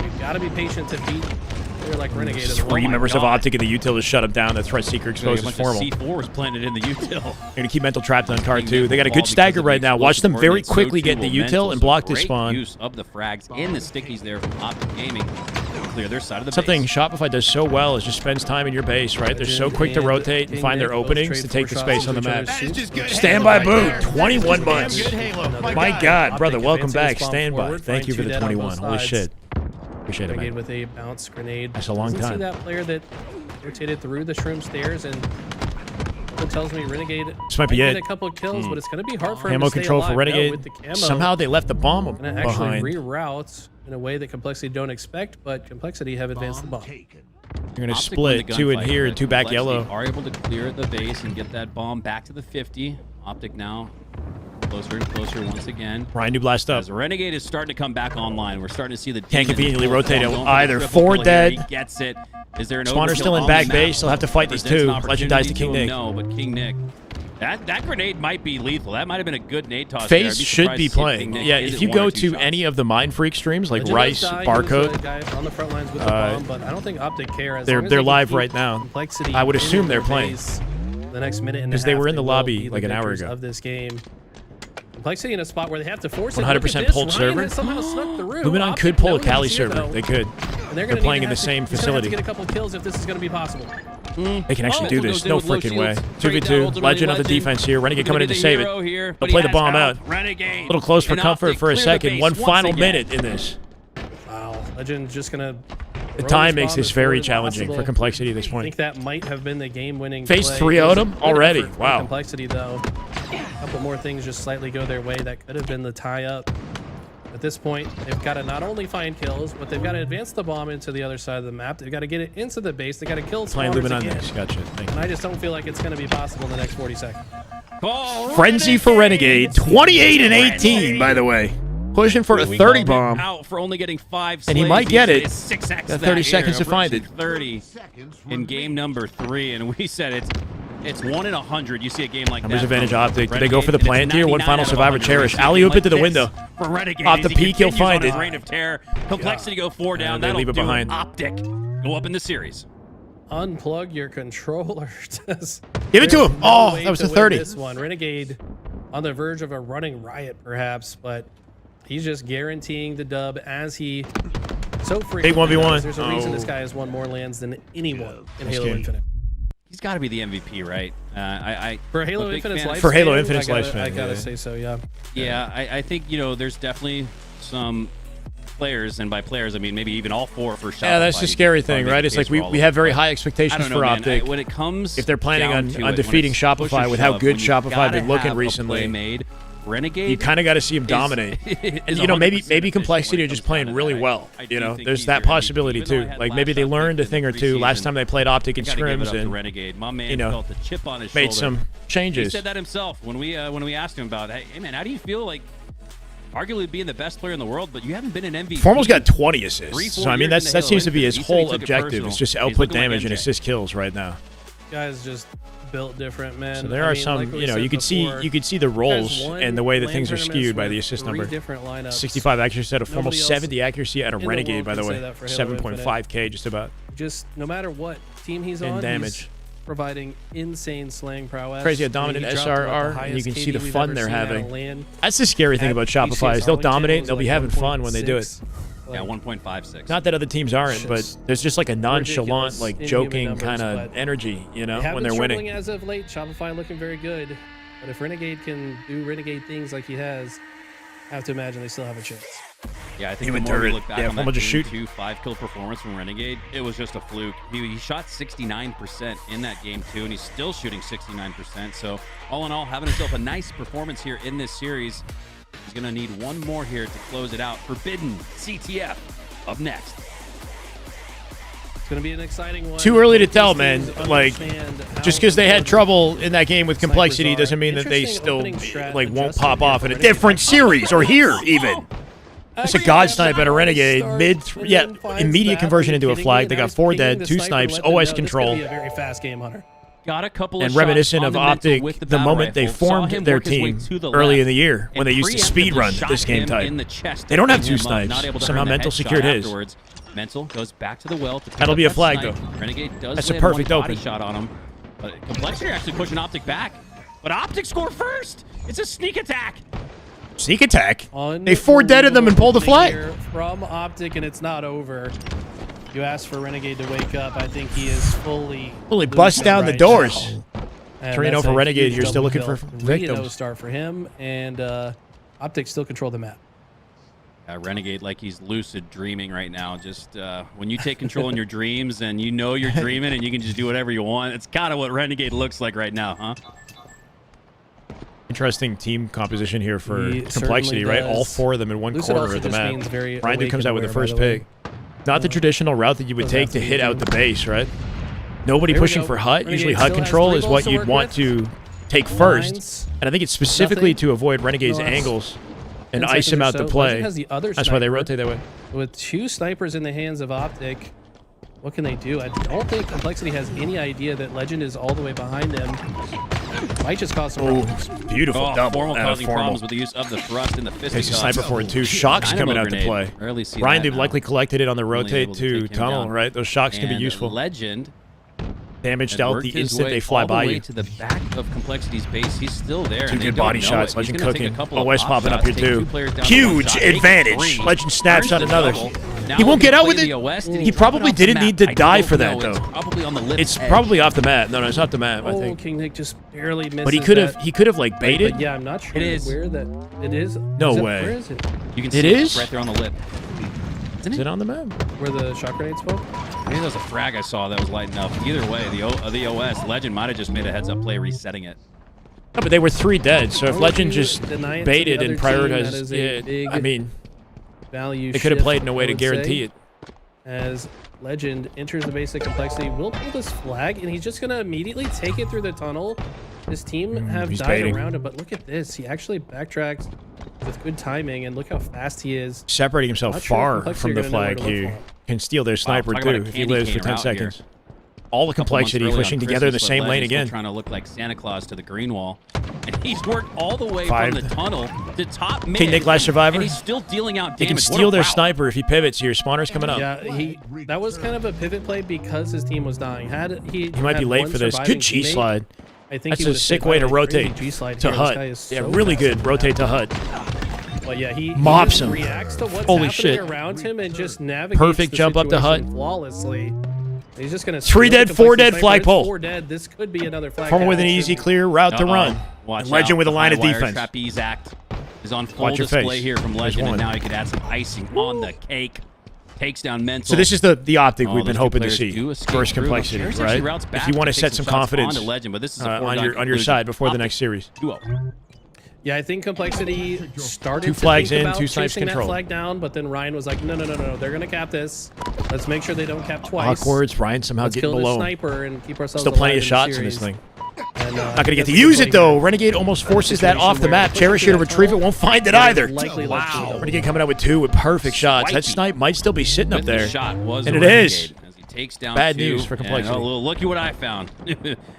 You've got to be patient to beat a player like Renegade. as well. 3 members of God. Optic in the util to shut him down. The threat seeker exposed as formal. C4 is planted in the util. They're going to keep Mental trapped on card 2. They got a good stagger right now. Watch them very quickly get in the util and block this spawn. Use of the frags in the stickies there from Optic Gaming. Clear their side of the Something base. Shopify does so well is just spends time in your base, right? They're so quick to rotate and find their openings to take the space on the map. That is just good. Standby Halo right boot, there. 21 That is months. damn good Halo. My God, brother, Optic welcome advancing back. his bomb Standby. forward, Thank you for find the two dead on 21. both Holy sides. shit. Appreciate it, Renegade man. with a bounce grenade. That's a long Doesn't time. see that player that rotated through the shroom stairs, and it tells me Renegade This might be get it. a couple of kills, but it's going to be hard for him Camo to stay control for alive. No, Renegade. with the camo, Somehow they left the bomb gonna actually behind. reroute in a way that Complexity don't expect, but Complexity have advanced the bomb. They're going to Optic won the split 2 in gunfight, here but and 2 back Complexity yellow. Are able to clear the base and get that bomb back to the 50. Optic now closer and closer once again. Ryan do blast up. As Renegade is starting to come back online, we're starting to see the Can't demon conveniently full rotate form it going for the either. triple 4 kill here. dead. He gets it. Is there an Spawner's overkill still in on back the base. map? They'll have to fight these Presents an 2. Legend opportunity dies to to King him, Nick. No, but King Nick. That grenade might be lethal. That might have been a good nade toss. there. I'd FaZe should surprised be to see King playing. Nick Yeah, hit if it you one or go two to shots. any of the Mind Freak streams like Legend Rice, does die. He was Barcode, a guy on the front lines with the bomb, but I don't think Optic care. As they're long as they can live keep right now. Complexity I would in assume they're their playing. base the next minute and a 'Cause they half, were in the will lobby be the like an hour victors ago. of this game. Complexity in a spot where they have to force 100% it. Look at this. pulled Ryan server. has somehow snuck through. Luminon Optic could pull a knows Cali he's here, server. though. They could. And They're gonna playing need in to the have same to- he's gonna have facility. to get a couple kills if this is going to be possible. They can actually do this. Goes in No with low freaking way. shields. 2v2. Legend on the defense here. Renegade coming in to save it. They'll play the bomb out. A little close for comfort for a second. One final minute in this. Wow. Legend just going to. The time makes this very challenging for Complexity at this I point. think that might have been the game-winning FaZe play. 3-0'd him Good already. effort from Wow. Complexity, though. A couple more things just slightly go their way. That could have been the tie-up. At this point, they've got to not only find kills, but they've got to advance the bomb into the other side of the map. They've got to get it into the base. They've got to kill Playing spawners Luminon again. next. Gotcha. Thank And you. I just don't feel like it's going to be possible in the next 40 seconds. Frenzy for Renegade. 28 and 18, by the way. Pushing for a 30 bomb. Out for only getting 5 And he slays. might get it. 6x Got 30 that seconds here, to find it. approaching 30 in game number 3, and we said it's 1 in 100. You see a game like Numbers that. advantage from Optic. Do they go Renegade, for the and it's plant here? One 99 final out of survivor 100. cherish. We see a Alley-oop game into the like window. this For Renegade, Off as the he peak, he'll continues find on his it. reign of terror. Complexity go 4 down. And they That'll leave it do behind. Optic go up in the series. Unplug your controller. Give it to him. No Oh, way that was to a win 30. This one, Renegade, on the verge of a running riot, perhaps, but he's just guaranteeing the dub as he so frequently 1v1. does. There's a reason this Oh. guy has won more lands than anyone in Nice Halo game. Infinite. He's got to be the MVP, right? For Halo I'm a big Infinite's fan of- lifespan, For Halo Infinite's I lifespan, gotta yeah. say so, yeah. Yeah, I think, there's definitely some players, and by players, I mean maybe even all 4 for Shopify. Yeah, that's the scary thing, Probably right? make It's the like case we for all we of have them, very but high I expectations don't know, for man. Optic. When it comes If they're planning down on to it, when defeating it's push Shopify and with how shove, good when you Shopify gotta been looking have a play recently, made, Renegade you kind of got to see him dominate. is And, you know, maybe 100% efficient Complexity when are it just comes playing down to really that. well. I You do know, think there's he's that their MVP, possibility even though I too. had Like last maybe they shot learned a picked thing or in the two last preseason. time they played Optic and I gotta give it scrims up to and Renegade. My man you know, felt the chip on his made shoulder. some He changes. said that himself when we asked him about, hey man, how do you feel like arguably being the best player in the world, but you haven't been an MVP? Formal's got 20 assists. 3-4 So I mean years in that the seems Halo to be his Infinite. He said he whole took it objective. personal. It's just He's output looking like damage and MJ. assist kills right now. Guys just built different, man. So there I are mean, some, like we you know, said you could before, see the roles guys won and the way that LAN things are tournaments skewed by with the assist 3 number. different lineups. 65 accuracy out of Formal, Nobody else 70 accuracy out of in the Renegade, world by the can say way. that for Halo 7.5k just about. Just no matter what team he's And on, damage. he's providing insane slaying prowess. Crazy how I mean, dominant he dropped about the SRR, and you highest can see the KD we've fun ever they're seen out of having. LAN. That's the scary thing At about PCS Shopify is they'll Arlington dominate, was they'll be like having fun when they do it. 1.6. Yeah, Like, 1.56. Not that other teams aren't, but Just there's just like a nonchalant, ridiculous like inhuman joking numbers, kind of but energy, you know, they have when been they're struggling winning. as of late. Shopify looking very good, but if Renegade can do Renegade things like he has, I have to imagine they still have a chance. Yeah, I think Even the more we Dirt. look back Yeah, on Formal that just game shoot. 2 5-kill performance from Renegade, it was just a fluke. He shot 69% in that game 2, and he's still shooting 69%. So all in all, having himself a nice performance here in this series. He's going to need one more here to close it out. Forbidden CTF up next. gonna be an exciting one. Too early to Both tell, these man. teams Like, understand how just because they had important trouble in that game with complexity snipers are. doesn't mean that they Interesting still opening strat like won't adjusted pop here off for in a Renegade. different series or here even. It's a god snipe at a renegade immediate conversion into a flag. They got 4 dead, 2 snipes, OS control. This could be a very fast game, Hunter. Got a couple And of reminiscent shots of on the Optic, Mental with the battle moment they rifle, saw formed him their work his way team to the early in left, the year when and they used to speed run preemptively this shot game him type. in the chest They to don't have bring 2 him up, snipes. not able to Somehow earn the Mental headshot secured his. afterwards. Mental goes back to the well to pick That'll up be a that flag, snipe. though. Renegade does That's a land perfect one body open. shot on him. But Complexity actually pushing Optic back. But Optic score first. It's a sneak attack. Sneak attack. They 4 deaded them and pulled the flag. Here from Optic, and it's not over. You asked for Renegade to wake up. I think he is fully bust down the right doors. now. And Torino that's for a Renegade huge here, still double looking for kill. victims. Reno star for him, and Optic still control the map. Renegade like he's lucid dreaming right now. Just when you take control in your dreams and you know you're dreaming and you can just do whatever you want. It's kind of what Renegade looks like right now, huh? Interesting team composition here for He complexity, certainly right? does. All 4 of them in one Lucid corner also of the just map. means very Ryan awake comes and out with the aware, by first the way. pick. Not the traditional route that you would Doesn't take have to to hit be out the done. base, right? Nobody There we pushing go. for HUT. Renegade Usually still HUT has control 3 is balls what to you'd work want with. to take first. Lines. And I think it's specifically Nothing. to avoid Renegade's No, it's angles and 10 ice him seconds or out so. to Legend play. has the other That's why they sniper. rotate that way. With 2 snipers in the hands of Optic, what can they do? I don't think Complexity has any idea that Legend is all the way behind them. Might just cause some problems. Beautiful double. Formal and a causing formal. problems with the use of the thrust in the Takes a fisticuffs. sniper for it too. Shocks Dynamo coming out to grenade. play. Rarely see Ryan, that they've now. likely collected it on the Only rotate able to to take him tunnel, down. right? Those shocks can be And useful. Legend Damaged had out worked the his instant way they fly all the by way you. to the back of Complexity's base. He's still there. 2 and they good don't body know shots. it. He's Legend gonna take cooking. a couple of Always pop popping up shots, here take too. 2 players down to 1 Huge shot, take advantage. 3. Legend snaps Earns out the another. double. Now He won't can get out play with the it. OS. Did He drop it probably off the didn't map? need to I die don't for that, know. It's though. probably on the lip It's edge. probably off the map. No, it's off the map, I Oh, think. King Nick just barely misses But he could have that. like baited. But yeah, I'm not sure It is. where that it is. No Is it- way. Where is it? You can It see is? right there on the lip. Isn't Is it? it on the map? Where the shock grenades fall? Maybe that was a frag I saw that was lighting up. Either way, the OS Legend might have just made a heads-up play resetting it. No, but they were 3 dead. So if Or Legend you just deny it to the baited other and team, that prioritized, is a big I mean, Value. they could have shift, played in a way I to would guarantee say, it. As Legend enters the basic complexity, will pull this flag, and he's just gonna immediately take it through the tunnel. His team have he's died baiting. around him, but look at this. He actually backtracks with good timing, and look how fast he is. Separating himself Not sure far Complexity from are the gonna know where flag to look here. for him. Can steal their sniper talk about too a if he candy lives for cane 10 route here. seconds. All the complexity Months early pushing on together in the Christmas, same but lane Legend's still again. trying to look like Santa Claus to the green wall. And he's worked all the way 5. from the tunnel to top mid. King Nick last survivor. And he's still dealing out He damage. can What a steal their route. sniper if he pivots here. Spawner's coming up. Yeah, that was kind of a pivot play because his team was dying. He might be had late one for this. surviving Good G teammate, slide. I think That's he a would've sick stayed way to by. Crazy rotate G-slide to here. This HUT. guy is Yeah, so really fast good. on the Rotate to map. HUT. But yeah, he Mops just him. reacts to what's Holy happening shit. around him and just navigates Perfect the jump up to situation HUT. flawlessly. He's just gonna 3 steal dead, the 4 complexity dead, sniper. flagpole. It's 4 dead. This could be another flag. Former with an action. easy clear route to run. Watch And Legend out. with a line of High wire defense. Trapeze act is on full Watch your display face. here from There's Legend, and one. now he could add some icing on the cake. Takes down Mental. So this is the optic Oh, we've been those two hoping to players see. do escape First through. complexity, Cheris actually right? routes If back you want to to set take some shots confidence onto Legend, but this is a on foregone your conclusion. side before the Optic next series. duo. Yeah, I think complexity started 2 to flags think in, about 2 snipes chasing control. that flag down, but then Ryan was like, no, they're gonna cap this. Let's make sure they don't cap twice. Awkward. Ryan somehow Let's getting kill below the him. sniper and keep ourselves Still plenty alive of shots the in this series. thing. And, Not going to get to that's use the it, though. play Renegade almost forces that situation off the where map. pushing Cherish through here to that retrieve it. tunnel, Won't find it they're either. likely left to go. Renegade coming out with 2 with perfect shots. That Swipey. snipe might still be sitting up With the there. shot was And a it is. Renegade as he takes down Bad 2, news for and, complexity. look at what I found.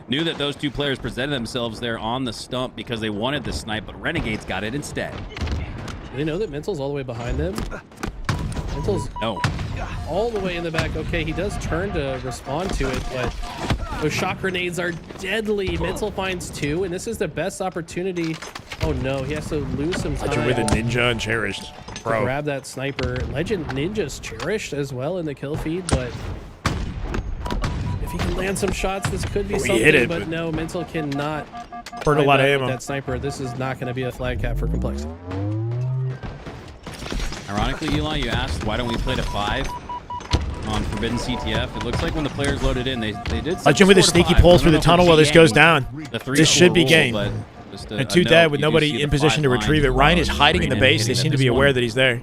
Knew that those 2 players presented themselves there on the stump because they wanted the snipe, but Renegades got it instead. Do they know that Mental's all the way behind them? Mental's No. all the way in the back. Okay, he does turn to respond to it, but those shock grenades are deadly. Mental finds 2, and this is the best opportunity. Oh no, he has to lose some time. Legend with a ninja and cherished. to Bro. grab that sniper. Legend Ninja's cherished as well in the kill feed, but if he can land some shots, this could be We something. hit it, but but no, Mental cannot Burned a find lot of that with ammo. that sniper. This is not going to be a flag cap for complexity. Ironically, Eli, you asked why don't we play to 5 on Forbidden CTF? It looks like when the players loaded in, they did. Legend with a sneaky pull through the tunnel while this goes down. This should be game. Just And 2 dead with nobody in position to retrieve it. Ryan is hiding in the base. They seem to be aware that he's there.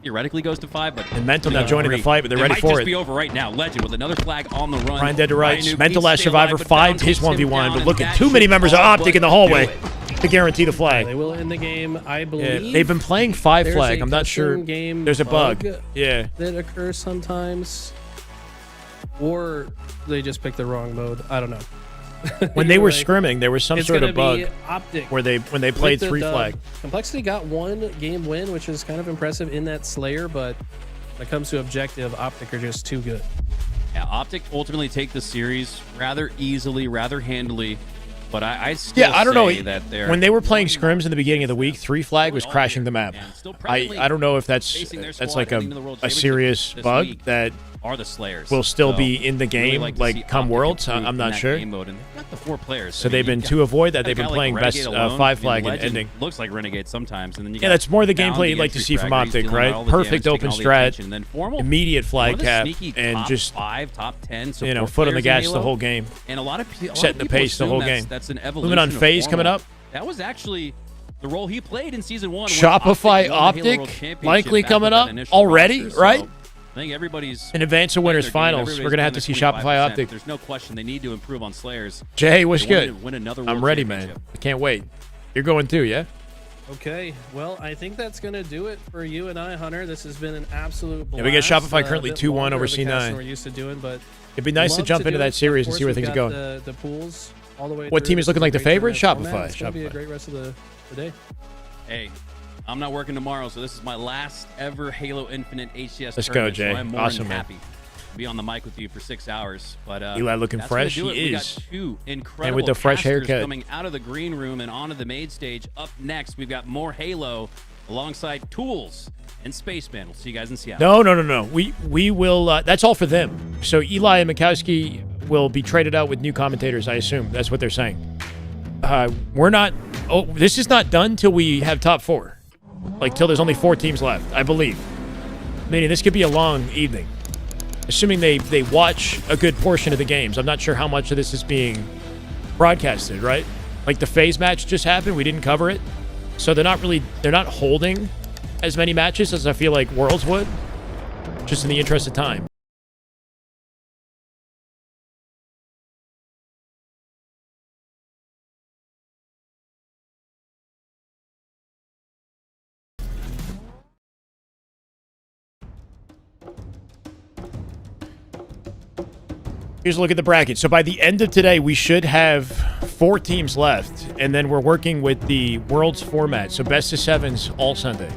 theoretically goes to 5, but And Mental now joining the fight, but they're ready might for just it. be over right now. Legend with another flag on the run. Ryan dead to rights. Ryan Mental Nuke last needs to stay survivor alive, but down 5 his takes him 1v1, down, but and look at that too many should members of all Optic in the but hallway do it. to guarantee the They flag. will end the game, I believe. Yeah, they've been playing 5 There's flag. a I'm not sure. custom game There's a bug. bug. Yeah. That occurs sometimes, or they just picked the wrong mode. I don't know. When they were Either way, scrimming, there was some it's sort gonna of bug be Optic when they with played the 3 dub. flag. Complexity got 1 game win, which is kind of impressive in that Slayer, but when it comes to objective, Optic are just too good. Yeah, Optic ultimately take the series rather easily, rather handily, but I still Yeah, I don't know. say that they're When they were playing scrims in the beginning of the week, 3 flag was crashing the map. And still I presently don't know if that's facing their like squad heading to the World a Championship serious this bug week that are the Slayers. will still So, be in the really game like to see come Optic Worlds. improve I'm in not that sure. game mode, and they've got the 4 players. So I mean, they've you've been got to avoid that. a They've guy been like playing Renegade best alone. 5 I mean, flag and Legend ending. looks like Renegade sometimes, and then you Yeah, got that's more the Down, gameplay you'd like to entry see from fragger, he's Optic, dealing with right? all the Perfect damage, open taking all the strat, attention, and then Formal, immediate one flag of the cap, sneaky and top just 5, top 10 you know, support foot on the players in gas the Halo. whole game. And a lot of Setting the people pace the assume whole that's- game. That's an evolution. Luminon and of FaZe coming Formal. up. That was actually the role he played in season 1. when Shopify won the Halo Optic World Championship likely back coming with that up initial already, roster, so right? I think everybody's In advance of playing winners their game, finals, everybody's we're gonna have playing to see their Shopify 25%. Optic. There's no question they need to improve on Slayers. Jay, what's They wanna good? win another I'm World ready, man. Championship. I can't wait. You're going too, yeah? Okay, well, I think that's going to do it for you and I, Hunter. This has been an absolute blast. Yeah, we got Shopify A currently bit 2-1 longer over of a cast C9. than we're used to doing, but It'd be nice to love jump into do that it. series Of and see where course, things we've are got going. The pools all the way What through. team is This looking like the a great favorite? tournament Shopify, format. It's going to be a Shopify. great rest of the day. Hey, I'm not working tomorrow, so this is my last ever Halo Infinite HCS Let's go, tournament, Jay. So I'm more Awesome, than man. happy to be on the mic with you for 6 hours. But Eli looking that's gonna fresh. do it. He We is. got 2 incredible And with the fresh casters haircut. coming out of the green room and onto the main stage. Up next, we've got more Halo alongside Tools and Spaceman. We'll see you guys in Seattle. No. We will. That's all for them. So Eli and Mikowski will be traded out with new commentators. I assume that's what they're saying. We're not. Oh, this is not done till we have top 4. Like till there's only 4 teams left, I believe. Meaning this could be a long evening. Assuming they watch a good portion of the games. I'm not sure how much of this is being broadcasted, right? Like the FaZe match just happened. We didn't cover it. So they're not holding as many matches as I feel like Worlds would, just in the interest of time. Here's a look at the bracket. So by the end of today, we should have 4 teams left, and then we're working with the Worlds format. So best of 7s all Sunday.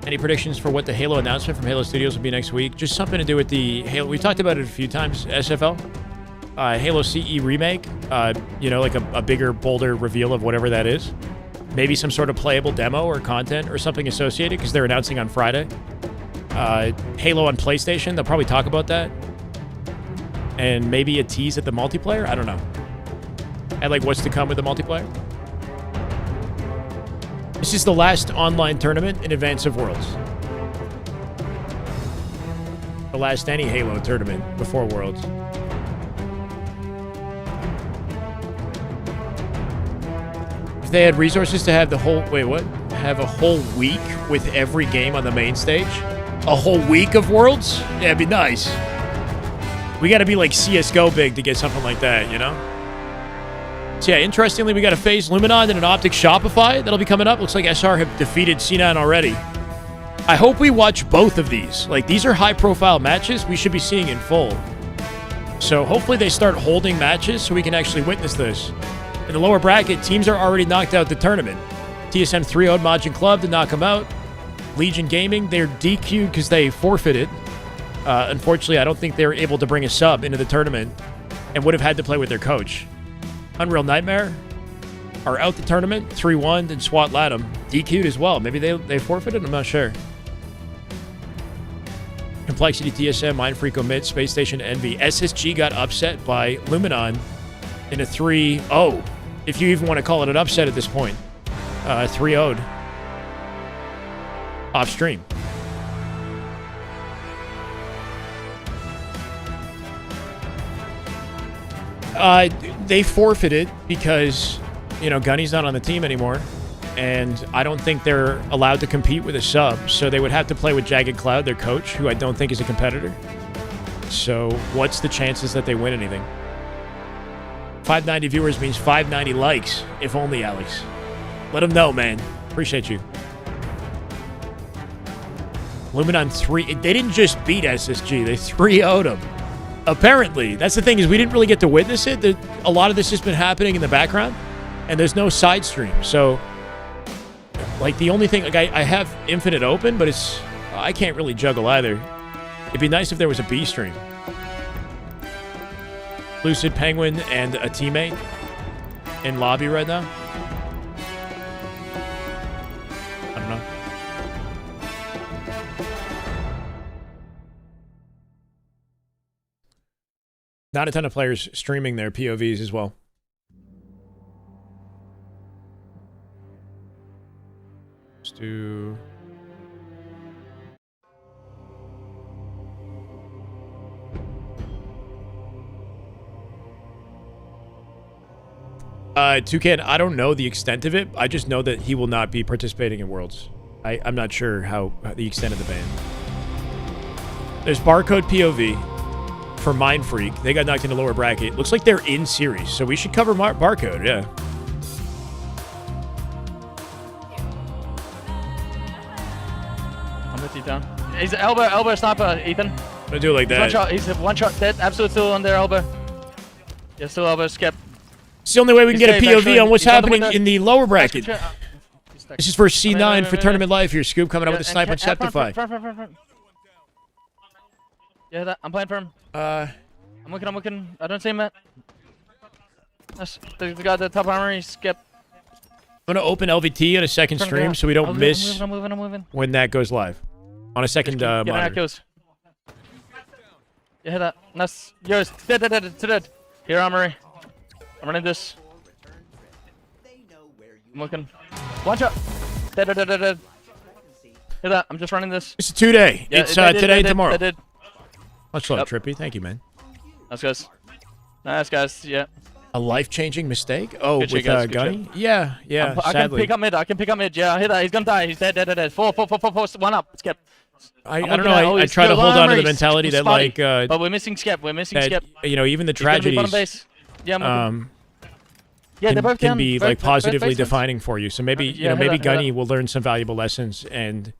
Any predictions for what the Halo announcement from Halo Studios will be next week? Just something to do with the Halo. We've talked about it a few times, SFL. Halo CE remake. Like a bigger, bolder reveal of whatever that is. Maybe some sort of playable demo or content or something associated because they're announcing on Friday. Halo on PlayStation. They'll probably talk about that. And maybe a tease at the multiplayer? I don't know. And like what's to come with the multiplayer? This is the last online tournament in advance of Worlds. The last any Halo tournament before Worlds. If they had resources to have the whole... Wait, what? Have a whole week with every game on the main stage? A whole week of Worlds? Yeah, it'd be nice. We got to be like CSGO big to get something like that, you know? So yeah, interestingly, we got a FaZe Luminon and an Optic Shopify that'll be coming up. Looks like SR have defeated C9 already. I hope we watch both of these. Like, these are high-profile matches we should be seeing in full. So hopefully they start holding matches so we can actually witness this. In the lower bracket, teams are already knocked out the tournament. TSM 3-0'd Majin Club to knock them out. Legion Gaming, they're DQ'd because they forfeited. Unfortunately, I don't think they were able to bring a sub into the tournament and would have had to play with their coach. Unreal Nightmare are out the tournament, 3-1, and SWAT Latham DQ'd as well. Maybe they forfeited? I'm not sure. Complexity TSM, Mindfreak Omit, Space Station Envy. SSG got upset by Luminon in a 3-0, if you even want to call it an upset at this point. 3-0'd off stream. They forfeited because, Gunny's not on the team anymore. and I don't think they're allowed to compete with a sub, so they would have to play with Jagged Cloud, their coach, who I don't think is a competitor. So what's the chances that they win anything? 590 viewers means 590 likes, if only, Alex. Let them know, man. Appreciate you. Luminon 3. They didn't just beat SSG. They 3-0'd them. Apparently. That's the thing, is we didn't really get to witness it. A lot of this has been happening in the background, and there's no side stream. So, like, the only thing... Like, I have Infinite open, but it's... I can't really juggle either. It'd be nice if there was a B stream. Lucid, Penguin, and a teammate in lobby right now. I don't know. Not a ton of players streaming their POVs as well. Let's do... Toucan, I don't know the extent of it. I just know that he will not be participating in Worlds. I'm not sure how the extent of the ban. There's Barcode POV for Mind Freak. They got knocked into lower bracket. Looks like they're in series, so we should cover Barcode, yeah. I'm with you, down. He's elbow sniper, Ethan. I'm gonna do it like that. One shot, he's one shot dead. Absolute still on their elbow. Yeah, still elbow, skip. It's the only way we can get a POV on what's He's on the happening window. in the lower bracket. This This is for C9 for Tournament Life here. Scoop coming up with a snipe on Shopify. Front. Yeah, I'm playing for him. I'm looking. I don't see him, Matt. That's the guy at the top armory, skip. I'm going to open LVT on a second stream so we don't miss I'm moving. when that goes live. On a second Get monitor. kills. You hear that? Nice. Yours. Dead. Here, armory. I'm running this. I'm looking. One shot. Dead. Hear that? I'm just running this. It's a 2-day. Yeah, It's today and tomorrow. I did. Much love, Yep. Trippy. Thank you, man. Nice, guys. Yeah. A life-changing mistake? Oh, Good with shit, guys, good Gunny? Yeah, I can sadly. pick up mid. Yeah, I hear that. He's gonna die. He's dead. Four. One up. Skip. I don't know. I try to hold on to the mentality that, like... but we're missing Skip. that, you know, even the He's gonna be bottom tragedies... base. Yeah, yeah, they're can, both can down. be Both- like both positively basements. defining for you. So maybe Yeah, maybe hear that. Gunny will learn some valuable lessons and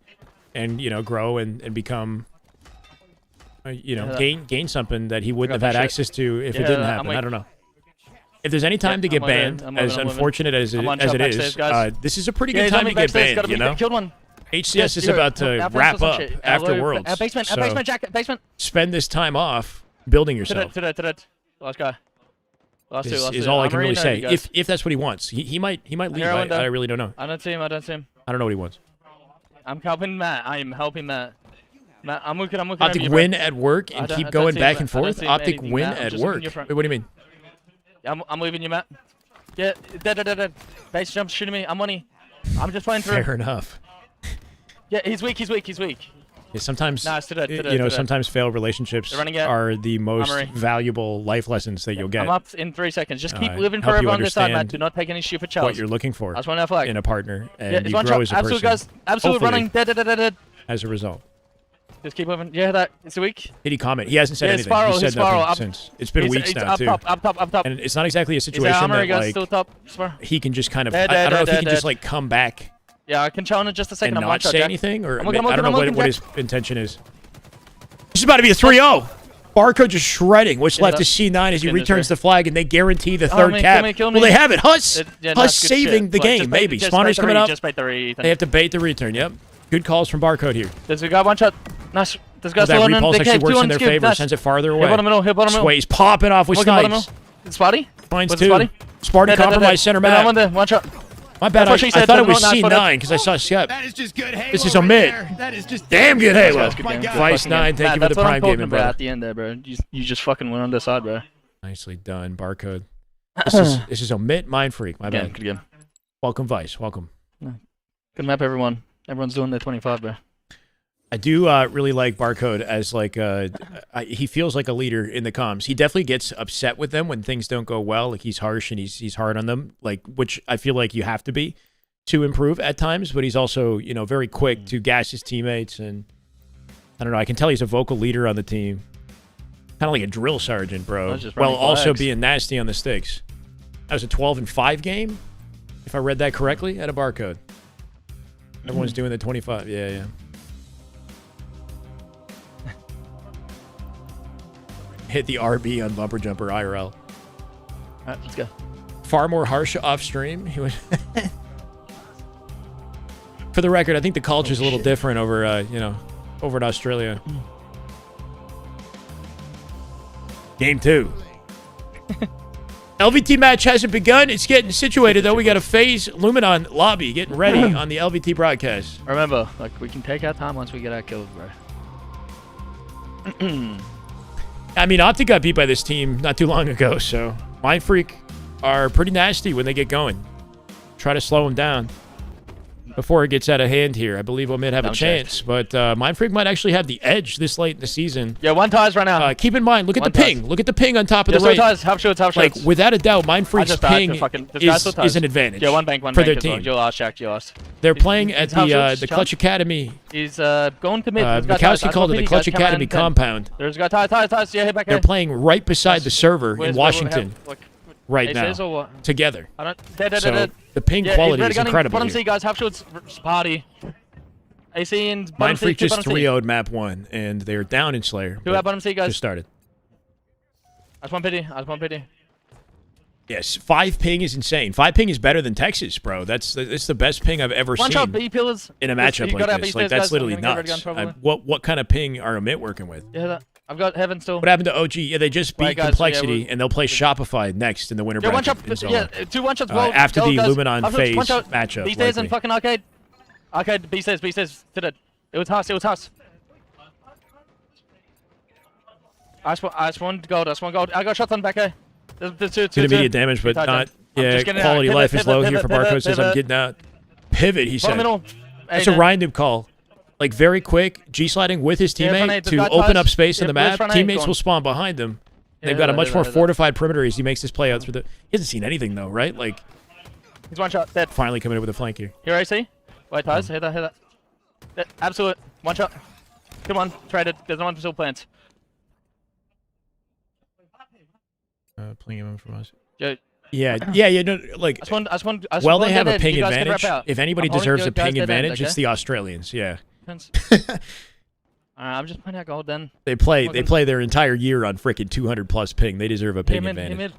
grow and become gain something that he wouldn't have got had that shit. access to if it Yeah, didn't I'm happen. like- I don't know. If there's any time to get I'm moving, banned, I'm moving, as I'm moving. unfortunate as it I'm on as shot it is, backstage, guys. this is a pretty Yeah, good he's time on to me get backstage, banned. gotta be killed one. HCS Yes, is zero. about to Outflanks wrap or some up shit. after Elbow, Worlds. Basement, so basement, jacket, basement. spend this time off building yourself. To that. Last guy. Last two. Is all I can really say. Guys. If that's what he wants, he might leave. Here, I really don't know. I don't see him. I don't know what he wants. I'm helping Matt. I am helping Matt. Matt, I'm looking. Optic over you, win bro. at work and I don't- keep I don't going see back him. and I don't forth. see Optic anything, win Matt. I'm at just work. looking in front. Wait, what do you mean? Yeah, I'm leaving you, Matt. Yeah, dead. Base jump shooting me. I'm money. I'm just playing through. Fair enough. Yeah, he's weak. Yeah, sometimes Nah, it's today. sometimes failed relationships They're running it. are the most Armory. valuable life lessons that you'll get. I'm up in 3 seconds. Just keep living help you forever on this side, Matt. understand Do not take any stupid what challenges. you're looking for That's one F flag. in a partner, and Yeah, it's you one grow shot. as a Absolute person. guys. Absolute Hopefully, running. Dead. as a result. Just keep moving. Yeah, that. It's a week. Did he comment? He hasn't said Yeah, anything. spiral, He he's said nothing spiral. since. It's been weeks It's now up too. top, up top. And it's not exactly a He's situation armory, that guys. like Still top. Spiral. he can just kind of. Dead, I don't know if he dead, can just dead. like come back Yeah, I can challenge in just a second. and I'm one not shot, say Jack. anything, or I'm looking, I don't know what Jack. his intention is. This is about to be a 3-0. Barcode just shredding. What's left is C9 as he Goodness, returns bro. the flag, and they guarantee the third me, cap. kill me. Well, they have it. Huss Yeah, Huss that's good saving shit. the Look, game. just bait- Maybe just Spawner's bait coming three, up. Just bait three, Ethan. They have to bait the return. Yep. Good calls from Barcode here. There's a guy one shot. Nice. This Well, guy's that still on him. repulse They actually cave. works 2 in on their scoop. favor. Nice. Sends it farther Hit away. bottom middle. Sway's popping off with Looking bottom middle. snipes. Spotty? Finds Was it two. Spotty? Sparty compromised center That map. one there. One shot. My bad. That's what she I said. thought it was Nice footage. C9 because I saw Skep. That is just good Halo. This is right Omit. there. That is just Damn good Halo. That's good my game. God. Good Vice fucking 9, game. thank you for Matt, the that's what I'm prime talking gaming, about brother. at the end there, bro. You just fucking went on the side, bro. Nicely done, Barcode. This is Omit Mind Freak. My Good bad. game. Good game. Welcome, Vice. Welcome. Good map, everyone. Everyone's doing their 25, bro. I do really like Barcode as like he feels like a leader in the comms. He definitely gets upset with them when things don't go well. Like he's harsh and he's hard on them. Like which I feel like you have to be to improve at times, but he's also, you know, very quick to gas his teammates. And I don't know, I can tell he's a vocal leader on the team. Kind of like a drill sergeant, bro. While also being nasty on the sticks. That was a 12-5 game, if I read that correctly, at a barcode. Everyone's doing the 25. Yeah, yeah. Hit the RB on Bumper Jumper IRL. All right, let's go. Far more harsh off stream. He would. For the record, I think the culture's a little different over, you know, over in Australia. Game 2. LVT match hasn't begun. It's getting situated, though. We got a FaZe Luminon lobby getting ready on the LVT broadcast. Remember, like, we can take our time once we get our kills, bro. I mean, Optic got beat by this team not too long ago, so Mind Freak are pretty nasty when they get going. Try to slow them down before it gets out of hand here. I believe Omit have a chance, but Mind Freak might actually have the edge this late in the season. Yeah, one ties right now. Keep in mind, look at the ping. Look at the ping on top of the right. Ties, half shots, half shots. Like, without a doubt, Mind Freak's ping is an advantage one bank for their team. Well. You lost, Shaq, you lost. They're playing at the Clutch Academy. He's going to mid. Mikowski called it the Clutch Academy compound. There's got ties. Yeah, hit back. They're playing right beside the server in Washington right now together. So the ping quality is incredible. Bottom C, guys, half shots, party. AC and bottom Mind C. Freak just 3-0'd map 1, and they're down in Slayer. Two out bottom C, guys. Just started. That's one pity. Yes, 5 ping is insane. 5 ping is better than Texas, bro. That's the best ping I've ever seen in a matchup like this. Like, that's literally nuts. What kind of ping are Omit working with? Yeah, I've got Heaven still. What happened to OG? Yeah, they just beat Complexity, and they'll play Shopify next in the winter bracket. Two one-shots. After the Luminon FaZe matchup. B-Stays in fucking arcade. Arcade, B-Stays, did it. It was us. I just one gold. I got shots on back here. Good immediate damage, but not. Yeah, quality life is low here for Barcode. Says I'm getting out. Pivot, he said. That's a Ryan noob call. Like, very quick, G-sliding with his teammate to open up space in the map. Teammates will spawn behind them. They've got a much more fortified perimeter as he makes this play out through the... He hasn't seen anything, though, right? Like, he's one shot, dead. Finally coming in with a flank here. Here, AC. Wait, ties. Hit that. Absolute. One shot. Come on, tried it. There's no one still plants. Playing him from us. Yeah. No, like, well, they have a ping advantage. If anybody deserves a ping advantage, it's the Australians. Yeah. I'm just playing out gold then. They play their entire year on frickin' 200+ ping. They deserve a ping advantage.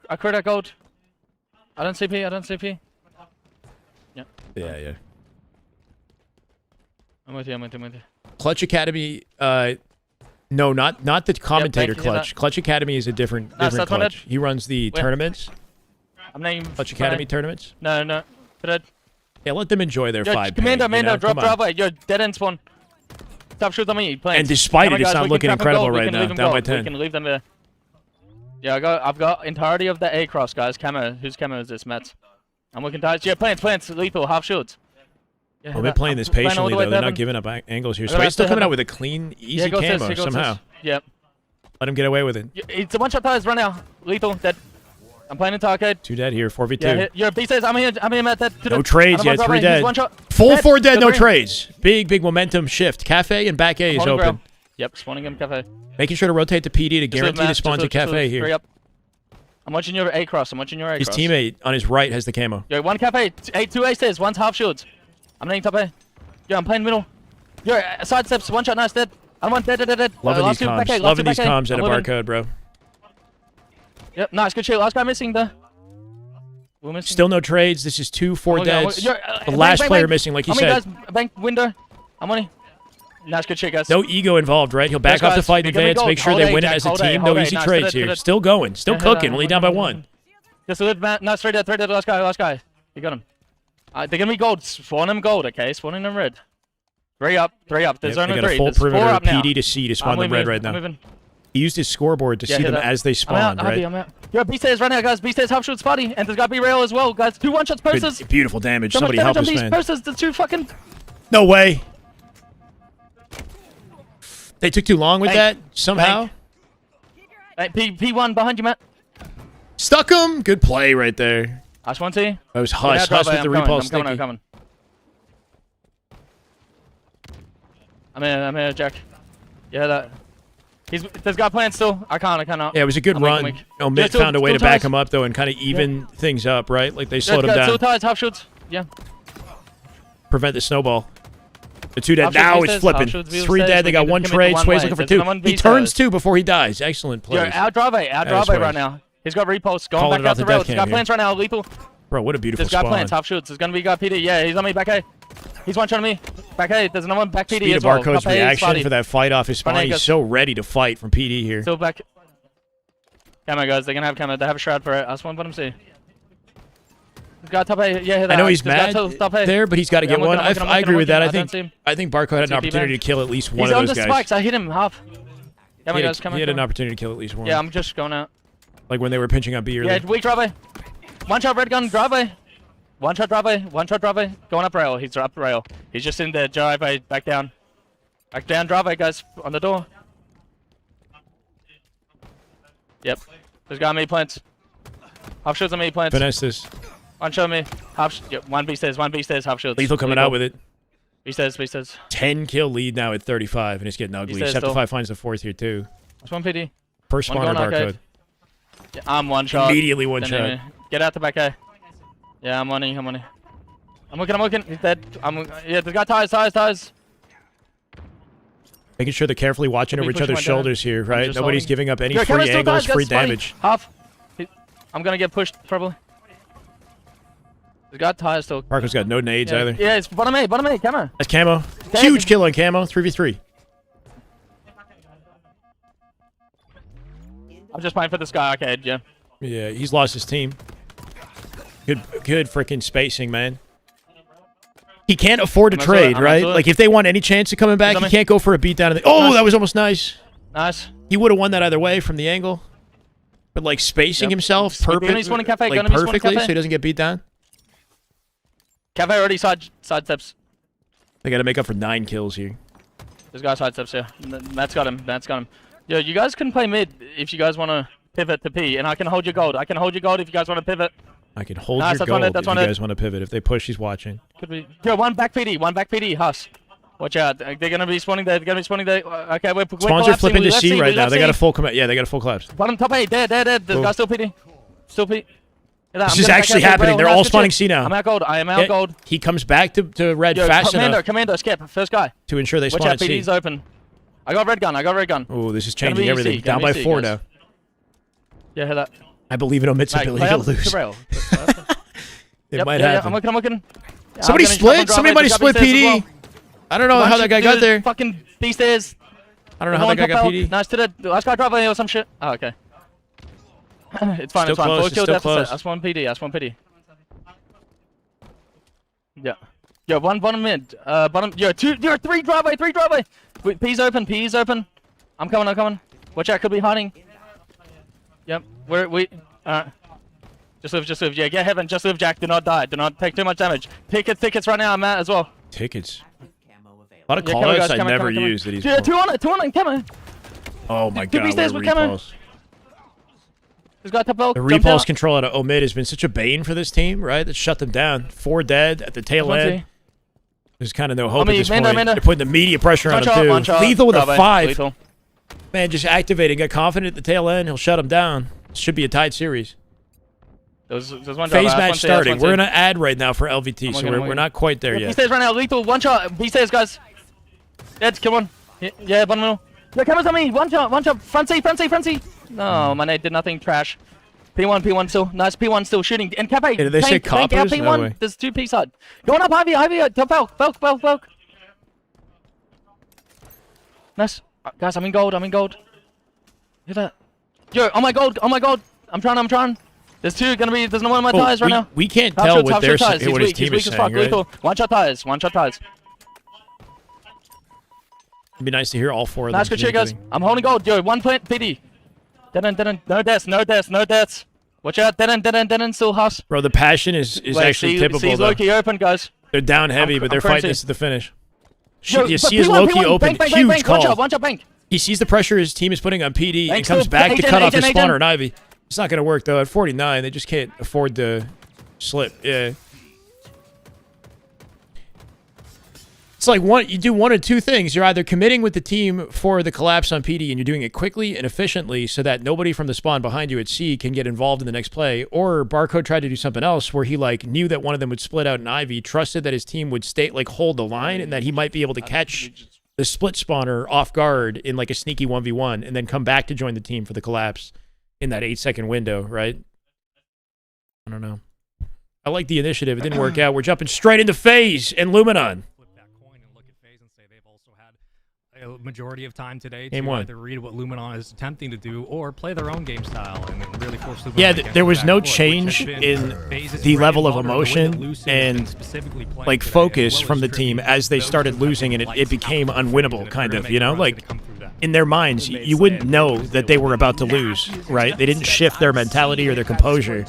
I crit out gold. I don't CP. Yeah. I'm with you. Clutch Academy. No, not the commentator Clutch. Clutch Academy is a different Clutch. He runs the tournaments. I'm named Clutch Academy tournaments. No. Yeah, let them enjoy their 5 ping. Commander, drop away. You're dead end spawn. Stop shooting on me. And despite it, it's not looking incredible right now. Down by 10. We can leave them there. Yeah, I've got entirety of the A cross, guys. Camo. Whose camo is this, Matt? I'm looking tight. Yeah, plants. Lethal, half shields. Yeah, they're playing this patiently, though. They're not giving up angles here. So he's still coming out with a clean, easy camo somehow. Yep. Let him get away with it. It's a one-shot ties. Run now. Lethal, dead. I'm playing into arcade. 2 dead here, 4v2. Yeah, you're B-Stays. I'm here, Matt. Dead. No trades yet, 3 dead. Full 4 dead, no trades. Big momentum shift. Cafe and back A is open. Yep, spawning him cafe. Making sure to rotate the PD to guarantee to spawn to cafe here. I'm watching your A cross. His teammate on his right has the camo. Yo, one cafe, 2 A stairs, one's half shields. I'm laying top A. Yo, I'm playing middle. Yo, side steps, one shot, nice, dead. I'm one dead. Loving these comms. Loving these comms at a barcode, bro. Yep, nice, good shit. Last guy missing though. We're missing. Still no trades. This is 2 4 deads. The last player missing, like you said. Guys, bank window. I'm money. Nice, good shit, guys. No ego involved, right? He'll back off the fight in advance, make sure they win it as a team. No easy trades here. Still going, still cooking. Only down by 1. Just a little bit. Nice, 3 dead. Last guy. You got him. They're gonna be gold. Spawn them gold, okay? Spawning them red. 3 up. There's only 3. They got a full perimeter PD to C to spawn them red right now. He used his scoreboard to see them as they spawn, right? I'm out. Yo, B-Stays right now, guys. B-Stays half shoot spotty. And there's got B-Rail as well, guys. 2 1-shots posters. Beautiful damage. Somebody help us, man. Posters, the 2 fucking... No way. They took too long with that, somehow. P1 behind you, Matt. Stuck him. Good play right there. Hush 1T. That was Hush. Hush with the repulse sticky. I'm coming. I'm here, Jack. Yeah, that. There's guy playing still. I cannot. Yeah, it was a good run. Weak. Omit found a way to back him up, though, and kind of even things up, right? Like, they slowed him down. Two ties, half shoots. Yeah. Prevent the snowball. The 2 dead. Half Now shoots, it's flipping. half shoots, 3 dead. They got 1 trade. Sway's looking for 2. He turns 2 before he dies. Excellent play. Out drive right now. He's got repulse. Going Calling back it out off the the rail. death This cam guy here. plants right now. Lethal. Bro, what a beautiful This guy spawn. plants half shoots. There's gonna be guy PD. Yeah, he's on me. Back A. He's one shot on me. Back A. There's another one back PD Speed as of well. Barcode's Top A, reaction spotty. for that fight off his Front spine. A He's goes- so ready to fight from PD here. Still back. Camo guys, they're gonna have camo. They have a shroud for it. I just want to let them see. He's got top A. Yeah, I know he's mad top A. there, but he's got to Yeah, get I'm one. looking, I agree with that. I don't see him. I think Barcode had an CP opportunity back. to kill at least one He's of on those the guys. spikes. I hit him half. Camo He guys, had, come he had an on. opportunity to kill at least one. Yeah, I'm just going out. Like when they were pinching up B earlier. Yeah, weak driveway. One shot red gun driveway. One shot driveway. One shot driveway. Going up rail. He's up rail. He's just in the driveway. Back down. Back down driveway, guys. On the door. Yep. There's got me plants. Half shields on me plants. Finesse this. One shot me. Yep. One B stairs. Half shields. Lethal coming out with it. B stairs. 10 kill lead now at 35, and it's getting ugly. says still. Shopify finds the 4th here too. That's one PD. First One spawner going Barcode. arcade. Yeah, I'm one shot. Immediately one Then shot. anyway. Get out the back A. Yeah, I'm on it. I'm looking. He's dead. Yeah, there's got ties. Making sure they're carefully watching Could be over each pushing other's my dad. shoulders here, right? just Nobody's holding. giving up any Yo, free camera's still angles, ties, free guys, funny. damage. Half. I'm gonna get pushed probably. He's got ties still. Barcode's got no nades either. Yeah, it's bottom A, camera. That's Camo. Dead. Huge kill on Camo. 3v3. I'm just playing for this guy arcade, yeah. Yeah, he's lost his team. Good freaking spacing, man. He can't afford to I'm trade, into it. right? Like, if they want any chance of coming back, he can't go for a beatdown. Oh, that was almost nice. Nice. He would have won that either way from the angle. But, like, spacing himself Gonna be spawning cafe, like, gonna be spawning perfectly cafe. so he doesn't get beat down. Cafe already side steps. They got to make up for 9 kills here. This guy side steps here. Matt's got him. Yo, you guys can play mid if you guys want to pivot to P, and I can hold your gold. if you guys want to pivot. I can hold Nice, your that's one gold it, if you guys want to pivot. If they push, he's watching. Could be. Yo, one back PD, Huss. Watch out. They're gonna be spawning there. Okay, we're Spawns are flipping to C right now. They got a full collapse. Yeah, they got a full collapse. Bottom top A, dead. This guy's still PD. Still PD. This is actually happening. They're all spawning C now. I'm out gold. I am out gold. He comes back to red Yo, fast enough Commando, skip. First guy. to ensure they Watch spawn out, at C. PD's open. I got red gun. Oh, this is Gonna changing be everything. C, Down gonna by be C, 4 guys. now. Yeah, hear that. I believe in Omit's Mate, ability play to out lose. the rail. It might happen. I'm looking. Somebody split. Somebody split PD. I don't know how that guy got there. Fucking B stairs. I don't know how that guy got PD. Nice to the last guy driver or some shit. Oh, okay. It's fine. Still close, Full it's kill still deficit. close. That's one PD. Yeah. Yo, one bottom mid. Bottom. Yo, 3 driveway. Wait, P's open. I'm coming. Watch out, could be hiding. Yep. We. Just live. Yeah, get heaven. Just live, Jack. Do not die. Do not take too much damage. Tickets right now. I'm at as well. Tickets. A lot of Yeah, call come on, outs guys, I come on, never come on. used that he's Yeah, two on it, come on. Oh my Two god, what stairs a with camo. repulse. He's got top belt. The repulse control out of Omit has been such a bane for this team, right? That shut them down. 4 dead at the tail end. There's kind of no hope at this point. Manda. They're putting the media pressure on him One too. shot. Lethal with a Bravo. 5. Lethal. Man, just activating. Got confident at the tail end. He'll shut him down. Should be a tied series. There's one Phase driver. match starting. We're in an ad right now for LVT, I'm so looking. we're not quite there B yet. stairs right now. Lethal. One shot. B stairs, guys. Dead. Kill one. Yeah, bottom middle. Yo, cameras on me. One shot. Front C. No, my nade did nothing. Trash. P1 still. Nice P1 still shooting. And Cafe. Yeah, did they say tank out coppers? P1. No way. There's 2 P side. Going up, Ivy. Top Belk. Nice. Guys, I'm in gold. Hear that? Yo, oh my god. I'm trying. There's no one on my tires right now. We can't Half tell shots, what half their shot tires. what his He's team weak is as saying, fuck. right? Lethal. One shot tires. It'd be nice to hear all 4 of them. Nice good shit, guys. communicating. I'm holding gold. Yo, 1 plant PD. Dead. No deaths. Watch out. Dead. Still Huss. Bro, the passion is actually typical, C's though. Loki open, guys. They're down heavy, but they're I'm fighting crazy. this to the finish. Yo, You but see his P1, Loki P1, open. bank, Huge call. One shot bank. He sees the pressure his team is putting on PD and Bank comes still- back to Agent, cut off his agent. spawner and Ivy. It's not going to work, though. At 49, they just can't afford to slip. Yeah. It's like you do one of two things. You're either committing with the team for the collapse on PD and you're doing it quickly and efficiently so that nobody from the spawn behind you at C can get involved in the next play, or Barcode tried to do something else where he like knew that one of them would split out in Ivy, trusted that his team would stay like hold the line and that he might be able to catch the split spawner off guard in like a sneaky 1v1 and then come back to join the team for the collapse in that 8-second window, right? I don't know. I like the initiative. It didn't work out. We're jumping straight into FaZe and Luminon. A majority of time today Game to one. either read what Luminon is attempting to do or play their own game style and then really force Luminon. Yeah, against there the was no backcourt, which change has been in FaZe's the bread level and of butter, the way that emotion Lucid has been and specifically playing like today, focus as well from as the team Trippy. as they Those started two losing and lights it became out unwinnable, that kind they're of, making you know? runs Like to come through that. in their minds, you wouldn't know that they were about to lose, right? They didn't shift their mentality or their composure,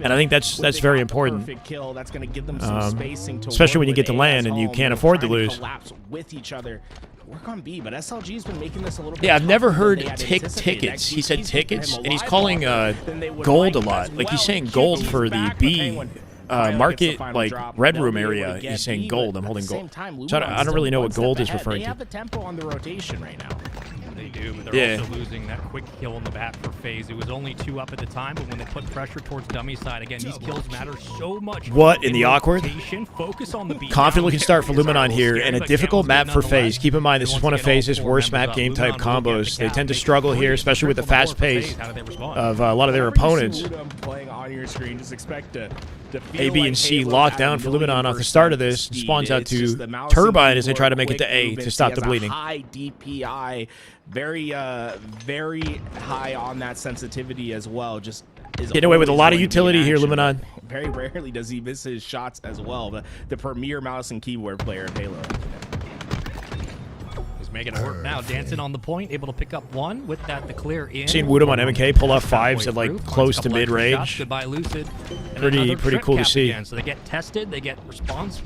and I think that's very important, especially when you get to LAN and you can't afford to lose. Work on B, but SLG's been making this a little bit. Yeah, I've never tougher heard than they had tickets. anticipated. He said XQC's tickets, been and he's a lot calling longer than they would gold a like lot. as Like he's well. saying gold QT's for the back, B Penguin finally market, gets the final like drop. red They'll room be able to area. get He's saying B, gold. but I'm at holding the same gold. time, So I Luminon's don't really know still what one gold step is ahead. referring They to. have the tempo on the rotation right now. They do, but they're Yeah. also losing that quick kill in the back for FaZe. It was only 2 up at the time, but when they put pressure towards dummy side, again, these kills matter so much. What in the awkward? rotation, focus on the beat. Confident looking start for Now, Luminon here, and a but difficult Camel's map good for nonetheless. FaZe. Keep in mind, this And is once one of again, all FaZe's 4 worst members map up. game type Luminon will get combos. the They cap. tend to They struggle can here, really especially with the triple fast for FaZe. pace How do they respond? of a lot of their opponents. Playing on your screen, just expect to feel A, B, like and C Halo locked at down for 1,000,000% Luminon off the start of this. speed. Spawns out It's just to the mouse Turbine and as they try to make it to quick A to movements. stop He the has a bleeding. high DPI, very high on that sensitivity as well. Just is Getting away with a always lot of going to be utility in here, action, Luminon. but very rarely does he miss his shots as well. The premier mouse and keyboard player of Halo. He's making it work now. Dancing on the point, able to pick up 1 with that the clear in. Seen Woodham on MK pull off Halfway 5s at like through, finds a close to couple extra mid-range. shots. Goodbye, Lucid. And Pretty another cool trip to cap see. again. So they get tested, they get response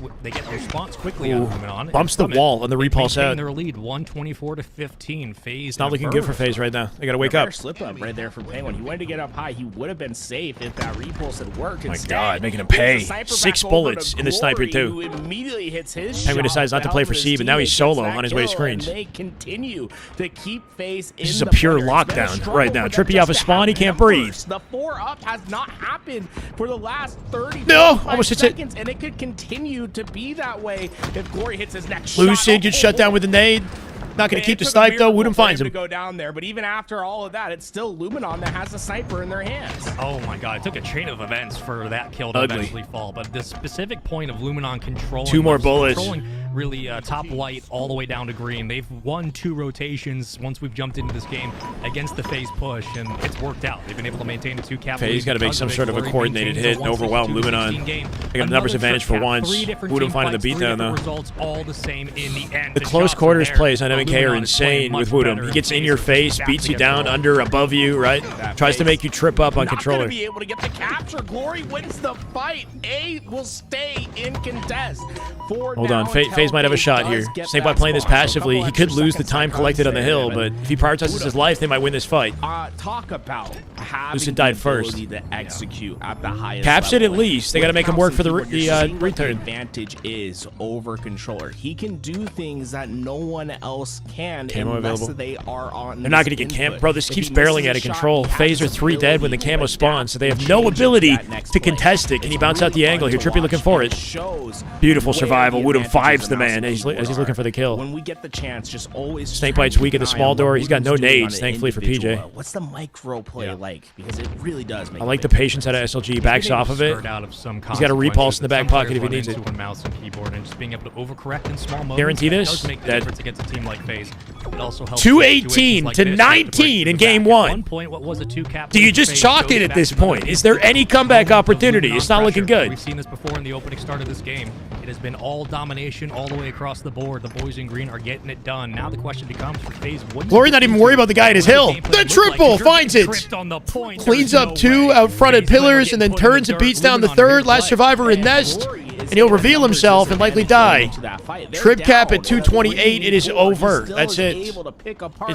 quickly Ooh, out of Luminon. bumps the From it, wall on the they repulse maintain out. their lead 124-15. FaZe. It's not looking good for FaZe right now. They got to wake up. Slip up right there for Penguin. He wanted to get up high. He would have been safe if that repulse had worked. My Instead, God, making him gives the pay. sniper 6 back over bullets to in the sniper Glory, too. who immediately hits his Penguin shot decides not to play out for of C, his but now he's teammate, solo gets on his that way to kill, screens. and they continue to keep FaZe in This is a the pure fire. It's been a lockdown struggle right now. for them Trippy just off a to spawn, he have can't numbers. breathe. The 4 up has not happened for the last 30 No, 45 almost hits it. seconds, and it could continue to be that way if Glory hits his next Lucid shot. gets shut down with a nade. Not going to keep the snipe though. Woodham finds to him. go down there, but even after all of that, it's still Luminon that has a sniper in their hands. Oh my God! It took a chain of events for that kill to Ugly. eventually fall. But the specific point of Luminon controlling 2 more bullets. controlling really top light all the way down to green. They've won 2 rotations once we've jumped into this game against the FaZe push, and it's worked out. They've been able to maintain a 2 cap. FaZe gotta make some sort of a coordinated hit and overwhelm Luminon. They got a numbers advantage for once. Woodham finding the beatdown though. Results all the same in the end. The close shots are quarters there, plays on but MK are Luminon is playing insane much with Woodham. better, He and gets in FaZe your are face, back beats you together down, all. under, above you, right? Tries to make you trip up on Not controller. gonna be able to get the capture. Glory wins the fight. A will stay in contest. Hold on, FaZe might have a shot here. Snake by playing this passively, he could lose the time collected on the hill, but if he prioritizes his life, they might win this fight. Talk about having Lucid died the first. ability to execute at the highest Caps it level. at least. They got to make him work for the You're seeing what return. The advantage is over controller. He can do things that no one else can Camo unless available. they are on. They're not going to get cam. Bro, this keeps barreling out of control. FaZe are 3 dead when the camo spawns, so they have no ability to contest it. Can he bounce out the angle here? Trippy looking for it. Beautiful survival. Woodham 5's the man as he's looking for the kill. When we get the chance, just always. Snakebite's weak at the small door. He's got no nades, thankfully for PJ. What's the micro play like? Because it really does make. I like the patience out of SLG. Backs off of it. He's got a repulse in the back pocket if he needs it. Mouse and keyboard and just being able to overcorrect in small moments. Guarantee that this? does make the That- difference against a team like FaZe. It also helps 218 like to this, 19 in game At 1. one point, what was a 2-cap Do you lead just FaZe chalk goes it at back this to another point? game. Is there any comeback Of opportunity? Luminon It's not looking pressure. good. We've seen this before in the opening start of this game. It has been all domination all the way across the board. The boys in green are getting it done. Now the question becomes for FaZe. Glory not even worried about the guy at his hill. The triple finds it. Cleans up 2 out front at pillars and then turns and beats down the 3rd. Last survivor in Nest. and he'll reveal himself and likely die. Trip cap at 228. It is over. That's it. It's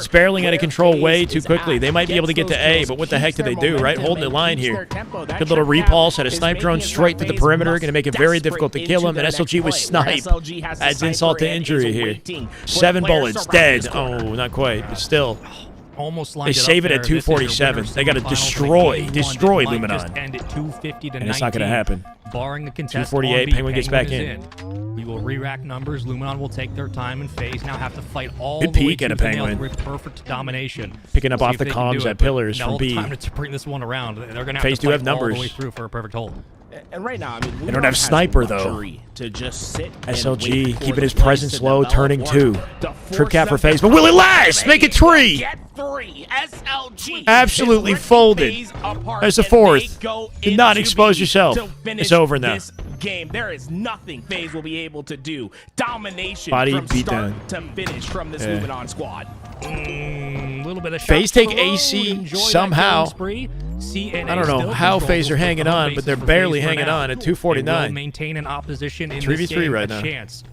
barreling out of control way too quickly. They might be able to get to A, but what the heck do they do, right? Holding the line here. Good little repulse. Had a snipe drone straight to the perimeter. Going to make it very difficult to kill him. And SLG with snipe. Adds insult to injury here. 7 bullets. Dead. Oh, not quite. But still. Almost They save it at 247. They got to destroy Luminon. End at 250 to And it's not going to happen. Barring the contest 248, Penguin gets back in. We will re-rack numbers. Luminon will take their time, and FaZe now have to fight all Good the way peek to at a the nail Penguin. with perfect domination. Picking up See off if the they can comms do at it, but pillars now from B. time to bring this one around. They're going to have FaZe to do fight have all the numbers. way through for a perfect hold. And right now, I mean, They don't have sniper, though. To just sit SLG keeping his presence low, turning 2. Trip cap for FaZe, but will it last? Make it 3. Get 3. SLG Absolutely folded. There's the 4th. Do not expose yourself. It's over now. This game, there is nothing FaZe will be able to do. Domination Body from beat start down. to finish from this Luminon squad. Little bit of FaZe shots to take the road. AC Enjoy that somehow. killing spree. CNA I don't know still how controls FaZe are the hanging home on, bases but they're for barely FaZe for hanging now. on at They will 249. maintain an opposition in 3v3 this game, right a now. chance.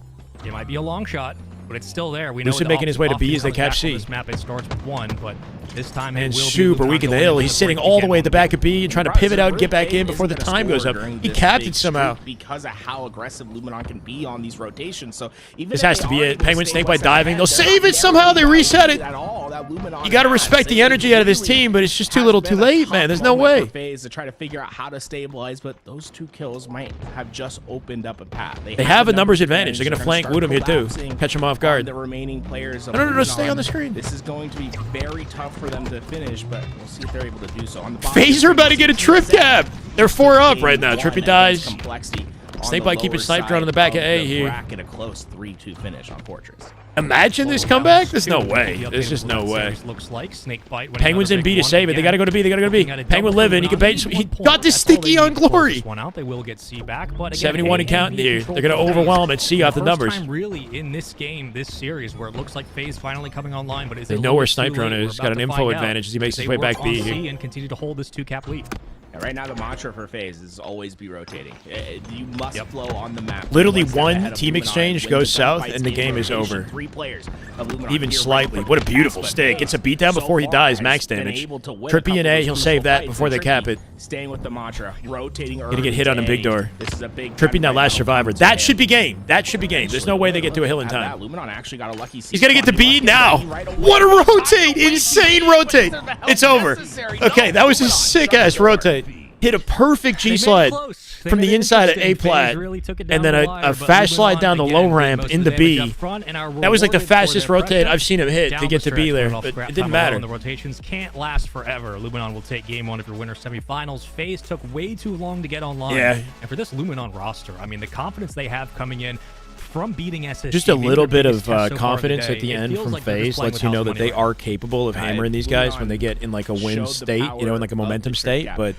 It might be a long shot, but it's still there. We know Lucid with making his way to Optic B as they comes catch back C. on this map, it starts with 1, but this time And it will super be weak in the going hill. into He's the sitting break all the again. way at the back of B and trying to pivot out and get back in before the time goes up. He capped it somehow. Because of how aggressive Luminon can be on these rotations. So even This if has they to be are it. able to Penguin stay snake by what's diving. ahead, They'll they're save it somehow. They reset it. at all that Luminon You got to has. respect the It energy out of this really team, but it's just too has little too been a late, tough man. There's no moment way. for FaZe to try to figure out how to stabilize, but those 2 kills might have just opened up a path. They have a numbers advantage. They're They're going to flank Woodham here, too. Catch him off guard. The remaining players of No, Luminon. stay on the screen. This is going to be very tough for them to finish, but we'll see if they're able to do so. On the FaZe are about to get a trip cap. They're 4 up right now. Trippy dies. Complexity on Snake the Bite keeping lower snipe drone on the side back of of A the here. bracket, a close 3-2 finish on Fortress. Imagine this comeback. There's no way. There's just no way. Looks like Snake Bite. winning Penguin's another in B big to save it. They got to go to B. They got to go to B. Looking at a Penguin double living. He can bait. Luminon, He 1 point. got this That's all they sticky need on to close Glory. this one out. They will get C back, but again, 71 A and counting B here. control They're going to for FaZe. overwhelm at C off the First numbers. time really in this game, this series, where it looks like FaZe finally coming online, but is They it a know little where bit too Snipe Drone late? is. We're He's got about an to info find out. advantage as he makes his They way work back B on here. C and continue to hold this 2-cap lead. And right now, the mantra for FaZe is always be rotating. You must flow on the map. Literally One step one ahead of team Luminon exchange and goes win the south gunfights and the in game is rotation. over. 3 players of Luminon Even here slightly. right What a from the beautiful past, stick. but Gets a beatdown before he so dies. far Max has been damage. able to win a Trippy couple and of A, those he'll crucial save that fights, before and they cap Trippy it. Staying with the mantra, rotating early. Gonna get hit on a big A. door. This is a big Trippy now time last right survivor. now. That should be game. That should be game. There's no way they get to a hill in Out of time. that, Luminon actually got a lucky He's gonna get to B now. What a rotate! Insane rotate. It's over. Okay, that was a sick ass rotate. Hit a perfect G slide from the inside of A plat, and then a fast slide down the low ramp into B. That was like the fastest rotate I've seen him hit to get to B there, but it didn't matter. The rotations can't last forever. Luminon will take game 1 of your winter semifinals. FaZe took way too long to get online. Yeah. And for this Luminon roster, I mean, the confidence they have coming in from beating SSG. Just a maybe little their bit biggest of test so far confidence today, at the it end feels from like they're just FaZe playing lets with you know house that money they right are capable of hammering these guys when they get in like a win state, you know, in like a momentum state, but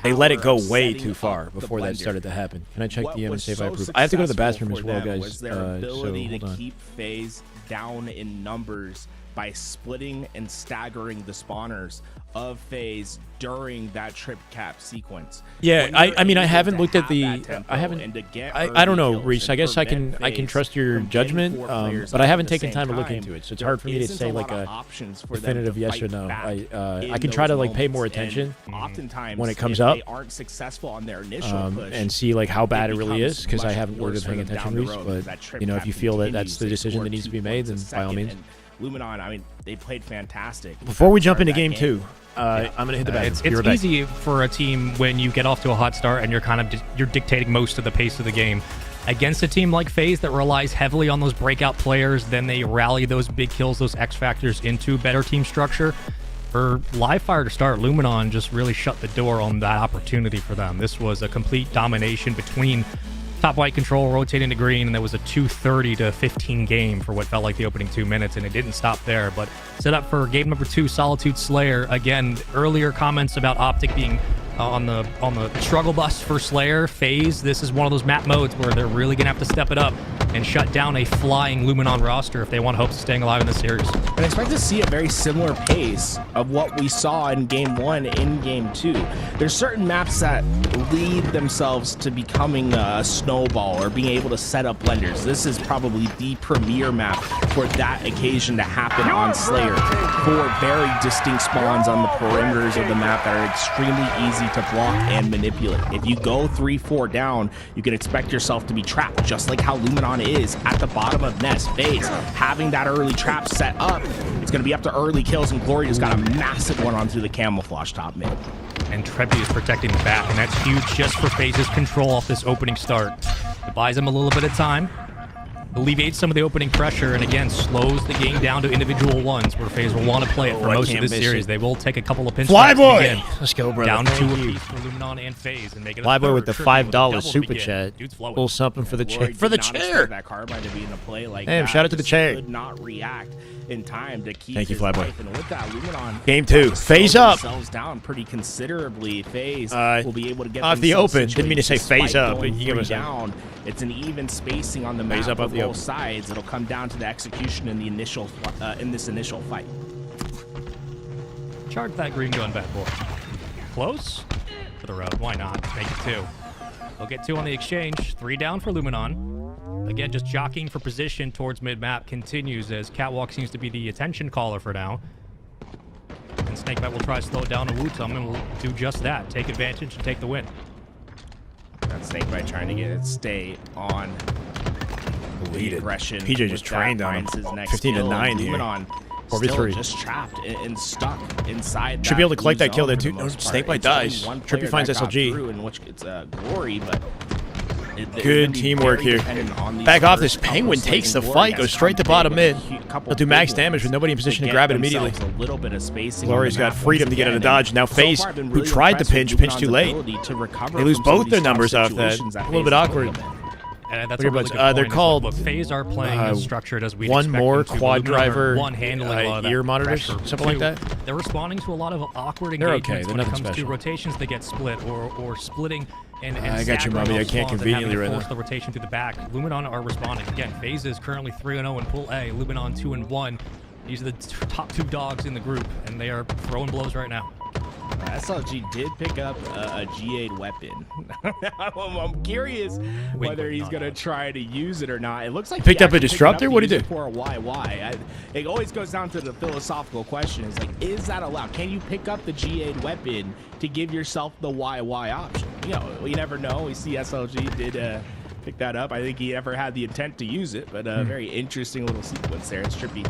they let it go way too far before that started to happen. Can I check the and see if I approve? I have to go to the bathroom as well, guys. Their So ability hold to on. keep FaZe down in numbers by splitting and staggering the spawners of FaZe during that trip cap sequence. Yeah, When I you're mean, I able haven't to looked at have the. that tempo I haven't. and to get I early don't know, kills Reese. and I guess I prevent can FaZe trust your from getting judgment, 4 players but I at haven't the taken same time to look time. into it, so it's There hard for me to isn't say lot like of a options for them definitive to yes or fight no. back I in can try to those like pay more moments, and attention oftentimes when it comes if up, they aren't successful on their initial push, and see like how bad it really becomes is, because I much haven't worse really for been paying them attention, down the Reese. road as But that trip you know, if cap you feel that continues that's the to decision score that needs to 2 be made, then points a by all second. means. And Luminon, I mean, they played fantastic. Before we jump Start into that game 2, I'm gonna hit the bathroom. It's Be right back. easy for a team when you get off to a hot start and you're kind of you're dictating most of the pace of the game. Against a team like FaZe that relies heavily on those breakout players, then they rally those big kills, those X factors into better team structure. For Livefire to start, Luminon just really shut the door on that opportunity for them. This was a complete domination between top white control rotating to green, and there was a 2:30 to 15 game for what felt like the opening 2 minutes, and it didn't stop there. But set up for game number 2, Solitude Slayer. Again, earlier comments about Optic being on the struggle bus for Slayer. FaZe, this is one of those map modes where they're really gonna have to step it up and shut down a flying Luminon roster if they want hopes of staying alive in this series. I expect to see a very similar pace of what we saw in Game 1 in Game 2. There's certain maps that lead themselves to becoming a snowball or being able to set up blenders. This is probably the premier map for that occasion to happen on Slayer. 4 very distinct spawns on the perimeters of the map that are extremely easy to block and manipulate. If you go 3-4 down, you can expect yourself to be trapped, just like how Luminon is at the bottom of Nest. FaZe having that early trap set up, it's going to be up to early kills, and Glory has got a massive one onto the camouflage top mid. And Treppy is protecting the back, and that's huge just for FaZe's control off this opening start. It buys them a little bit of time, alleviates some of the opening pressure, and again slows the game down to individual ones where FaZe will want to play it for most of this series. They will take a couple of pinch shots again. Let's go, brother. Down 2 apiece for Luminon and FaZe, and make it a Flyboy third. with the Trippy $5 a super double to chat. Dude's flowing. Little something for the chair. Glory For the did not chair. expect that carbine to be in a play like Damn, that. shout out to the Just chair. could not react in time to keep Thank you, his Flyboy. life. And with that, Luminon Game 2. slowed FaZe up. themselves down pretty considerably. FaZe will be able to get off the themselves open. Didn't mean to say situated FaZe up, despite but you give going us a- down. It's an even spacing on the map FaZe up for off the both open. sides. It'll come down to the execution in the initial in this initial fight. Charge that green gun, bad boy. Close for the road. Why not? Make it 2. They'll get 2 on the exchange. 3 down for Luminon. Again, just jockeying for position towards mid-map continues as Catwalk seems to be the attention caller for now. And Snakebite will try to slow it down, and Wutum and will do just that. Take advantage and take the win. That Snakebite trying to get it stay on the aggression. PJ just With that, trained on him. finds his next 15 to kill. 9 here. Luminon 4v3. still just trapped and stuck inside. Should be able to collect blue that kill zone there, for the too. most part. Snakebite It's only dies. one Trippy player finds that got SLG. through, in which it's Glory, but Good teamwork here. Back off this Penguin, takes the fight, goes straight to bottom mid. He'll do max damage with nobody in position to grab it immediately. Glory's got freedom to get out of dodge. Now FaZe, who tried to pinch too late. They lose both their numbers off that. A little bit awkward. And that's Look a really at good they're point, is that, called, look, FaZe are playing as structured as we one more quad driver one handling a lot of that ear monitors, pressure. something like 2, that. They're responding to a lot of awkward They're engagements okay. They're when it nothing comes to special. rotations that get split or splitting and I got you, staggering Mommy. I those can't spawns and conveniently having to right force now. the rotation through the back. Luminon are responding. Again, FaZe is currently 3-0 in Pool A. Luminon 2-1. These are the top 2 dogs in the group, and they are throwing blows right now. SLG did pick up a G8 weapon. I'm curious whether he's going to try to use it or not. It looks like Picked he up a actually disruptor? picked What'd he it do? for a YY. It always goes down to the philosophical question. It's like, is that allowed? Can you pick up the G8 weapon to give yourself the YY option? You know, we never know. We see SLG did pick that up. I think he never had the intent to use it, but a very interesting little sequence there. It's Trippy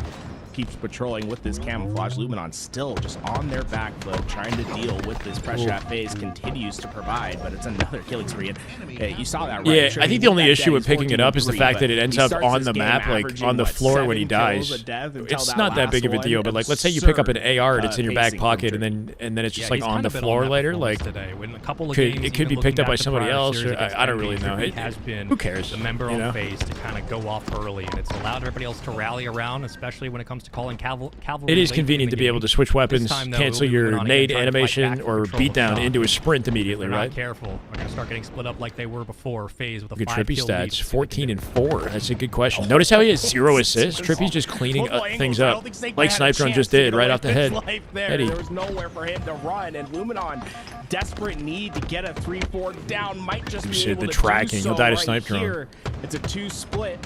keeps patrolling with this camouflage. Luminon still just on their back foot, trying to deal with this pressure that FaZe continues to provide, but it's another killing spree. And you saw that, right? Yeah, Trippy, I think the only that issue dead, with he's picking it up is the 14-3, fact that it but ends he up starts on this the game map, like averaging, on the what, floor when he 7 kills dies. a death until It's that not that last big of a one. deal, but like let's say you pick up an Absurd, AR and it's in your back pacing pocket, from and then it's just Yeah, like he's on kind the of been floor that later. performance Like today. When a couple of could- games, it could even be picked looking up by back to somebody prior else, series or against I don't really NBA, know. He It- has been who cares, the member you know? on FaZe to kind of go off early, and it's allowed everybody else to rally around, especially when it comes to calling cavalry. It is late in convenient the to be able game. to switch weapons, This time, though, cancel it'll be your Luminon again nade trying to fight animation back for or control of the beatdown stock. into a sprint immediately, If they're right? not careful, we're going to start getting split up like they were before. FaZe with a Good 5 Trippy kill lead. stats, 14 and 4. That's a good question. Notice how he has 0 assists. Trippy's just cleaning things up, like Snipedrone just did right off the head. Eddie. There was nowhere for him to run, and Luminon, desperate need to get a 3-4 down, might just You be said able the to tracking. do so He'll die to right Snipedrone. here. It's a 2 split.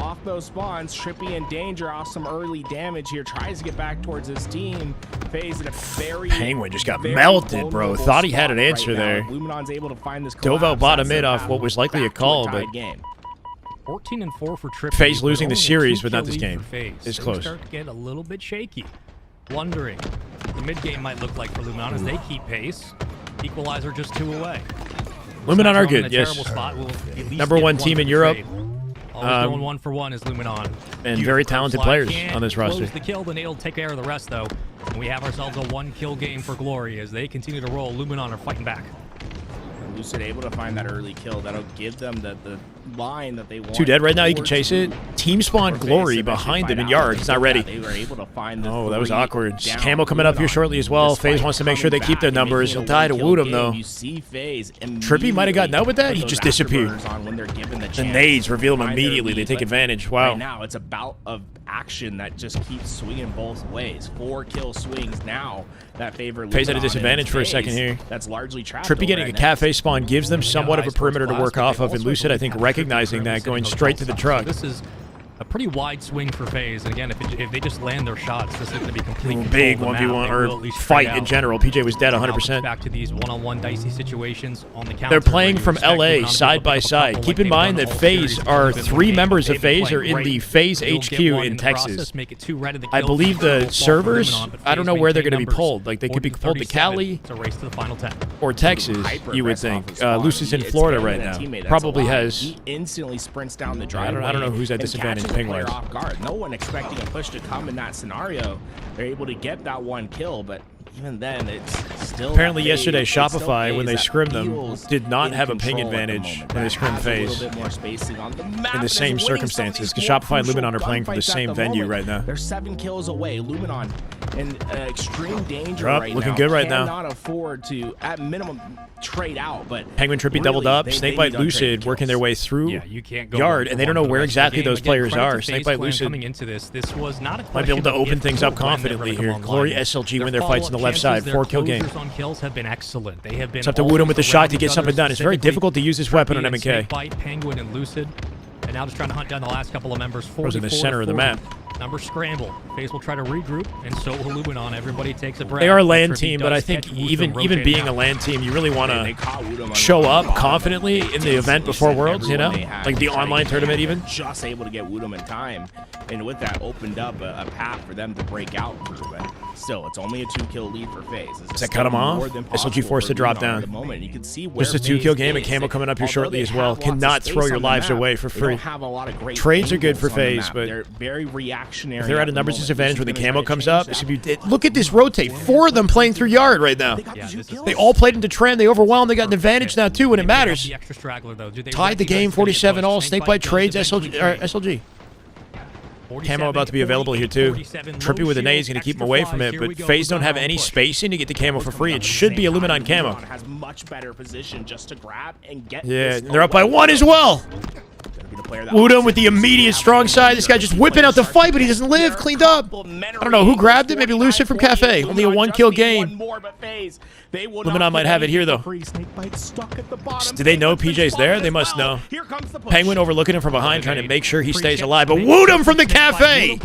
Off those spawns, Trippy in danger off some early damage here. Tries to get back towards his team. FaZe in a very Penguin just got very melted, bro. vulnerable Thought he had an spot answer right now. there. Luminon's able to find this Dove out collapse bottom as mid they're off what was likely a back to call, tied but game. 14 and 4 for Trippy. FaZe but losing the only a series, 2 but not kill this lead game. for FaZe. It's Things close. Start to get a little bit shaky. Wondering what the mid game might look like for Luminon as they keep pace. Equalizer just 2 away. Luminon are Snipedrone in good, a yes. terrible spot will at least Number get 1 team for in Europe. trade. Always going 1 for 1 is Luminon. And Beautiful very curve talented slide. players Can't on this close roster. the kill, then they'll take care of the rest though. And we have ourselves a 1-kill game for Glory as they continue to roll. Luminon are fighting back. Lucid able to find that early kill. That'll give them the line that they want. 2 dead right now. You can towards chase it. Team spawn for FaZe Glory to eventually behind him find in out. yard. He's not ready. They were able to find the Oh, that was 3 awkward. down. Camo coming up here shortly as well. FaZe wants to make sure they keep their numbers. He'll die to Woot him, though. You see FaZe Trippy might have gotten out with that. put He those just disappeared. afterburners on when they're given the The chance nades to reveal him find their immediately. They lead, take but advantage. Right Wow. now, it's a bout of action that just keeps swinging both ways. 4 kill swings now that favor FaZe at a Luminon, disadvantage and for a FaZe, second here. That's largely trapped Trippy over getting a at cafe next. spawn gives them somewhat of a perimeter to work off of, and Lucid, I think, recognizing that, going straight to the truck. This is a pretty wide swing for FaZe. And again, if they just land their shots, this is going to be complete control Big of the 1v1 map. They will at or least fight trade in out. general. PJ was dead Now 100%. back to these one-on-one dicey situations on the counter. They're playing where you from expect LA Luminon to side pick by up a side. couple Keep like in they've mind done that all FaZe series. are They've been 3 winning. members of They've been FaZe are playing in the great. FaZe You'll HQ get one in the Texas. process, make it 2 red of the I kill. believe It'll the fall for servers, Luminon, but I don't FaZe know where they're maintain going to be numbers. pulled. Like, they could be pulled to 40-37. Cali It's a race to the final 10. or Texas, you would think. Lucid's in Florida right now. Probably has... He instantly sprints down the I driveway. don't know who's at and disadvantage catches the ping-wise. player off guard. No one expecting a push to come in that scenario. They're able to get that 1 kill, but even then, it's still... Apparently that yesterday, FaZe- it's still Shopify, when FaZe they that scrimmed them, feels did not in have a ping control at the advantage moment. when they That scrimmed has a little FaZe. bit more spacing on the map In the and same is winning some of circumstances, these because more Shopify and crucial Luminon are playing for the gunfights at same the venue moment. right now. They're 7 kills away. Luminon in extreme danger Yup, right looking now. good right now. Cannot afford to, at minimum, trade out, but Penguin Trippy really, doubled up. they Snakebite need untraded Lucid working their kills. way through Yeah, you can't go yard, one and for they don't one know for where the rest of the exactly game. those Again, players credit are. to FaZe Snakebite Clan Lucid coming into this was not a might be able to question of open if things or up when they're gonna confidently come here. online. Glory SLG Their win their fights on the follow-up left side. chances, 4 kill their game. closures on kills have been excellent. They have been It's up to Woodham with the always shot around to get each something other, done. It's very specifically difficult to use this weapon on Trippy and M&K. Snakebite, Penguin, and Lucid. And now just trying to hunt down the last couple of members. Was in the 44 center of the 40. map. Numbers scramble. FaZe will try to regroup, and so will Luminon. Everybody takes a breath. They are a land Trippy team, but I does think catch Woot even from being rotating a out. land team, you really want They to caught Woodham on show the up bottom. confidently in the event before Sent Worlds, you know? everyone they had Like the to try to online get tournament there. even. Just able to get Woodham in time, and with that opened up a path for them to break out through. But still, it's only a 2-kill lead for FaZe. This is Does that cut still him off? more than SLG possible forced for to drop Luminon down. at the moment. You can see where Just a 2-kill FaZe game, and is. Camo coming up here Although shortly they as well. have lots of Cannot space throw on your the lives map, away for they free. don't have a lot of great Trades are good angles for on the FaZe, map. but they're very reactionary. if they're at a the numbers moment. disadvantage when the This is camo gonna comes try to up, change it should be. that. Look at this rotate. 4 of them playing through yard right now. Yeah, this is They all played into Tram. They overwhelmed. They got an advantage now too when it matters. The extra straggler, though. Do they Tied the recognize game, it's gonna get 47 all. pushed? Snakebite does trades eventually SLG. Camo about to be available here too. 47, Trippy low with an A is shield, going to keep him extra away flies. from it, Here but we go. FaZe don't have Luminon any push. spacing to get the camo for free. At It the should be a same time, Luminon camo. Luminon has much better position just to grab and get. Yeah, this and they're up by 1 as well. Woodham with the immediate strong side. This guy just whipping out the fight, but he doesn't live. Cleaned up. I don't know who grabbed it. Maybe Lucid from Cafe. Only a 1-kill game. Luminon might have it here, though. Do they know PJ's there? They must know. Penguin overlooking him from behind, trying to make sure he stays alive. But Woodham from the Cafe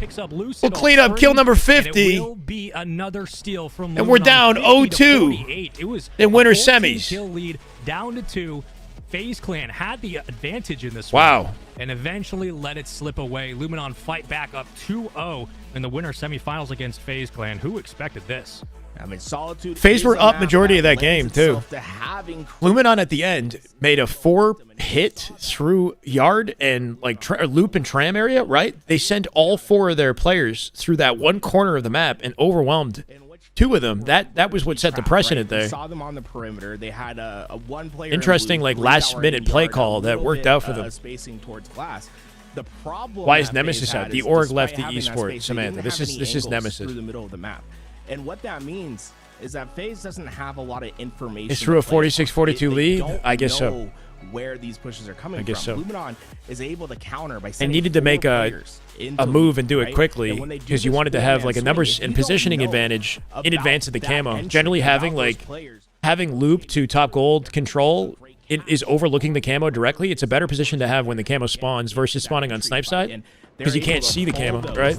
will clean up kill number 50. And we're down 0-2 in winter semis. Kill lead down to 2. FaZe Clan had the advantage in this Wow. one and eventually let it slip away. Luminon fight back up 2-0 in the winter semifinals against FaZe Clan. Who expected this? I mean, Solitude. FaZe were is a up map majority of that lends game, too. itself to having Luminon at the end made a 4 hit through yard and like loop and tram area, right? They sent all 4 of their players through that one corner of the map and overwhelmed 2 of them. That was what set the precedent Right. We there. saw them on the perimeter. They had a one player. Interesting, in like, blue, last-minute yard, play a call that little worked bit, out for them. Spacing towards glass. The problem. Why is that Nemesis FaZe out? had The is org despite left the having that esport, space, they Samantha. didn't This have is any angles Nemesis. through the middle of the map. And what that means is that FaZe doesn't have a lot of information. It's through a to play 46-42 off. They lead? don't I guess so. know where these pushes are coming I guess from. so. Luminon is able to counter by And sending needed to 4 make players into a move and do lead, it right? quickly And when they do because you this wanted to have like a 4-man numbers swing, and if you don't positioning know advantage in about advance of the that camo. entry, Generally about having those like players, having loop to top gold control is overlooking the camo directly. It's a better position to have when the camo spawns versus spawning on snipe side because you can't see the camo, right?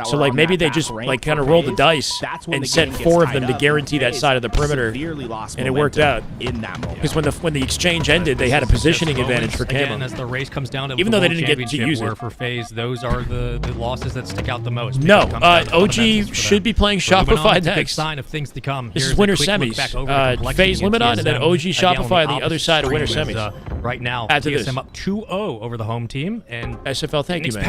So like maybe they just like kind of rolled the dice and sent 4 of them to guarantee that side of the perimeter, and it worked out. In that moment. Because when the exchange ended, they had a positioning advantage for Again, camo. as the race comes down to Even the though they World didn't get to Championship, use it. where for FaZe, those are the losses that stick out the most. No, because it comes down to fundamentals OG for should them. be playing For Luminon, Shopify it's a good next. sign of things to come. This is Here's a winter quick look semis. back over the complexity FaZe in Luminon and then TSM. OG Again, Shopify on the opposite other side of winter stream is, semis. right now, Add to TSM this. up 2-0 over the home team, and SFL, thank you, man.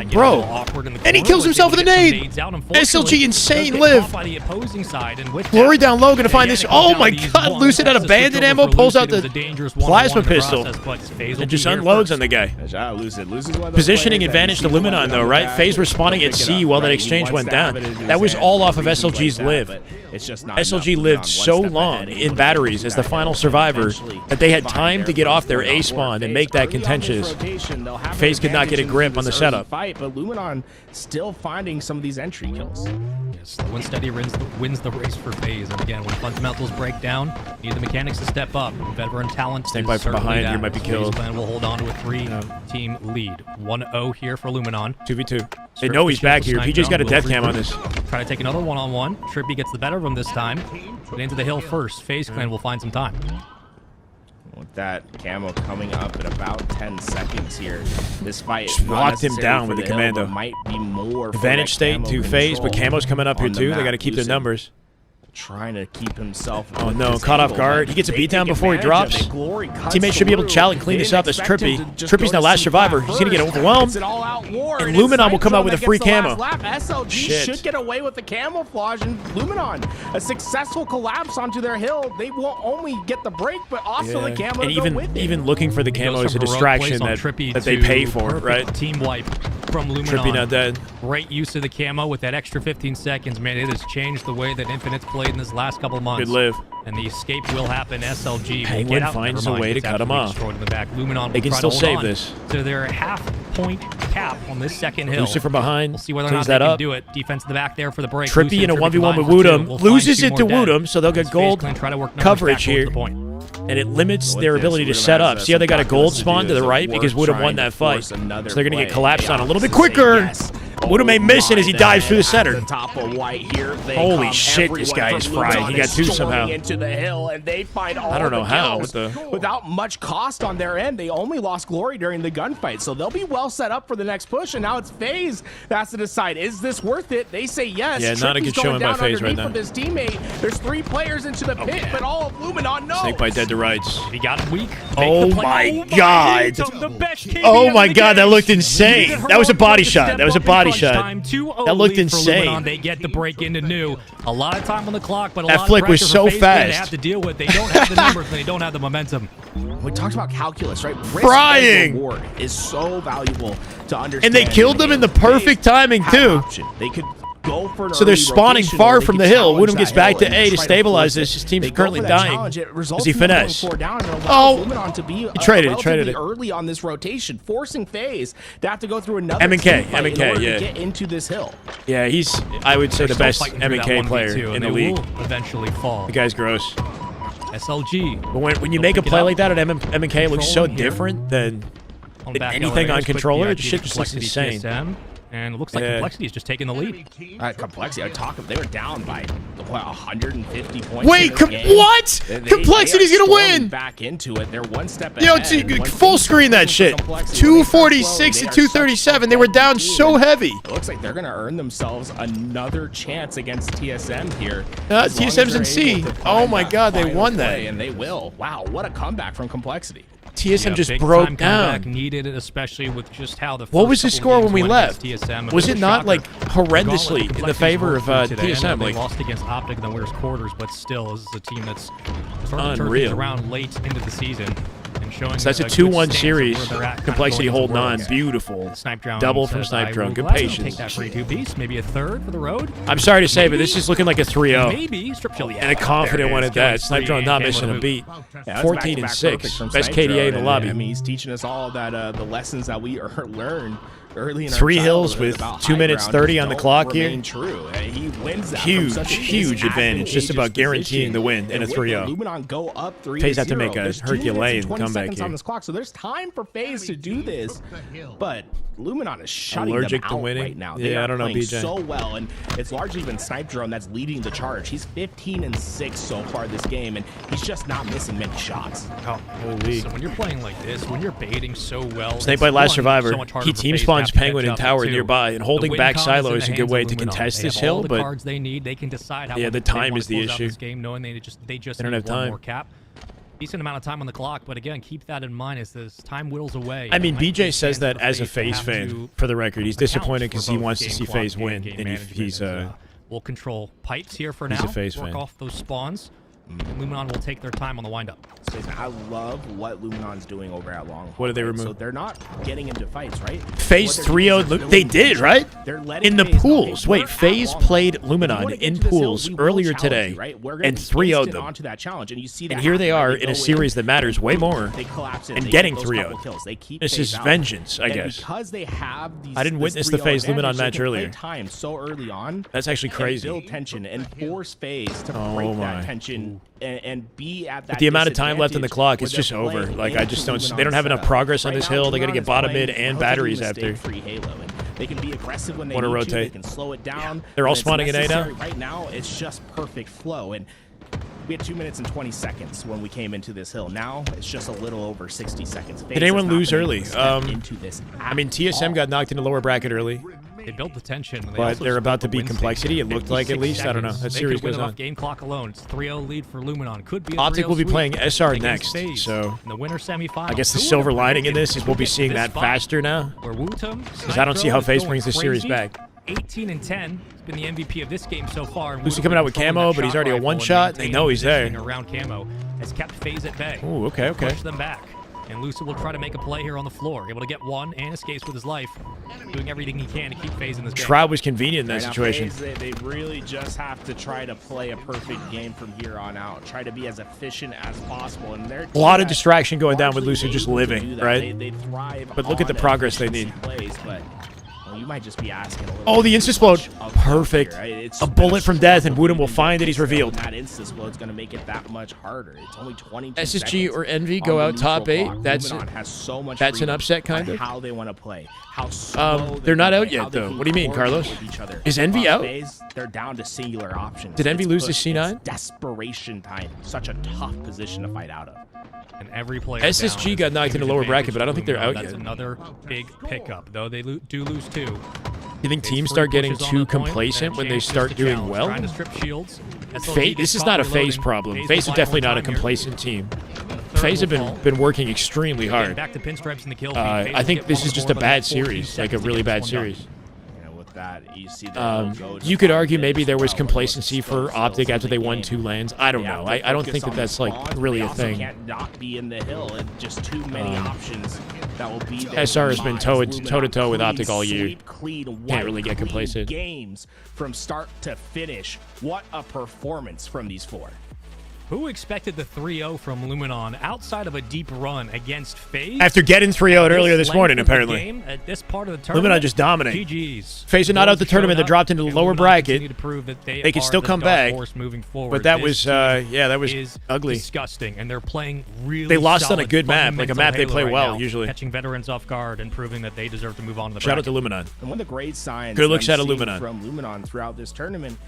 might get a bro. little awkward in the And he corner, kills was himself able with a to get some nade. nades out. Unfortunately, SLG insane does get live. caught by the opposing side, and with Glory that, down low, gonna find again, this. it comes Oh down my to these god, one Lucid out of passes switch bandit over ammo, for pulls out Lucid. It was the a dangerous plasma one-on-one in the pistol. process, but FaZe will and just be here unloads first. on the guy. Shout out Lucid. Lucid's one of those Positioning players that advantage you to see one Luminon of though, them right? back, FaZe responding he'll at pick it C up, while that right? He exchange wants went to have down. it in his That was hand, all off of things like SLG's that. live. but it's just not SLG enough. lived Luminon so one step long ahead, in able to batteries do as the that final and survivor eventually that they had find time their to get off their first A goal spawn for and make that FaZe. Early on this contentious. rotation, they'll have an FaZe could not get a advantage grip into on the this early setup. fight, but Luminon still finding some of these entry kills. Slow and steady wins the race for FaZe. And again, when fundamentals break down, you need the mechanics to step up. Veteran talent Stand is by from certainly behind, that. you might be FaZe killed. Clan will hold on to a 3-team lead. 1-0 here for Luminon. 2v2. They know he's back here. PJ's got a death cam on this. Try to take another one-on-one. Trippy gets the better of him this time. Get into the hill first. FaZe Clan will find some time. With that camo coming up in about 10 seconds here, this fight Just locked him down with the commando. Might be more Advantage state to FaZe, but Camo's coming up here too. They got to keep their numbers. Trying to keep himself. Oh no, caught off guard. He gets a beatdown before he drops. Teammates should be able to chow and clean this up. That's Trippy. Trippy's now last survivor. He's going to get overwhelmed. And Luminon will come out with a free camo. SLG Shit. should get away with the camouflage, and Luminon, a successful collapse onto their hill. They will only get the break, but also the camo And to go with it. even looking for the camo is a distraction that they pay for, right? Team wipe from Luminon. Trippy not dead. Great use of the camo with that extra 15 seconds, man. It has changed the way that Infinite's played in this last couple of months. Good live. And the escape will happen. SLG will Penguin get out. finds Never a mind, way to it's cut him absolutely off. destroyed in the back. Luminon They will can try still to hold save on this. to their half-point cap on this second hill. Lucy from behind. We'll see whether or Cleans not they that can up. do it. Defense in the back there for the break. Trippy Lucy in a and Trippy 1v1 with combined for two. Woodham. We'll find Loses two it to more dead. Woodham, so they'll get As FaZe gold Clan try to work numbers coverage back towards here. the point. And it limits With their this, ability to Woodham set has up. some See how they got a gold calculus to spawn do to the as right a because work Woodham won trying to that fight. force So another they're going to get play. collapsed They on a little bit opposite say quicker. yes. Woodham may miss it as he dives through the center. At the top of white here, they Holy come. shit, this Everyone guy from is fried. Luminon He got is two storming somehow. into the hill, and they find all I don't know the how. kills without much cost on their end. They only lost glory during the gunfight, so they'll be well set up for the next push. And now it's FaZe that has to decide, is this worth it? They say yes. Yeah, not a Trippy's good showing going by down FaZe right underneath now. with his teammate. There's 3 players into the pit, but all of Luminon knows. Snake bite dead to rights. He got him weak. Oh Make the play. my God. The best KD Oh my of the God, that game. looked insane. Needed That was a heroic body work to shot. step That was a up in body crunch shot. time. 2-0 That looked lead for insane. Luminon. They get the break into new. A lot of time on the clock, but a That lot flick of was pressure so for FaZe Clan They fast. have to deal with. They don't have the numbers, and they don't have the momentum. We talked about calculus, right? Risk Frying. and reward is so valuable to understand. And they killed them in the perfect timing, Have an too. option. They could go for an So they're early spawning rotation, far or they from could the hill. challenge Woodham that gets back to hill A and to try stabilize force this. it. His team's They go currently for that dying. challenge. It results Does he in them going finesse? 4 down, and it Oh. allows Luminon to be traded it, relatively traded it. early on this rotation, forcing FaZe to have to go through another M&K, team fight in order yeah. to get into this hill. Yeah, he's, I would say, They're the still best fighting through that M&K 1v2, player in and the they league. will eventually fall. The guy's gross. SLG. But when you They'll make a pick it play up. like that at M&K, it looks so Controlling here. different than On back anything elevators, on quick controller. VIP The shit just looks Complexity insane. TSM, and it looks like Yeah. Complexity is just taking the lead. Complexity, I talk they were down by what, 150 points. Wait, in this game. what? They Complexity's are gonna storming win. Back into it, they're one step Yo, ahead. When full things screen start that moving shit. for Complexity, when they start 246 slowing, to they are such a 237. They were down team, so and heavy. It looks like they're going to earn themselves another chance against TSM here. as long as TSM's they're in C. able to Oh find my that God, they final won that. play, and they will. Wow, what a comeback from Complexity. TSM just big broke time down. comeback needed, especially with just how the What first was the couple score of when we games went against left? TSM. Was it not Shocker. like Gauntlet horrendously in the Complexity's favor worked of through today. I know TSM? They Like lost against Optic in the winners quarters, but still, this is a team that's starting to turn Unreal. things around late into the season and showing. So that's a good 2-1 stance of series. where they're at, kind of Complexity going into holding on. Worlds. Beautiful. Snipe Drone Double from says, Snipe "I Drone. will Good gladly patience. Take that free 2-piece, maybe a third for the road. I'm sorry to say, but this is looking like a 3-0. Maybe strip chill. And a confident one at that. Snipe Drone not missing a beat. 14 and 6. Best KDA in the lobby. I mean, he's teaching us all that the lessons that we learned early in our 3 hills childhood with about 2 high minutes ground 30 just on the don't clock here. remain True. He wins that from such Huge an advantage. Just about guaranteeing the win in a 3-0. Luminon go up 3-0. FaZe have to make a There's 2 Herculean minutes and 20 comeback seconds here. on this clock, so there's time for FaZe to do this. But Luminon is shutting Allergic them to out winning? right now. Yeah, They are I don't know, playing BJ. so well, and it's largely been Snipe Drone that's leading the charge. He's 15 and 6 so far this game, and he's just not missing many shots. Holy. So when you're playing like this, when you're baiting so well, Snake it's Bite last one, survivor. so much harder He for team FaZe to spawns have to Penguin catch and up. Tower Two, nearby, and the holding win back comes silo in is the a good hands way of to Luminon. contest They this have hill, all the but cards they need. They can decide how Yeah, the they time wanna is the close out issue. this game, knowing they just They don't need have one time. more cap. Decent amount of time on the clock, but again, keep that in mind as this time whittles away. I mean, It might be BJ a says chance that for as a FaZe to FaZe have fan, to for the record. He's account disappointed for because he both wants to game see clock FaZe and win, game and management he's as, we'll control pipes here for he's now. a FaZe Work fan. off those spawns. and Luminon will take their time on the windup. I love what Luminon's doing over at Long. What did they remove? So they're not getting into fights, right? FaZe 3-0. They did, right? In the pools. Wait, FaZe played Luminon in pools earlier today and 3-0'd them. Onto that challenge, and you see that And here they happen, are right? in a series that matters way more They collapse it, and they getting get those 3-0'd. couple kills. They keep This FaZe is out. vengeance, I And guess. because they have these, I didn't this witness the 3-0 FaZe Luminon advantage, they match can play earlier. time so early on. That's actually and crazy. build tension and force FaZe to Oh break my. that tension and be at that. With the amount of time left in the disadvantage clock, where it's just they're over. playing Like, I into just don't. Luminon's They don't have enough setup. progress on Right this now, hill. They got to Luminon get is bottom playing mid and relatively batteries after. mistake-free Halo, and they can be aggressive when they Wanna need rotate. to. They can slow it down. They're all when it's spawning in A now? necessary. Right now, it's just perfect flow. And we had 2 minutes and 20 seconds when we came into this hill. Now it's just a little over 60 seconds. Did anyone lose early? Into this I mean, TSM got knocked in the lower bracket early. They built the tension. They But also they're about split to the beat win streak. complexity, it looked like, at 56 least. I don't know. seconds. That They series could win goes it off on. game clock alone. It's 3-0 lead for Luminon. Could be a Optic 3-0 will be sweep playing SR against next, FaZe so in the winner semifinal. I guess the Who silver would've lining in predicted this is we'll be seeing this that fight faster now. Where Wootum, Because I don't see how FaZe brings this series back. 18 and 10. He's been the MVP of this game so far. and Lucy Wootum coming out with controlling camo, that but he's shot already a rifle one and shot. They maintaining know he's there. positioning around camo has kept FaZe at bay. Ooh, okay, okay. Push them back. And Lucy will try to make a play here on the floor. Able to get one and escapes with his life. Doing everything he can to keep FaZe in this game. Shroud was convenient in that Right now, situation. FaZe, they really just have to try to play a perfect game from here on out. Try to be as efficient as possible. And A lot of distraction going down with Lucy just living, right? They thrive But look at the on progress they efficiency need. Plays, but you might just be asking a little Oh, the bit insta-explode. too much of Perfect. here, right? It's A been bullet from death, and struggle Wooten will to find that he's beat this, revealed. and that insta-explode is going to make it that much harder. It's only 22 SSG seconds or Envy on go the out top neutral 8. clock. That's Luminon has so much that's an freedom upset, kind on of. how they want to play. How slow They're not can out play, yet, how they though. can What do you mean, coordinate Carlos? with each other. Is Envy out? FaZe, they're down to singular options. Did Envy It's lose to push. C9? It's desperation time. Such a tough position to fight out of. And every player SSG down got is knocked in the huge lower advantage bracket, but I don't think they're for Luminon. out That's yet. another big pickup, though they do lose 2. You think Phase teams 3 start getting pushes on too the point, complacent and when they James start gets the doing challenge, well? Trying to strip shields. FaZe, this is not a FaZe problem. FaZe is definitely not a complacent team. FaZe have been working extremely hard. Back to pinstripes in the kill feed. FaZe I think get this one is on just the a board bad with 14 series, like a seconds to really get bad this one done. series. With that, you see the You could argue maybe there was complacency for Optic after they won 2 lanes. I don't know. I don't think that that's like really a thing. Can't not be in the hill and just too many options that will be there. SR has been toe to toe with Clean Optic all year. sweep, clean Can't wipe, really get clean complacent. Games from start to finish. What a performance from these 4. Who expected the 3-0 from Luminon outside of a deep run against FaZe? After getting 3-0'd earlier this morning, length of the apparently. game at this part of the tournament, Luminon just dominate. GG's. FaZe are not out the Wolves tournament. showed They dropped up, into the and lower Luminon bracket. continue to prove that they They can are still the come dark back. horse moving forward. But that This was, team yeah, that was is ugly. disgusting, and they're playing really They lost on a solid, good map, like a map they fundamental play Halo well, right now, usually. catching veterans off guard and proving that they deserve to move on to the Shout out bracket. to Luminon. And one of the great signs Good looks I'm out of seeing Luminon. from Luminon throughout this tournament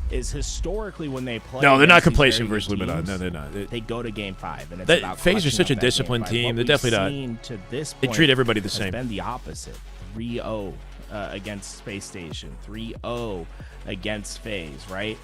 is historically when they play. No, they're not against these complacent very versus good Luminon. teams, No, they're not. They go to game 5, and it's That- about FaZe are clutching such a up that game disciplined 5. team. What They're we've definitely not. seen to this They point treat everybody the has same. been the opposite. 3-0 against Space Station. 3-0 against FaZe, right?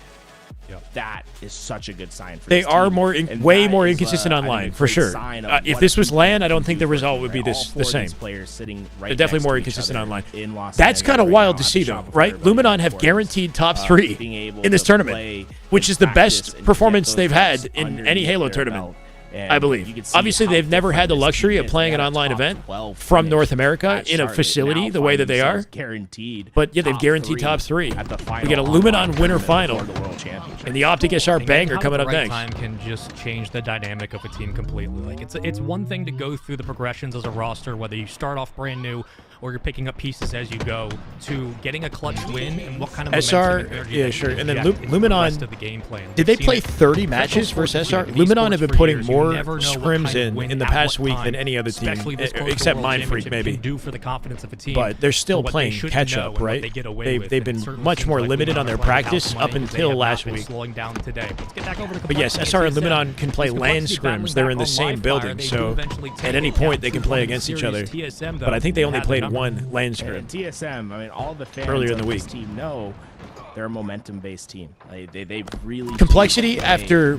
Yep. That is such a good sign for They this are team. more And way that more is, inconsistent I think, online a for great sure. sign of If what this a was team LAN, I can don't think do the for result them, would be right? All this 4 the of same. these players sitting right They're definitely next more to each inconsistent other online. in Los That's Angeles kind of right wild now to at see, the though, Shopify right? Rebellion Luminon have Court. guaranteed top 3 Being able in this to tournament, play which in is the practice best and performance get those they've had reps in any underneath Halo their tournament. belt. And I you believe. can see Obviously, how they've never had the different this luxury team of is. playing They an had a online top event 12 from finish North America at in a Charlotte. facility Now the way that find they are. themselves guaranteed. But yeah, they've top guaranteed 3 top 3. at the We final get a online Luminon winner tournament final, for the World Championship. and the Optic SR And banger how coming the up right next. time can just change the dynamic of a team completely. Like it's one thing to go through the progressions as a roster, whether you start off brand new or you're picking up pieces as you go, to getting a clutch win and what kind of SR, momentum and energy yeah, that you sure. And then inject into the Luminon- rest of the game plan. Did We've they play seen it 30 matches versus SR? Luminon have been putting more scrims in the past week than any other team, except Mindfreak maybe. Do for the confidence of a team, But they're still for what they playing shouldn't catch know up, and what right? They get away with, They've and been certain much teams more like limited Luminon on their are playing practice house up money. They until have not last been week. slowing down today. Let's get back over to But yes, complexity. SR As and we said, Luminon can play with LAN complexity battling scrims. They're back in the on same live building, fire, they so do eventually take at any down point they can play 2 against each series. other. TSM, though, But I think they only had the played number. one LAN And scrim. TSM, I mean, all the fans Earlier in of the this week. team know they're a momentum-based team. They really Complexity play after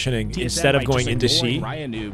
positioning TSM instead of by going just into ignoring C. Ryan Noob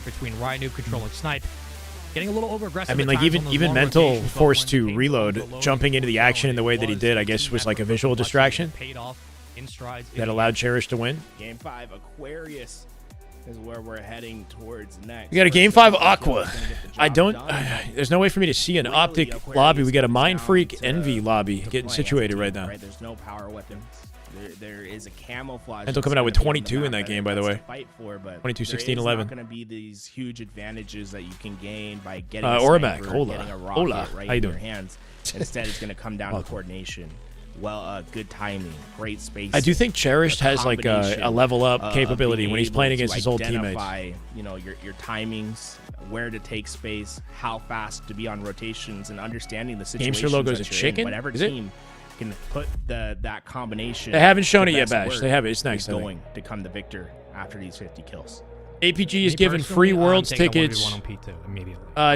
effort between Rhino controlling snipe, getting a little over aggressive. I mean, at like times on even those long mental rotations, but force when to came reload, close to loading jumping into the well, action in the way that he did, I guess was like a visual distraction paid off in strides that allowed Cherish to win. Game 5, Aquarius is where we're heading towards next. We got a Game 5 Aqua. I don't... there's no way for me to see an Optic lobby. We got a Mind Freak Envy lobby getting situated right now. There's no power weapons. There is a camouflage. Mental coming out with 22 in that game, by the way. 22, 16, 11. There's not going to be these huge advantages that you can gain by getting Ormac, getting a rocket hola. right How you in doing? your hands. Instead, it's going to come down to coordination. Well, good timing, great space. I do think Cherished has like a level up capability when he's playing against his old teammates. You know, your timings, where to take space, how fast to be on rotations, and understanding the situation. Gamester logo is a chicken. Whatever Is team can put that combination. They haven't shown the it yet, best Bash. work They have it. It's next. is going to come the victor after these 50 kills. APG is giving free Worlds tickets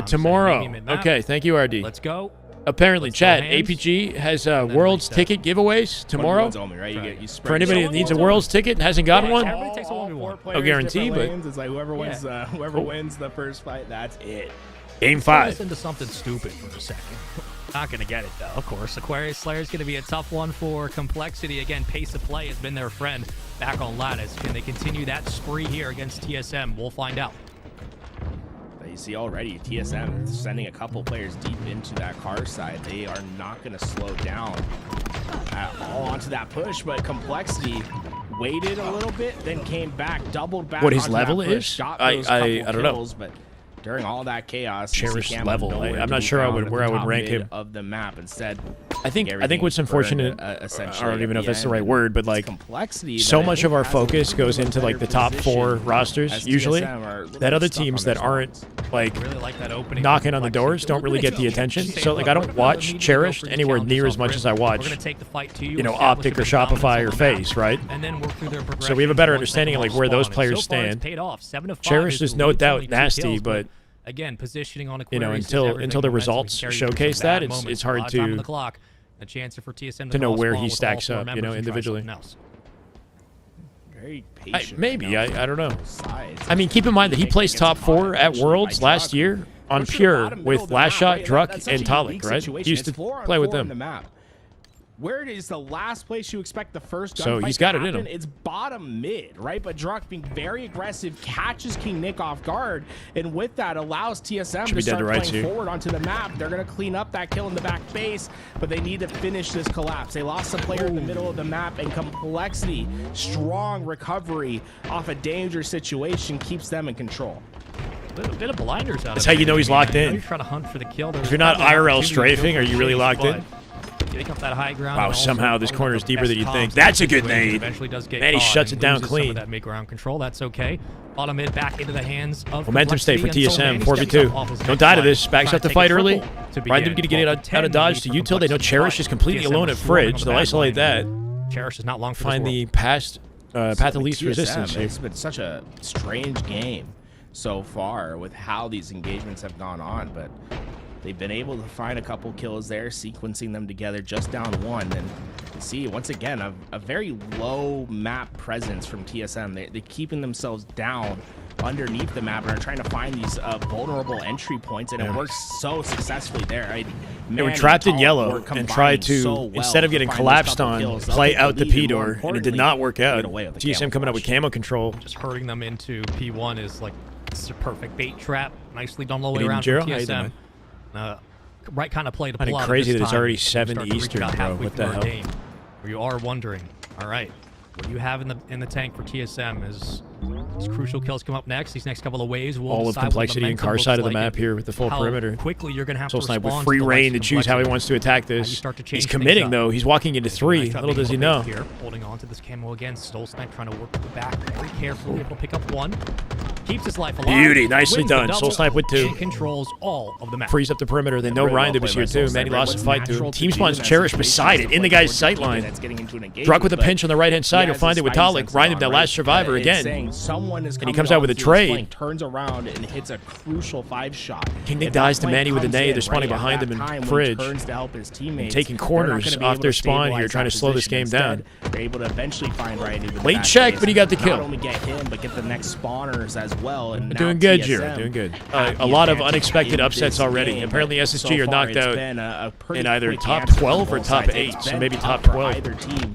tomorrow. Okay, thank you, RD. Let's go. Apparently, chat, APG has Worlds ticket giveaves tomorrow. For anybody that needs a Worlds ticket and hasn't gotten one, Everybody takes a 1v1. no guarantee, but it's like whoever wins the first fight, that's it. Game Let's turn 5. this into something stupid for a second. Not going to get it, though, of course. Aquarius Slayer is going to be a tough one for Complexity. Again, pace of play has been their friend back on Lattice. Can they continue that spree here against TSM? We'll find out. You see already, TSM sending a couple players deep into that car side. They are not going to slow down at all onto that push, but Complexity waited a little bit, then came back, doubled back. What his onto level that push, is? got I those couple don't know. kills, but during all that chaos, you see Cherished Camo level. nowhere I'm to not be sure found at where I the would top rank mid him. of the map. Instead, I think what's unfortunate, I don't even know if that's the right word, but like so much of our focus goes into like the top 4 rosters usually, that other teams that aren't like Really like that opening. knocking on the doors don't really get the attention. So like I don't watch Cherished anywhere near as much as I We're watch, going to take the fight to you know, establish Optic a or big dominance Shopify on or the FaZe, map, right? and then work through their progression. So we have a better once understanding of they like where those spawn. players And so far, it's stand. paid off. 7 to 5 Cherished is no really doubt only 2 nasty, kills, but again, positioning on you know, Aquarius is until everything. the Momentum results can carry you showcase through bad that, moments. it's A lot hard of time on to the clock. A chance for TSM to know call where spawn he with all stacks 4 up, you members know, and try individually. something else. very patient. Maybe I don't know. Sides. I mean, keep in mind that he placed top 4 at Worlds last year on Pure with Last Shot, Druck, and Talik, right? He used to play with them. Where is the last place you expect the first gunfight So he's got to it in happen? him. It's bottom mid, right? But Druck being very aggressive catches King Nick off guard, and with that allows TSM Should to be dead start to rights playing here. forward onto the map. They're going to clean up that kill in the back base, but they need to finish this collapse. They lost a player in the middle of the map, and Complexity, strong recovery off a dangerous situation keeps them in control. A bit of blinders out That's of how you know he's locked in. You're trying to hunt for the kill. If you're not IRL strafing, are you really locked in? Getting up that high ground. Wow, and also somehow this holding corner up is the deeper best than you comms think. in That's the a good situation. nade. Eventually does get Man, he caught shuts and it down loses some clean. of that mid-ground control. That's okay. Bottom mid back into the hands of Momentum state for Complexity, and TSM, so Manny 4v2. steps up off his Don't next die to line, this. Backs trying up the to fight take a early. triple to Ryan begin. to get out of dodge to util. They know Cherish is completely alone at Fridge. They'll isolate that. Cherish is not long for Find this the world. path of least TSM, resistance here. It's been such a strange game so far with how these engagements have gone on, but they've been able to find a couple kills there, sequencing them together just down one. And you see, once again, a very low map presence from TSM. They're keeping themselves down underneath the map and are trying to find these vulnerable entry points, and it works so successfully there. They were trapped in yellow and tried to, instead of getting collapsed on, play out the P door, and it did not work out. TSM coming up with camo control. Just hurting them into P1 is like it's a perfect bait trap. Nicely done all the way Good around evening, from Jero. How you TSM. Right kind of play to I pull think out crazy at that this it's time. already You 7 start to reach Eastern, about bro. halfway What through the our hell? game, where you are wondering, all right, what you have in the tank for TSM is these crucial kills come up next. These next couple of waves will All of decide what Complexity and momentum car looks side of the like map and here with the full how perimeter. quickly you're going to have Soul to Snipe respond with to free the reign likes to of choose how he Complexity. wants to attack How you this. start to He's change committing, things though. up. He's walking into 3. Nice shot Little being does he able to know. bait Here, holding on to this camo again. Soul Snipe trying to work to the back very carefully, able to pick up one. Keeps his life alive. Beauty. Nicely wins the done. double, Soul Snipe with 2. and controls all of the map. Frees up the perimeter. They know Very Ryan well was played here by too. Soul Manny Sniper. lost the What's fight to him. natural to Team do spawns in that Cherish situation beside is it to in the play guy's with sight the line. that's getting into an Druck with a engagement, pinch on the right hand side. he He'll has find his it with spidey Talik. senses Ryan on, that right? last survivor It's again. saying someone is And he coming comes out with a onto his trade. flank, turns around and hits a crucial 5-shot. King Nick If that dies to flank Manny with a comes nade. in, They're spawning right, at behind that him in time when he Fridge. turns to help his teammates, Taking they're not corners gonna be off able their to spawn here, stabilize trying that to slow this position. game down. Instead, they're able to eventually find Ryan in the Late back check, base but he got the and kill. Not only get him, but get the next spawners as well. And now Doing good, TSM Jiro. Doing good. have A the lot of advantage unexpected in upsets this already. game, Apparently but SSG are so far knocked it's out been a pretty in either quick top answer from 12 or both top sides. 8, It's so been maybe tough top for 12. either team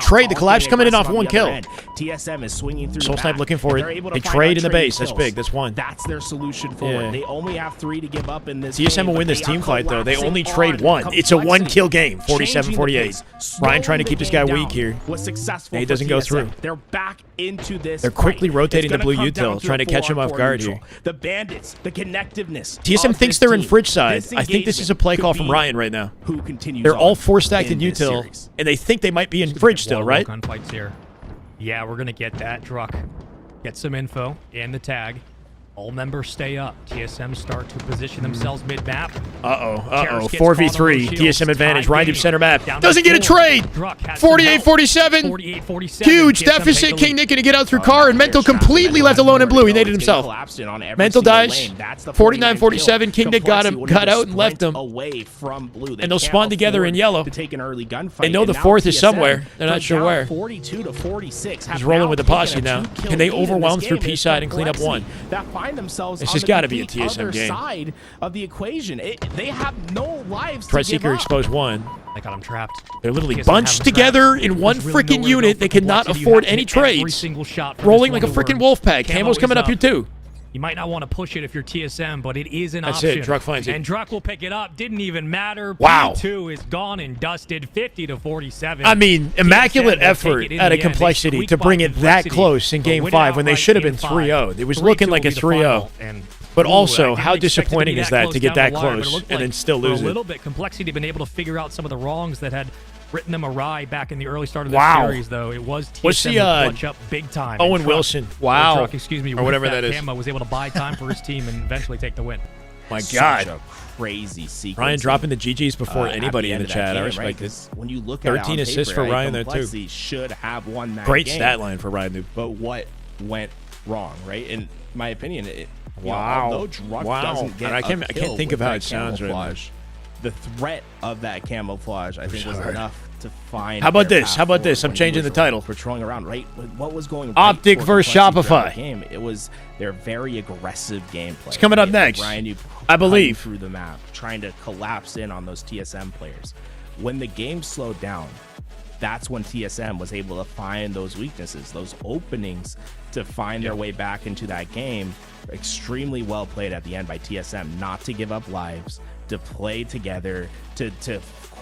trade. The collapse coming in off one kill. TSM is swinging through Soul back. Snipe looking for They're it. able A to find trade in the trading base. That's kills. big. That's one. That's their solution forward. Yeah. They only have 3 to give up in this TSM game, will but win this they team are fight, though. They only collapsing trade one. on It's a complexity, one-kill game, changing the 47-48. pace, Ryan trying to slowing keep this the guy game weak down here. was successful He for doesn't go TSM. through. They're back into this. They're quickly fight. rotating It's the blue gonna come util, down to trying to a catch him off 4-on-4 guard neutral. here. The bandits, the connectiveness. TSM of thinks this they're in team. fridge side. This I think this is a play engagement call could from be Ryan right now. Who continues They're all on 4-stacked in this util, series. and they think they might be in fridge still, right? Gunfights here. Yeah, we're gonna get that. Druck, get some info and the tag. All members stay up. TSM start to position themselves mid-map. Uh-oh. Cherish gets 4v3. caught on those shields. TSM advantage. Tied Ryan game. Deep center map. Down to Doesn't get a 4. trade. Druck has some help. 48-47. 48-47. Huge TSM deficit. take the King lead. Nick gonna get out through car, and Mental completely left alone in blue. He naded himself. Mental dies. 49-47. King Nick got out and left him. Away from blue. And they'll spawn together in yellow. To take an early gunfight. They know the now fourth is TSM, somewhere. They're not from sure down where. 42 to 46. He's rolling with the posse now. Can they overwhelm through P side and clean up one? That find themselves It's on just the gotta be a complete TSM other game. side of the equation. They have no lives Threat to give Seeker up. exposed one. They got him trapped. They're literally TSM bunched have him together trapped. in one There's really freaking nowhere to go unit. for They cannot complexity. You afford have to any hit every trades. single shot for Rolling this like a one to freaking work. wolf pack. Camo Camo's coming is up here too. You might not want to push it if you're TSM, but it is an That's option. it. Druck finds it. And Druck will pick it up. Didn't even matter. Wow. P2 is gone and dusted, 50-47. I mean, immaculate TSM will effort take it in at the a end. They complexity squeaked to by bring it that complexity, close in but game win 5 when they outright should have been in 3-0. 5. It was 3-2 looking will like a be the 3-0. final, and But ooh, also, I didn't how expect it to be disappointing is that close to get down that the line, but it close looked and then like still for lose a it? little bit, Complexity been able to figure out some of the wrongs that had written them awry back in the early start of the Wow. series, though. It was TSM What's the, who clutch up big time. Owen And Druck- Wilson. or Wow. Druck, excuse me, Or with whatever that is. Camo was able to buy time for his team and eventually take the win. My Such God. a crazy sequence. Ryan dropping the GGs before at anybody the in end the of that chat. I game, respect right? it. 'Cause when you look at it 13 on assists paper, for Ryan there, too. Complexity should have won that Great game. stat line for Ryan Noob. But what went wrong, right? In my opinion, Wow. although Druck Wow. doesn't get And I can't a kill think with of how that it sounds right now. camouflage, the threat of that camouflage, I think, was Hard. enough to find. How about their this? path How about this? forward I'm when he changing was the title. Patrolling around, right? What was going? Optic right versus Complexity throughout Shopify. the game. It was their very aggressive gameplay. It's coming up right? next. Ryan, you I believe. through the map, trying to collapse in on those TSM players. When the game slowed down, that's when TSM was able to find those weaknesses, those openings to find their way back into that game. Extremely well played at the end by TSM, not to give up lives, to play together, to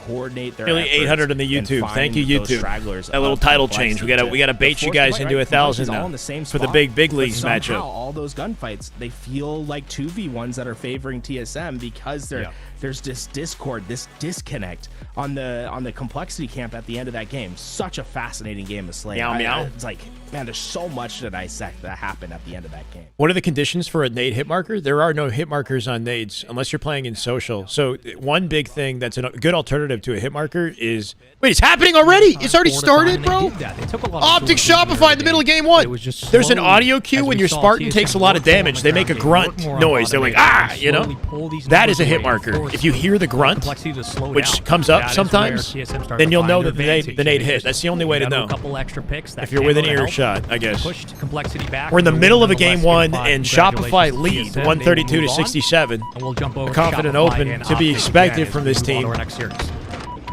coordinate their Nearly efforts 800 on the and YouTube. find Thank you, those YouTube. stragglers That little of title change. We complexity gotta to bait you force guys the into fight, right? 1,000 Complexy's all now in the same for the spot, big but leagues somehow matchup. all those gunfights, they feel like 2v1s that are favoring TSM because there's this discord, this disconnect on the complexity camp at the end of that game. Such a fascinating game to slay. Meow, meow. It's like, man, there's so much to dissect that happened at the end of that game. What are the conditions for a nade hit marker? There are no hit markers on nades unless you're playing in social. So one big thing that's a good alternative to a hit marker is... Wait, it's happening already? It's already started, bro? Optic Shopify in the middle of game 1. There's an audio cue when your Spartan takes a lot of damage. They make a grunt noise. They're like, ah, you know? That is a hit marker. If you hear the grunt, which comes up sometimes, then you'll know that the nade hit. That's the only way to know. If you're within earshot, I guess. We're in the middle of a game 1, and Shopify lead 132 to 67. A confident open to be expected from this team.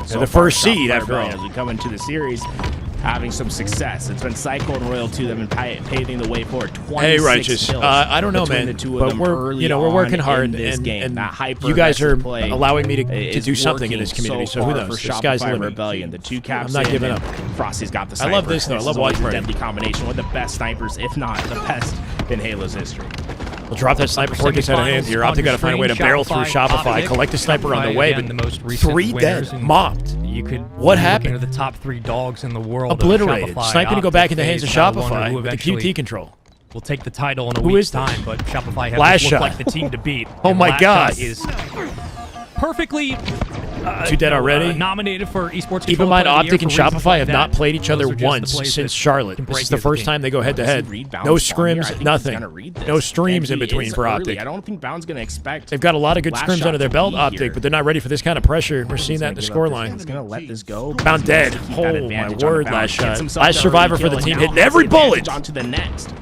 They're the first seed, after all. As we come into the series, having some success. It's been Cycle and Royal 2 that have been paving the way forward. 26 Hey, Righteous. kills I don't know, between man, the two of but them we're early we're working on hard, in this game. and That hyper you guys are aggressive play allowing me to is do something in this working community. So who far knows? For The sky's the Shopify limit. Rebellion, the two caps. I'm not in, giving and up. Frosty's got the I sniper. love this, though. I This love is always watch a party. deadly combination. One of the best snipers, if not the best, in Halo's history. We'll drop that sniper before it gets out of hand here. Optic got to find a way to barrel through Shopify, collect a sniper on the way, but 3 dead, mopped. You could What happened? Looking at the top 3 dogs in the world. Obliterated. Shopify, Sniping to go Optic, back in the hands of FaZe, now one Shopify who with the eventually QT control. will take the title in a Who week's is this? time, but Shopify has Last looked shot. like the team to beat. Oh And my Last God. Shot is perfectly 2 dead already. nominated for esports. Keep in Controller mind, Player of the Optic Year and for reasons Shopify like have that. not played each other Those are just the once plays since that Charlotte. can This is break the first game. time they go head to head. Read No Bound's spawn here. I scrims, think he's nothing. gonna read this. No streams And in he between is for early. Optic. I don't think Bound's going to expect. They've got a lot of good Last scrims shot under their to belt, be Optic, here. but they're not ready for this kind of pressure. We're seeing He's that in the gonna give up this. scoreline. He's going to let this go. Bound He wants dead. to keep that Oh, my advantage on word, Bound. last Gets shot. himself Last that survivor early for the kill, team, and hitting now every has the advantage bullet. On to the next.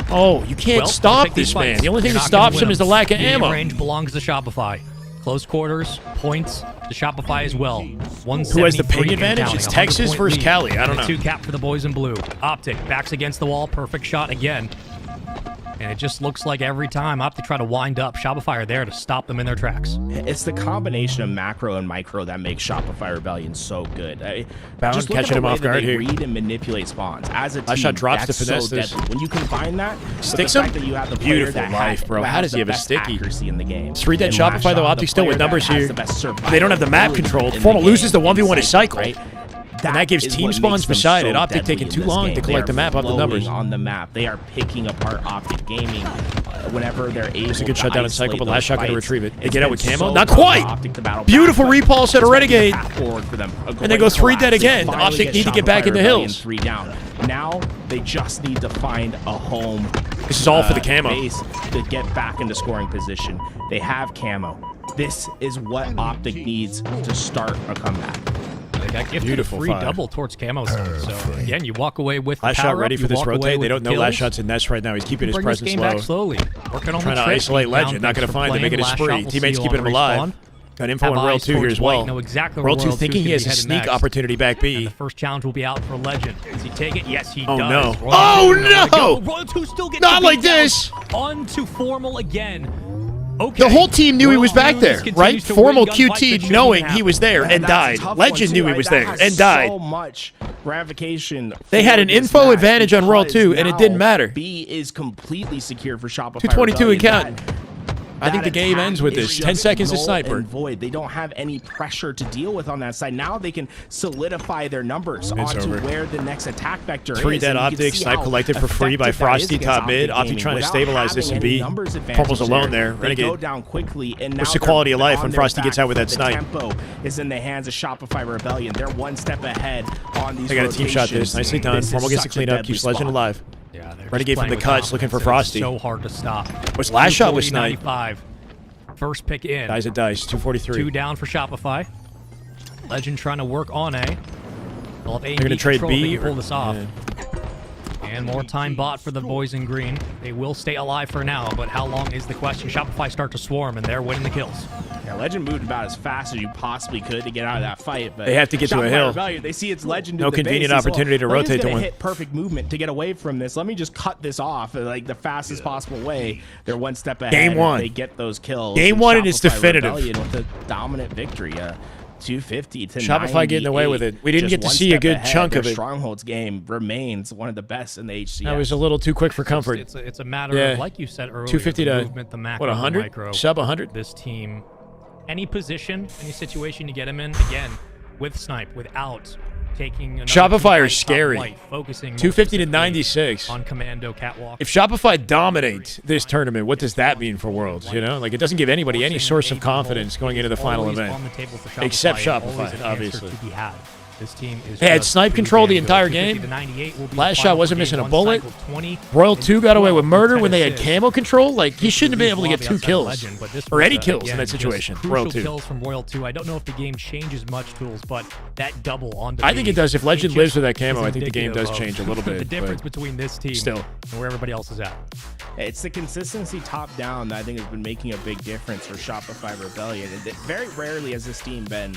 Oh, you can't Well, stop pick these this man. fights. The only thing You're that not gonna stops win him is the them. lack of Medium ammo. range belongs to Shopify. Close quarters, points to Shopify as well. Who has the ping advantage? It's Texas versus Cali. I don't know. 2 cap for the boys in blue. Optic backs against the wall. Perfect shot again. And it just looks like every time Optic try to wind up, Shopify are there to stop them in their tracks. It's the combination of macro and micro that makes Shopify Rebellion so good. Bound Just look at catching the him way off that guard they here. read and manipulate spawns. As a team, Last shot drops to that's finesse so this. deadly. When you combine that, with Sticks the him? fact that you have the player Beautiful that life, bro. who How does he the have a best sticky? accuracy in the game. Let's read that And Shopify, last though. shot, Optic the still with player that numbers has here. the best They don't have the map survivability controlled. in Formal the loses the game 1v1 in cycle. right? And that gives is team what spawns makes them beside it. so Optic deadly taking in too this long game. to They collect are the map off the floating numbers. on the map. They are picking apart Optic Gaming whenever they're able. It's a good to shutdown in cycle, isolate but last those shot gonna fights. retrieve it. They It's get out been with camo? so Not tough for quite. Optic to battle Beautiful back, repulse but at a it's Renegade. been a path forward for them. And they go 3 dead They again. finally Optic need to get Shopify back in the Rebellion hills. 3 down. Now they just need to find a home. This is all for the camo. Base to get back into scoring position. They have camo. This is what Optic needs to start a comeback. They got gifted Beautiful a free fire. double towards camo side. So again, you walk away with the Last shot power ready up, for you this walk away rotate. They with don't the know last kills. shot's in nest right now. He's keeping his Bring this presence game low. back slowly. Working on Trying the to trick. isolate Down, Legend. Not going to thanks for find him. Making playing. it Last spree. shot, we'll Teammates see you keeping on him alive. respawn. Got info Have on Royal eyes 2 here towards as well. White, know exactly where Royal 2 Royal 2 thinking could he be has a headed sneak next. opportunity back And B. the first challenge will be out for Legend. Does he take it? Yes, he Oh, does. no. Royal Oh, 2 nowhere to no! go. Royal 2 still gets Not the like beat down. this. On to Formal again. Okay. The whole team knew he Royal was back 2 there, continues right? to Formal win gunfights that QT shouldn't knowing even he was there And and that's a died. tough one, Legend too, knew he right? was That there has and died. So much ramification. They had for an this info match advantage on Royal 2, and it because didn't matter. B is completely secure for Shopify. 222 and Rebellion. counting. I think the game attack ends with is this. just 10 seconds to null sniper. and void. They don't have any pressure to deal with on that side. Now they can solidify their numbers It's onto over. where the next attack vector is. 3 dead and you can Optic, see snipe how collected for free by effective that is Frosty against top mid. Optic Optic Gaming trying to without stabilize this having in any B. numbers advantage Formal's alone there. there. They Renegade. go down quickly, and now What's the they're quality of life on when their Frosty gets back out with that foot. snipe? The tempo is in the hands of Shopify Rebellion. They're one step ahead on these They got a team shot this. rotations. Nicely done. This is Formal gets the such a cleanup, deadly keeps Legend spot. alive. Yeah, they're Renegade just from playing the with cuts, dominance. looking for It's Frosty. So hard to stop. What's last shot was snipe? 240-95. First pick in. Dies at dice. 243. 2 down for Shopify. Legend trying to work on A. They'll have A They're going to trade control if they B. can pull this off. Yeah. And more time bought for the boys in green. They will stay alive for now, but how long is the question? Shopify start to swarm, and they're winning the kills. Yeah, Legend moved about as fast as you possibly could to get out of that fight. But They have to get to a Shopify hill. Rebellion, they see it's Legend. No in the convenient base. They say, opportunity to Legend's rotate to gonna win. hit perfect movement to get away from this. Let me just cut this off like the fastest possible way. They're one step ahead. Game one. They get those kills. Game And one, and it's Shopify definitive. Rebellion with a dominant victory. 250 to Shopify getting away with it. We didn't Just get to one see a step good ahead. chunk of Their it. Strongholds game remains one of the best in the HCS. That was a little too quick for comfort. It's a matter Yeah. of, like you said earlier, 250 the to, movement, the macro, what, the 100? micro. Sub 100? This team, any position, any situation you get them in, again, with snipe, without taking another Shopify team are fight, top scary. white, focusing more 250 to specifically 96. on commando catwalk. If Shopify dominates this tournament, what does that mean for Worlds? You know, like it doesn't give anybody any source of confidence going into the final Always event. on the table for Shopify, Except and always Shopify, an answer obviously. to be had. This team is They had just snipe too control the damn good. entire 250 game. to 98 will be the Last final shot wasn't for missing a game one, bullet. cycle 20. Royal 2 got away with 12 murder with when they 10 had assists. camo control. Like, he shouldn't have been able to get Lobby 2 outside kills. Legend, but this Or any was, kills in again, that just situation. crucial Royal 2. kills from Royal 2. I don't know if the game changes much, Tools, but that double on the I think it does. If Legend just lives with that camo, is I think the game does indicative change a of little bit. The difference but between this team still. and where everybody else is at. It's the consistency top down that I think has been making a big difference for Shopify Rebellion. And very rarely has this team been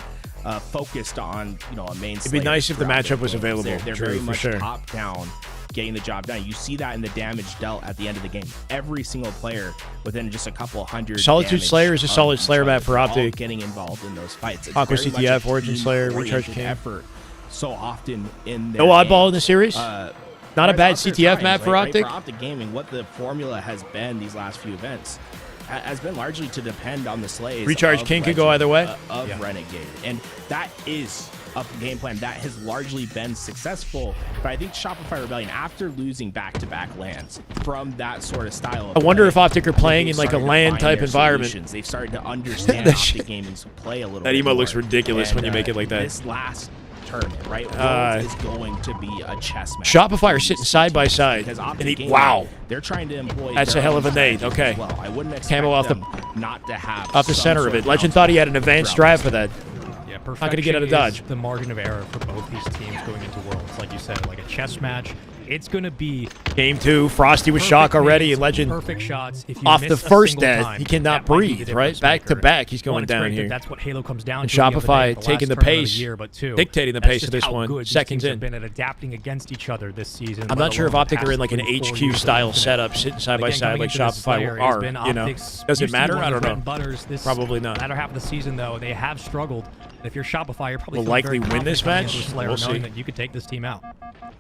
focused on a main. It'd be nice if the throughout matchup their was games. available. They're True, very for much sure. top down, getting the job done. You see that in the damage dealt at the end of the game. Every single player within just a couple hundred. Solitude damage Slayer is a of solid each Slayer other. map for They're all Optic. getting involved in those fights. It's Aqua very much CTF, a Origin Slayer, Recharge team-oriented King. effort so often in their No oddball in games. the series? Not a Whereas bad other CTF times, map for right, Optic? For Optic Gaming, what the formula has been these last few events has been largely to depend on the slays. Recharge of King could go Legend, either way? Of Renegade. And that is a game plan that has largely been successful. But I think Shopify Rebellion, after losing back-to-back lands from that sort of style of I wonder play, if Optic are playing they've in like a started to LAN find type their environment. solutions. They've started to understand That Optic shit- Gaming's play a little That bit emo more. looks ridiculous when you make it like that. This last tournament, right? Worlds is going to be a chess match. Shopify are sitting side by side. Because Optic And he, Gaming, wow. They're trying to employ. That's their a hell own of a nade. strategies Okay. as Well, I wouldn't expect Camo off the- them not to have Off the some center sort of it. of Legend thought he had an output advanced throughout drive for that. Yeah, Not going to get out of perfection dodge. is the margin of error for both these teams going into Worlds. Like you said, like a chess match, It's going to be Game 2, Frosty with shock already, and Legend perfect shots. If you off miss the a first single death, time, he cannot that might be the breathe, right? difference Back to maker. back, he's going One, it's down great that here. That's what Halo comes down And to. the other Shopify day, the taking last the tournament of pace, year, but two, dictating the that's pace of just this how one, good these seconds teams in. have been at adapting against each other this season. I'm let not sure if alone Optic the are in past like an 3 or 4 HQ years of style Infinite. setup, sitting side by Again, side coming like into this Shopify layer, it's are. been You know, Optic's does it used to be matter? one I of don't the bread know. and butters this Probably not. latter half of the season, though, they have struggled. If you're Shopify, you're probably Will feeling likely very win this confident coming into match. this layer, We'll knowing see. that you could take this team out.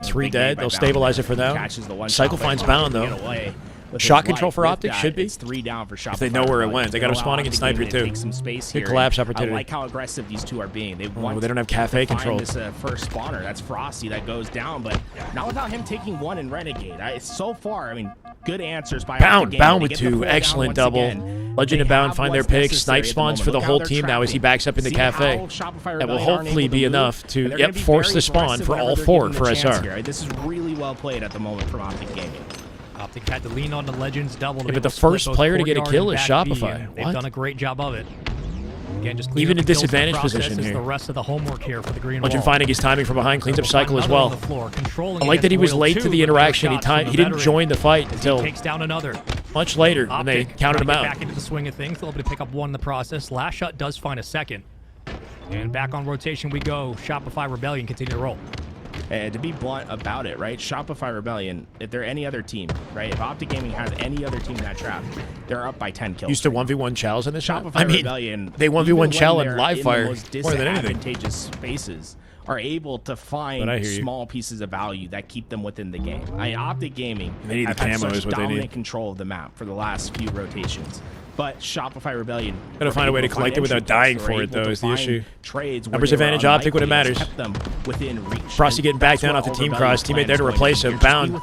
3 dead. They'll stabilize it for now. Catches the one Cycle shot, but finds it's bound, hard to though. get away with Shot his control life. for With Optic that, should be. It's 3 down for Shopify. If they know where it Rebellion. went. They got Gonna a spawning allow and Optic sniper, Gaming to too. take some space Good here, collapse and opportunity. I like how aggressive these two are being. They want they don't have cafe to find control. this first spawner. That's Frosty that goes down, but not without him taking one in Renegade. So far, I mean, good answers by Bound Optic Gaming. with They get the 2. full down Excellent once double. again. Legend They and Bound have find their what's picks. necessary Snipe at the spawns moment. for the Look how whole they're team now as he trapping. backs up into See cafe. how Shopify That will Rebellion aren't hopefully able to be move? enough And to they're gonna be force very the spawn aggressive for whenever all they're 4 given for the chance SR. here. This is really well played at the moment from Optic Gaming. Optic had to lean on the Legends double. Yeah, but the first player to get a kill is Shopify. They've What? done a great job of it. Again, just Even in in disadvantage position is here. the rest of the homework here for the green Legend wall. finding his timing from behind, cleans up We'll find cycle as another on well. the floor, controlling I like that he was against late Royal to the 2, but interaction. no shots from He the didn't veteran join the fight as he until takes down another. much later when they Optic counted him trying to get out. back into the swing of things. They'll be able to pick up 1 in the process. Last shot does find a second. And back on rotation we go. Shopify Rebellion continue to roll. And to be blunt about it, right? Shopify Rebellion, if they're any other team, right? If Optic Gaming has any other team in that trap, they're up by 10 kills. Used to 1v1 Chows in this shop. Shopify I mean, Rebellion, they 1v1 even when Chow and they're live in fire the most more than anything. disadvantageous spaces, are able to But I find hear you. small pieces of value that keep them within the game. Optic Gaming They need the have had camo such is what they dominant need. control of the map for the last few rotations. But Shopify Rebellion Gotta find a way to collect it without dying for it, though, is the issue. Numbers advantage Optic when it matters. Frosty getting back down off the team cross. Teammate there to replace him. Bound.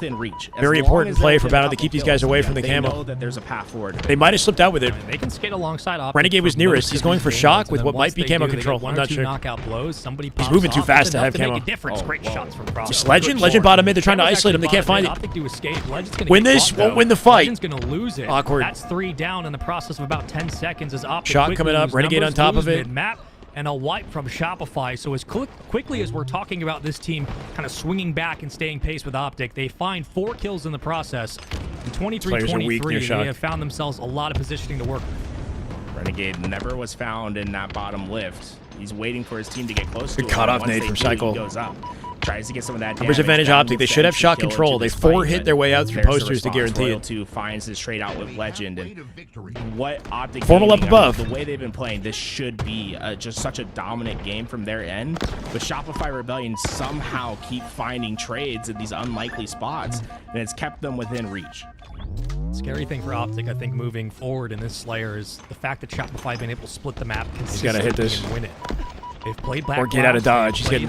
Very important play for Bound to keep these guys away from the camo. They might have slipped out with it. They can skate alongside Optic. Renegade was for nearest. most He's of going these for games, shock and with then what once might be they camo do, they get control. 1 I'm or not 2 sure. knockout blows. Somebody pops moving too off. fast It's to enough have to make camo. a difference. Great shots from Frosty. Legend bottom mid. They're trying to isolate him. They can't find it. Optic to escape. Legend's gonna Win get this, caught, won't though. win the fight. Legend's gonna lose it. Awkward. That's 3 down in the process of about 10 seconds as Optic Shot quickly coming up. lose Renegade numbers, on top lose of it. mid-map, and a wipe from Shopify. So as quickly as we're talking about this team kind of swinging back and staying pace with Optic, they find 4 kills in the process. And Players are weak near 23-23, shock. they have found themselves a lot of positioning to work with. Renegade never was found in that bottom lift. He's waiting for his team to get close to Good him. cut off Once nade they from do, Cycle. he goes up. Tries to get some of that Numbers damage. advantage Then Optic. They moves should to have shot kill control. into They this 4 fight, hit but their way out through there's the posters to response. guarantee Royal it. 2 finds his trade out with Legend, and what Optic Formal Gaming, up above. the way they've been playing, this should be just such a dominant game from their end. But Shopify Rebellion somehow keep finding trades at these unlikely spots, and it's kept them within reach. Scary thing for Optic, I think, moving forward in this Slayer is the fact that Shopify have been able to split the map gotta consistently hit this. and win it. They've played back Or get out of dodge. He's getting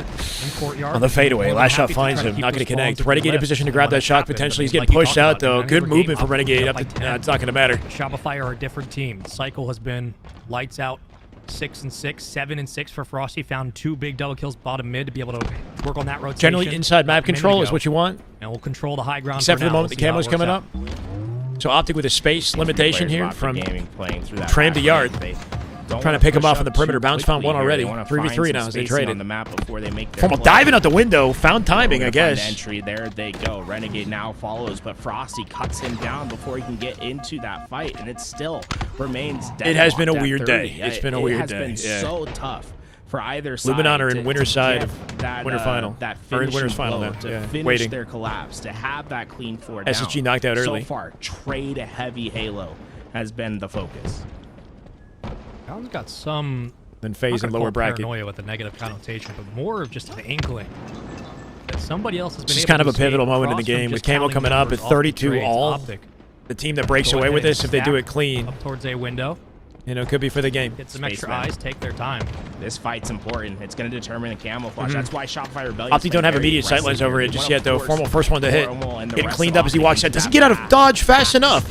on the fadeaway. Last shot finds him. Not going to connect. Renegade in position to grab that shot potentially. He's getting pushed out, though. Good movement from Renegade. It's not going to matter. Shopify are a different team. Cycle has been lights out. 6-6, 7-6 for Frosty. Found 2 big double kills bottom mid to be able to work on that rotation. Generally, inside map control is what you want. And we'll control the high ground. Except for the now. moment the We'll see how camo's it coming works up. So Optic with a space limitation Players here of Optic from Gaming playing through that tram to back yard. line. They don't Trying to wanna pick him push off on the up perimeter. too Bounce found quickly one here. already. They wanna 3v3 find now some as they spacing traded. on the map before they make their Formal play. diving out the window. Found timing, I They're gonna find guess. Entry. There they go. Renegade now follows, but Frosty cuts him down before he can get into that fight, and it still remains deadlocked. It has been a at weird 30. day. It's been a weird day. It has been Yeah. so tough for either side. Luminon are in to winner's side get of that, winter final. that Or in winner's finishing final blow, now. to Yeah. finish Waiting. their collapse, to have that clean 4 down. SSG knocked out early. So far, trade a heavy Halo has been the focus. Alan's got some Then FaZe in lower bracket. paranoia with a negative connotation, but more of just an inkling that somebody else has been This is able kind of to a pivotal save moment in the Frost from game with just Camo counting coming up numbers at off the 32 trades. all. Optic The team that breaks go away ahead with and this, if they do stack it clean, up towards a window. it could be for the game. Get some extra Spaceman. eyes, take their time. This fight's important. It's going to determine the camouflage. That's why Shopify Rebellion. Optic don't have immediate sightlines over it just yet, though. Formal first one to hit. Getting cleaned up as he walks in. Doesn't get out of dodge fast enough.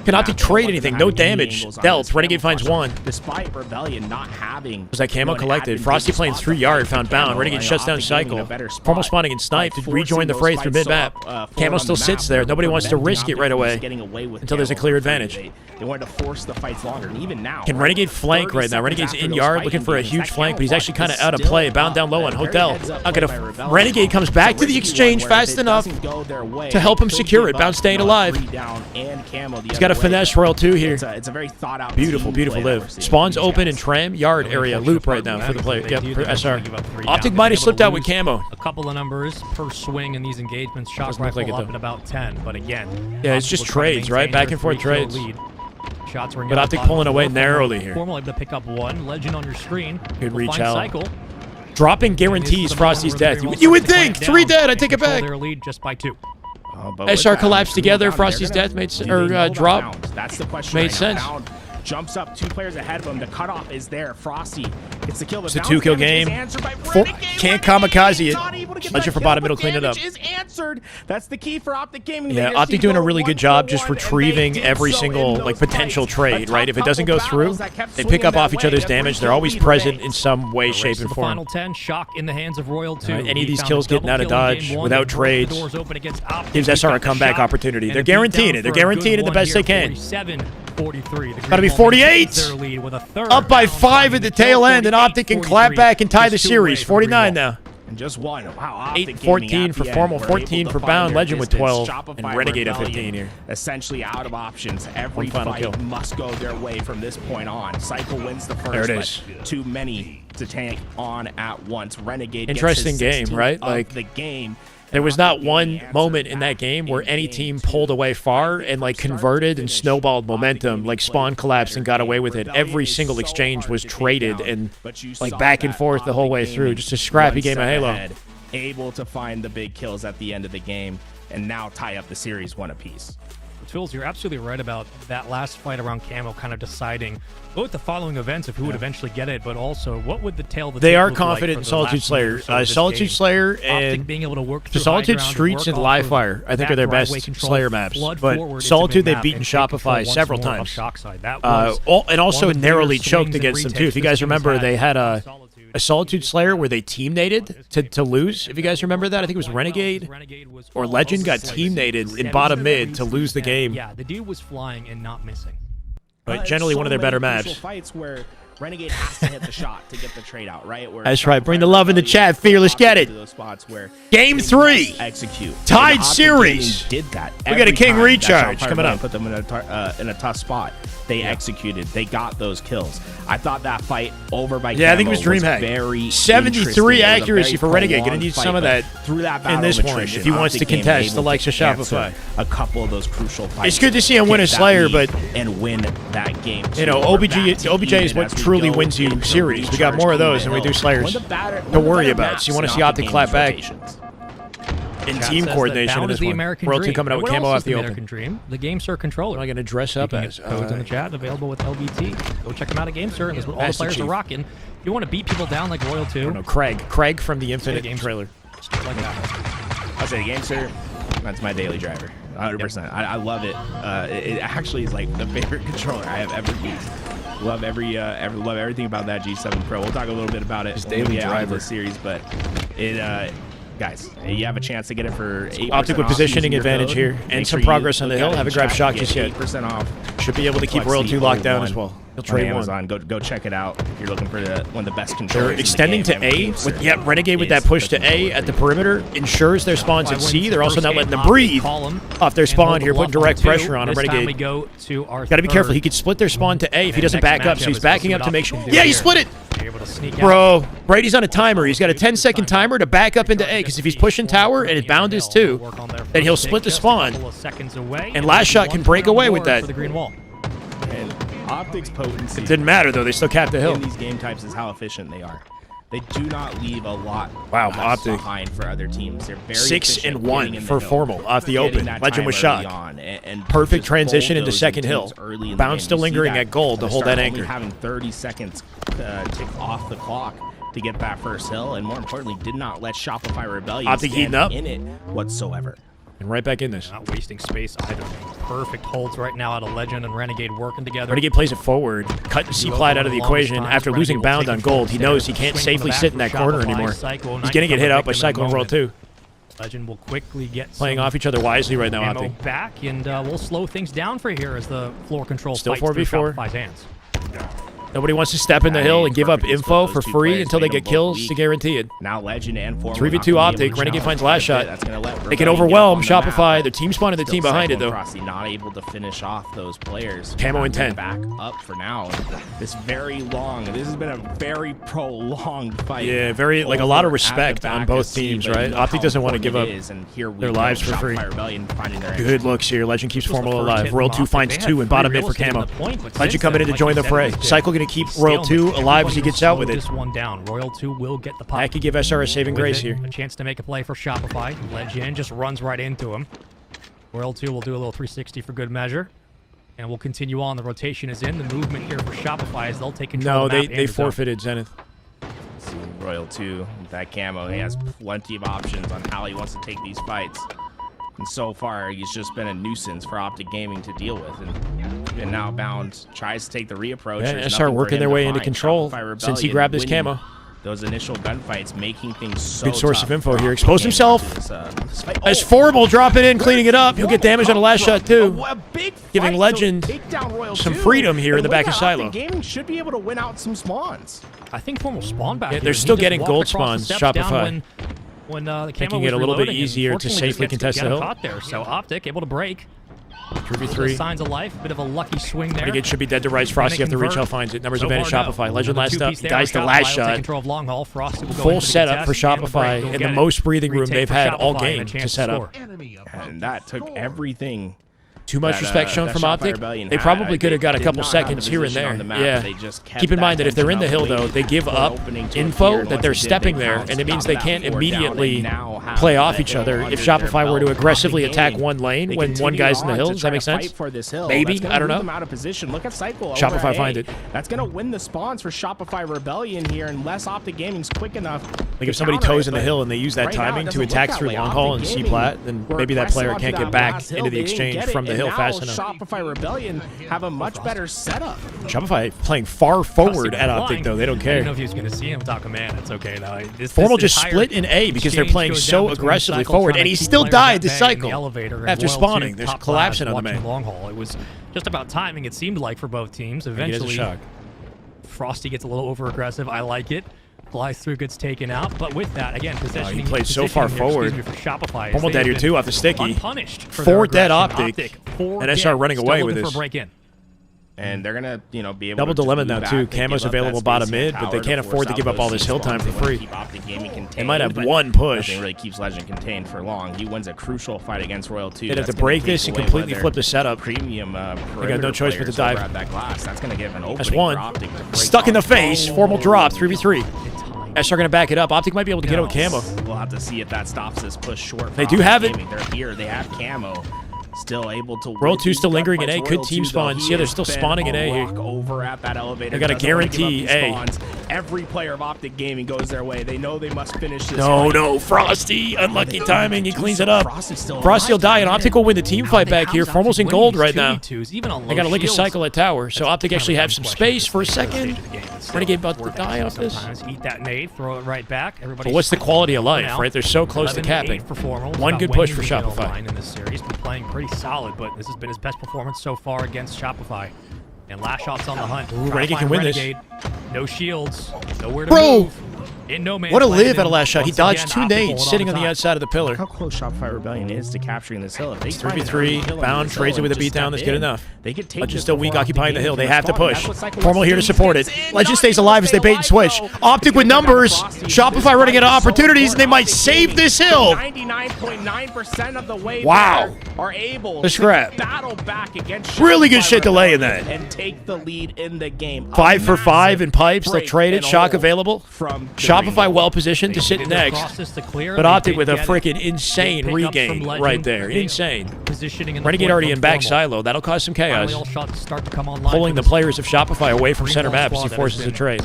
Can Optic trade anything? No damage dealt. Renegade finds one. Despite Rebellion not having. Was that camo collected? Frosty playing through yard, found Bound. Renegade shuts down Cycle. Formal spawning and Snipe to rejoin the fray through mid-map. Camo still sits there. Nobody wants to risk it right away until there's a clear advantage. They wanted to force the fights longer. And even now, down. Can Renegade flank right now? Renegade's in yard looking for a huge flank, but he's actually kind of out of play. Bound down low on Hotel. Not gonna. Renegade comes back to the exchange fast enough to help him secure it. Bound staying alive. He's got a finesse Royal 2 here. It's a very thought out. Beautiful, beautiful live. Spawns open in tram yard area loop right now for the player. Yep, for SR. Optic might have slipped out with camo. A couple of numbers per swing in these engagements. Shock Doesn't look like rifle it, up though. at about 10, but again. Yeah, it's just trades, right? Back and forth trades. Shots were But Optic pulling away narrowly here. Formal able to pick up one. Legend on your screen. Good Will reach find out. Cycle. Dropping guarantees Frosty's death. You would think 3 dead. I take it back. Their lead just by 2. SR collapsed together. Frosty's death made drop. That's the question. Made sense. Jumps up 2 players ahead of him. The cutoff is there. Frosty gets the kill. It's a 2-kill game. Can't kamikaze it. Legend for bottom middle clean it up. Is answered. That's the key for Optic Gaming. Yeah, Optic doing a really good job just retrieving every single like potential trade, right? If it doesn't go through, they pick up off each other's damage. They're always present in some way, shape, and form. Final 10, Shock in the hands of Royal 2. Right, any of these kills getting out of dodge without trades gives SR a comeback opportunity. They're guaranteeing it. They're guaranteeing it the best they can. 43. Gotta be 48. Up by 5 at the tail end, and Optic can clap back and tie the series. 49 now. And just one. Wow, Optic 8-14 for Gaming at the Formal, end were 14 able for to Bound, find Legend with their 12, distance. and Shopify Renegade at Rebellion 15 here. Essentially out of options. Every final fight kill. must go their way from this point on. Cycle wins the first. There it is. But too many to tank on at once. Renegade Interesting gets his game, right? 16th of Like, the game. There was not one moment in that game where any team pulled away far and like converted and snowballed momentum, like Spawn collapsed and got away with it. Every single exchange was traded and like back and forth the whole way through. Just a scrappy game of Halo. Able to find the big kills at the end of the game and now tie up the series 1 apiece. Tools, you're absolutely right about that last fight around Camo kind of deciding both the following events of who would eventually get it, but also what would the tail of the They tape are look confident like in for the Solitude last Slayer. minute or so of this Solitude game. Slayer Optic and being able to work the through Solitude high ground Streets and work Live off Fire, I think, are their that driveway best control, Slayer maps. flood But forward into Solitude, they've mid-map, beaten and take control Shopify once several more of times. Shock side. That was And also one of the narrowly bigger choked swings against and them too. If you retakes guys this team has remember, they had a Solitude. Solitude Slayer where they team nated to lose. If you guys remember that, I think it was Renegade or Legend got team nated in bottom mid to lose the game. Yeah, the dude was flying and not missing. But generally one of their better maps. Fights where Renegade has to hit the shot to get the trade out, right? Where That's right. Bring the love in the chat. Fearless, get it. those spots where Game 3. Execute. Tied And Optic series. Gaming did that. We got a every king time that recharge Shopify coming Rebellion up. Put them in a tough spot. They executed. They got those kills. I thought that fight over by Yeah, I think it was Camo DreamHack. very 73 interesting. It was a accuracy very for Renegade. Gonna prolonged need fight, some of but that through that in battle this of one, attrition, if he wants Optic to Gaming contest the able likes of to answer Shopify. a couple of those crucial fights. It's good to see him win a get that Slayer, lead but and win that game. you know, OBJ is what truly wins you series. We got more of those than we do Slayers to worry about. So you want to see Optic clap back in team coordination in this one. World 2 coming out with camo off the open. Dream? The GameSir controller. What am I going to dress up as? Codes in the chat available with LBT. Go check them out at GameSir, and that's what all the Master players Chief. are rocking. If you want to beat people down like Royal 2, No, Craig from the Infinite Games. trailer. just like that. I'll say GameSir, that's my daily driver. 100%. I love it. It actually is like the favorite controller I have ever used. Love love everything about that G7 Pro. We'll talk a little bit about it His when we daily get out of driver. this series, but it guys, you have a chance to get it for 8% Optic with off positioning using your advantage code. here, Make and some sure you progress on the look hill. at it Haven't in grabbed chat. shock You just get yet. 8% off. Should be able to keep Flex Royal 2 locked down one as well. He'll on trade one. Amazon. Go check it out if you're looking for one of the best controllers. They're in the extending game. to A. GameSir Yep, Renegade with that is push the to A controller. at the perimeter ensures their spawns at C. They're also not letting them breathe off off their spawn here, putting direct pressure on them. Renegade. We go to our Got to be careful. third. He could split their spawn to A if he doesn't Next back up, so matchup he's is backing we'll up see to what make sure. Optic can do Yeah, he here. split it! You're able to sneak out. Bro, Brady's on a timer. He's got a 10-second timer to back up into A, because if he's pushing tower and his bound is 2, then he'll split the spawn. And last shot can break away with that. For the green wall. And Optic's potency It didn't matter, though. They still capped the hill. in these game types is how efficient they are. They do not leave a lot Optic. behind for other teams. They're very 6-1 efficient for getting in the hill, Formal off the getting open. that Legend time was early shocked. on, and Perfect just transition into bulldozing second hill. teams early in the Bound game. still You see lingering that at gold to at the hold start, that only anchor. having 30 seconds tick off the clock to get that first hill, and more importantly, did not let Shopify Rebellion Optic heating stand up. in it whatsoever. And right back in this. Not wasting space either. Perfect holds right now out of Legend and Renegade working together. Renegade plays it forward, cutting C-Plat out of the equation. After losing Bound on gold, he knows he can't safely sit in that corner anymore. He's going to get hit out by Cycle and Roll 2. Legend will quickly get Playing some off each other wisely right now, ammo Optic. back, and we'll slow things down for here as the floor control Still fights through 4v4. Shopify's hands. Nobody wants to step in the hill and give up info for free until they get kills to guarantee it. Now Legend and Formal 3v2 Optic. Renegade finds last shot. They can overwhelm Shopify. The team spawned the team behind it, though. Not able to finish off those players. Camo in 10. Back up for now. This has been a very prolonged fight. Yeah, very, like, a lot of respect on both teams, right? Optic doesn't want to give up their lives for free. Good looks here. Legend keeps Formal alive. Royal 2 finds 2 and bottom mid for Camo. Legend coming in to join the fray. Cycle going to keep Royal 2 alive as he gets out with it. This one down. Royal 2 will get the pop. That could give SR a saving grace here. A chance to make a play for Shopify. Legend just runs right into him. Royal 2 will do a little 360 for good measure. And we'll continue on. The rotation is in. The movement here for Shopify is they'll take control. No, they forfeited Zenith. Royal 2 with that camo. He has plenty of options on how he wants to take these fights. And so far, he's just been a nuisance for Optic Gaming to deal with. And now Bound tries to take the reapproach. Yeah, SR working their way into control since he grabbed his camo. Those initial gunfights making things so good source tough of info here. Exposed himself. As Formal dropping in, cleaning it up. He'll get damage on the last shot, too. Giving Legend some freedom here in the back of Silo. Gaming should be able to win out some spawns. I think Formal spawn back. Yeah, they're still getting gold spawns, Shopify. When the making it a little bit easier to safely contest the hill. There, so Optic able to break. 3v3. Signs of life, bit of a lucky swing there. Renegade should be dead to Rise. Frosty after reach, finds it. Numbers advantage Shopify. Legend last up. He dies the last shot. Full setup for Shopify and the most breathing room they've had all game to set up. And that took everything. Too much respect shown from Optic. They probably could have got a couple seconds here and there. Yeah. Keep in mind that if they're in the hill, though, they give up info that they're stepping there, and it means they can't immediately play off each other. If Shopify were to aggressively attack one lane when one guy's in the hill, does that make sense? Maybe. I don't know. Shopify find it. That's going to win the spawns for Shopify Rebellion here unless Optic Gaming's quick enough. Like if somebody toes in the hill and they use that timing to attack through long haul and C-plat, then maybe that player can't get back into the exchange from the hill fast enough. Shopify Rebellion have a much better setup. Shopify playing far forward at Optic, though. They don't care. I don't know if he was going to see him talk command. It's okay, though. Formal just split in A because they're playing so aggressively forward, and he still died to cycle after spawning. There's collapsing on the main. Long haul. It was just about timing, it seemed like, for both teams. Eventually, Frosty gets a little over-aggressive. I like it. Flies through, gets taken out, but with that, again, possession. He played so far forward. For Shopify, Formal dead here too off the sticky. 4 dead Optic, and SR running away with this. And they're gonna, be able double to dilemma now too. Camo's available bottom mid, but they can't afford to give up all this hill time for free. They might have one push. Nothing really keeps Legend contained for long. He wins a crucial fight against Royal 2. They'd have to break this and completely flip the setup. Premium, they got no choice but to dive. That's gonna give an opening. That's one. Stuck in the face. Formal drop. 3v3. SR going to back it up. Optic might be able to get out with camo. We'll have to see if that stops this push short. They do have it. They're here. They have camo. Still able to. Royal 2 still lingering in A. Good team spawns. Yeah, they're still spawning in A here. Over at that elevator. They got to guarantee A. Every player of Optic Gaming goes their way. They know they must finish this. No, Frosty. Unlucky timing. He cleans it up. Frosty will die, and Optic will win the team fight back here. Formal's in gold right now. They got to lick a cycle at tower, so Optic actually have some space for a second. Renegade about to die off this. Eat that nade, throw it right back. But what's the quality of life, right? They're so close to capping. One good push for Shopify. In this series, been playing pretty solid, but this has been his best performance so far against Shopify. And last shot's on the hunt. Ooh, Renegade can win this. No shields, nowhere to move. In no man's what a land, live at a last shot. He dodged 2 nades sitting on the outside of the pillar. Look how close Shopify Rebellion is to capturing this hill. If they 3v3, Bound trades it with a beatdown. That's good enough. Legend still weak, occupying the hill. They have to push. Formal here to support it. Legend stays alive as they bait and switch. Optic with numbers. Shopify running out of opportunities, and they might save this hill. 99.9% of the way are able to battle back against really good shit delay in that. And take the lead in the game. 5 for 5 in pipes. They'll trade it. Shock available. Shopify well positioned to sit next, but Optic with a freaking insane regain right there. Insane. Renegade already in back silo. That'll cause some chaos. Pulling the players of Shopify away from center map as he forces a trade.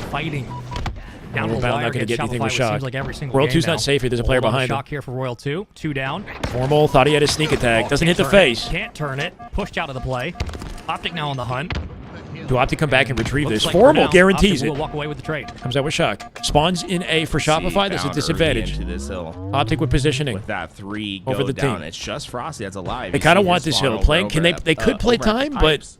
Down Bound not going to get anything with Shock. Royal 2's not safe here. There's a player behind him. Shock here for Royal 2. 2 down. Formal thought he had a sneak attack. Doesn't hit the face. Can't turn it. Pushed out of the play. Optic now on the hunt. Do Optic come back and retrieve this? Formal guarantees it. Walk away with the trade. Comes out with Shock. Spawns in A for Shopify. There's a disadvantage. Optic with positioning. With that 3 over the down. team. It's just Frosty that's alive. They kind of want this hill playing. They could play time, but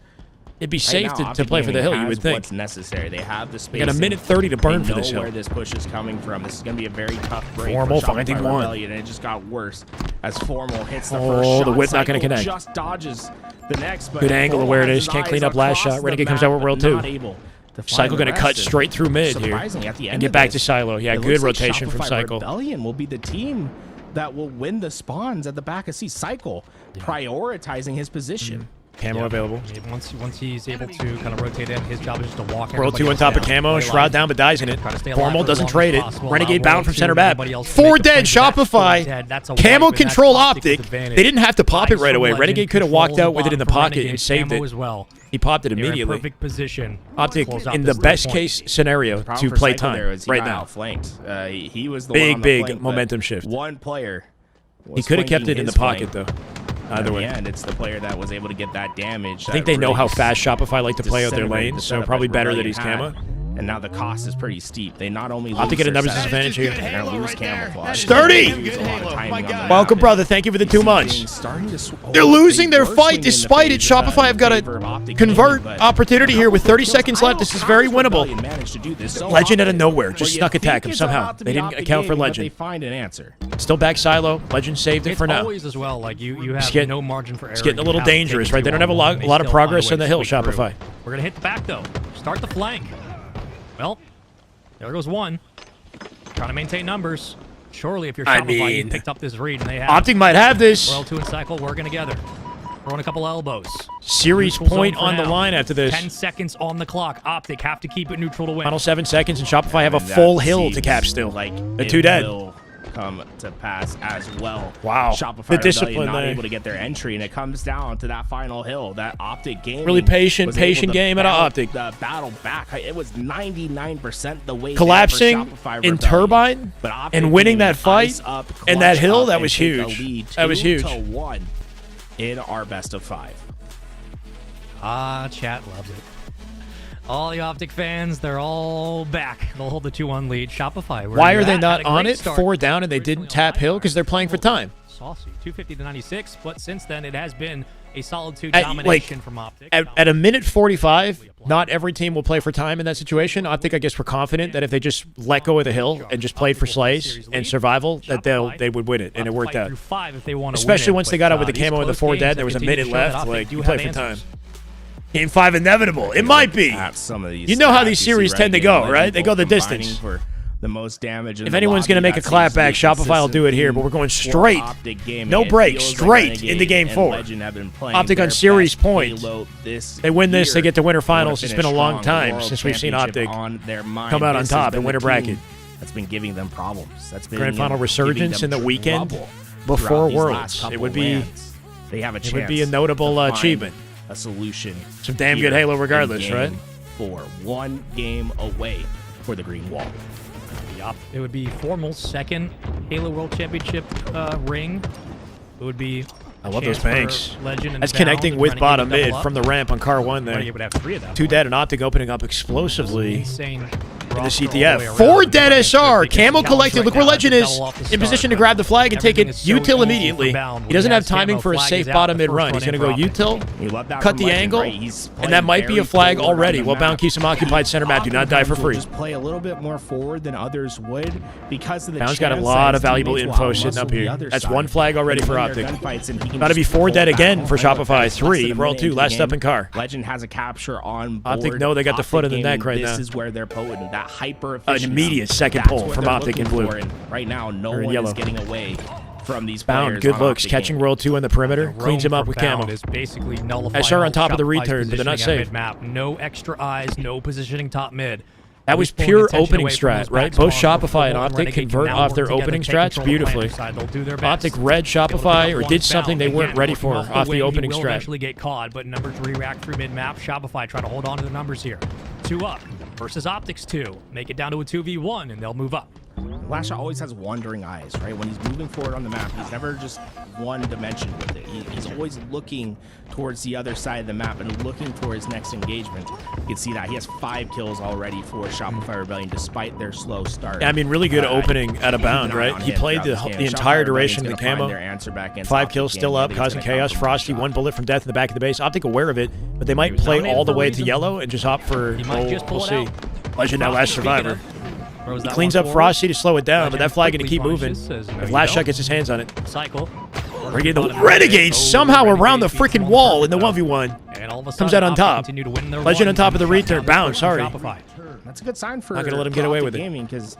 It'd be Right safe now, to play for the Gaming hill, you would has think. what's necessary. They have the space. Got a minute 30 to burn for this hill. Where this push is coming from. This is going to be a very tough break. Formal for finding Shopify one. Rebellion, and it just got worse as Formal hits the Oh, first shot. the whip not gonna Cycle connect. Just dodges the next. But Good angle of Formal where it has is. his Can't clean eyes up last across shot. the Renegade comes map, out with World but 2. not able to find Cycle the going to cut rest, and straight through mid here. surprisingly, at the end And get of back to this, Silo. Yeah, it good looks like rotation from Shopify Cycle. Rebellion will be the team that will win the spawns at the back of C. Cycle, prioritizing his position. Camo available. Once he's able to kind of rotate in, his job is just to walk. World 2 everybody on top of else down, camo. play Shroud live, down, but dies in it. try to stay alive Formal for as doesn't long trade as it. possible, Renegade allow bound from World 2 center and map. everybody else to 4 make the dead. plays. That's 4 Shopify. dead. That's a Camo wipe, and that's control Optic's Optic. advantage. They didn't have to pop it Eyes right from away. Legend, Renegade could have walked controls out with it in the bottom for pocket Renegade, and saved camo it. as well. He popped it They're in immediately. perfect position. Optic Close out in this the best point. case scenario Problem to for play Cycle there time is he right got now. outflanked. He was the Big, one on the big flank, but momentum shift. One player. He was could have kept flanking it in the his pocket flank. though. Either In way. the end, it's the player that was able to get that damage. I think they know how fast Shopify like to play out their lanes, so probably better that he's camo. And now the cost is pretty steep. They not only lose Optic get a their numbers set, disadvantage here. they're gonna lose camouflage. Sturdy! They lose a lot of timing on the map. Welcome, brother. Thank you for the 2 months. They're losing their fight despite it. Shopify have got a convert opportunity here with 30 seconds left. This is very winnable. Legend out of nowhere. Just snuck attack him somehow. They didn't account for They Legend. find an answer. Still back Silo. Legend saved it It's for now. always as well. Like you have getting- no margin for error. It's getting a You little have to take dangerous, it right? They don't have a lot They of still progress find a on the way hill, to squeak through. Shopify. We're gonna hit the back though. Start the flank. Well, there goes one. Trying to maintain numbers. Surely, if you're I Shopify, you mean, picked up this read, and they have. Optic might have this. World 2 and Cycle working together. Throwing a couple elbows. Series Neutral point zone for on the now. line after this. 10 seconds on the clock. Optic have to keep it neutral to win. Final 7 seconds, and Shopify have a And that full hill to seems cap still. Like They're it 2 dead. will come to pass as well. Wow. Shopify The discipline Rebellion not there. able to get their entry, and it comes down to that final hill. That Optic game. Really patient game out of Optic. The battle back. It was 99% the way Collapsing there for Shopify in Rebellion. Turbine But Optic and winning getting that fight ice up, and that clutch hill, up, that and was take the huge. lead That was huge. 2-1 in our best of 5. Chat loves it. All the Optic fans, they're all back. They'll hold the 2-1 lead. Shopify. where Why you're are they at, not had a on great it? start. 4 down, and they didn't tap hill because they're playing for time. Saucy. 250 to 96, but since then it has been a solid 2 At, domination from Optic. At a minute 45, not every team will play for time in that situation. Optic, I guess, we're confident that if they just let go of the hill and just played for slays and survival, that they would win it, and it worked out. Especially once they got out with the camo and the 4 dead, there was a minute left. Like, you play for time. Game 5 inevitable. It might be. Some of these You know how stats these you see series tend to go, Legend right? They go the combining distance. For the most damage in If the anyone's going to lobby, make a that seems to clapback, be Shopify will do it here, but we're going consistent straight. for Optic game. No It break, feels straight like into game and 4. Legend have been playing Optic their on series best point. Halo this They win this, they year. get to winter They wanna finals. It's been a finish long strong. time World since we've seen Championship Optic on their mind. come out on This top has and been win a the bracket. team That's been giving them problems. That's been Grand final giving resurgence them in the weekend trouble before throughout these Worlds. last It couple would be lands. They have a chance. it would be a notable to find achievement. A solution. Some damn here good Halo in regardless, game right? 4, 1 game away for the green wall. It would be Formal's second Halo World Championship ring. It would be. I love those banks. Legend and That's Bound connecting and with Renegade bottom to double mid up. from the ramp on car 1 there. Renegade would have 3 of them. 2 dead and Optic opening up explosively Insane. in the CTF. 4 dead SR. Camo collected. Look where Legend is in position to grab the flag and take it util immediately. He doesn't have timing for a safe bottom mid run. He's going to go util, cut the angle, and that might be a flag already. Well, Bound keeps him occupied center map. Do not die for free. Just play a little bit more forward than others would because of the Bound's got a chance lot that of valuable his info teammates will sitting up outmuscle the here. other That's side. 1 flag already They for win their Optic. gunfights and he can About to be just 4 pull dead back again home for right up Shopify. less than 3. a World minute 2. into the Last up game. in car. Legend has a capture on board. Optic know they got the foot in the Optic neck right Gaming, now. This is where they're potent. That hyper efficiency. An immediate second That's pull what from they're Optic in looking blue. for, and right now, no Or in one yellow. is getting away from these Bound, players good on looks. Optic Catching Gaming. World 2 in the perimeter. Cleans him up with camo. Is basically nullifying SR on all top of the Shopify's return, but they're not positioning at safe. mid-map. No extra eyes, no positioning top mid. That was Pulling pure attention opening away from strat, those right? back Both spawns. Shopify and Formal Optic Renegade can convert now off work their together, opening take strats control of the beautifully. planter side. They'll do their best. Optic read They'll Shopify pick or up did one something they Bound. weren't Again, ready working for off off the wing. opening He will strat. eventually get caught, but numbers react through mid-map. Shopify try to hold on to the numbers here. 2 up versus Optics 2. Make it down to a 2v1, and they'll move up. Lasha always has wandering eyes, right? When he's moving forward on the map, he's never just one dimension with it. He's always looking towards the other side of the map and looking for his next engagement. You can see that he has 5 kills already for Shopify Rebellion, despite their slow start. Yeah, I mean, really good opening out of bound, right? He played the entire duration of the camo. 5 kills still up, causing chaos. Frosty, 1 bullet from death in the back of the base. Optic aware of it, but they might play all the way to yellow and just opt for. We'll see. Legend now last survivor. He cleans up Frosty to slow it down, but that flag going to keep moving. If Last Shot gets his hands on it. Cycle. Renegade somehow around the freaking wall in the 1v1. Comes out on top. Legend on top of the return. Bound, sorry. That's a good sign for not going to let him get away with it. Gaming, because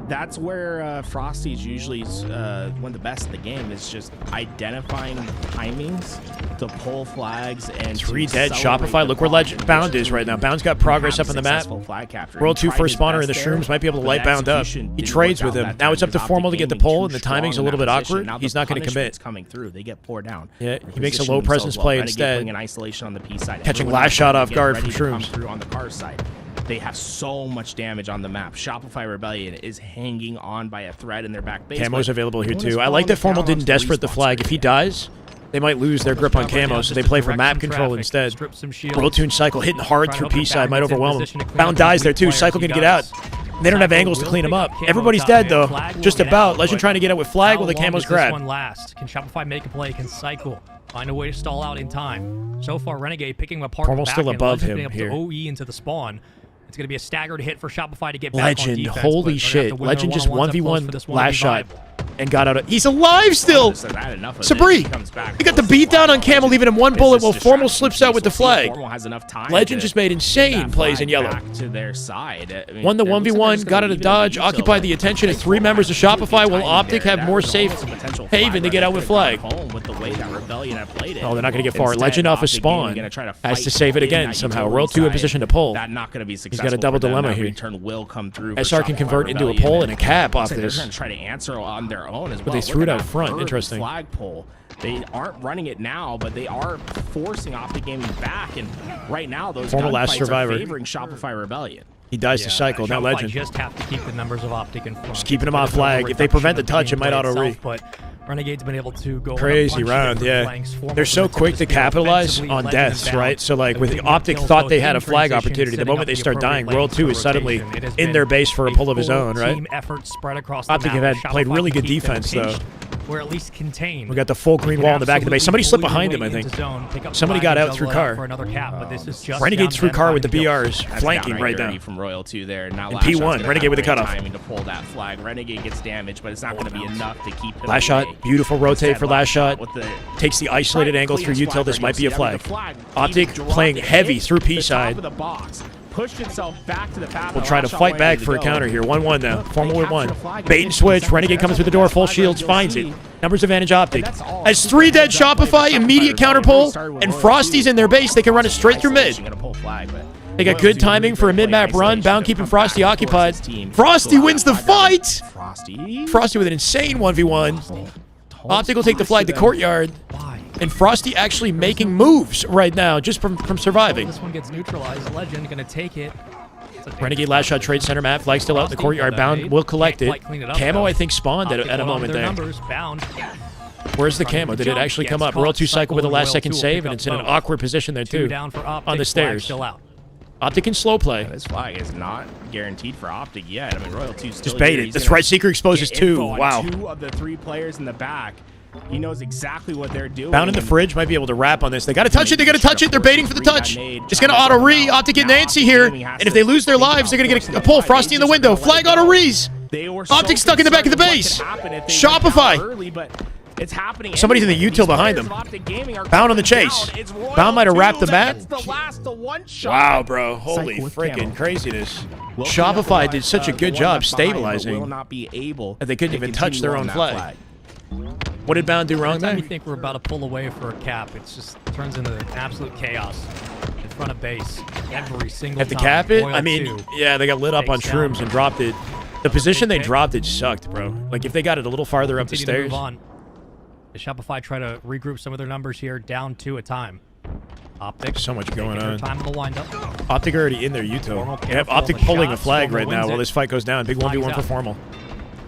that's where Frosty's usually one of the best in the game, is just identifying timings to pull flags and 3 dead. Shopify. Look where Legend Bound is right now. Bound's got progress up on the map. World 2 first spawner in the shrooms might be able to light Bound up. He trades with him. Now it's up to Formal to get the pull, and the timing's a little bit awkward. He's not going to commit. Coming through, they get poured down. Yeah, he makes a low presence play instead. In isolation on the P side. Catching Last Shot off guard from shrooms. Through on the car side. They have so much damage on the map. Shopify Rebellion is hanging on by a thread in their back base. Camo's available here too. I like that Formal didn't desperate the flag. If he dies, they might lose their grip on camo, so they play for map control instead. World Tune Cycle hitting hard through P side might overwhelm him. Bound dies there too. Cycle can get out. They don't have angles to clean him up. Everybody's dead though. Just about. Legend trying to get out with flag while the camo's grabbed. One last. Can Shopify make a play? Can Cycle find a way to stall out in time? So far, Renegade picking him apart. Formal's still above him here. OE into the spawn. It's going to be a staggered hit for Shopify to get back on Legend, defense, holy shit. Legend just 1v1 Last Shot revival. and got out of... He's alive still! Sabri! He got the beat down on Camo, leaving him 1 bullet while Formal slips out with the flag. Legend just made insane plays in yellow. To their side. I mean, Won the 1v1, got out of dodge, occupied the attention of 3 members of Shopify, while Optic have more safe haven to get out with flag. Oh, they're not going to get far. Legend off a spawn. Has to save it again somehow. World 2 in position to pull. He's got a double dilemma here. SR can convert into a pole and a cap off this. They're try to answer on their own as well. But they threw it out front. Interesting. Flag pull. They aren't running it now, but they are forcing Optic Gaming back. And right now, those last survivor are favoring Shopify Rebellion. He dies to Cycle. Now Legend. Just have to keep the numbers of Optic in front. Just keeping him off flag. If they prevent the touch, it might auto-re. But Renegade's been able to go crazy round, yeah. They're so quick to capitalize on deaths, right? So like with Optic thought they had a flag opportunity. The moment they start dying, World 2 is suddenly in their base for a pull of his own, right? Optic have played really good defense though. We're at least contained. We got the full green wall in the back of the base. Somebody slipped behind him, I think. Somebody got out through car. Renegade through car with the BRs flanking right now. From Royal 2 there. Now and P1, Renegade with the cutoff. Timing to pull that flag. Renegade gets damaged, but it's not going to be enough to keep him Last Shot, beautiful rotate for Last Shot. Takes the isolated angle through Util. This might be a flag. Optic playing heavy through P side. Pushed itself back to the path. We'll try to fight back for a counter here. 1-1 now. Formal with 1. Bait and switch. Renegade comes through the door. Full shields. Finds it. Numbers advantage Optic. Has 3 dead Shopify. Immediate counter pull. And Frosty's in their base. They can run it straight through mid. They got good timing for a mid-map run. Bound keeping Frosty occupied. Frosty wins the fight. Frosty with an insane 1v1. Optic will take the flag to courtyard. And Frosty actually making moves right now just from surviving. This one gets neutralized. Legend gonna take it. Renegade Last Shot trade center map. Flag still out in the courtyard. Bound will collect it. Camo, I think, spawned at a moment there. Where's the camo? Did it actually come up? Royal 2 Cycle with a last-second save, and it's in an awkward position there, too. On the stairs. Optic can slow play. This flag is not guaranteed for Optic yet. I mean, Royal 2's still just baited. That's right. Seeker exposes 2. Wow. 2 of the 3 players in the back. He knows exactly what they're doing. Bound in the fridge might be able to wrap on this. They got to touch it. They got to touch it. They're baiting for the touch. It's going to auto-re. Optic get Nancy here. And if they lose their lives, they're going to get a pull. Frosty in the window. Flag auto-re's. Optic stuck in the back of the base. Shopify. It's happening. Somebody's in the util behind them. Bound on the chase. Bound might have wrapped the map. Wow, bro. Holy freaking craziness. Shopify did such a good job stabilizing that they couldn't even touch their own flag. What did Bound do wrong there? We think we're about to pull away for a cap. It just turns into absolute chaos in front of base every single time. Have to cap it? I mean, yeah, they got lit up on shrooms and dropped it. The position they dropped it sucked, bro. Like, if they got it a little farther up the stairs. Move on. The Shopify try to regroup some of their numbers here, down 2 at a time. Optic. So much going on. Time in the windup. Optic already in their util. They have Optic pulling a flag right now while this fight goes down. Big 1v1 for Formal.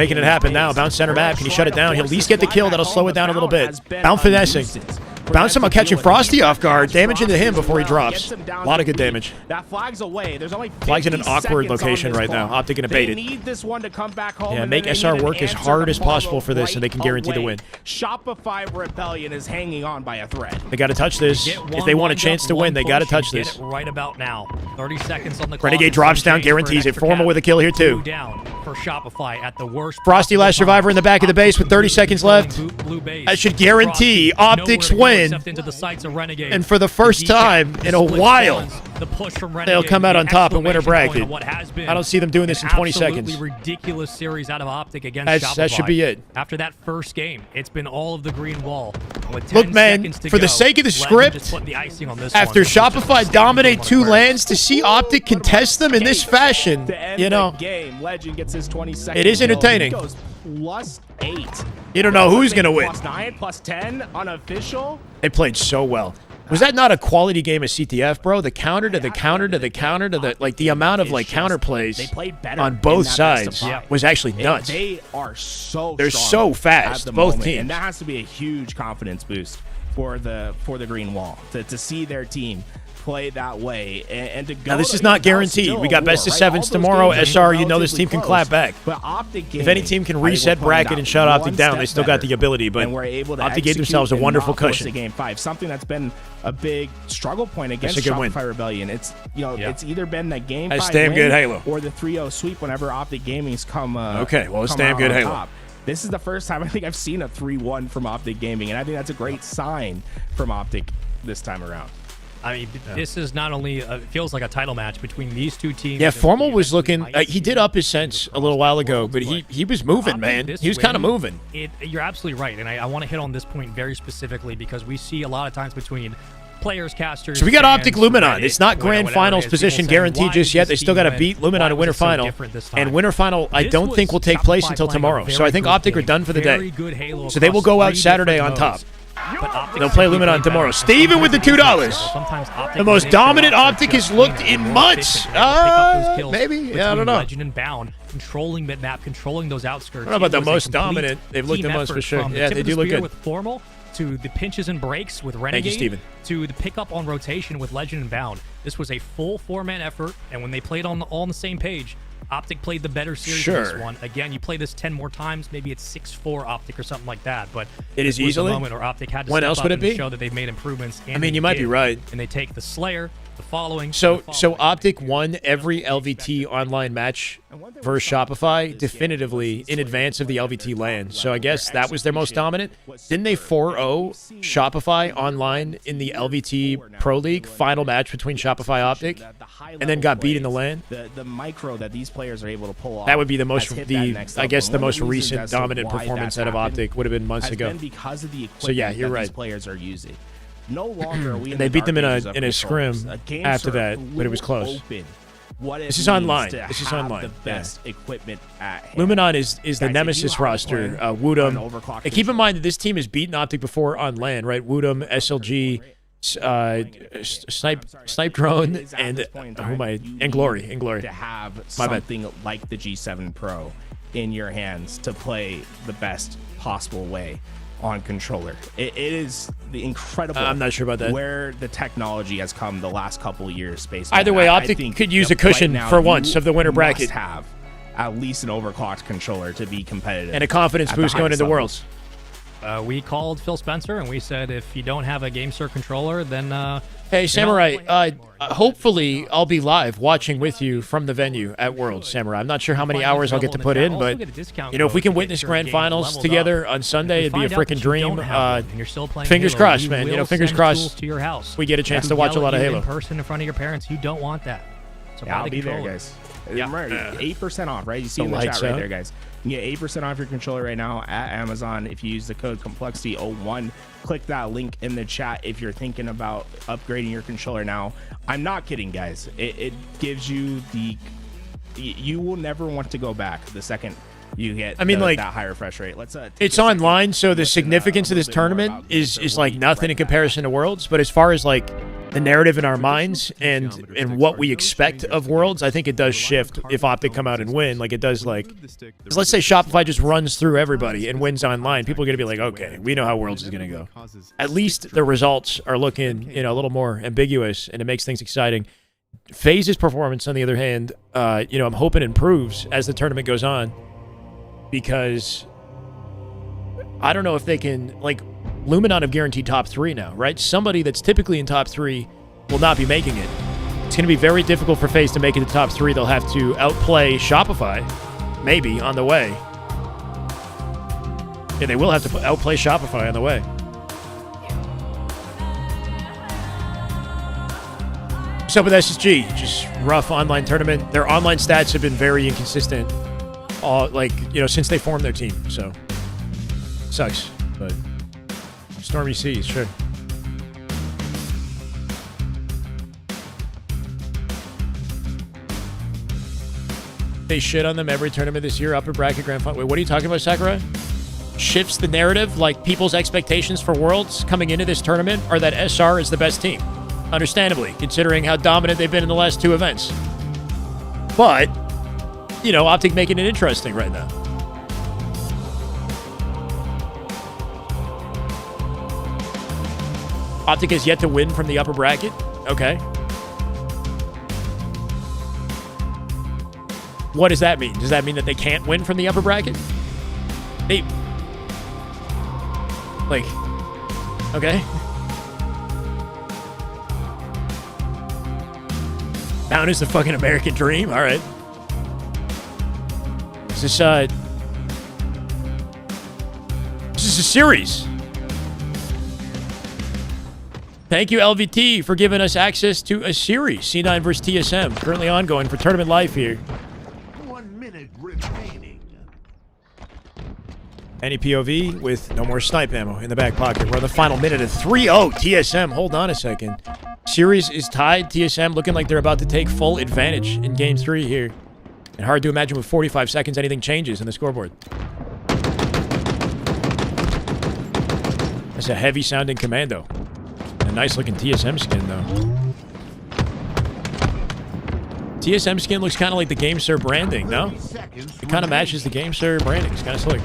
making it happen now. Bounce center map. Can he shut it down? He'll at least get the kill. That'll slow it down a little bit. Bounce finessing. Bounce him on catching Frosty off guard. Damage into him before he drops. A lot of good damage. That flag's away. There's only Flag's in an 50 awkward seconds location on this right now. clock. Optic gonna bait They it. need this one to come back home. Yeah, and make then they SR need an work as answer hard to as possible follow for this so they can guarantee the away. win. Shopify Rebellion is hanging on by a thread. They got to touch this. If they want a chance to win, they got to touch this. Get it right about now. 30 seconds on the clock. Renegade drops down, guarantees it. Formal with a kill here, too. Down for Shopify at the worst. Frosty last survivor in the back of the base with 30 seconds left. That should guarantee Optic's win. And for the first time in a while, they'll come out on top and win a bracket. I don't see them doing this in 20 seconds. Ridiculous series out of Optic against Shopify. That should be it. After that first game, it's been all of the green wall. Look, man, for the sake of the script, after Shopify dominate 2 lands, to see Optic contest them in this fashion, you know, Legend gets his 22nd. it is entertaining. He goes +8. You don't know who's going to win. +9, +10, unofficial. They played so well. Was that not a quality game of CTF, bro? The counter to the counter to the counter to the, like, the amount of, like, counter plays They played better on in both that sides best of 5. was actually And nuts. They are so They're strong so fast, at the both moment, teams. and that has to be a huge confidence boost for the green wall to see their team play that way and to go. Now, this is not guaranteed. We got best of 7s tomorrow. SR, you know this team can clap back. But Optic If any team can reset bracket and shut Optic down, they still got the ability. But Optic gave themselves a wonderful cushion. Game 5, something that's been a big struggle point against That's a good win. Shopify Rebellion. It's it's either been the game That's 5 damn win good Halo. or the 3-0 sweep whenever Optic Gaming's come. Okay, well, it's come damn out good on Halo. top. This is the first time I think I've seen a 3-1 from Optic Gaming, and I think that's a great sign from Optic this time around. I mean, this is not only it feels like a title match between these two teams. Yeah, Formal was looking. He did up his sense a little while ago, but he was moving, man. He was kind of moving. You're absolutely right, and I want to hit on this point very specifically because we see a lot of times between players, casters. So we got fans, Optic Luminon. Reddit, It's not grand whatever finals it is, position people saying, guaranteed "Why just did yet. this They still team got to win? beat Luminon Why in was winter it so final, different this time?" and winter final I This don't was think will take Shopify place until playing a tomorrow. So very I think good Optic are game. done for the Very day. good Halo So they will across go out 3 Saturday different on top. modes. But Optic They'll play simply Luminon played tomorrow. better. Steven with the $2. Sometimes Optic The most makes dominant their Optic has just looked clean in and months. efficient and pick up those kills Maybe. Yeah, I between don't know. Legend and Bound, controlling mid-map, controlling those outskirts. I don't know about It the was a most complete dominant. They've looked team the most for effort sure. from the Yeah, tip they of the do look spear good. with Formal to the pinches and breaks with Renegade Steven. to the pickup on rotation with Legend and Bound. This was a full 4-man effort, and when they played all on the same page, Optic played the better series in this Sure. one. Again, you play this 10 more times, maybe it's 6-4 Optic or something like that. But It is this was easily? the moment where Optic had to When step else up would it and be? show that they've made improvements. And I mean, they you might be did. right. And they take the Slayer, the following. So the following. Optic won every LVT online match versus Shopify definitively in advance of the LVT LAN. So I guess that was their most dominant. Didn't they 4-0 Shopify online in the LVT Pro League final match between Shopify Optic, and then got beat in the LAN? The micro that these players are able to pull off. That would be the most has hit that next I level. guess And the one of most the reasons recent as to dominant why performance that's out of happened Optic would have been months has ago. been because of the equipment So yeah, you're that right. these players are using. No longer are we in They the beat them in dark a ages of in a controls. scrim Game after serve that, but it was will close. open what it This is means online. to This is have online. The Yeah. best equipment at hand. Luminon is the Guys, if nemesis you have a roster. plan Woodham. on overclock And keep in mind that this team has beaten Optic before on LAN, right? Woodham, SLG, Snipe Drone, and who am I? And Glory. to have My bad. something like the G7 Pro in your hands to play the best possible way on controller. It is the incredible. I'm not sure about that. Where the technology has come the last couple of years. Space. Either way, Optic think could use that a cushion right now for once you of the winter must bracket. have at least an overclocked controller to be competitive And a confidence at the boost going highest into levels. Worlds. We called Phil Spencer and we said if you don't have a GameSir controller, then Hey, Samurai, hopefully I'll be live watching with you from the venue at Worlds, Samurai. I'm not sure how many hours I'll get to put in, but, you know, if we can witness grand finals together on Sunday, it'd be a freaking dream. Fingers crossed, man. You know, fingers crossed to your house. we get a chance to watch a lot of Halo. In person in front of your parents, you don't want that. So Yeah, buy I'll the be there, controller. guys. Yeah. Remember, 8% off, right? You see in the lights chat right out. there, guys. You get 8% off your controller right now at Amazon if you use the code Complexity01. Click that link in the chat if you're thinking about upgrading your controller now. I'm not kidding, guys. It gives you the... You will never want to go back the second you get that high refresh rate. Let's take It's a second. online, so the Listen, significance a of this little bit more tournament about is GameSir like will be nothing right in back. comparison to Worlds. But as far as like the narrative in our minds and what we expect of Worlds, I think it does shift if Optic come out and win. Like it does, like, 'cause let's say Shopify just runs through everybody and wins online. People are going to be like, okay, we know how Worlds is going to go. At least the results are looking, you know, a little more ambiguous, and it makes things exciting. FaZe's performance, on the other hand, you know, I'm hoping improves as the tournament goes on, because I don't know if they can, like, Luminon have guaranteed top 3 now, right? Somebody that's typically in top 3 will not be making it. It's going to be very difficult for FaZe to make it to top 3. They'll have to outplay Shopify, maybe, on the way. Yeah, they will have to outplay Shopify on the way. What's up with SSG? Just rough online tournament. Their online stats have been very inconsistent, like, you know, since they formed their team. So, sucks, but stormy seas, sure. They shit on them every tournament this year. Upper bracket grand final. Wait, what are you talking about, Sakurai? Shifts the narrative, like people's expectations for Worlds coming into this tournament are that SR is the best team. Understandably, considering how dominant they've been in the last 2 events. But, you know, Optic making it interesting right now. Optic has yet to win from the upper bracket. Okay. What does that mean? Does that mean that they can't win from the upper bracket? They... Like... Okay. Down is the fucking American dream. All right. Is this a series? Thank you, LVT, for giving us access to a series. C9 versus TSM, currently ongoing for Tournament Life here. 1 minute remaining. Any POV with no more snipe ammo in the back pocket. We're in the final minute of 3-0 TSM. Hold on a second. Series is tied. TSM looking like they're about to take full advantage in Game 3 here. And hard to imagine with 45 seconds anything changes in the scoreboard. That's a heavy-sounding commando. A nice-looking TSM skin, though. TSM skin looks kind of like the GameSir branding, no? It kind of matches the GameSir branding. It's kind of slick.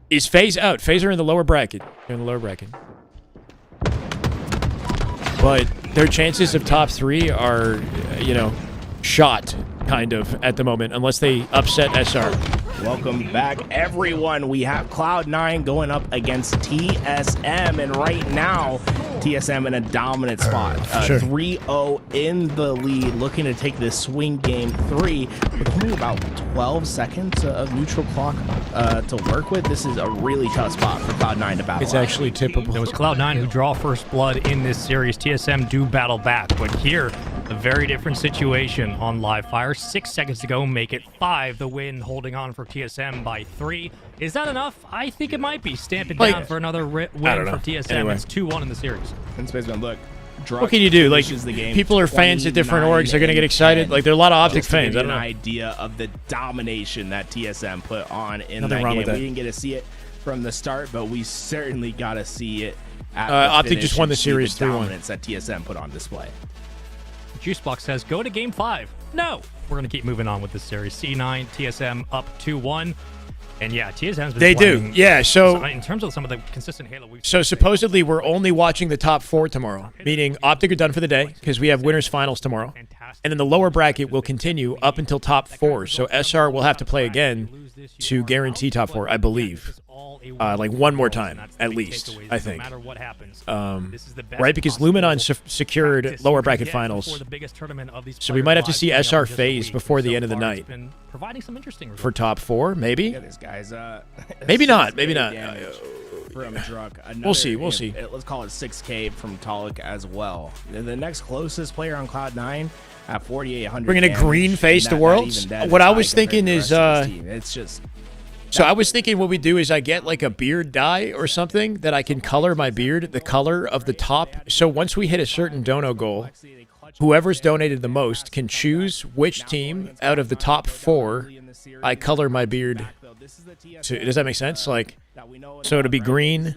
Is FaZe out? FaZe are in the lower bracket. They're in the lower bracket. But their chances of top 3 are, you know, shot, kind of, at the moment, unless they upset SR. Welcome back, everyone. We have Cloud9 going up against TSM, and right now, TSM in a dominant spot. Sure. 3-0 in the lead, looking to take this swing Game 3 with only about 12 seconds of neutral clock to work with. This is a really tough spot for Cloud9 to battle. It's actually typical. It was Cloud9 who draw first blood in this series. TSM do battle back, but here, a very different situation on live fire. 6 seconds to go, make it 5. The win holding on for TSM by 3. Is that enough? I think it might be. Stamp it down for another win for TSM. Anyway. It's 2-1 in the series. And Spaceman, look. What can you do? Like, people are fans at different orgs. They're going to get excited. Like, there are a lot of Optic fans. I don't know. An idea of the domination that TSM put on in Nothing that wrong game. with that. We didn't get to see it from the start, but we certainly got to see it at the Optic finish just won the and see series 3-1. dominance that TSM put on display. Juicebox says, go to Game 5. No! We're going to keep moving on with this series. C9, TSM up 2-1. And yeah, TSM's been They do. playing, Yeah, so... in terms of some of the consistent Halo we've So supposedly we're only watching the top 4 tomorrow, meaning Optic are done for the day because we have winners finals tomorrow. And then the lower bracket will continue up until top 4. So SR will have to play again to guarantee top 4, I believe. Like one more time, at least, I think. Right, because Luminon secured lower bracket finals. So we might have to see SR FaZe before the end of the night. For top 4, maybe? Maybe not, maybe not. From Drunk. We'll see, we'll see. Let's call it 6K from Talik as well. The next closest player on Cloud9 at 4,800. Bringing a green face to Worlds? What I was thinking is... It's just... So I was thinking what we do is I get like a beard dye or something that I can color my beard the color of the top. So once we hit a certain dono goal, whoever's donated the most can choose which team out of the top 4 I color my beard So, does that make sense? Like, so to be green,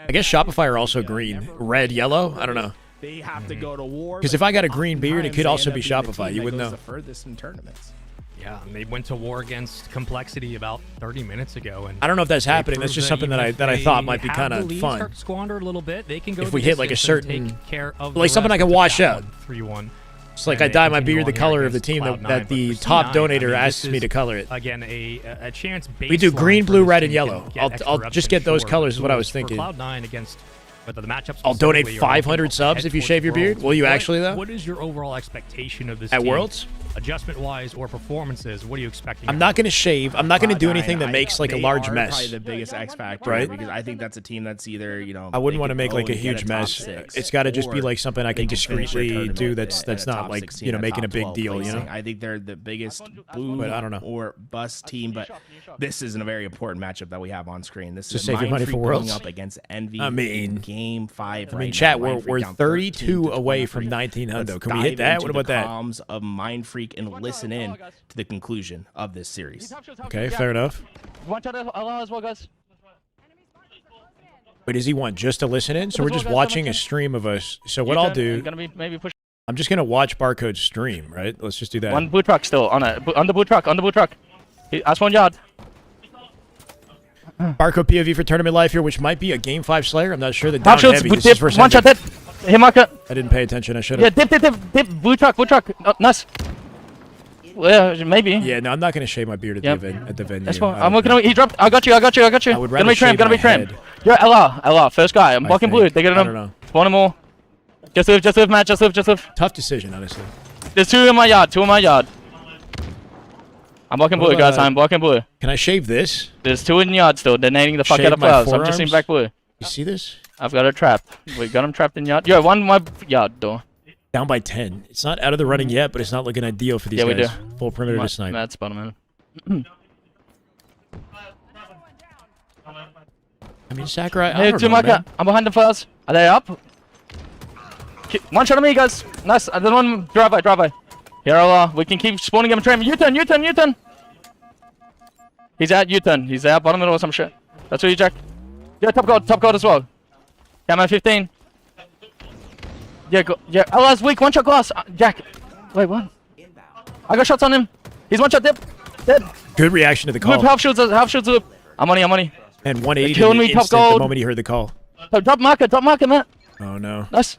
I guess Shopify are also green. Red, yellow? I don't know. They have to go to war. Because if I got a green beard, it could also be Shopify. You wouldn't know. The furthest in tournaments. Yeah, and they went to war against complexity about 30 minutes ago, and I don't know if that's happening. That's just something that I thought might be kind of fun. Start to squander a little bit. They can go if we hit like a certain, take care of like something I can wash out. 3-1. It's like I dye my beard the color of the team that the top donator asks me to color it. Again, a chance. We do green, blue, red, and yellow. I'll just get those colors. Is what I was thinking. Cloud9 against. But the matchups I'll donate 500 subs if you shave your beard. Will you actually, though? What is your overall expectation of this at team? Worlds? Adjustment-wise or performances, what are you expecting? I'm not going to shave. I'm not going to do anything that makes like a large mess. Probably the biggest X factor, right? Because I think that's a team that's either I wouldn't want to make like a huge mess. It's got to just be like something I can discreetly do. That's not like making a big deal. I think they're the biggest blue, but I don't know, or bust team. But this isn't a very important matchup that we have on screen. This to is save your money for Worlds up against Envy. I mean, Game 5. I mean, chat. We're 32 away from 1900. Can we hit that? What about that? Comms of Mind Freak and listen in to the conclusion of this series. Okay, fair enough. One shot as well, guys. Wait, does he want just to listen in? So we're just watching a stream of us. So what I'll do, I'm just gonna watch Barcode's stream, right? Let's just do that. One blue truck still on the blue truck. That's 1 yard. Barcode POV for tournament life here, which might be a Game 5 Slayer. I'm not sure. The down shots, heavy. This is first one shot hit. Hit marker. I didn't pay attention. I should have. Yeah, dip. Blue truck. Oh, nice. Well, maybe. Yeah, no, I'm not gonna shave my beard at the venue. That's fine. I'm looking at. He dropped. I got you. I would rather shave my head. You're LR. First guy. I'm blocking blue. They get him. I don't know. One more. Just live, Matt. Just live. Tough decision, honestly. There's 2 in my yard. I'm blocking blue, guys. I'm blocking blue. Can I shave this? There's 2 in yard still. They're nading the fuck out of flowers. I'm just seeing back blue. You see this? I've got it trapped. We got him trapped in yard. Yo, one in my yard door. Down by 10. It's not out of the running yet, but it's not looking ideal for these guys. We do. Full perimeter to snipe. Matt's bottom man. I mean, Sakurai, I hey, don't know, man. I'm behind the flowers. Are they up? One shot on me, guys. Nice. The one drive by. Here, we can keep spawning him. Tram. U-turn. He's at U-turn. He's out bottom middle or some shit. That's where you Jack. Yeah, top gold as well. Camo 15. Yeah, LR's weak. 1 shot glass. Jack. Wait, what? I got shots on him. He's 1 shot dead. Good reaction to the call. Half shields loop. I'm on you. And 180 killing me, top gold. The moment he heard the call. Drop marker, Matt. Oh, no. Nice.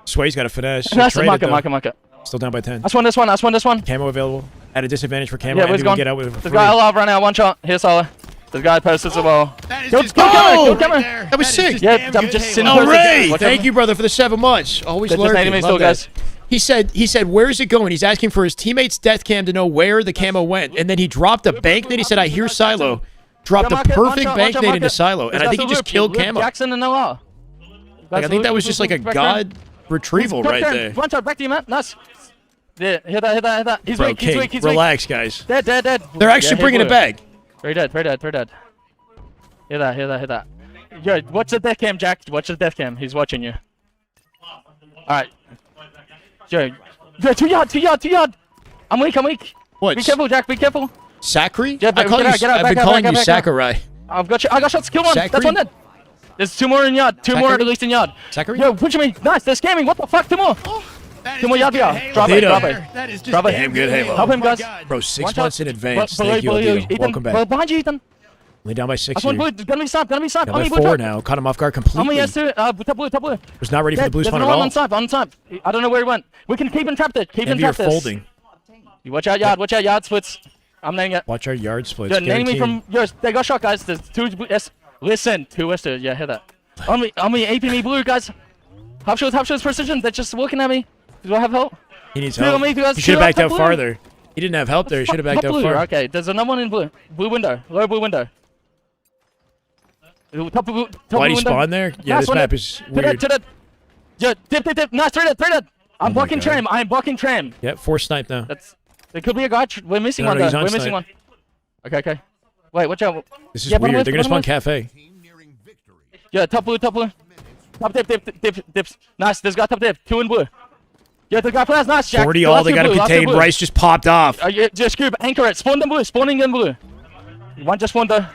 Sway's got a finesse. Nice, marker. Still down by 10. That's one. Camo available. At a disadvantage for Camo. Yeah, he's gone. Get out with the guy alive right now. 1 shot. Here's Sala. The guy posted as well. Kill camera. That was sick. Yeah, I'm just sitting. All right. Thank you, brother, for the 7 months. Always learning. Love that. He said, where is it going? He's asking for his teammate's death cam to know where the camo went. And then he dropped a bank nade. He said, I hear Silo. Dropped a perfect bank nade into Silo. And I think he just killed Camo. Jackson and Noah. Like, I think that was just like a god retrieval right there. 1 shot, back to you, Matt. Nice. Yeah, hit that. He's weak. Relax, guys. Dead. They're actually bringing it back. Very dead. Hear that. Yo, watch the death cam, Jack. Watch the death cam. He's watching you. Alright. Yo, 2 yard. I'm weak. What? Be careful, Jack. Be careful. Sakurai? Yeah, I've been calling you Sakurai. I got shots. Kill one. Sakurai? That's one dead. There's 2 more in yard. 2 more at least in yard. Sakurai? Yo, push me. Nice. They're scamming. What the fuck? 2 more. 2 more yard. Drop it. That is just damn good Halo. Help him, guys. Bro, 6 months in advance. Thank you, Odito. Welcome back. Behind you, Ethan. Lay down by 6 That's one blue. Gonna be sniped. Down by 4 now. Caught him off guard completely. Yes, sir. Top blue. Was not ready for the blue spawn at all. On snipe. I don't know where he went. We can keep him trapped there. Keep him trapped there. Folding. You watch out yard splits. I'm naming it. Watch our yard splits. You're naming me from yours. They got shot, guys. There's 2 listen, 2 Wester. Yeah, hear that. On me, AP me blue, guys. Half shields precision. They're just looking at me. Do I have help? He needs help. He should have backed out farther. He didn't have help there. He should have backed out farther. Okay, there's another one in blue. Blue window. Lower blue window. Top blue Why'd he window. spawn there? Yeah, this map is weird. Yeah, dip. Nice, 3 dead. I'm blocking tram. Yep, 4 snipe now. There could be a guy. We're missing one though. We're missing one. Okay. Wait, watch out. This is weird. They're gonna spawn cafe. Yeah, top blue. Top dip. Nice, there's got top dip. 2 in blue. Yeah, the guy plays nice, Jack. 40 all, they got him contained. Rice just popped off. Yeah, just scoop, anchor it. Spawning in blue. One just window.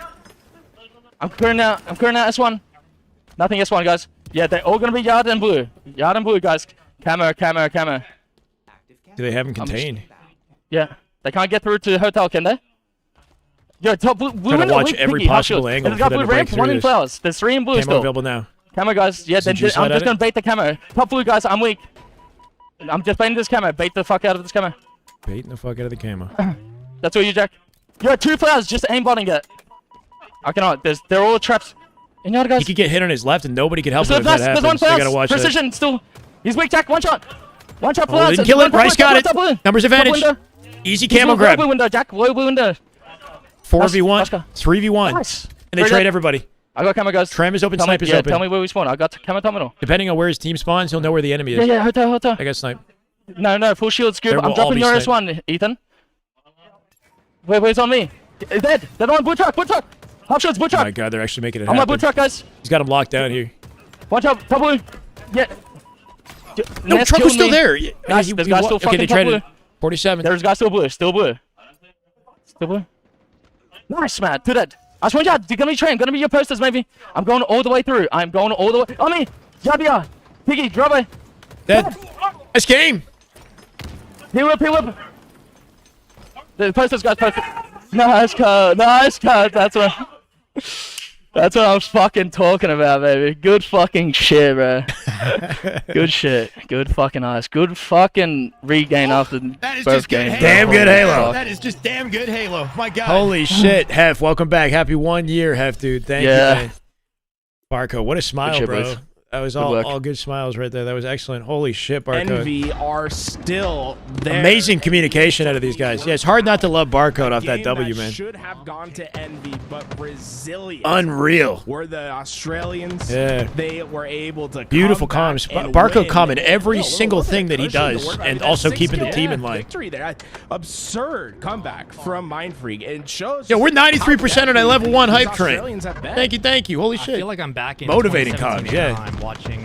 I'm clearing out S1. Nothing S1, guys. Yeah, they're all gonna be yard and blue. Yard and blue, guys. Camo. Do they have him contained? Yeah. They can't get through to the hotel, can they? Yo, top blue Trying to watch every possible angle There's for got them blue to break ramp, through one in this. flowers. There's 3 in blue Camo still. available now. Camo, guys. Yeah, Did you I'm slide just at gonna it? bait the camo. Top blue, guys. I'm weak. I'm just baiting this camo. Bait the fuck out of this camo. Baiting the fuck out of the camo. That's what you, Jack. Yo, 2 flowers. Just aimbotting it. I cannot. They're all traps. And you know, guys. He could get hit on his left and nobody could help him if There's that one happens. They flower. gotta watch that. Precision still. He's weak, Jack. One shot. One shot Oh, flowers. didn't kill it. Rice got it. Numbers advantage. Window. Easy He's camo low grab. blue window, Jack. Low blue window. 4v1, Let's go. 3v1. Nice. And they Straight trade up. everybody. I got camo, guys. Tram is open, Tell me, snipe is yeah, open. tell me where we spawn. I got camo terminal. Depending on where his team spawns, he'll know where the enemy is. Yeah, hotel. I got snipe. No, full shield scoop. There will I'm all dropping be your sniped. S1, Ethan. Where's on me? Dead. Dead on blue truck. Half shots, blue Oh truck. my god, they're actually making it On my blue happen. truck, guys. He's got him locked down here. Watch out, top blue. Yeah. No, Ness truck was killed still me. there. Guys, there's guys still okay, fucking they top traded. blue. 47. There's guys still blue. Still blue. Nice, man. Do that. I swear, yeah, they're gonna be trained. Gonna be your posters, maybe. I'm going all the way through. I'm going all the way. On me. Jabia. Piggy, drop it. Dead. Nice game. P-whip. The posters, guys, posters. Nice cut. That's what I was fucking talking about, baby. Good fucking shit, bro. Good shit. Good fucking ice. Good fucking regain after both games. Damn good Halo. That is just damn good Halo. My God. Holy shit, Hef. Welcome back. Happy 1 year, Hef, dude. Thank you, man. Barco, what a smile, shit, bro. boys. That was Good work. all good smiles right there. That was excellent. Holy shit, Barcode. Envy are still there. Amazing communication out of these guys. Yeah, it's hard not to love Barcode off that Game W, man. Should have gone to Envy, but resilient. Unreal. Were the Australians? Yeah. They were able to. Beautiful come comms. back and Barcode win. comment every No, single look at thing the that he cushion, the does, work. I and mean, also that keeping the 6K team in line. Victory there. Absurd comeback from Mindfreak. It shows. Yeah, we're 93% on that level 1 hype These train. Australians have been. Thank you. Holy I shit. feel like I'm back in Motivating 2017 comms, yeah. Anaheim watching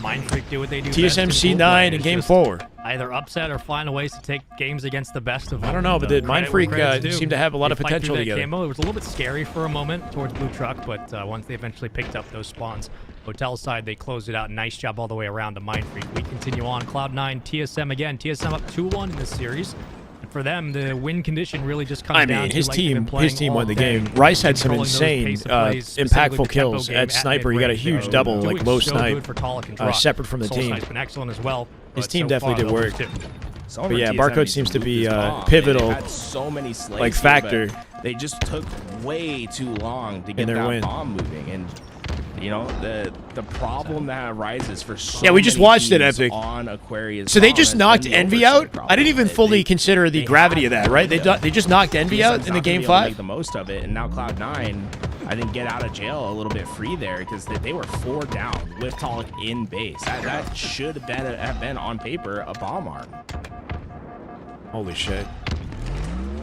Mindfreak do what they do. TSM best in C9 pool play. and It's game just 4. Either upset or find ways to take games against the best of them. I don't know, but the Credit Mindfreak where credit's due. seem to have a lot They of fight potential through that together. Camo. It was a little bit scary for a moment towards Blue Truck, but once they eventually picked up those spawns, Hotel side, they closed it out. Nice job all the way around to Mindfreak. We continue on. Cloud9, TSM again. TSM up 2-1 in this series. And for them, the win condition really just comes down to his like they've been team playing won the all day, game. Rice had some controlling those insane, pace of plays, specifically impactful the tempo kills game at Sniper. He got a mid-range. huge double, Doing like low so snipe, good for Colic and Drop. separate from the Soul team. Snipe's been excellent as well. His but team so definitely far, did those work. two. Some of But our yeah, TSM Barcode needs seems to do be this bomb. pivotal, They've had so many slays like here, factor. but they just took way too long to get their that win. bomb moving, and you know the problem that arises for so Yeah, we just many watched it, teams Epic. on Aquarius. So they bomb just has knocked been the Envy oversight out? problem. I didn't even fully They- consider the they gravity have of that, right? window. They just knocked Envy TSM's out in not the gonna game be able to 5? Make the most of it, and now Cloud9, I think, get out of jail a little bit free there because they were 4 down with Tolic in base. That should have been on paper a bomb arm. Holy shit.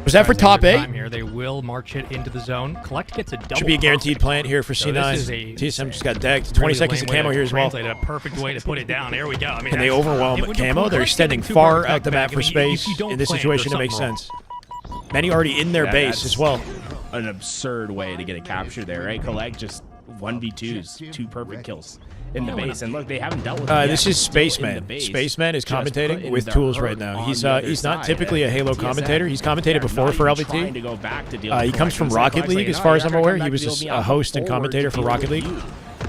Was that for top Their 8? time here. They will march it into the zone. Collect gets a double. Should be a guaranteed pop. plant here for So this is C9. a TSM just got decked. 20 really seconds of lame way camo to here as well. translate it, a perfect way to put it down. There we go. I mean, And they that's- overwhelm when you camo. They're collect extending it in far 2 out the map back, for I mean, if space. you don't In this plant, situation, it there's makes something sense. Many already in their Yeah, base that's as well. An absurd way to get a capture there, right? Collect just 1v2s, 2 perfect kills in the base, and look, they haven't dealt with it This yet. is Still in the Spaceman. base, Spaceman is just commentating putting with the tools hurt right now. on He's the other he's not side. typically a Halo TSM, commentator. He's commentated they're before not for even LVT. trying to go back to deal He with comes from Collections. Rocket Collects League, like, as no, far you're as I'm not gonna aware. come He back was to deal just with me. a I'll host come and forward commentator to for deal Rocket with League. you.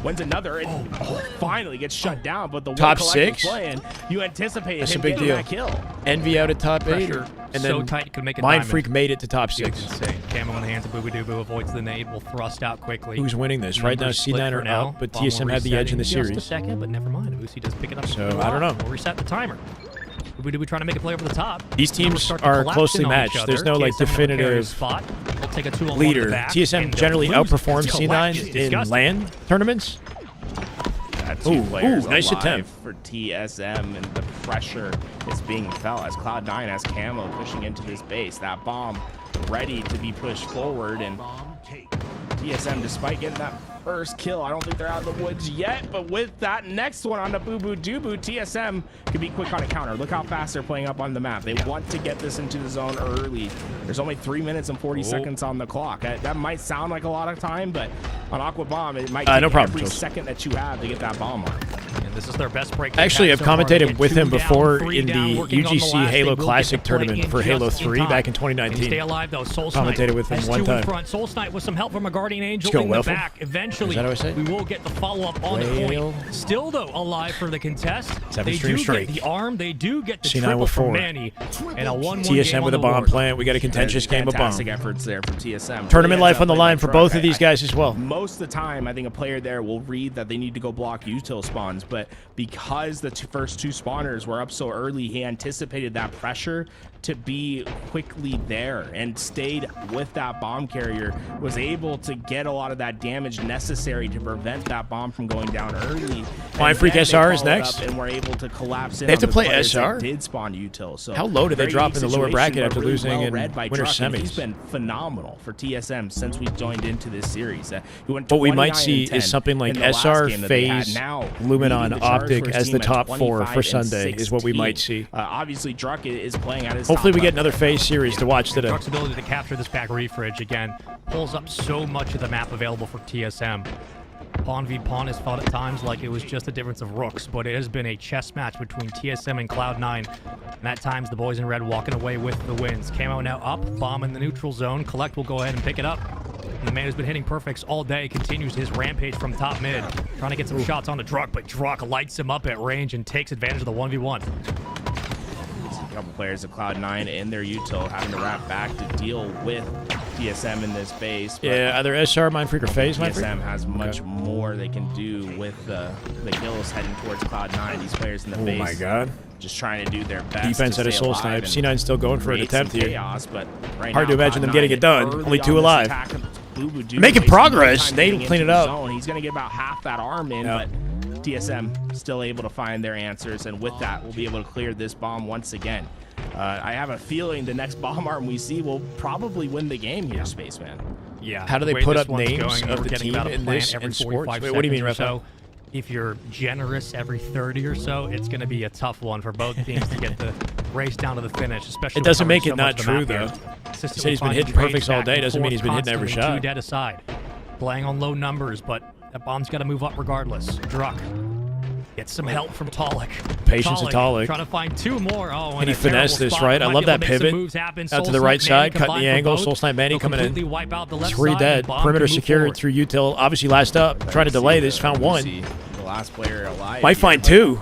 When's another, and finally gets shut down, but the Top one Collect was 6? playing, you anticipated That's a him big getting deal. that kill. Envy out at top 8. Pressure And so then tight you could make a Mindfreak diamond. made it to top It's 6. insane. Camo in the hands of Boobadoo avoids the nade. Will thrust out quickly. Who's winning this? Right now, Numbers split C9 for are now. up, but Bomb will TSM had the reset edge in the just a series. second, but never mind. Uzi does pick it up. So, I don't know. We'll reset the timer. Boobadoo trying to make a play over the top. These Numbers teams start to are collapse closely in on each matched. There's other. no like TSM will carry definitive his spot. We'll take a 2-on-1 leader. to the back, TSM and the generally Blues outperforms collect C9 is in disgusting. LAN tournaments. Two Ooh, players nice alive attempt. for TSM, and the pressure is being felt as Cloud9 has Camo pushing into this base. That bomb ready to be pushed forward, and TSM, despite getting that first kill. I don't think they're out of the woods yet, but with that next one on the Boo Boo Doo, TSM could be quick on a counter. Look how fast they're playing up on the map. They want to get this into the zone early. There's only 3 minutes and 40 seconds on the clock. That might sound like a lot of time, but on Aqua Bomb, it might take no problem, every Jules. second that you have to get that bomb on. And this is their best break. Actually, I've so far. commentated Again, with him 2 down, before 3 in the down, working on the UGC last. Halo They will Classic get the play tournament in for Halo just in 3 time. back in Can he 2019. stay alive though. Soul Snipe Commentated with him has one 2 time. in front. Soul Snipe with some help from a Guardian Angel go, in the Welfel. back. Eventually, Is that what I said? we will get the follow-up on the Whale. point. Still though, alive for the contest. 7 They stream do straight. get the arm. They do get the C9 triple with from 4. Manny. And a 1-1 TSM game with a on the bomb board. plant. We got a contentious game of bomb. Fantastic efforts there from TSM. Tournament Really life on the ends up line like for a both truck. of these guys as well. Most of the time, I think a player there will read that they need to go block util spawns, but because the first 2 spawners were up so early, he anticipated that pressure to be quickly there and stayed with that bomb carrier, was able to get a lot of that damage necessary to prevent that bomb from going down early. Flying Freak SR is next. And were able to collapse in. They have on to the play players that SR? Did spawn util. So How low did they very drop unique in the lower situation, bracket but after really losing well in read by winter Druck, and semis? He's been phenomenal for TSM since we joined into this series. He went What we might 29 see and 10 is something like in the last SR, game that they had. FaZe, Now, Luminon, leading the charge Optic for his as the team at top 4 for 25 and Sunday is what we 16. might see. Obviously, Druck is playing at his Hopefully top we get level. another FaZe series to watch today. Druck's ability to capture this back refridge again pulls up so much of the map available for TSM. Pawn v Pawn has felt at times like it was just a difference of rooks, but it has been a chess match between TSM and Cloud9. And at times, the boys in red walking away with the wins. Camo now up, bomb in the neutral zone. Collect will go ahead and pick it up. And the man who's been hitting perfects all day continues his rampage from top mid, trying to get some shots on the Druck, but Druck lights him up at range and takes advantage of the 1v1. A couple players of Cloud9 in their util having to wrap back to deal with TSM in this base. But Yeah, either SR, Mindfreak, or FaZe, Mindfreak. TSM has much more they can do with the kills heading towards Cloud9. These players in the Oh base my god. just trying to do their best. Defense to at a stay Soul alive Snipe. and C9 still going for an create some attempt here. chaos, but right Hard now, to imagine them Cloud9 getting it done. early Only on 2 this alive. attack, Boo Boo Doo Making wasting no progress. time They getting clean into it the up. zone. He's going to get about half that arm in, Yeah. but TSM still able to find their answers, and with that, we'll be able to clear this bomb once again. I have a feeling the next bomb arm we see will probably win the game here, Spaceman. Yeah. How do they the way put this up one's names going, of we're the getting team about a in plant this every in sports? 45 Wait, what do you mean, seconds or Rafa? so. If you're generous every 30 or so, it's going to be a tough one for both teams to get the race down to the finish, especially It doesn't with make it so much not of the true, map though. here. He Consistently said he's been finding hitting trades perfects all back day. and Doesn't mean he's forth been hitting every constantly, shot. 2 dead aside. Playing on low numbers, but that bomb's got to move up regardless. Druck gets some help from Talik. Patience of Talik. Trying to find 2 more. Oh, And he a terrible finessed this, spot. right? I Might love be able that to make some pivot. moves happen. Out to Soul the right Snipe, Manny side, cutting combined the for angle. both. Soul Snipe Manny They'll coming in. completely wipe out the left 3 side, dead. and bomb Perimeter can move secured forward. through util. Obviously last up. Trying to delay this. Found 1. The last player alive. Might here, find but 2.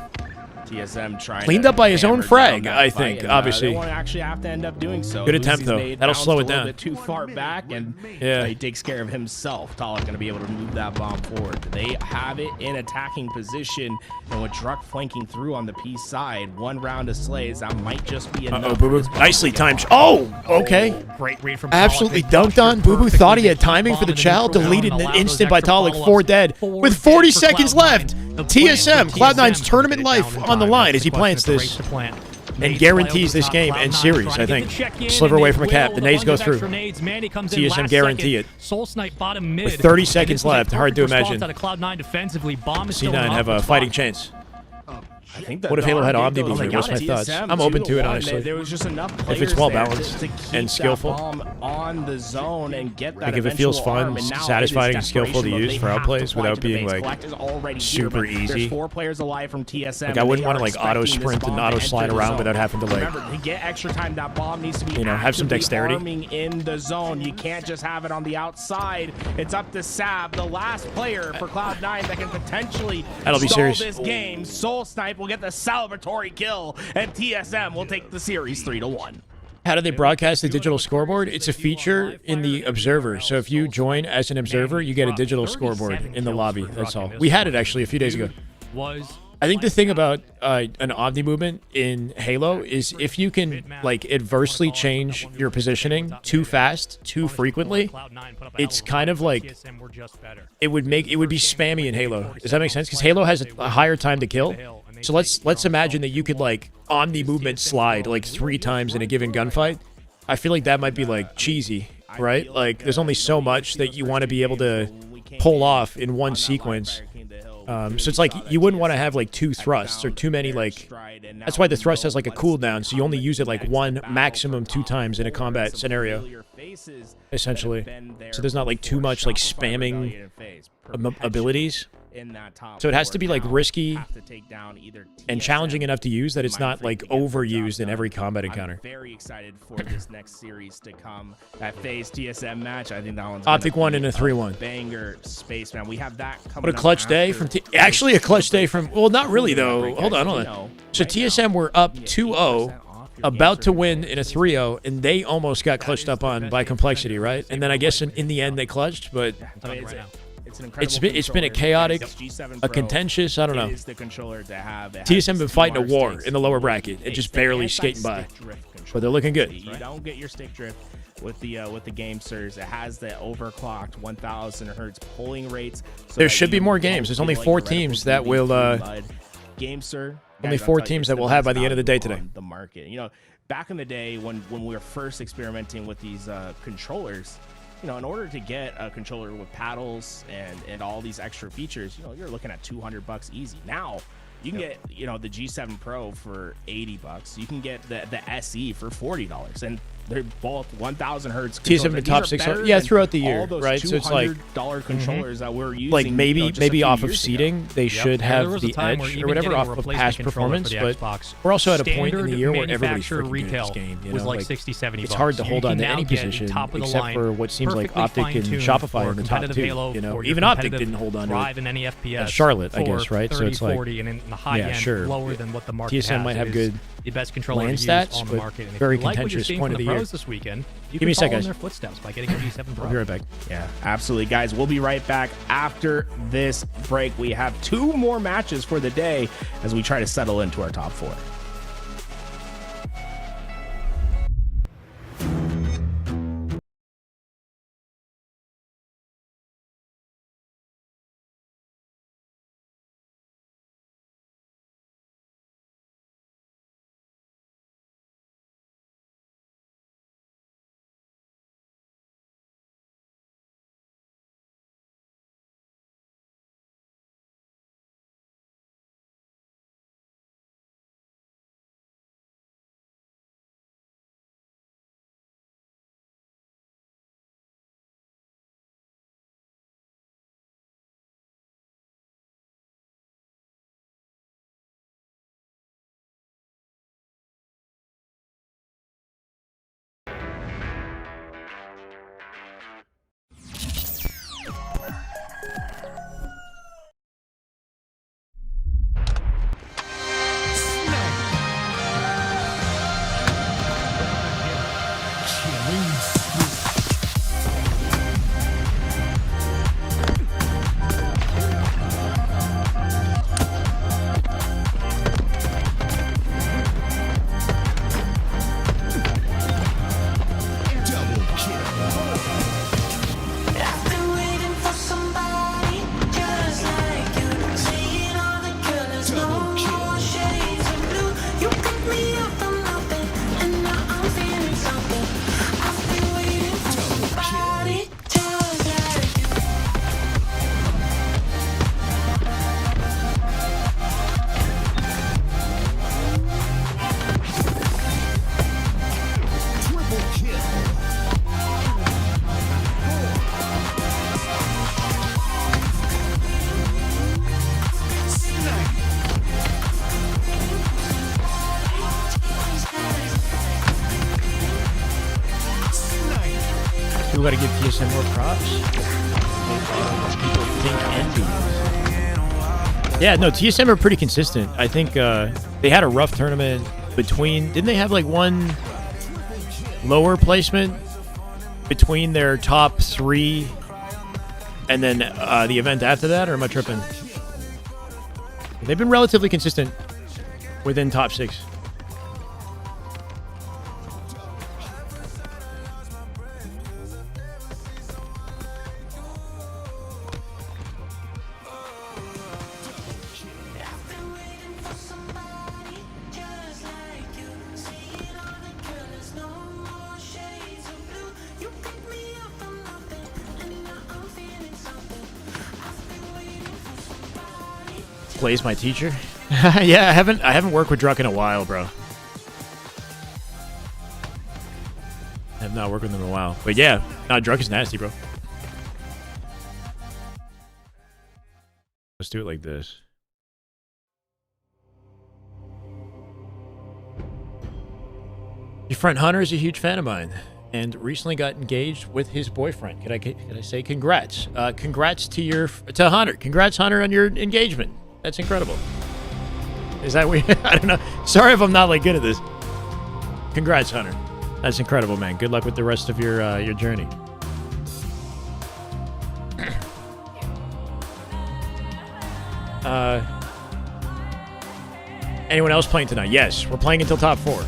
TSM trying Cleaned to up by his own hammer frag, down that I fight, think, and, obviously. They won't actually have to end up doing so. Good attempt, Lucy's though. made That'll bounced slow it a little down. bit too far back, and Yeah. he takes care of himself. Talik going to be able to move that bomb forward. They have it in attacking position, and with Druck flanking through on the P side, 1 round of slays, that might just be enough. Uh-oh, for Boo Boo. this bomb Nicely to get timed. off. Oh, okay. Great read from Absolutely Talik. They dunked on. Boo Boo perfectly. thought he They had keep timing for the bombing chow. neutral zone Deleted and in allow an those instant by extra Talik. follow-ups. 4 dead. 4 With dead 40 for seconds Cloud9. left. The plan TSM, for Cloud9's TSM, tournament get it life down in on the time. line That's as he the question, plants it's the this. race to plant. And Nades guarantees play this over game top. and Cloud9 series, trying I to get think. the check-in, Sliver and away they from a cap. will. The The nades go bunch of through. extra nades. Manny comes in TSM last guarantee second. it. Soul Snipe bottom mid. With 30 And seconds this was a left, hard to perfect response imagine. out of Cloud9 defensively. Bomb is C9 still in have a off the fighting spot. chance. I think that What if the Halo had arm Omni did go movement? for What's my thoughts? TSM I'm open to it, 2-1. honestly. There was just enough If players it's well there balanced to keep and skillful. that bomb on the zone and get that Like, if it feels eventual fun, arm, and now satisfying, it is and skillful to desperation use mode. for They have outplays to fly without to the being, base. like, Collect is already super here, but easy. There's 4 players alive from TSM. Like, I and wouldn't they want to, are like, auto expecting this sprint and bomb to auto enter slide the around zone. without having to, like, Remember, to get extra time, that bomb needs to be have some actively dexterity. arming in the zone. You can't just have it on the outside. It's up to Sab, the last player for Cloud9 that can potentially That'll be stall serious. this game. Soul Snipe will get the celebratory kill, and TSM will take the series 3-1. How do they broadcast the digital scoreboard? It's a feature in the Observer. So if you join as an observer, you get a digital scoreboard in the lobby. That's all. We had it actually a few days ago. I think the thing about an Omni movement in Halo is if you can, like, adversely change your positioning too fast, too frequently, it's kind of like it would be spammy in Halo. Does that make sense? Because Halo has a higher time to kill. So let's imagine that you could, like, Omni movement slide like 3 times in a given gunfight. I feel like that might be, like, cheesy, right? Like, there's only so much that you want to be able to pull off in one sequence. So it's like you wouldn't want to have like 2 thrusts or too many like. That's why the thrust has like a cooldown, so you only use it like 1, maximum 2 times in a combat scenario, essentially. So there's not like too much like spamming abilities. So it has to be like risky and challenging enough to use that it's not like overused in every combat encounter. Very excited for this next series to come. That FaZe TSM match, I think that one's Optic won in a 3-1. Banger spaceman. We have that coming. What a clutch day from actually a clutch day from, well, not really though. Hold on. So TSM were up 2-0, about to win in a 3-0, and they almost got clutched up on by Complexity, right? And then I guess in the end they clutched, but it's been a chaotic, a contentious, I don't know. TSM been fighting a war in the lower bracket and just barely skating by, but they're looking good. You don't get your stick drift with the GameSters. It has the overclocked 1,000 hertz pulling rates. There should be more games. There's only 4 teams that will. GameSir. Only 4 teams that we'll have by the end of the day today. The market, back in the day when we were first experimenting with these controllers. In order to get a controller with paddles and all these extra features, you're looking at $200 easy. Now, you can get, the G7 Pro for $80. You can get the SE for $40, and they're both 1,000 hertz. TSM the top 6, yeah, throughout the year, right? So it's like $200 controllers that we're using. Like maybe off of seating, they should have the edge or whatever off of past performance. But we're also at a point in the year where everybody's freaking good at this game. Was like 60-70. It's hard to hold on to any position except for what seems like Optic and Shopify in the top 2. Even Optic didn't hold on to it. In any FPS, Charlotte, I guess, right? So it's like, 40 and in the high end, sure. lower than what the market TSM might have good the best controller land to use stats, on the but market. And if very you like what you're contentious seeing point from of the the year. pros this weekend, you Give me can a sec, follow in guys. their footsteps by getting a G7 Pro. I'll be right back. Yeah, absolutely, guys. We'll be right back after this break. We have 2 more matches for the day as we try to settle into our top 4. We got to give TSM more props. People think envy. Yeah, no, TSM are pretty consistent. I think they had a rough tournament between. Didn't they have like one lower placement between their top 3 and then the event after that, or am I tripping? They've been relatively consistent within top 6. Blaze, my teacher. Yeah, I haven't worked with Druck in a while, bro. I have not worked with him in a while. But yeah, Druck is nasty, bro. Let's do it like this. Your friend Hunter is a huge fan of mine and recently got engaged with his boyfriend. Could I say congrats? Congrats to Hunter. Congrats, Hunter, on your engagement. That's incredible. Is that weird? I don't know. Sorry if I'm not like good at this. Congrats, Hunter. That's incredible, man. Good luck with the rest of your journey. Anyone else playing tonight? Yes, we're playing until top 4.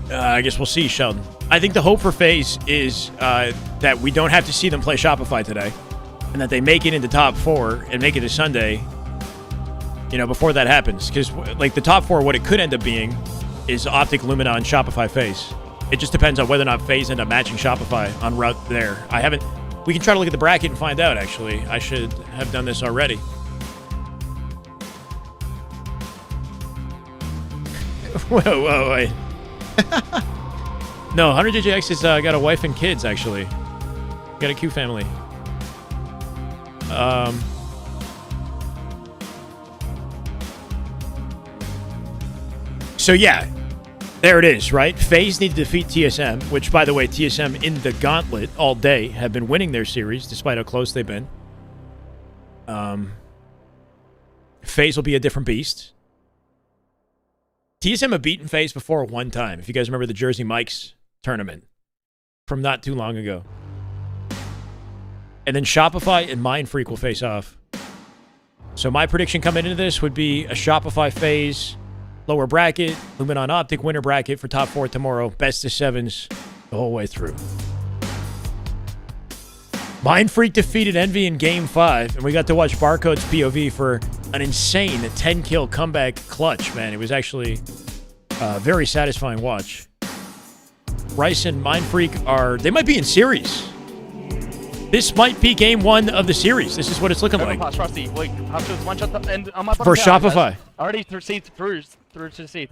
I guess we'll see, Sheldon. I think the hope for FaZe is that we don't have to see them play Shopify today, and that they make it into top 4 and make it to Sunday, before that happens. Because, like, the top 4, what it could end up being is Optic, Luminon, Shopify, FaZe. It just depends on whether or not FaZe end up matching Shopify en route there. We can try to look at the bracket and find out, actually. I should have done this already. Whoa, wait. No, 100JJX has got a wife and kids, actually. Got a Q family. So yeah, there it is, right? FaZe need to defeat TSM, which, by the way, TSM in the gauntlet all day have been winning their series, despite how close they've been. FaZe will be a different beast. TSM have beaten FaZe before one time, if you guys remember the Jersey Mike's tournament from not too long ago. And then Shopify and Mindfreak will face off. So my prediction coming into this would be a Shopify FaZe lower bracket, Luminon Optic winner bracket for top 4 tomorrow, best of 7s the whole way through. Mindfreak defeated Envy in Game 5, and we got to watch Barcode's POV for an insane 10-kill comeback clutch, man. It was actually a very satisfying watch. Rice and Mindfreak they might be in series. This might be Game 1 of the series. This is what it's looking like. For Shopify. Already through to C.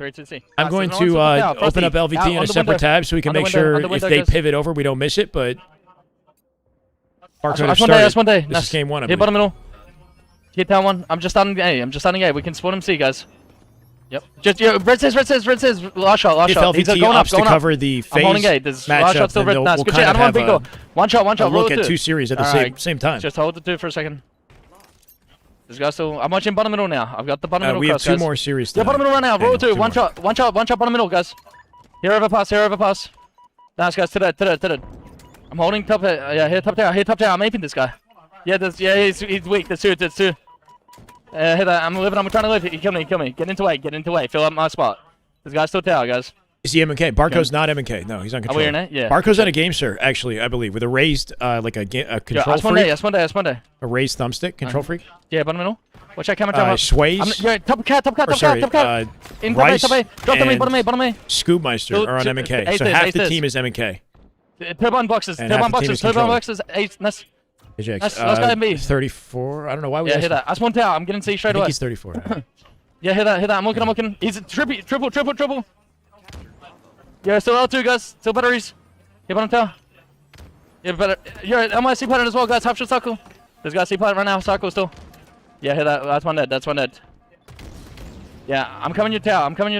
I'm going to open up LVT in a separate tab so we can make sure if they pivot over, we don't miss it, but... That's one day. This is Game 1, I Hit believe. bottom middle. Hit down one. I'm just starting A. We can spawn him C, guys. Yep. Just red says. Last shot. If LVT opts to cover the I'm holding A. FaZe Last shot still matchup, red. then Nice. we'll Good kind shit. of I don't want have big door. One shot. a Roll look at two. 2 series at the same time. Just hold the 2 for a second. This guy's still. I'm watching bottom middle now. I've got the bottom middle. We have cross, 2 guys. more series. Yeah, bottom middle right now. Roll 2. One shot. Bottom middle, guys. Here over pass. Nice, guys. To that. I'm holding top. Yeah, here top tower. I'm aping this guy. Yeah, he's weak. There's 2. Hit that. I'm trying to live. He killed me. Get into A. Fill up my spot. This guy's still tower, guys. Is he MK? Barco's not MK. No, he's on control. Are we in it? Yeah. Barco's on a game, sir, actually, I believe, with a raised, like a control freak. That's one day. A raised thumbstick, control freak. Yeah, bottom middle. Watch out, camera. Sways. Yeah, top cat. In Rice top A. Drop them in, bottom A. Scoopmeister are on MK. So half the team is MK. Turbine boxes. Nice. Nice. Let's go and B. 34. I don't know why we. Yeah, hit that. That's one tower. I'm getting C straight away. He's 34. Yeah, hit that. I'm looking. He's triple. Yeah, still L2, guys. Still batteries. Yeah, bottom tower. Yeah, better. Yeah, I'm on C pattern as well, guys. Half shot circle. This guy's C pattern right now. Circle still. Yeah, hit that. That's one dead. Yeah, I'm coming your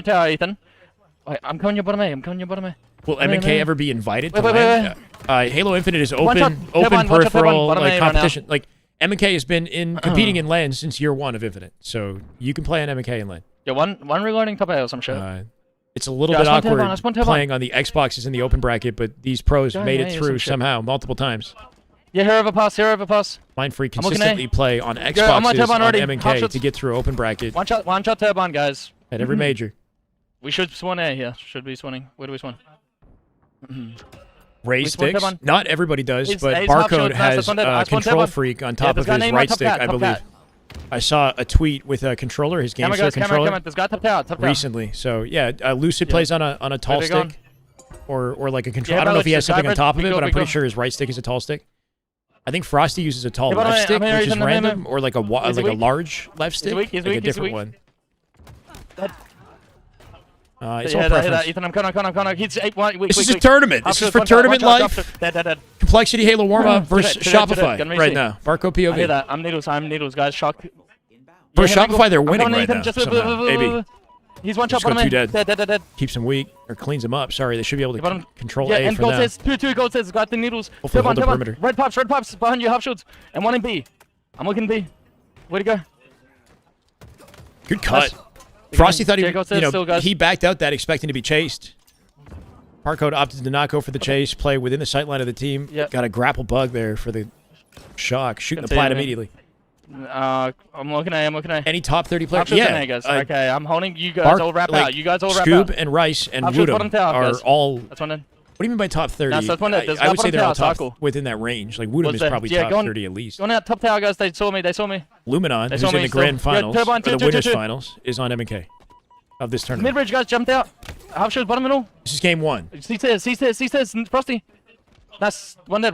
tower, Ethan. Wait, I'm coming your bottom A. Will MK ever be invited to wait. land? Halo Infinite is open peripheral like competition. Like MK has been competing in LAN since year 1 of Infinite, so you can play on MK in LAN. Yeah, one reloading top A or some shit. It's a little bit awkward playing on the Xboxes in the open bracket, but these pros made it through somehow multiple times. Yeah, here over pass. Mindfreak consistently play on Xboxes on MK to get through open bracket. One shot turbine, guys. At every major. We should spawn A here. Should be spawning. Where do we spawn? raised Which one, sticks. come on? Not everybody does, It's- but it's half Barcode shield. Nice, has that's one dead, that's one dead Control one. Freak on Yeah, top this of guy his named right top stick, cat, I top believe. cat. I saw a tweet with a controller, his Camera GameStar goes, camera, controller, camera. This guy top tower, top tower. recently. So yeah, Lucid plays on a tall Where they stick, or like a control. Yeah, I don't know if he has Alex, something on hybrid. top of We it, go, but I'm we pretty go. sure his right stick is a tall stick. I think Frosty uses a tall Yeah, but left stick, I'm here, which is I'm here. random, or like a He's weak. large left stick, weak, he's like a weak, he's different weak. one. That- It's Yeah, all that, preference. Ethan, I'm coming. He's 8 1. This is a tournament. This is for tournament life. Dead. Complexity Halo warm-up versus Today, Shopify gun right racing. now. Barcode I hear POV. that. I'm needles, guys. Shock. For Yeah, Shopify, they're I'm winning going, right Ethan, now. just- Somehow. Maybe. He's one shot, Just go bottom two in. dead. Dead. Keeps him weak or cleans him up. Sorry, they should be able to Bottom. control Yeah, A and for gold now. says, two gold says, got the needles. Hopefully hold the Tab on. perimeter. Red pops behind you, half shields. And one in B. I'm looking B. Way to go. Good cut. Nice. Frosty thought Yeah, gold says still, guys. he backed out that expecting to be chased. Barcode opted to not go for the chase, play within the sight line of the team. Yep. Got a grapple bug there for the shock, shooting the Couldn't see plat anything. immediately. I'm looking A. Any top 30 players? Half shields Yeah. and A, guys. Okay, I'm holding. You guys Bark- all wrap like, out. You guys all wrap Scoob out. and Rice and Half shields, Woodham bottom tower, are guys. all. That's one in. What do you mean by top 30? That's one in. There's I would one say they're all tower, top circle. within that range. Like Woodham What's is that? probably Yeah, top go on- 30 at least. Going out top tower, guys. They saw me. Luminon, They who's saw in me the still. grand Yeah, finals, turbine, or the two. winners finals, is on M&K of this tournament. Mid-range guys jumped out. Half shields, bottom middle. This is game one. C says, Frosty. That's one dead.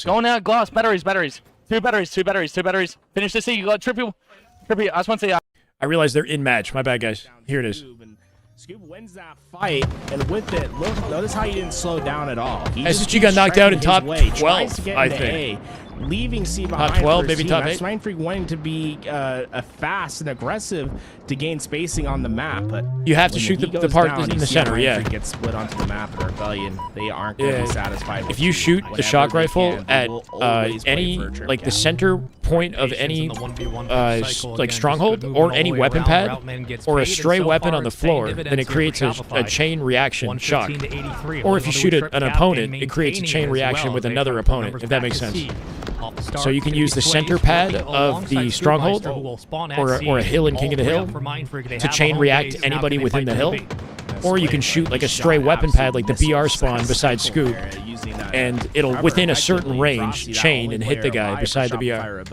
Going out, glass, batteries. Two batteries. Finish the C, you got triple. I just want to say, I realize they're in match. My bad, guys. Here it is. Scoob wins that fight, and with it, notice how he didn't slow down at all. He SSG just got keeps knocked out in striding his top way, tries 12, to get I into think. A, leaving C behind. 12, for maybe C. top That's 8. Mindfreak wanting to be fast and aggressive to gain spacing on the map, but You have to when shoot he the goes part down, in you the see how center, yeah. Mindfreak gets split onto the map, and Rebellion, they aren't going to be satisfied with If you shoot the whenever shock they rifle can, they at will always play any, for a trip like the down. center point of any In the 1v1 cycle, like again, stronghold just moving or all any the way weapon around. pad Routman gets or a paid, and stray so weapon far on the it's paying floor, then dividends it here creates for a Shopify. chain reaction shock. 115 to 83. Or if you Although shoot we an trip cap opponent, and it creates a maintaining chain it as reaction well. with They another try to pull opponent, numbers if that back makes to sense. C. Off the start, So you can it's use the gonna be center Swayze pad working of alongside the stronghold Scoopmeister, who will spawn at or a C hill in King of the all Hill way up for Mindfreak. They to have a chain home react base, and now anybody can they within fight the to hill. B? Or you can shoot like a stray weapon pad like the BR spawn beside Scoop, and it'll within a certain range chain and hit the guy beside the BR.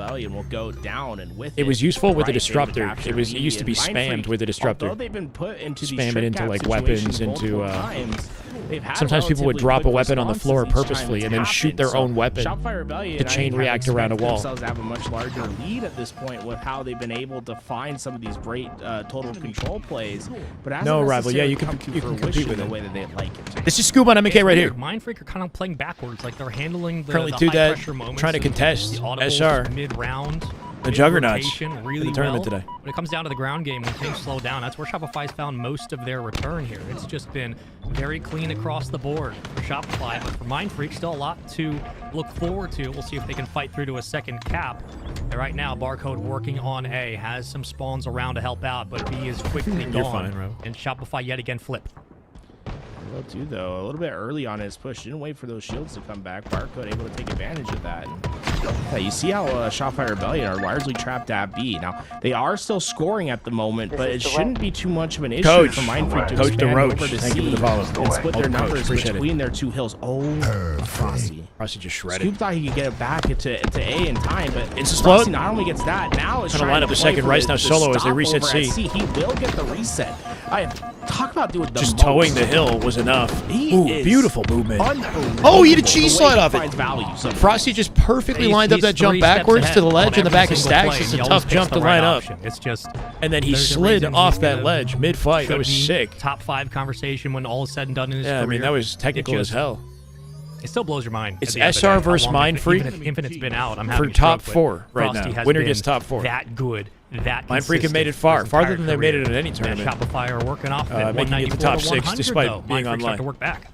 It was useful with the disruptor. It used to be spammed with the disruptor. Spam it into like weapons, into sometimes people would drop a weapon on the floor purposefully and then shoot their own weapon to chain react around a wall. Themselves have a much larger lead at this point with how they've been able to find some of these great total control plays. But as No, Rival, yeah, you can compete with the it. way that they like it. This is Scoop on MK right here. Mindfreak are kind of playing backwards, like they're handling the, Currently the two high dead, pressure moments trying to and contest the audibles SR. mid-round, The juggernauts mid-rotation in really the tournament well. today. When it comes down to the ground game, when things slow down, that's where Shopify's found most of their return here. It's just been very clean across the board for Shopify, but for Mindfreak, still a lot to look forward to. We'll see if they can fight through to a second cap. And right now, Barcode working on A, has some spawns around to help out, but B is quickly You're gone. fine, Ro. And Shopify yet again flip. Will do though. A little bit early on his push. Didn't wait for those shields to come back. Barcode able to take advantage of that. And, yeah, you see how Shopify Rebellion are largely trapped at B. Now they are still scoring at the moment, but it shouldn't be too much of an issue Coach. for Mindfreak to Coach expand DeRoche. over to Thank C you for the follow. and split their Coach, numbers appreciate it. between their two hills. Oh, Frosty. Frosty just shredded. Scoop thought he could get it back into A in time, but Insta Frosty explode. not only gets that, now is Trying to trying line up the play second for Rice now solo as they stop reset over at C. He will get the reset. Talk about doing the Just most. towing the hill was enough. He Ooh, is beautiful movement. Unbelievable Oh, he had a the cheese way slide he off it. finds value. So Frosty just perfectly lined up He's that jump 3 steps backwards ahead to the ledge on in the every back of single stacks. play. It's He a always tough picks jump the to right line up. option. It's just, And then he there's a slid reason off he's that gonna- ledge mid-fight. That should was be sick. Top 5 conversation when all is said and done in his Yeah, career. I mean, that was technical It as just- hell. It still blows your mind. It's at the end of the SR day, how versus long Mindfreak Even if Infinite's been out, I'm for having a top stroke, 4 but right Frosty now. has Winner been gets top 4. That good, that Mindfreak have made it consistent far, his farther entire than they've made career. it at any And tournament. Shopify are working off at Making it the 194 top to 6 100, despite though. being Mindfreak's online. have to work back.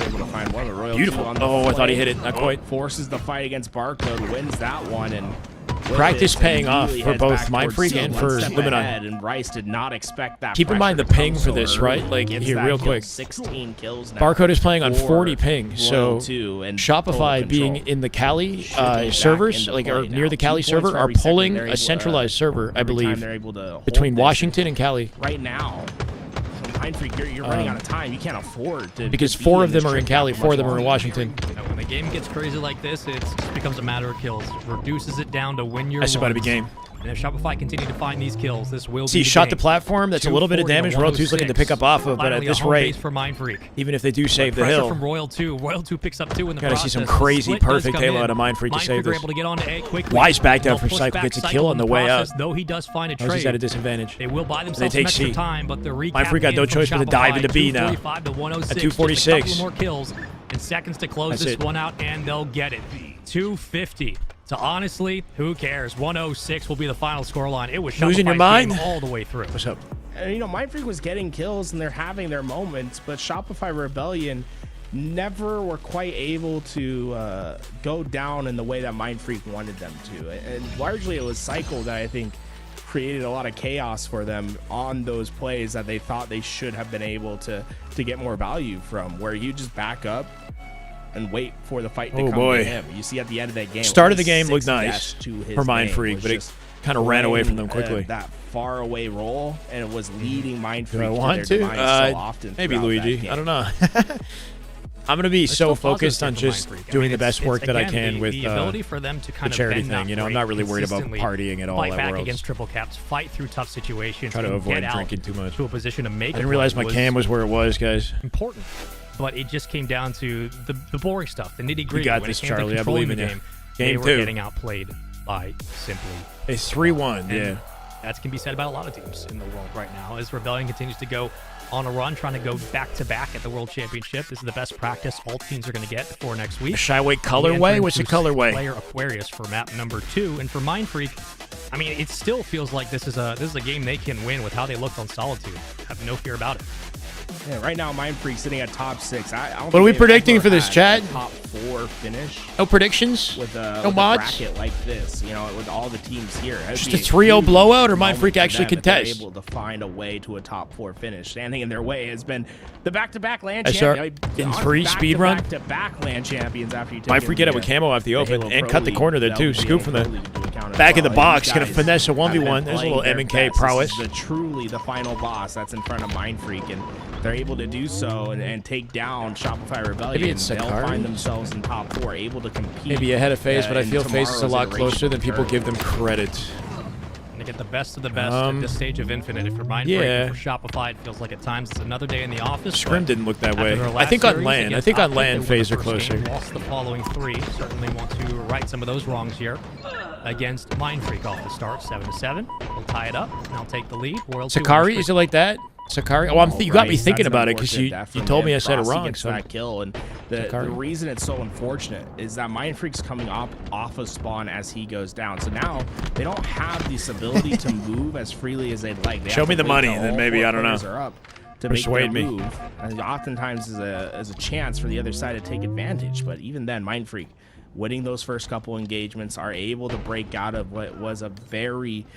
able to find one of the Royal Beautiful. two on the Oh, I thought he flank. hit it. Not quite. Forces the fight against Barcode, wins that one, and Practice Willis paying off immediately for heads both back Mindfreak towards C, and one for step Luminon. ahead, and Rice did not expect that. Keep in mind the pressure to ping come for so this, early. right? Like, Gets here, that real kill, quick. 16 kills now. Barcode is playing on for 40 ping, so Royal 2 and Shopify total being control. in the Cali Shipping servers, back like into or play near now. the Cali 2 points server, for are every second pulling they're a able, centralized server, I every time believe, they're able to hold between this. Washington and Cali. Right now, Mind Freak, you're running out of time. You can't afford to. Because to be 4 of them this are in trick Cali, out 4 of them much are in longer. Washington. When the game gets crazy like this, it just becomes a matter of kills. Reduces it down to win your That's about to be runs. game. And if Shopify continue to find these kills, this will See, be he shot the game. platform. That's a little bit of 240 damage to Royal 2's looking to pick up off of, but at Finally, a this home rate, base for Mind Freak. even if they do save the Pressure hill, from Royal 2. Royal 2 picks up 2 in the gotta process. see some crazy Split does perfect come halo in. out of Mind Freak to save are this. able to get onto A quickly. Wise back down They'll for push Cycle, back gets a Cycle kill in on the way process, up. Though he does find a Knows he's trade. at a disadvantage. They will buy They themselves take some extra C. time, but the recap Mind Freak got in no from choice but to dive Shopify, into B now. 245 to 106, At just a 246. couple more kills and seconds to close That's this it. one out, and they'll get it. 250. So honestly, who cares? 106 will be the final scoreline. It was Losing your Shopify's mind? game all the way through. What's up? And, Mind Freak was getting kills and they're having their moments, but Shopify Rebellion never were quite able to go down in the way that Mind Freak wanted them to. And largely it was Cycle that I think created a lot of chaos for them on those plays that they thought they should have been able to get more value from, where you just back up and wait for the fight to come boy. to him. You see at the end of that game, Start it of the was game looked 6 nice deaths to his for Mind name. Freak, Was but it just kind of ran away from them playing, quickly. that far away roll, and it was leading Mind Do Freak I to want their to? demise so often. Maybe throughout that Luigi. game. I don't know. I'm gonna be so There's still focused positives on here for just Mind Freak. I doing mean, the best it's- work that I again, can with the ability for them to kind the of charity bend that thing. You know, I'm rate not really worried about consistently, partying at all fight at back Worlds. against triple caps, fight through tough situations, Try to and avoid get out drinking too much. to a position to make. I didn't realize my cam was where it was, guys. important. But it just came down to the boring stuff, the nitty gritty. You got when this, it came to Charlie. I controlling believe in the you. game, they Game were 2. getting outplayed by simply. It's 3-1. And Yeah. that can be said about a lot of teams in the world right now. As Rebellion continues to go on a run, trying to go back to back at the World Championship. This is the best practice all teams are going to get for next week. A Shyway We colorway? enter What's the into colorway? Player Aquarius for map number 2, and for Mind Freak, I mean, it still feels like this is a game they can win with how they looked on Solitude. I have no fear about it. Yeah, right now, Mind Freak sitting at top 6. I don't What are we think they've predicting ever for this, had chat? a top 4 finish No predictions? with No with a mods? bracket like this. With all the teams here. That'd Just be a 3-0 huge blowout, or Mind moment Freak for actually them if they're contest? able to find a way to a top 4 finish. Standing in their way has been the back-to-back land SR champions. in 3 speed run? Back-to-back land champions after you take Mind Freak get it with camo off the open and cut the corner there too. Scoop from the back of the box. Gonna finesse a 1v1. There's a little M&K prowess. This is truly the final boss that's in front of Mind Freak, and they're able to do so and take down Shopify Rebellion. Maybe it's They'll Sakari? find themselves in top 4, able to compete. Maybe ahead of FaZe, but I in feel FaZe is a lot tomorrow's closer than people give them credit. And to get the best of the best at this stage of Infinite. For Mind Freak yeah. and for Shopify, it feels like at times it's another day in the office. Scrim but didn't look that after way. their I last think on series land. I against think on Optic, land, they won FaZe the are first game, closer. lost the following 3. Certainly want to right some of those wrongs here against Mind Freak off the start, 7-7. They'll tie it up, and I'll take the lead. World Sakari, is it like that? Sakari? Oh, you got me thinking That's about it because unfortunate you that from told me him. I said it Frosty wrong. gets So that kill, and the Sakari. reason it's so unfortunate is that Mind Freak's coming off of spawn as he goes down. So now they don't have this ability to move as freely as they'd like. They Show have me to the wait money, till then all maybe, 4 I don't know. players are up to Persuade make their me. move. And oftentimes is a chance for the other side to take advantage. But even then, Mind Freak, winning those first couple engagements, are able to break out of what was a very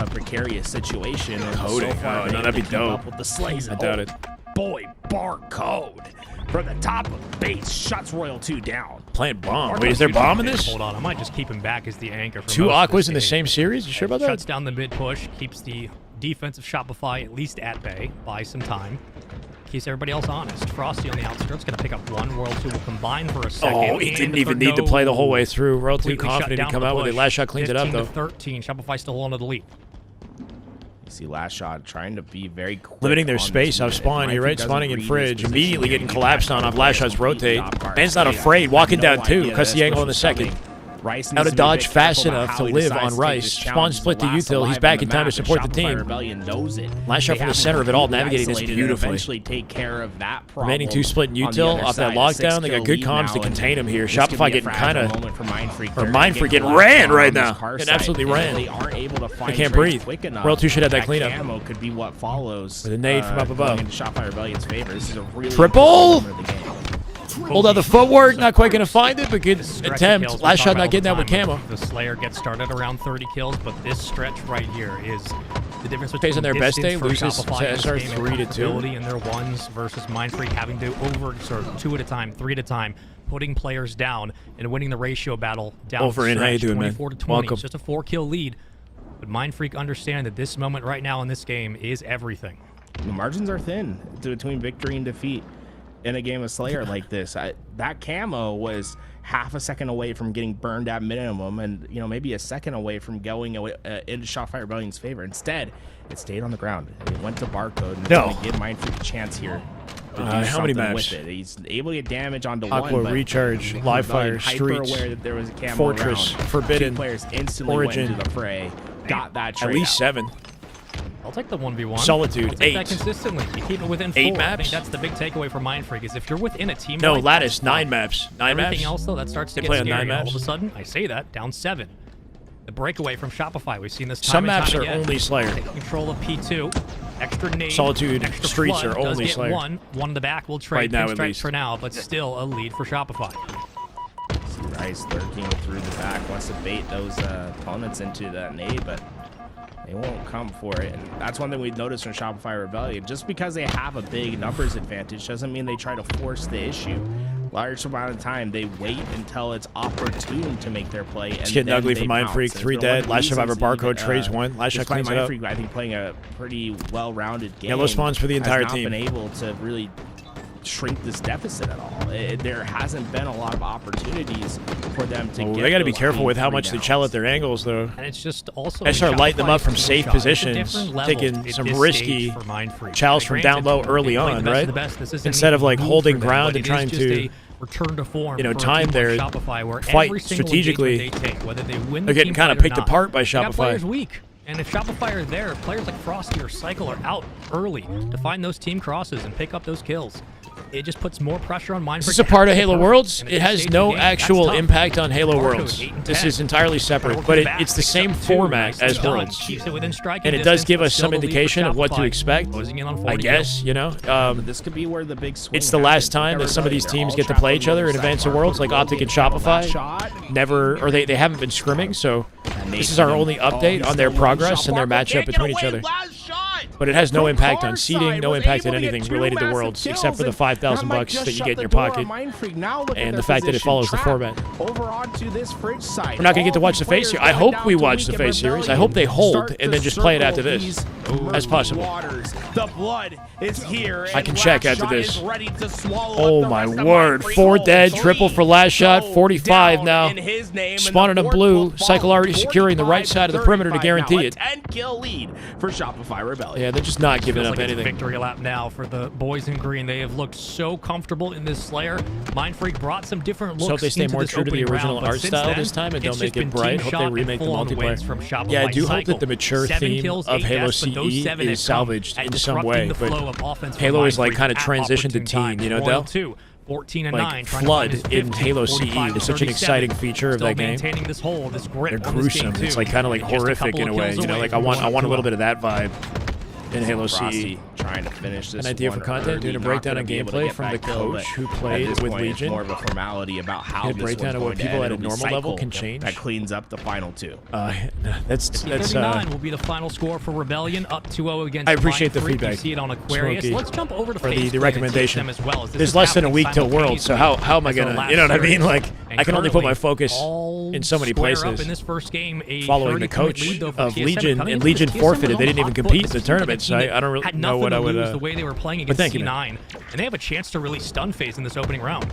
precarious situation. And Coding. so far Oh, been no, able that'd be to keep dope. up with the slays. I doubt it. Boy, barcode from the top of base shuts Royal 2 down. Playing bomb. Wait, is there bomb in this? Hold on, I might just keep him back as the anchor. For 2 most of Aquas this in the game. same series? You sure about Shuts that? down the mid push, keeps the defensive Shopify at least at bay, buys some time, keeps everybody else honest. Frosty on the outskirts going to pick up 1. World 2 will combine for a second. Oh, he and didn't the even third- need to play the whole way no. through. Royal 2 Completely shut confident down to come the out with it. push. Last shot cleans it up, 15 to though. 13. Shopify still holding the lead. You see last shot trying to be very quick. Limiting their on space this off mid. spawn. Mind You're Freak right, doesn't spawning in read his fridge. position. Immediately getting He collapsed on off last shots completely rotate. off guard. Man's not Had afraid. Walking no down 2. idea Cuts this the angle push in the was second. coming. Rice How needs to be dodge a bit fast careful about enough how to he live decides on to take Rice. this Spawn challenge. split to The last util. He's alive back on in the time to map, support the Shopify team. Rebellion knows it. Last shot They from the have center of it all, completely navigating this isolated and beautifully. eventually take care of that problem. Remaining 2 split in on the util other off that side. A lockdown. They 6-kill got good lead comms now, to and contain him here. this could be Shopify a getting fragile kind of... moment for Mind Freak. Or They're Mind gonna Freak get getting locked ran down right on this now. car Getting site. absolutely If ran. They aren't able to find can't trades breathe. quick enough. Royal 2 should have that That cleanup. camo could be what follows. With a nade from up above. going into Shopify Rebellion's favor. This is a really Triple? important moment of the game. Hold out the footwork. Not quite going to find it, but good Stretch of attempt. kills, we Last talk shot about not getting all that with the camo. time. The Slayer gets started around 30 kills, but this stretch right here is the difference between FaZe on their best distance day for loses Shopify to in this SR game and 3-2. comfortability in their ones versus Mind Freak having to sort of 2 at a time, 3 at a time, putting players down and winning the ratio battle down. Over the in. How you stretch, doing, man? 24 to 20. Welcome. It's just a 4-kill lead, but Mind Freak understand that this moment right now in this game is everything. The margins are thin between victory and defeat in a game of Slayer like this. That camo was half a second away from getting burned at minimum, and maybe a second away from going away, into Shopify Rebellion's favor. Instead, it stayed on the ground. It went to barcode, and it's going to give Mindfreak a chance here. How many maps? With it. He's able to get damage onto Aqua, one. Recharge, Live Fire, Streets, aware that there was a camo Fortress, around. Forbidden, 2 players instantly Origin. went into the fray. Got that trade At least out. 7. I'll take the 1v1. Solitude, I'll take 8. that consistently. You keep it within 8 4. maps? I think that's the big takeaway from Mindfreak is if you're within a team. No, fight, Lattice, that's 9 fine. maps. 9 Everything maps? else, though, that starts to They get play on scary. 9 maps? All of a sudden, I say that, down 7. The breakaway from Shopify. We've seen this time Some and maps time are again. only Slayer. Take control of P2. Extra nade. Solitude, extra Streets flood, are does only get Slayer. One in the back will trade Right now, at pinstripes least. for now, but still a lead for Shopify. Rice lurking through the back, wants to bait those opponents into that nade, but they won't come for it. And that's one thing we've noticed from Shopify Rebellion. Just because they have a big numbers advantage doesn't mean they try to force the issue. Large amount of time, they wait until it's opportune to make their play. It's getting ugly for Mindfreak. 3 dead. Last Survivor Barcode trades 1. Last shot cleans it up. Mindfreak, I think, playing a pretty well-rounded game. Yellow spawns for the entire has not team. been able to really shrink this deficit at all. There hasn't been a lot of opportunities for them to get. They got to be those careful with how 8-3 much they downs. shell at their angles, though. And it's just also. They start lighting them up from safe Shot. It's a positions, different level taking at some this risky stage for Mindfreak. chows from down low early on, right? Instead of like holding ground and trying to return to form, time their Shopify where fight every single strategically. engagement they take, whether they win They're the getting team kind of fight or picked not, apart by they got Shopify. players weak. And if Shopify are there, players like Frosty or Cycle are out early to find those team crosses and pick up those kills. It just puts more pressure on Mindfreak. Is this a part of Halo Perfect. Worlds? And at It this has stage of no the game, that's actual tough. impact on Halo Barcode, Worlds. 8 and This 10. is entirely separate, Working but back, it's the picks same up 2, format nice as done. Worlds. Keeps it within striking And it does distance, give but us still some the lead for indication of what to Shopify. expect, Closing in on I 40 guess, But this could be where the big swing it's the last happens. time that some of these They're teams all get to trapped play on each the other in other Advanced side. Worlds, like Optic and Shopify. They haven't been scrimming, so this is our only update on their progress and their matchup between each other. But it has no impact on seeding, no impact on anything related to Worlds, except for the $5,000 that you get in your pocket, and the fact that it follows the format. Over onto this fridge side. We're not going to get to watch the FaZe series. I hope we watch the FaZe series. I hope they hold and then just play it after this, as possible. The blood is here. I can check after this. Oh Oh my word. 4 dead, triple for last shot, 45 now. Spawning on blue, Cycle already securing the right side of the perimeter to guarantee it. 10-kill lead for Shopify Rebellion. Yeah, they're just not giving Feels up like it's a anything. victory lap now for the boys in green. They have looked so comfortable in this Slayer. Mindfreak brought some different looks. So hope they stay into more this true to the opening original round, but art since style then, this time and it's don't make just it been bright. team Hope shot they and remake the full-on wins multiplayer. from Shopify. Yeah, I do hope that Cycle. the mature 7 theme kills, of 8 Halo deaths, but those CE 7 is have come salvaged at in some disrupting way, the but flow of offense for Halo is like Mindfreak kind of at transitioned to opportune teen, times. you know, Royal Del? 2, 14 and Like 9, trying to find his flood in 50, Halo CE 45 is such an 37. exciting feature of Still that game. maintaining this hold, this grip They're on this game gruesome. It's too. like kind of like And just a horrific couple in a of way. kills You know, away like from I want a little 1-2. bit of that vibe in Halo Frosty CE. trying to finish this An idea for one content, early, doing a not breakdown gonna on be able to gameplay get from the that kill, coach but who at played this with point, it's Legion. more of a formality about how Get a this breakdown one's of what going to people end. at a It'll be normal level Cycle can change. that cleans up the final 2. That's 39 will be the final score for Rebellion, up 2-0 against I appreciate the Mindfreak. feedback, You see it on Aquarius. Smokey, Let's jump over to for FaZe the recommendation. as well. As this There's is less than a happening week till Worlds, so how am I as our gonna, last you know what I mean? series. Like, And I can only put my currently, focus all in so many square up places. in this first game, a Following the 30-point coach lead, though, for of TSM. Legion, Coming and into Legion this, TSM forfeited. was They on didn't even hot foot. compete in This the seems like a tournament, team so that I don't really had know nothing what I to would. lose the way they were playing against thank you, C9, man. and they have a chance to really stun FaZe in this opening round.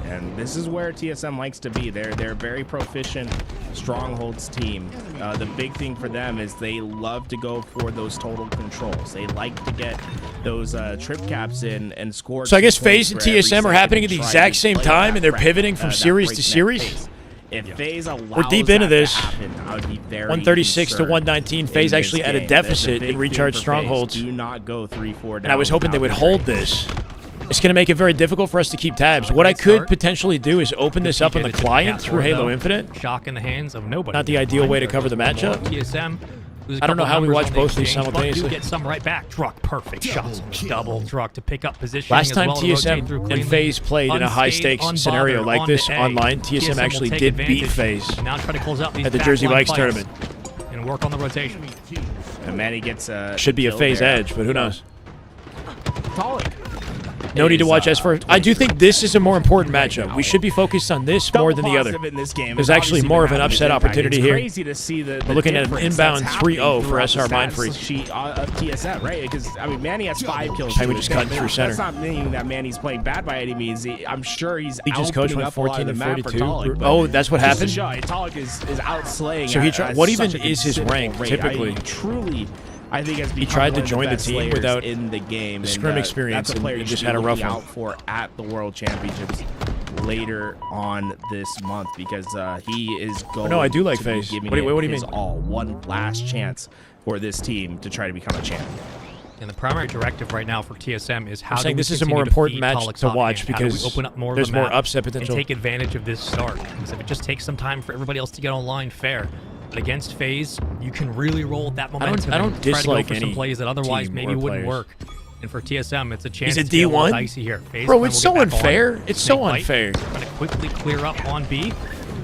And this is where TSM likes to be. They're a very proficient strongholds team. The big thing for them is they love to go for those total controls. They like to get those trip caps in and score. So I guess 2 points FaZe and for every TSM are second happening at and the try exact to same play time, that and they're break- pivoting from that series to breakneck series. pace. If FaZe allows We're deep into that to this. happen, I would be very 136 to concerned 119. FaZe in actually this at a game. deficit The in big recharge thing for FaZe, strongholds. Do not go 3-4 down. And I was hoping they would without hold victory. this. It's going to make it very difficult for us to keep tabs. What I could potentially do is open this up on the client through Halo Infinite. Shock in the hands of nobody. Not the ideal way to cover the matchup. TSM. I don't know how we watch both these simultaneously. Do get some right back. Druck, perfect shots. Double Druck to pick up position. Last time TSM and FaZe played in a high-stakes scenario like this online, TSM actually did beat FaZe Now try to close out these at the Jersey backline Bikes fights tournament. and work on the rotation. And Manny gets Should be a kill FaZe there. edge, but who knows? Tolic. No need to watch S4. I do think this is a more important matchup. We should be focused on this more than the other. There's actually more of an upset opportunity here. We're looking at an inbound 3-0 for SR Mindfreak. TSM, right? Because I mean, Manny has 5 kills. I would just cut through center. That's not meaning that Manny's playing bad by any means. I'm sure he's. He just coached went 14 and 42. Oh, that's what happened. Italic is outslaying. So he tried. What even is his rank typically? I think he tried to join the team without in the game. scrim experience and just had a rough one. For at the World Championships later on this month because he is going. No, I do like FaZe. What do you mean? All one last chance for this team to try to become a champion. And the primary directive right now for TSM is how I'm saying this is a more important match to watch because open up more there's of the more upset potential. And take advantage of this start. Because if it just takes some time for everybody else to get online, fair. But against FaZe, you can really roll with that momentum. I don't and try dislike to go for some plays that otherwise maybe wouldn't work. And for TSM, it's a chance He's a to get a little D1? dicey here. FaZe Bro, it's so unfair. It's so unfair. Trying to quickly clear up on B.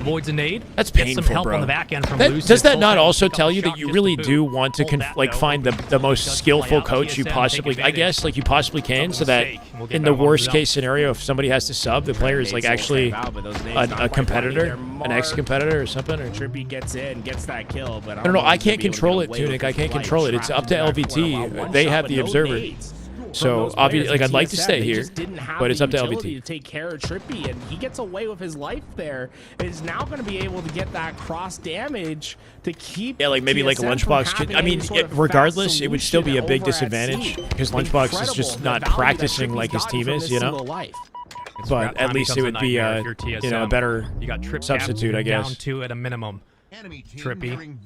Avoids a nade. That's Get painful, some help bro. on the back end from Does that not also tell you that you really do want to find the most skillful coach you possibly, I guess, like you possibly can, so that in the worst case scenario, if somebody has to sub, the player is like actually a competitor, an ex-competitor or something? Or Trippy gets in, gets that kill, but I don't know. I can't control it, Tunic. I can't control it. It's up to LVT. They have the observer. So obviously, like I'd like to stay here, but it's up to LVT. To take care of Trippy, and he gets away with his life there. Is now going to be able to get that cross damage to keep. Yeah, like maybe like a Lunchbox could. I mean, regardless, it would still be a big disadvantage because Lunchbox is just not practicing like his team is, you know. But at least it would be a better substitute, I guess. Down 2 at a minimum. Trippy,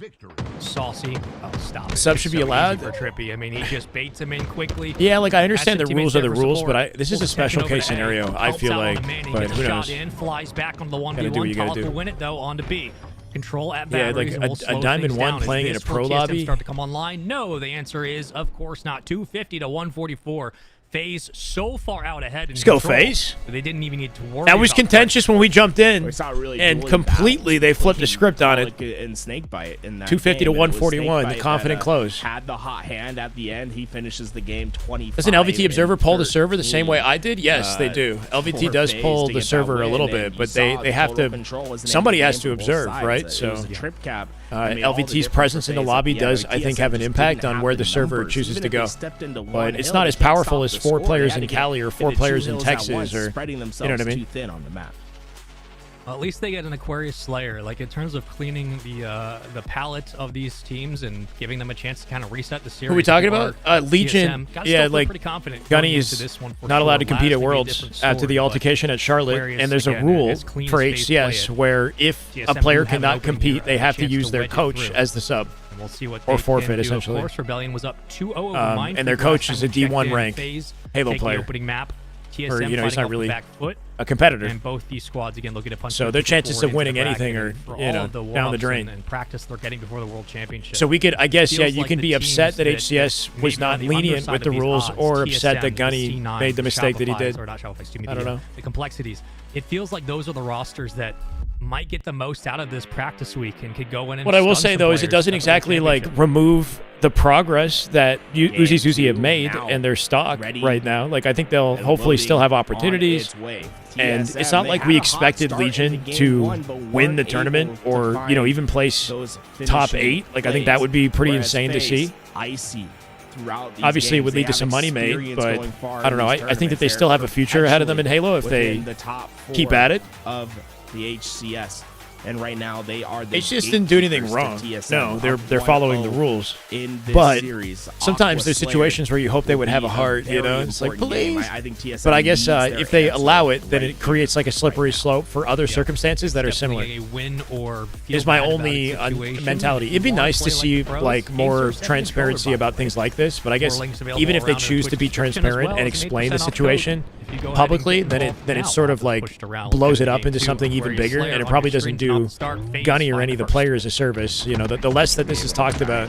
saucy. Oh, stop it. Sub should be allowed for Trippy. I mean, he just baits him in quickly. Yeah, like I understand the rules are the rules, but this is a special case scenario. I feel like, but who knows? Flies back on the 1v1. Gotta do what you gotta do. Will win it though. On to B. Control at yeah, batteries. like a Diamond 1 playing in a pro lobby. Start to come online? No, the answer is of course not. 250 to 144. FaZe so far out ahead. Let's go FaZe. They didn't even need to worry. That was contentious when we jumped in, really and completely they flipped the script on it. In Snakebite in that 250 to 141, the confident close. Had the hot hand at the end. He finishes the game 25. Does an LVT observer pull the server the same way I did? Yes, they do. LVT does pull the server a little bit, but they have to. Somebody has to observe, right? So LVT's presence in the lobby does, I think, have an impact on where the server chooses to go. But it's not as powerful as 4 players in Cali or 4 players in Texas, or you know what I mean? Well, at least they get an Aquarius Slayer. Like in terms of cleaning the palette of these teams and giving them a chance to kind of reset the series. Who are we talking about? Legion. Yeah, like Gunny is not allowed to compete at Worlds after the altercation at Charlotte, and there's a rule for HCS where if a player cannot compete, they have to use their coach as the sub. We'll see what or forfeit, essentially. Of course, Rebellion was up 2-0 over Mindfreak. And their coach is a D1 rank Halo player. Opening map. TSM or, he's not really back foot. a competitor. And both these squads again looking to punch. So their chances of winning anything are, down the drain. And practice they're getting before the World Championship. So we could, I guess, you can be upset that HCS was not lenient with the rules, or upset that Gunny made the mistake that he did. I don't know. The complexities. It feels like those are the rosters that might get the most out of this practice week and could go in and what I will say though is it doesn't exactly like remove the progress that Uzi have made and their stock right now. Like I think they'll hopefully still have opportunities, and it's not like we expected Legion to win the tournament or even place top 8. Like I think that would be pretty insane to see. Obviously, it would lead to some money made, but I don't know. I think that they still have a future ahead of them in Halo if they keep at it. Of the HCS, and right now they are the HCS didn't do anything wrong. No, they're following the rules. But sometimes there's situations where you hope they would have a heart. It's like please. But I guess if they allow it, then it creates like a slippery slope for other circumstances that are similar. Is my only mentality. It'd be nice to see like more transparency about things like this. But I guess even if they choose to be transparent and explain the situation publicly, then it sort of like blows it up into something even bigger, and it probably doesn't do Gunny or any of the players a service. The less that this is talked about,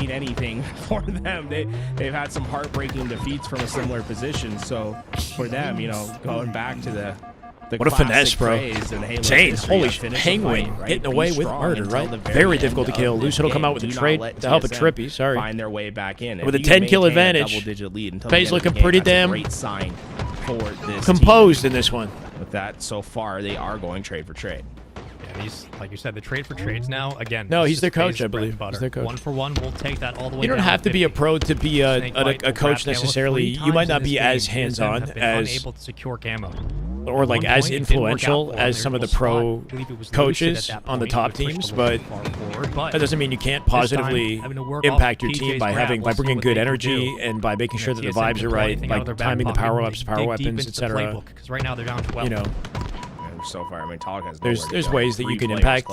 mean anything for them. They've had some heartbreaking defeats from a similar position. So for them, you know, going back to the what a finesse, bro. Insane. Holy Penguin getting away with murder, right? Very difficult to kill. Lucid will come out with a trade to help a Trippy. Sorry. Find their way back in. With a 10-kill advantage. FaZe looking pretty damn great sign for this composed team. in this one. With that, so far, they are going trade for trade. Yeah, He's, like you said, the trade for trades now. Again, No, this he's is their coach, FaZe's I bread believe. and butter. He's their coach. 1 for 1, we'll take that all the way. You don't down have to be a 50. pro to be a Snake bite will coach grab camo necessarily. 3 You might times in not this be game. as TSM hands-on have been as, unable to secure camo. or like One as point, it didn't work out influential for him. as Their some of the whole squad, pro I believe it was coaches Lucid at that on the point, top who pushed teams, a but little far forward, but that doesn't mean you can't this time, positively having to work impact off your PJ's team by grab. We'll see bringing what good they can energy do. and by making sure that the TSM vibes can are pull right, anything out of their like back timing the pocket power and ups, dig power deep weapons, into the etc. playbook, 'cause right now they're down 12. You know, So far, I mean, Talk has there's ways that you can impact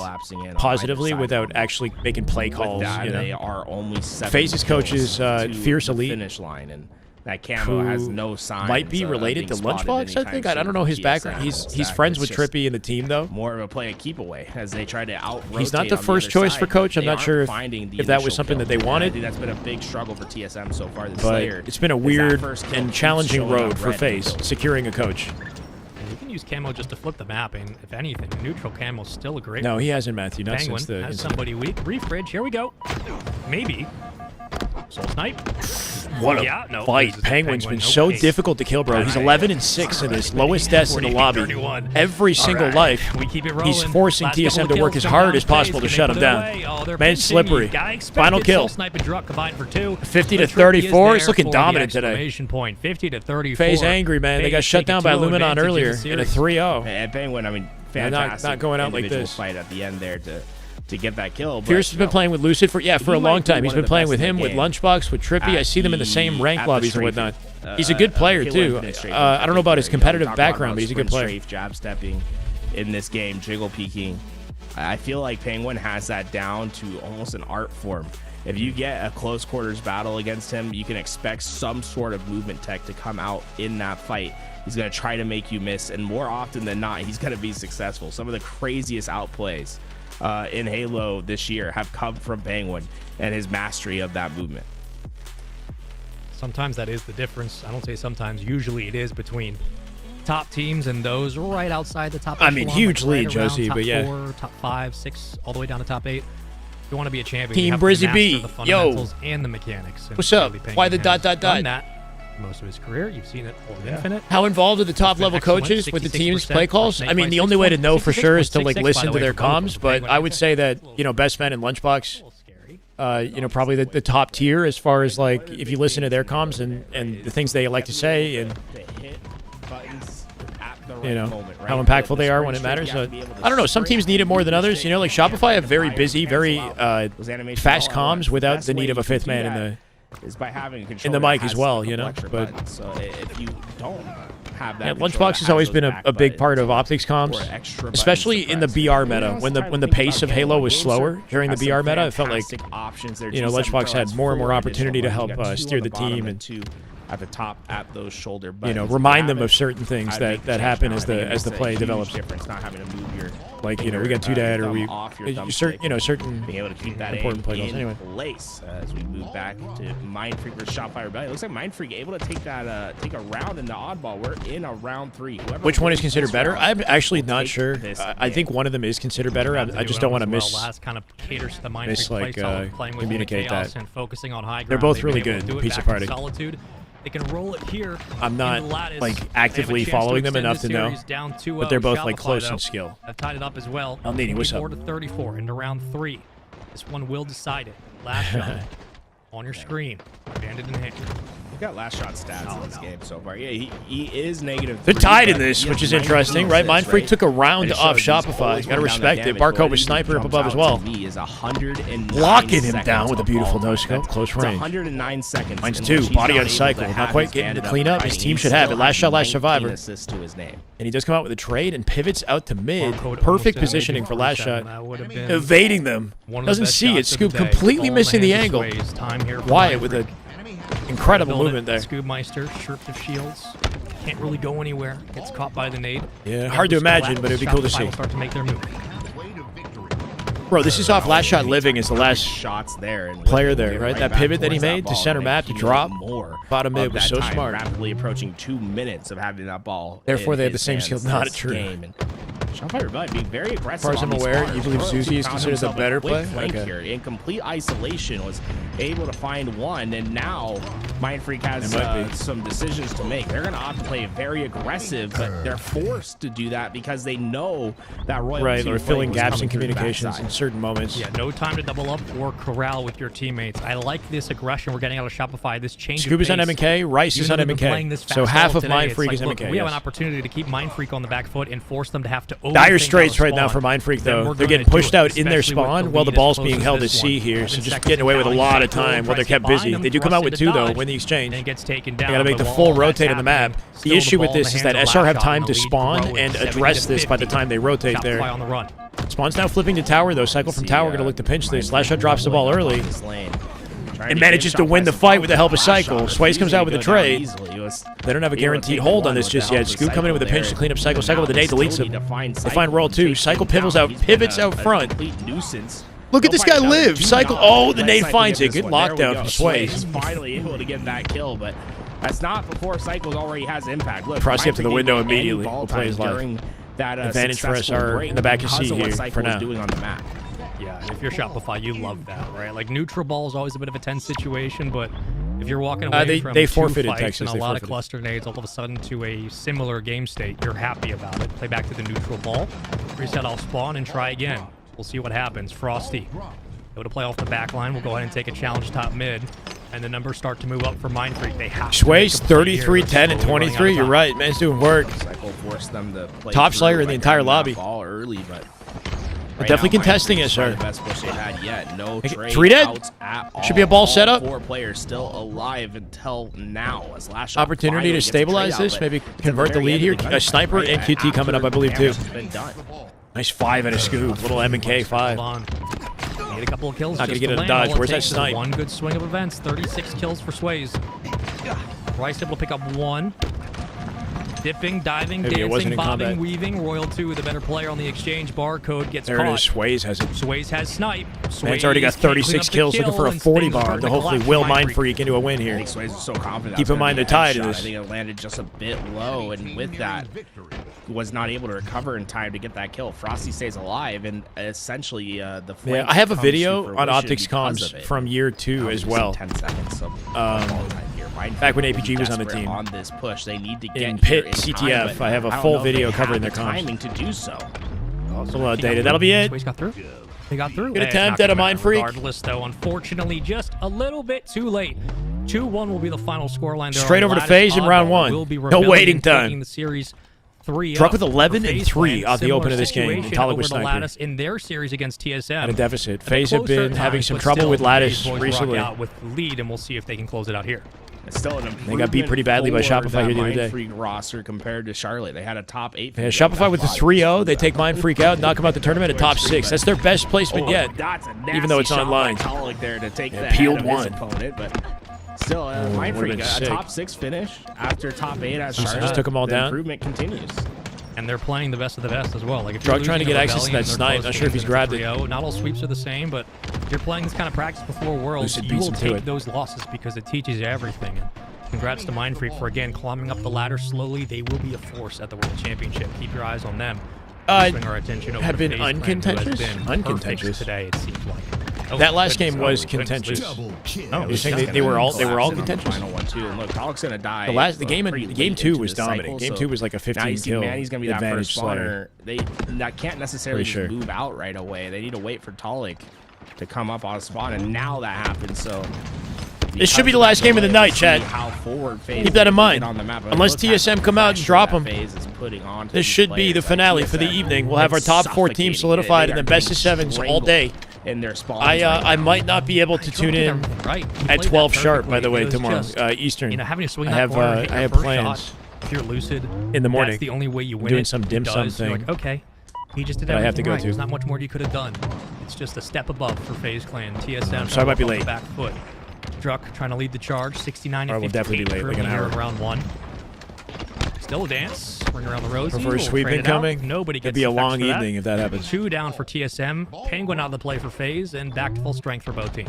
positively without actually making play calls. You They know, are only 7 FaZe's coach is to Fierce the Elite, finish line, and that camo has no signs. might be related to Lunchbox. I think I don't know his background. He's friends with Trippy and the team though. More of a play and keep away as they try to out. He's not the first choice for coach. I'm not sure if that was something that they wanted. I think that's been a big struggle for TSM so far this But year. it's been a weird and challenging road for FaZe securing a coach. You can use camo just to flip the map, and if anything, neutral camo is still a great. No, he hasn't, Matthew. Not Penguin since the has incident. somebody weak. Refridge, here we go. Maybe. Soul snipe. What a fight. this is a Penguin's been no so pace. difficult to kill, bro. He's 11-6 in his lowest deaths in the lobby. 40-31. Every single All right, life, we keep it rolling. he's forcing Last couple TSM of to work kills as come hard down as possible to FaZe. shut Can him they put it down. away? Oh, they're Man's pinching. slippery. Guy expected Final kill. Soul snipe and drop combined for 2. 50 to But Trippy is 34. It's there looking for the dominant today. exclamation point. 50 to 34. FaZe angry, man. They got FaZe shut down by taking 2 Luminon advantage earlier of the in a series. 3-0. And Penguin, I mean, Yeah, fantastic. not going out like individual this. Fight at the end there to get that kill. But, Fierce has been playing with Lucid for a long time. He's been playing with him, with Lunchbox, with Trippy. I see them in the same rank lobbies and whatnot. He's a good player too. I don't know about his competitive background, but he's a good player. Strafe, jab stepping in this game, jiggle peeking. I feel like Penguin has that down to almost an art form. If you get a close quarters battle against him, you can expect some sort of movement tech to come out in that fight. He's going to try to make you miss, and more often than not, he's going to be successful. Some of the craziest outplays in Halo this year have come from Penguin and his mastery of that movement. Sometimes that is the difference. I don't say sometimes. Usually it is between top teams and those right outside the top. I mean, echelon, huge like lead, right around Josie, top but yeah. 4, top 5, 6, all the way down to top 8. If you want to be a champion, Team you have to Brizzy master B. the Yo. fundamentals and the mechanics. And What's up? clearly Why the Penguin has dot? done that most of his career. You've seen it for Infinite. How involved are the top been level excellent, coaches with the team's 66% play calls? Snake I mean, by the only way to know for sure is to 66.66 listen by to the their way, for both of comms. them. But Penguin I and would FaZe. say that Best Men and Lunchbox, probably the top tier as far as like if you listen to their comms and the things they like to say and how impactful they are when it matters. I don't know. Some teams need it more than others. Like Shopify have very busy, very fast comms without the need of a fifth man in the mic as well. But so if you don't have that, Lunchbox has always been a big part of Optic's comms, especially in the BR meta. When the pace of Halo was slower during the BR meta, it felt like Lunchbox had more and more opportunity to help steer the team and at the top at those shoulder buttons. Remind them of certain things that happen as the play develops. Difference not having to move your we got two dad or we certain being able to keep that important play calls. in Anyway, place as we move back to Mind Freak versus Shopify Rebellion. It looks like Mind Freak able to take a round in the oddball. We're in a round 3. Which one is considered better? I'm actually not sure. I think one of them is considered better. I just don't want to last kind of caters to the Mind Freak play style, playing with communicate chaos that. and focusing on high ground. They're both They've really been able to good. do it Pizza back in Party. Solitude. They can roll it here. I'm not in the lattice. like They have a actively chance following to them extend enough the to know, series down 2-0. but they're both like Shopify, close though, in skill. have tied it up as well. El Nini, what's up? 24 to 34 into round 3. This one will decide it. Last shot on your screen. Banded in hand. We've got last shot stats in this game so far. Yeah, he is negative. They're tied in this, which is interesting, right? Mind Freak took a round off Shopify. Gotta respect it. Barcode with Sniper up above as well. Locking him down with a beautiful no-scope, close range. 109 seconds. Mine's 2, body on cycle. Not quite getting to clean up. His team should have it. Last shot, last survivor. And he does come out with a trade and pivots out to mid. Perfect positioning for last shot. Evading them. Doesn't see it. Scoop completely missing the angle. Wyatt with a incredible movement there. Scoobmeister, stripped of shields. Can't really go anywhere. Gets caught by the nade. Yeah, hard to imagine, but it'd be cool to see. Start to make their move. Bro, this is off last shot living is the last shots there and player there, right? That pivot that he made to center map to drop bottom mid was so smart. Rapidly approaching 2 minutes of having that ball. Therefore, they have the same skill. Not true. Shopify might be very aggressive. As far as I'm on these aware, spawns. you believe Royalty Zuzi is found considered the himself a better quick play? flank Okay. here. In complete isolation, was able to find one, and now Mind Freak has some decisions to make. They're going to opt to play very aggressive, but they're forced to do that because they know that Royalty. Right, they're filling was gaps in coming through the communications backside. in certain moments. Yeah, no time to double up or corral with your teammates. I like this aggression we're getting out of Shopify. This change. Scoop is on M&K, Rice is on M&K. So half of Mind Freak is look, M&K. We have an opportunity to keep Mind Freak on the back foot and force them to have to. Dire straits right now for Mind Freak, though. They're getting pushed out in their spawn while the ball's being held at C here. So just getting away with a lot of time while they're kept busy. They do come out with 2, though, win the exchange. And it gets taken They down. got to make the full rotate on the map. The issue with this is that SR have time to spawn and address this by the time they rotate there. On the run. Spawn's now flipping to tower, though. Cycle from tower going to look to pinch this. Last shot drops the ball early. And manages to win the fight with the help of Cycle. Sways comes out with a trade. They don't have a guaranteed hold on this just yet. Scoop coming in with a pinch to clean up Cycle. Cycle with a nade deletes him. They find Royal 2. Cycle pivots out front. Look at this guy live. Cycle. Oh, the nade finds it. Good lockdown from Sways. He's finally able to get that kill, but that's not before Cycles already has impact. Look, Frosty up to the window Mind Freak immediately. ball Will play his time life. during that, Advantage for successful SR break in the back of C because what here Cycle for was now. doing on the map. Yeah, if you're Shopify, you love that, right? Like, neutral ball is always a bit of a tense situation, but if you're walking away from they 2 forfeited fights Texas. and a They lot forfeited. of cluster nades all of a sudden to a similar game state, you're happy about it. Play back to the neutral ball, reset off spawn, and try again. We'll see what happens. Frosty able to play off the back line. We'll go ahead and take a challenge top mid, and the numbers start to move up for Mind Freak. They have Sways 33, 10, and 23. You're right. Man's doing work. Cycle forced them to play Top through, Slayer in the like, entire on that lobby. Ball early, but right Definitely now, contesting Mind it, Freak's sir. the best push they had yet. No trade 3 dead. outs at all. Should be a ball All setup. 4 players still alive until now. As last shot Opportunity finally to gets a trade stabilize out, this. but Maybe at convert the very lead end here. of the A gun, sniper right and QT coming up, I believe, too. damage has been done. Nice 5 at a scoop. Little M&K 5. Hold on. Need a couple of kills. Not gonna just get to it a land. dodge. All it Where's that takes is snipe? One good swing of events. 36 kills for Sways. Rice able to pick up 1. Dipping, diving, Maybe it wasn't dancing, in bobbing, combat. weaving. Royal 2, the better player on the exchange. Barcode gets There caught. it is. Sways has it. Sways has snipe. Man's already got 36 kills, looking for a 40 bomb to hopefully will Mind Freak into a win I here. think Sways was so confident. Keep that in was mind gonna they're be a tied in headshot. this. I think it landed just a bit low, and with that, was not able to recover in time to get that kill. Frosty stays alive, and essentially the Yeah, flank I have a comes video to on fruition Optics because comms of it. from year 2 as Using well. 10 seconds of ball time here. Mind Back when Freak will be APG was on the desperate team. on this push. They need to get In here Pit in CTF, time, but I have a don't full know if they video have covering the their comms. timing to do so. It's a little dated. That'll be it. Sways got through. They got through. Good It's attempt not at a gonna Mind matter Freak. Regardless, though, unfortunately, just a little bit too late. 2-1 will be the final scoreline. There Straight on over to Lattice. FaZe in round Oddball 1. will be No rebelling waiting and time. taking the series 3 Druck up. with 11 For and FaZe 3 playing off the similar open of this game. situation Metallic over with the Sniper. Lattice in their series against TSM. At a deficit. And a FaZe have closer been at having times, some but trouble still, with Lattice FaZe boys recently. rock out with lead, and we'll see if they can close it out here. It's still an They got beat pretty badly by improvement Shopify for here the other that day. Mind Freak roster compared to Charlotte. They had a top 8. Yeah, Shopify with the 3-0. They take Mind Freak out, knock him out the tournament at top 6. That's their best placement yet. That's a even though it's nasty shot online. by Tolic there to take Yeah, the peeled head of his one. opponent, but still, Mind would've Freak, been a sick. top 6 finish after top 8 at Just Charlotte. took them all The down. Improvement continues. And they're playing the best of the best as well. Like if Drug you're trying to losing get to access to Rebellion that and they're snipe. close Not to sure if he's getting grabbed to it. 3-0. Not all sweeps are the same, but if you're playing this kind of practice before Worlds, Lucid you beats will him to take it. those losses because it teaches you everything. And congrats to Mind Freak for again climbing up the ladder slowly. They will be a force at the World Championship. Keep your eyes on them. Swing our attention over have to been FaZe Clan, who has uncontentious? been Uncontentious. perfect today, it seems like. Oh, That last goodness. game was Oh, goodness. contentious. Oh, You think they were all Collapsed in on the contentious? Final one too. And look, Tolic's gonna die. The game 2 was dominant. Game 2 was like a now 15 you see kill Manny's gonna be that advantage first Slayer. spawner. They can't necessarily Pretty just sure. move out right away. They need to wait for Tolic to come up on a spawn, and now that happens. So This should be the last game of the night, Chad. Keep that in mind. Unless TSM come out and drop them, this should be the finale for the evening. We'll have our top 4 teams solidified and then best of 7s all day. In their spawns I might not be able to tune in at 12 sharp, by the way, tomorrow Eastern. You know, having to swing I that have corner and hit I your have first plans shot, if you're lucid in the morning. That's the only way you win. doing it. some dim It sum does. You're thing. like, okay, he just did that I everything have to go right. to. There's not much more you could have done. It's just a step above for FaZe Clan. TSM. So I might be on the late. Back foot. Druck trying to lead the charge. 69 I and will 58 definitely be late, like an here hour. in round 1. Still a dance. Ring around the rosy. Prefer We'll sweep trade it out. incoming. Nobody gets It'd be a the long text for that. evening if that happens. 2 down for TSM. Penguin out of the play for FaZe, and back to full strength for both teams.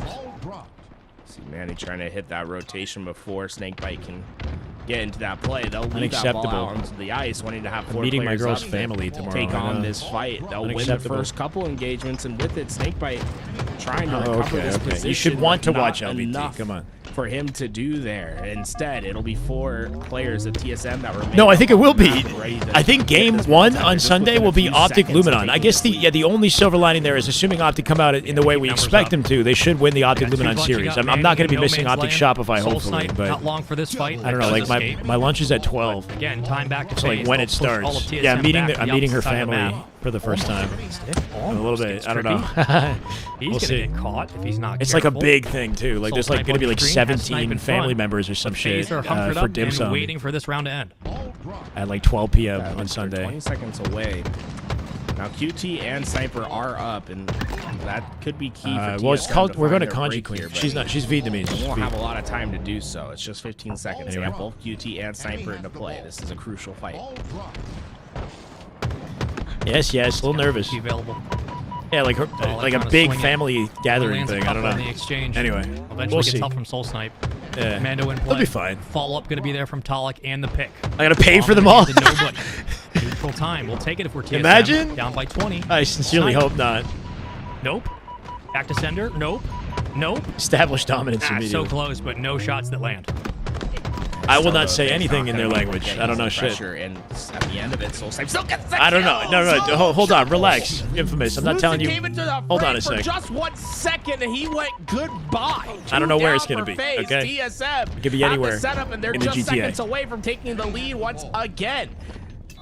See Manny trying to hit that rotation before Snakebite can get into that play. They'll leave that ball out onto the ice, wanting to have 4 meeting my players girl's up family to tomorrow. take on this fight. They'll win the first couple engagements, and with it, Snakebite trying to recover this position. You should want to but watch not LBT. enough Come on. for him to do there. Instead, it'll be 4 players of TSM that remain. No, I think it will be. ready to I think get game this 1 one on just Sunday within a will be few Optic seconds to Luminon. take I guess the the only silver lining there is assuming Optic come out in the way we expect them to. They should win the Optic Luminon series. I'm not going to be missing Optic Shopify, hopefully, but not long for this fight. I don't know. Like my lunch is at 12. Again, time back to So like when it starts. Yeah, I'm meeting her family for the first time. A little bit. I don't know. He's We'll gonna see. get caught if he's not It's like a careful. big thing too. Like there's like going to be like 17 family members or some shit FaZe are hunkered for up dim and sum waiting for this round to end. at like 12 p.m. on They're Sunday. 20 seconds away. Now QT and Sniper are up, and that could be key for Well, it's TSM called. We're going to find their Kanji break here, Queen. but She's not. She's Vietnamese. They won't have a lot of time to do so. It's just 15 seconds. They Anyway. have both QT and Sniper into play. This is a crucial fight. Yes, yes. A little nervous. Be available. Yeah, like her, like a big family gathering Lands a thing. I don't couple in the know. exchange. Anyway, Eventually we'll gets see. help from Soul Snipe. Yeah. Commando in play. They'll be fine. Follow-up going to be there from Talik and the pick. I gotta pay for them all. To nobody. Neutral time. We'll take it if we're TSM. Imagine. Down by 20. I sincerely Snipe. hope not. Nope. Back to sender. Nope. Nope. Establish dominance So immediately. close, but no shots that land. I will not say anything in their language. I don't know shit. And at the end of it, Soul Snipe still gets the I don't know. kill. No. Hold on. Relax. Infamous. I'm not telling you. Came into the Hold on a frame sec. for just 1 second, and he went goodbye. I don't know where Two it's gonna down be, for FaZe. okay? TSM It could be have the anywhere setup, and they're in the just GTA. seconds away from taking the lead once again.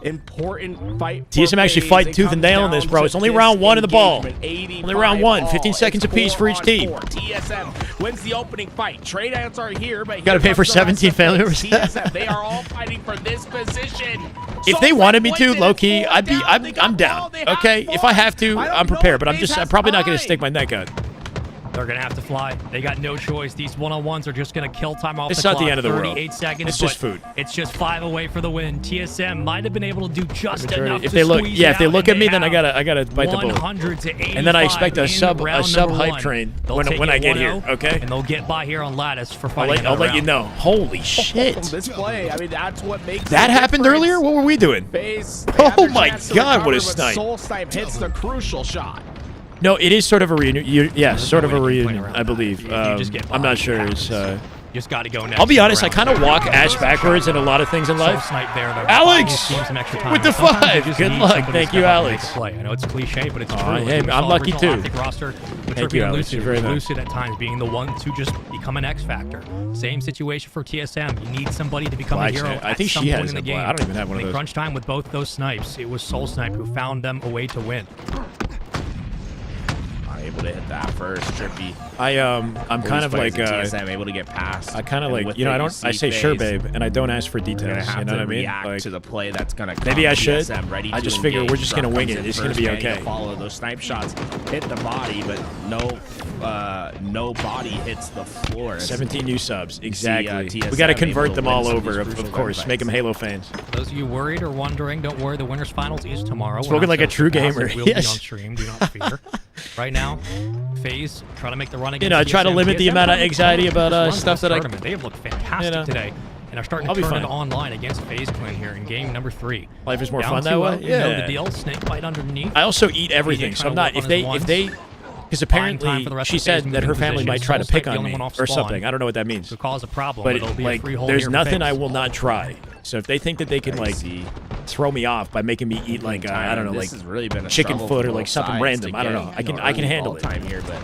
Important fight. for TSM actually FaZe. fight It tooth and comes nail in down this, bro. to It's only this round 1 of the ball. engagement. 85 Only round 1. all. 15 seconds It's apiece for each 4 on team. 4. TSM wins the opening fight. Trade outs are here, but Gotta here pay for comes the rest 17 of family FaZe. members. TSM, they are all fighting for this position. If they wanted me to, low key, I'm down. Okay, if I have to, I'm prepared. But I'm probably not gonna stick my neck out. They're going to have to fly. They got no choice. These one-on-ones are just going to kill time off It's the not clock. the end of the world. 38 seconds. It's just but food. It's just 5 away for the win. TSM might have been able to do just enough If to they look, squeeze yeah, it if they out, look and at me, then I have gotta bite the bullet. 100 to 85 And then I expect a in sub round hype number 1. train They'll when take I it get 1-0, here. Okay. And they'll get by here on Lattice for I'll fighting. let you know. Holy shit! This play, I mean, that's what makes That the happened difference. earlier. What were we doing? FaZe, they Oh had their my chance to God, what a recover, but snipe. Soul Snipe hits the crucial shot. No, it is sort of a reunion. Yeah, sort of a no way to complain reunion, around I that. believe. You just get I'm by. not sure. It's. Just got to go next. I'll be in the honest. I round. kind of walk ass backwards in a lot of things in Soul life. Snipe there. They're Alex, buying his team some extra time. with the Sometimes you 5. just Good need luck. somebody to Thank you, step up and make Alex. a play. I know it's cliche, but it's Aw, true. hey, We I'm saw lucky original too. Optic roster, Thank Trippy you, and Alex. You're Lucid, very nice. Lucid at times being the one to just become an X factor. Same situation for TSM. You need somebody to become Well, a hero actually, I at think some she point has in the a game. I don't even have one of In those. crunch time with both those snipes, it was Soul Snipe who found them a way to win. Able to hit that first, Trippy. I'm kind of like TSM able to get past. I kind of and like with I it, don't. see I say sure, FaZe babe, and I don't ask for gonna details. have You know to what I mean? react Like, to the play that's gonna come. maybe I should. TSM ready I to just figure we're engage. just gonna Drop wing comes it. in It's gonna first, be managing to okay. Follow those snipe shots, hit the body, but no body hits the floor. 17 new subs. Exactly. TSM We got to able convert to them win all some of over, these of crucial course. gunfights. Make them Halo fans. Those of you worried or wondering, don't worry. The winners finals is tomorrow. We're Spoken not like a so true fast. gamer. It will be on Yes. stream. Do not fear. Right now, FaZe trying to make the run against You know, I try to TSM. limit the TSM amount of probably anxiety about this run to stuff this that I. tournament. They have looked fantastic You know, today, and are starting I'll to be turn it fine. online against FaZe Clan here in game number 3. Life is more Down fun that 2-0, way. You know the Yeah. deal. Snake bite underneath. I also eat everything, PJ so I'm trying not. to If work they, on his because Buying time apparently for the rest she of FaZe said that moving her family position. might try to Soul Snipe pick the on only me one off or spawn. something. I don't know what that means. Could cause a problem, But it'll be a free hole there's here for nothing FaZe. I will not try. So if they think that they can like throw me off by making me eat like I don't know, This like has really been a chicken struggle foot for or like both something sides random. to I don't get, know. I can you I can early handle ball it. time here, but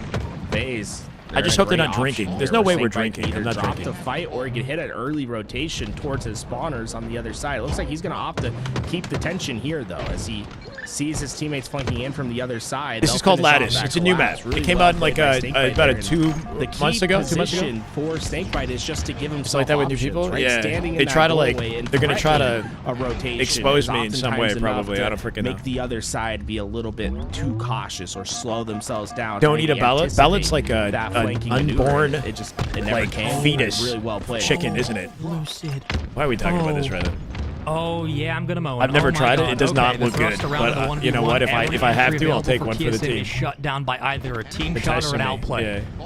FaZe, I just they're hope they're in a not great drinking. option There's here no where way we're Snakebite drinking. can I'm either not drop drinking. the fight or get hit at early rotation towards his spawners on the other side. It looks like he's going to opt to keep the tension here, though, as he sees his teammates flanking in from the other side. This They'll is called finish off Lattice. that It's a new map. collapse. Really It came well out in like played by Snakebite about there. 2 The key months ago. 2 months ago. position for Snakebite is just to give himself like that with new options, people? right? Yeah. Standing in They that try to, like, doorway and they're gonna try to threatening a rotation expose is me in some way, oftentimes enough probably. to I don't freaking know. make the other side be a little bit too cautious or slow themselves down. Don't to eat a maybe ballot. anticipate Ballot's like that an flanking maneuver. unborn It never like came. fetus Really well played. chicken, isn't it? Lucid. Why are we talking about this right now? Oh yeah, I'm gonna mow it. I've never Oh my tried it. God. It does Okay, not the look good. thrust around But the you know 1v1, what? If I every have entry to, I'll available take one for the TSM team. is shut down by either a team shot or an Potentially, outplay. yeah.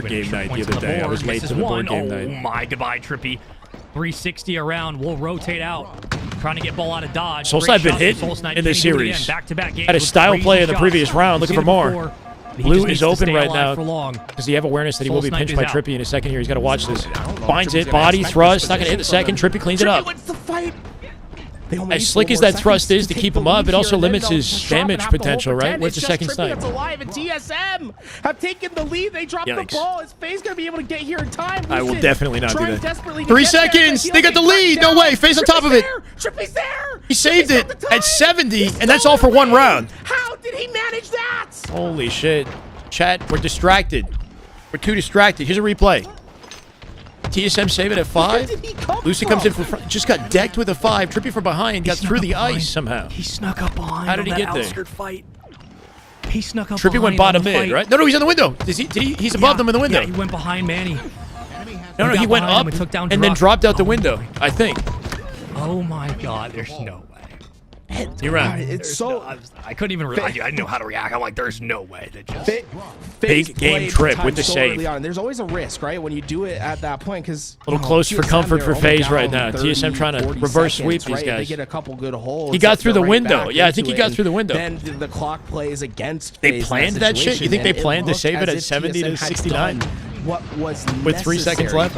board Winning game night the points other on day. I board. was late Misses to the board one. game Oh night. my, goodbye, Trippy. 360 around. We'll rotate out. Trying to get ball out of dodge. Soul Great Snipe been shot hit from Soul Snipe. in this Can he do it series. again? Back-to-back games Had a with style crazy play in the shots. previous round, looking He's for more. hit it before, but he Blue just is needs to open stay right alive now for long. because you have awareness that he will be Soul pinched Snipe by is out. Trippy in a second here. He's got to watch this. Finds it, body thrust, not going to hit the second. Trippy cleans it Trippy up. wins the fight. as slick as that thrust is to keep him up, it also limits his damage potential, right? Where's the second snipe? That's alive, and TSM have taken the lead. They dropped the ball. Is FaZe going to be able to get here in time? I will definitely not do that. 3 seconds. They got the lead. No way. FaZe on top of it. Trippy's there. He saved it at 70, and that's all for 1 round. How did he manage that? Holy shit. Chat, we're distracted. We're too distracted. Here's a replay. TSM save it at 5. Lucy comes in for front. Just got decked with a 5. Trippy from behind. Got through the ice somehow. He snuck up behind. How did he get there? Fight. He snuck up Trippy went bottom mid, right? No, he's in the window. He's above them in the window. Yeah, he went behind Manny. No, he went up and then dropped out the window, I think. Oh my god, there's no way. You're right. It's so... I couldn't even... I didn't know how to react. I'm like, there's no way. That just... Big game Trip with the save. There's always a risk, right, when you do it at that point, because... A little close for comfort for FaZe right now. TSM trying to reverse sweep these guys. They get a couple good holds. He got through the window. Yeah, I think he got through the window. Then the clock plays against They FaZe planned that shit? You think they planned to save it at 70 to 69? What was with 3 seconds left?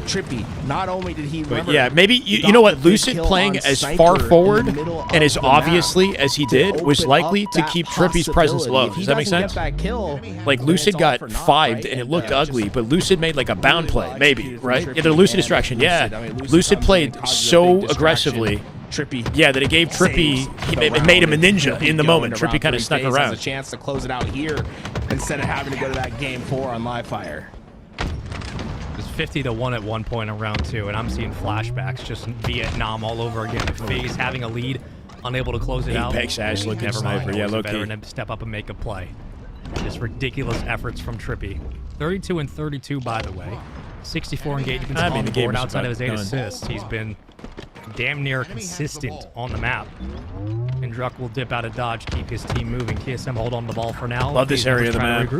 Trippy, not only did he... Yeah, maybe, you know what, Lucid playing as far forward and as obviously as he did was likely to keep Trippy's presence low. Does that make sense? Like, Lucid got 5'd and it looked ugly, but Lucid made like a bound play, maybe, right? Yeah, the Lucid distraction, yeah. Lucid played so aggressively. Trippy. Yeah, that it gave Trippy, it made him a ninja in the moment. Trippy kind of snuck around. Has a chance to close it out here instead of having to go to that game 4 on live fire. It was 50-1 at one point in round 2, and I'm seeing flashbacks, just Vietnam all over again. FaZe having a lead, unable to close it out. Apex Ash looking sniper, yeah, low key. Veteran to step up and make a play. Just ridiculous efforts from Trippy. 32 and 32, by the way. 64 engagements on the board outside of his 8 assists. He's been damn near consistent on the map. And Druck will dip out of dodge, keep his team moving. TSM hold on the ball for now. Love this area of the map.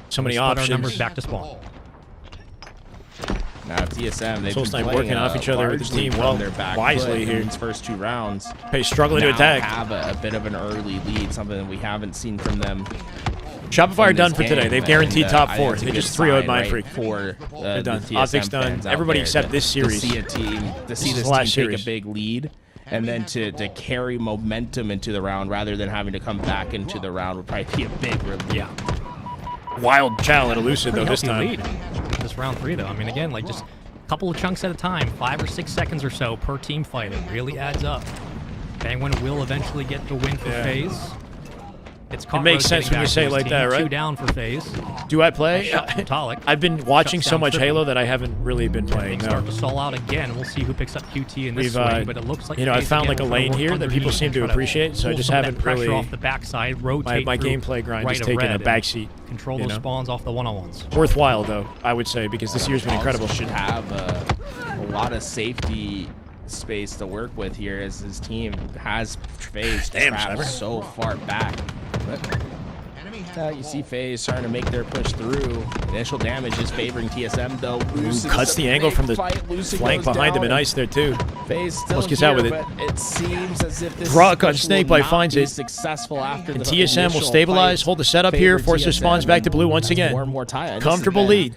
So many options. Our numbers back to spawn. Now TSM, they've been working off each other with the team well, wisely here. These first 2 rounds. Hey, struggling to attack. Have a bit of an early lead, something that we haven't seen from them. Shopify are done for today. They've guaranteed top 4. They just 3-0'd Mindfreak. They're done. Optic's done. Everybody except this series. To see this team take a big lead, and then to carry momentum into the round rather than having to come back into the round would probably be a big relief. Yeah. Wild challenge at Lucid though this time. Lead. This round 3 though. I mean, again, like just a couple of chunks at a time, 5 or 6 seconds or so per team fight. It really adds up. Penguin will eventually get the win for FaZe. It makes sense when you say it like that, right? 2 down for FaZe. Do I play? I've been watching so much Halo that I haven't really been playing. Start to stall out again. We'll see who picks up QT in this swing, but it looks like I found like a lane here that people seem to appreciate, so I just haven't really. Off the backside, rotate my gameplay grind is taking a backseat. Control those spawns off the one-on-ones. Worthwhile though, I would say, because this year's been incredible. Should have a lot of safety space to work with here as his team has FaZe trapped so far back. But you see FaZe starting to make their push through. Initial damage is favoring TSM though. Cuts the angle from the flank behind him and ice there too. FaZe still almost gets out with it. It seems as if this Druck on Snakebite finds it. Successful after and TSM will stabilize, hold the setup here, force their spawns back to blue once again. Comfortable lead.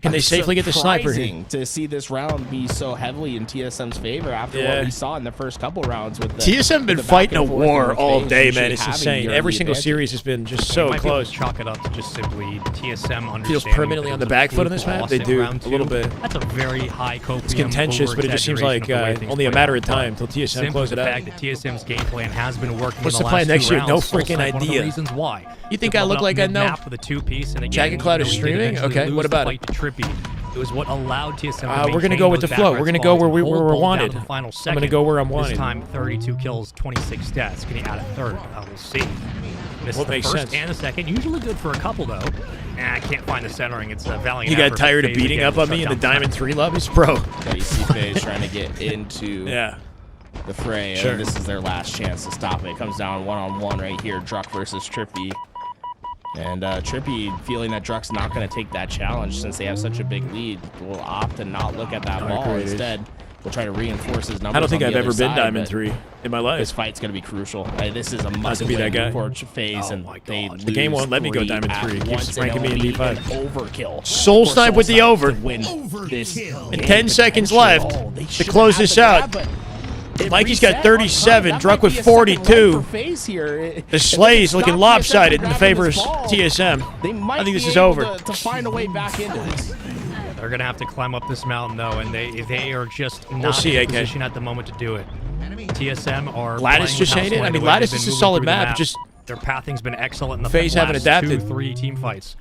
Can they safely get the sniper here? To see this round be so heavily in TSM's favor after what we saw in the first couple rounds with the TSM been fighting a war all day, man. It's insane. Every single series has been just so close. Chalk it up to just simply TSM feels permanently on the back foot on this map. They do a little bit. That's a very high copium. It's contentious, but it just seems like only a matter of time till TSM close it out. The fact that TSM's game plan has been working. What's the plan next year? No freaking idea. Reasons why. You think I look like I know? With a 2-piece and Jagged Cloud is streaming. Okay, what about it? It was what allowed TSM. We're gonna go with the flow. We're gonna go where we're wanted. I'm gonna go where I'm wanted. This time, 32 kills, 26 deaths. Can he add a third? We'll see. What makes sense? First and the second, usually good for a couple though. I can't find the centering. It's valiant. You got tired of beating up on me in the Diamond 3 lobbies, bro. Yeah, you see FaZe trying to get into the fray, and this is their last chance to stop it. It comes down one-on-one right here, Druck versus Trippy. And Trippy, feeling that Druck's not going to take that challenge since they have such a big lead, will opt to not look at that ball. Instead, we'll try to reinforce his numbers. I don't think I've ever been Diamond 3 in my life. This fight's going to be crucial. This is a must-win for FaZe, and the game won't let me go Diamond 3. It keeps ranking me in D5. Overkill. Soul Snipe with the over. Win this and 10 seconds left to close this out. Mikey's got 37, Druck with 42. The Slay's looking lopsided in favor of TSM. I think this is over. To find a way back into this. They're going to have to climb up this mountain, though, and they are just not see, in AK. position at the moment to do it. TSM are Lattice playing just with ain't it. house I mean, the way Lattice they've is been a moving solid through the map. Just their pathing's been excellent in the FaZe haven't last adapted. 2-3 team fights.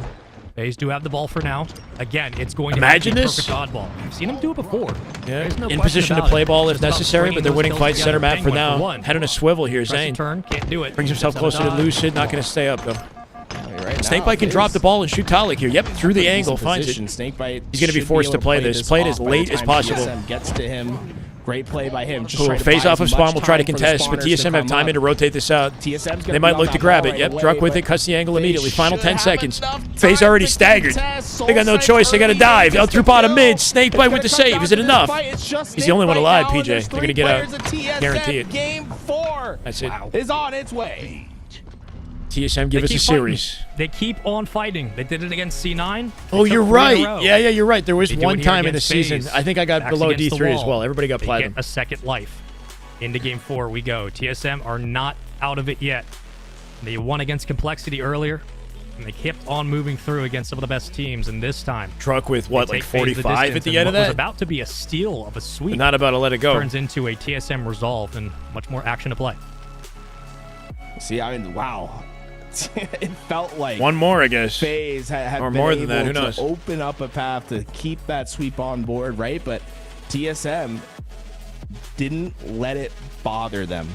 FaZe do have the ball for now. Again, it's going to Imagine have to be this. perfect oddball. We've seen them do it before. Yeah, There's no in question position to about play it. ball if It's about necessary, but they're bringing winning those fights skills center together. map for Penguin now. one. Head on a swivel here, Press a Zane. turn, can't do it. Brings himself Seven closer to dodge. Lucid, not going to stay up, though. Right Snakebite can drop the ball and shoot Talik here. Yep, through the angle, finds it. Snakebite He's going to be should forced to able play this. Play it as off by late the as time possible. TSM gets to him. Great play by him. Just Cool. trying to FaZe buy off as of spawn much will try to time for the contest, but spawners TSM have come time up. to rotate this out. TSM's gonna They be might on look that to grab ball it. Yep, right Druck away, with but it, cuts the angle immediately. they Final should 10 have seconds. enough FaZe time already to staggered. contest. They got no Soulsight's choice. They got to early dive. game Out gets through the bottom kill. mid. It's Snakebite gonna with the come save. down Is it to this enough? fight. It's just He's the only one Snakebite alive, now, and PJ. there's They're going to three get out. players of TSM. Guarantee it. Game 4 That's it. is on its way. TSM give us a keep fighting. series. They keep on fighting. They did it against C9. Oh, They you're took 3 in a right. row. Yeah, you're right. There was They do one it here time in the against season. FaZe. I think I got Backs below against the D3 as wall. well. Everybody got They platinum. get a second life. Into game 4 we go. TSM are not out of it yet. They won against Complexity earlier, and they kept on moving through against some of the best teams. And this time, Truck with what, they like take FaZe the 45 at distance, the and end of what was that? about to be a steal of a sweep. Not about to let it go. Turns into a TSM resolve and much more action to play. See, I mean, wow. It felt like One more, I guess. FaZe had Or been more than that, able who knows? to open up a path to keep that sweep on board, right? But TSM didn't let it bother them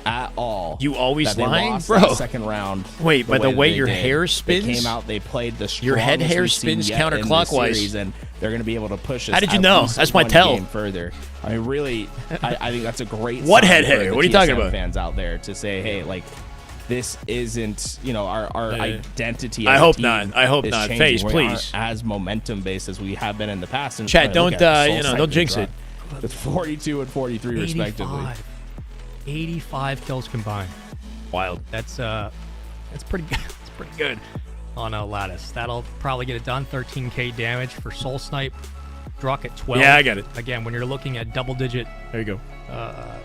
at all. You always that they lying, lost bro? that second round. Wait, by the way that your they did. hair They spins? came out, they played the Your head strongest hair we've seen spins yet in this counterclockwise. series, and they're going to be able to push us. How did you at know? least That's my one tell. game further. I mean, really, I think that's a great. What sign head for hair? the What are you talking TSM about? Fans out there to say, hey, like, this isn't, our identity. I as a hope team not. I hope is not. changing. FaZe, We please. aren't as momentum based as we have been in the past. And Chat, look don't, at don't Soulsight jinx with it. With 42 and 43 respectively. 85 kills combined. Wild. That's pretty good. It's pretty good on a Lattice. That'll probably get it done. 13k damage for Soul Snipe. Druck at 12. Yeah, I get it. Again, when you're looking at double-digit There you go.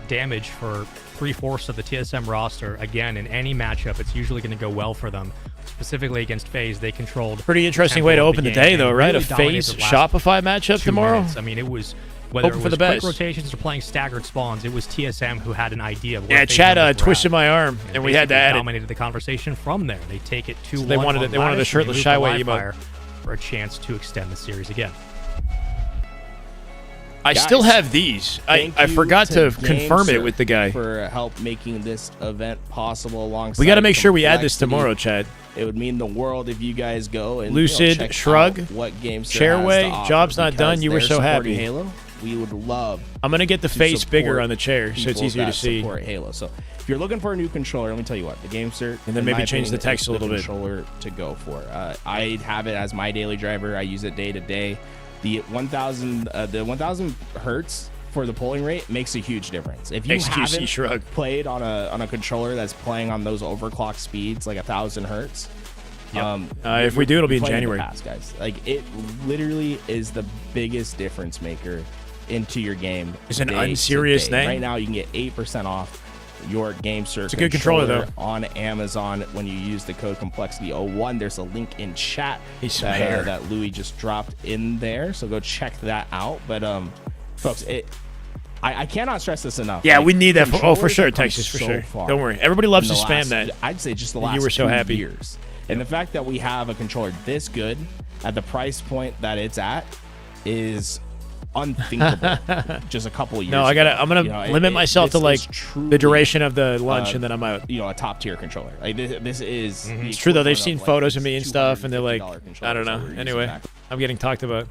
damage for 3/4 of the TSM roster, again, in any matchup, it's usually going to go well for them. Specifically against FaZe, they controlled. Pretty interesting way to open the day, though, right? A FaZe Shopify matchup tomorrow. I mean, it was whether Hoping it for was the quick best. rotations or playing staggered spawns. It was TSM who had an idea. Of where Yeah, FaZe Chad numbers were twisted at. my arm, and we had to basically add it. dominated the conversation from there. They take it 2-1. They wanted it. They wanted a shirtless Shyway emote for a chance to extend the series again. I Guys, still have these. I Thank you forgot to Game confirm it Cert with the guy. for help making this event possible. Alongside We got to make sure we add this Complexity. tomorrow, Chad. It would mean the world if you guys go and Lucid, check Shrug, out what games Chairway, job's not done, you were so happy. Halo, we would love. I'm gonna get the to face bigger support on the chair, so it's people easier to that see. Support Halo. So if you're looking for a new controller, let me tell you what, the Game Cert, And then in maybe my change the opinion, text is a little the bit. Controller to go for. I have it as my daily driver. I use it day to day. The 1000 hertz for the polling rate makes a huge difference. If you XQC haven't Shrug. played on a controller that's playing on those overclock speeds, like 1000 hertz. If we do, it'll be in playing January. the past, guys. Like, it literally is the biggest difference maker into your game. It's an day to unserious day. thing. Right now, you can get 8% off your Game Cert. It's a good controller, though. On Amazon when you use the code Complexity01. There's a link in chat He's some hair. that Louis just dropped in there. So go check that out. But folks, I cannot stress this enough. Yeah, Like, we need that. For controllers sure, have come Texas, for so sure. far Don't worry. Everybody loves in to the spam last- that. I'd say just the You last were so 2 happy. years. And the fact that we have a controller this good at the price point that it's at is unthinkable just a couple of years No, I'm ago. gonna limit myself to this like is truly, the duration of the lunch, and then I'm out. a top tier controller. Like this is the It's true though. They've equivalent seen of, like, photos of this me and stuff, and they're like, $250 I don't controllers that know. we're using Anyway, back. I'm getting talked about.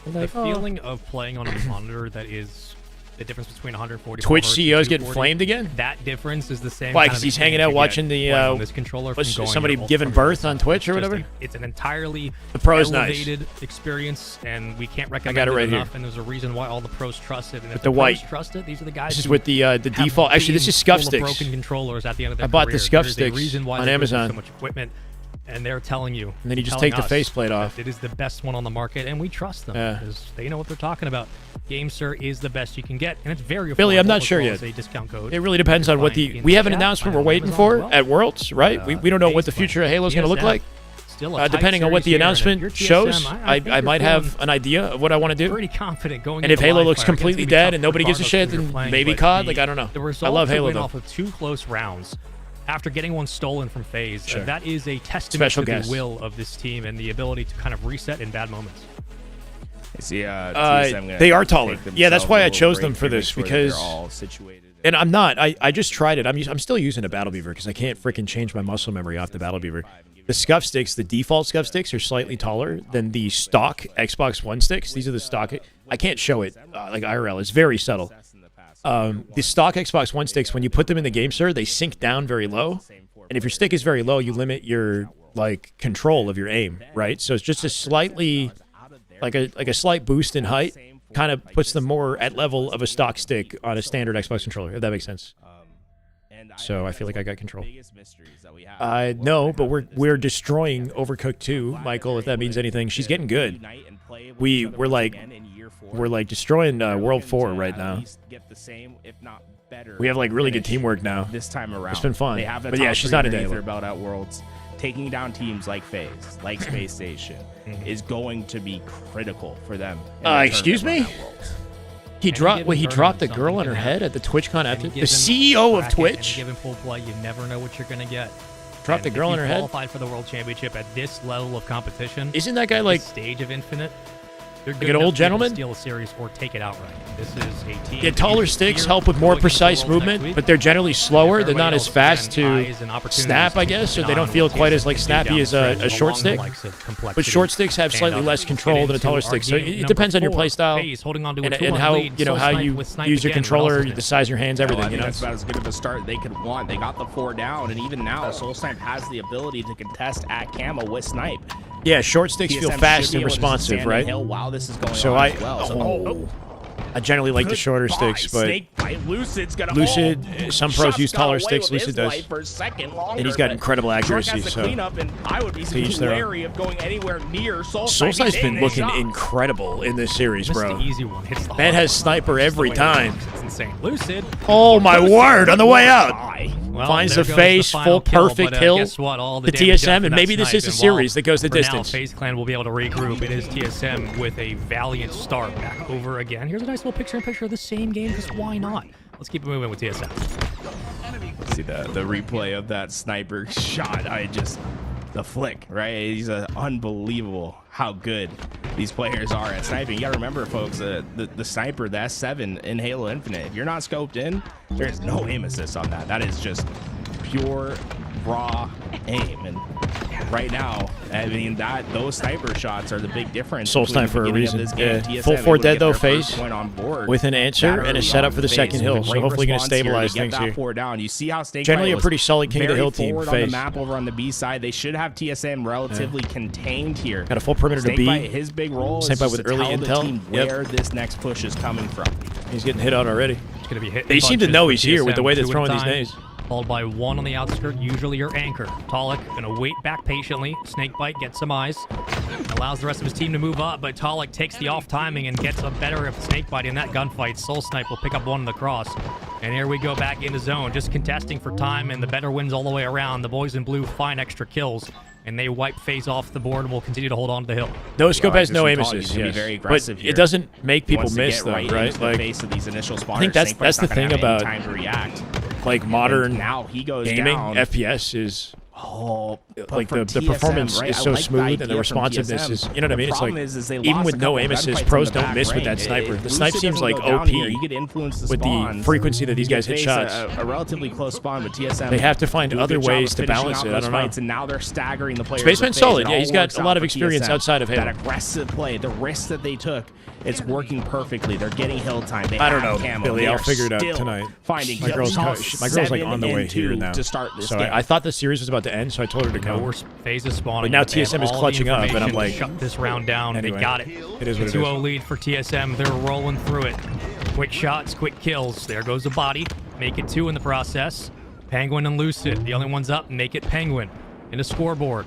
The feeling of playing on a monitor that is the difference between 140 Twitch hertz CEO's and getting 240, flamed again? That difference is the same. Why? kind Because of he's hanging experience out you watching get the playing on this controller what's from going somebody your giving from birth your on Twitch or It's just whatever? It's an entirely The pro's nice. elevated experience, and we can't recommend got it right enough. here. And there's a reason why all the pros trust it. And if With the pros white. trust it, these are the guys. This is who with the have default. Actually, this been is scuff full of sticks. broken controllers at the end of their I bought the career. scuff There's sticks a reason why on they put Amazon. so much equipment and they're telling you. And then you just telling take the us faceplate off. that it is the best one on the market, and we trust them because they know what they're talking about. GameSir is the best you can get, and it's very affordable. Billy, I'm not as sure well yet. as a discount code. It really depends on what Find in we have an chat, announcement find we're on waiting Amazon for as well. at Worlds, right? We don't know what the future of Halo is going to look like. Still a tight Depending on what the series here, and if announcement you're TSM, shows, think I you're might feeling have an idea of what I want to do. pretty confident going And if into Halo live looks fire. Again, it's completely gonna be dead tough and nobody gives a regardless shit, of who you're then playing, maybe but COD. Like, I don't know. The I love result to Halo, win though. off of 2 close rounds after getting one stolen from FaZe, Sure. that is a testament Special to guest. the will of this team and the ability to kind of reset in bad moments. See, they are taller. Yeah, that's why I chose them for this, because... all situated. And I'm not. I just tried it. I'm still using a Battle Beaver because I can't freaking change my muscle memory off the Battle Beaver. The scuff sticks, the default scuff sticks, are slightly taller than the stock Xbox One sticks. These are the stock. I can't show it like IRL. It's very subtle. The stock Xbox One sticks, when you put them in the GameSir, they sink down very low. And if your stick is very low, you limit your like control of your aim, right? So it's just a slightly like a slight boost in height. Kind of puts them more at level of a stock stick on a standard Xbox controller, if that makes sense. So I feel like I got control. No, but we're destroying Overcooked 2, Michael, if that means anything. She's getting good. We're like destroying World 4 right now. We have like really good teamwork now. This time around, it's been fun. They have the but yeah, top she's three not in underneath Halo. their belt at Worlds. Taking down teams like FaZe, like Space Station, is going to be critical for them. in the Excuse tournament me? at Worlds. He dropped the girl on her head at the TwitchCon after the CEO of Twitch. Given full play, you never know what you're going to get. Dropped the girl on her head. Qualified for the World Championship at this level of competition. Isn't that guy like this stage of Infinite? They're like good an enough old to be able to gentleman? steal a series or take it outright. This is a team. Yeah, taller sticks help with more precise movement, but they're generally slower. They're not as fast to snap, I guess, or they don't feel quite as like snappy as a short stick. But short sticks have slightly less control than a taller stick, so it depends on your play style and how you use your controller, the size of your hands, everything. You know, that's about as good of a start they could want. They got the 4 down, and even now, Soul Snipe has the ability to contest at camo with Snipe. yeah, short sticks feel TSM fast should be and able to responsive, stand right? and hill while this is going So on I, as well. So, I generally like the shorter sticks, but Snakebite. Lucid's gonna some pros use Shot's got taller away sticks. with his Lucid does, life for a second longer, and he's got but incredible accuracy. Jork has to So clean up, and I would be each their own. wary of going anywhere near Soul Soul Snipe. Snipe's been looking incredible in this series, Just bro. the easy one hits the Man hard has sniper every time. It's insane. Lucid. Oh my word! On the way out. Well, Finds there the goes FaZe, final full kill, perfect but, kill. Guess what? All The damage TSM, done for and that maybe this snipe, is a and series that goes the for now, distance. FaZe Clan will be able to regroup. It is TSM with a valiant start back over again. Here's a nice little picture-in-picture of the same game, because why not? Let's keep it moving with TSM. See the replay of that sniper shot. The flick, right? He's unbelievable how good these players are at sniping. You gotta remember, folks, the sniper, the S7 in Halo Infinite, if you're not scoped in, there's no aim assist on that. That is just pure raw aim. And right now, I mean, those sniper shots are the big difference. Soul between Snipe the for a beginning of reason. this game and Yeah. TSM Full able 4 to dead get though, their first FaZe, point on board with an answer that and a early setup on for the FaZe second with a hill. So great hopefully going to response here stabilize get things that here. 4 down. You see how Snakebite Generally a was pretty solid king of the very hill team, forward on the FaZe. map over on the B side. They should have TSM relatively contained here. Got a full perimeter to B. Snakebite, his big role is Snakebite just with to early tell the intel. team Yep. where this next push is coming from. He's getting hit out already. It's going to be hit. They seem to bunches know for he's here with the TSM, way they're 2 at a throwing these time, nades. Followed by 1 on the outskirt, usually your anchor. Talik gonna wait back patiently. Snakebite gets some eyes. Allows the rest of his team to move up, but Talik takes the off timing and gets a better of Snakebite in that gunfight. Soul Snipe will pick up 1 in the cross. And here we go back into zone, just contesting for time, and the better wins all the way around. The boys in blue find extra kills, and they wipe FaZe off the board and will continue to hold on to the hill. No scope has no Just aim from Talik, assist, he's gonna be yes. very But aggressive it here. doesn't make people Wants to miss get though, right right? into the Like, face of these initial spawners. I think that's Snakebite's the not gonna thing have any about time to react. like modern And now he goes gaming down. FPS is But like from the TSM, performance right? is I so like the smooth and idea the from responsiveness TSM. is, you know what I The mean? It's problem like is they even lost with a no couple aim assist, gunfights pros in the don't back miss with range. that sniper. If The snipe Lucid seems doesn't like go down OP here, you could influence the with the spawns. frequency that these You guys hit face shots. A relatively close spawn, but TSM They have to find do a other good job ways of to finishing balance out it. I those don't know. fights, and now they're staggering the players. Spaceman's of FaZe. solid. It Yeah, all he's got works a out lot of for experience TSM. outside of Halo. That aggressive play, the risk that they took, it's working perfectly. They're getting hill time. They I don't have know, camo. Billy. They I'll are figure it out still tonight. Finding My girl's like on the way here now. to start this So game. I thought the series was about to end, so I told her to No, come. we're FaZe is spawning. But now but they have TSM is all the clutching up, and I'm information to like, shut this round down. anyway, They got it. it is what it 2-0 is. lead for TSM. They're rolling through it. Quick shots, quick kills. There goes the body. Make it 2 in the process. Penguin and Lucid, the only ones up. Make it Penguin. In a scoreboard.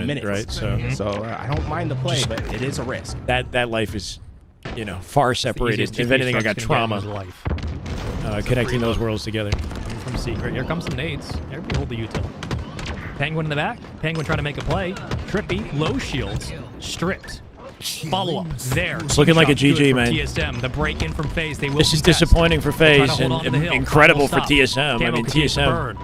it, minutes. right? So I don't mind the play, but it is a risk. that life is, far separated. If anything, I got trauma Life. connecting those worlds together. From Secret. Here comes some nades. Everybody hold the util. Penguin in the back. Penguin trying to make a play. Trippy. Low shields. Stripped. Follow up there. It's looking like a Good GG, from man. TSM. The break in from FaZe. They will This is contest. disappointing for They'll try to FaZe hold and on to the hill. incredible for Clock will stop. TSM. I Camo mean, continues to TSM burn.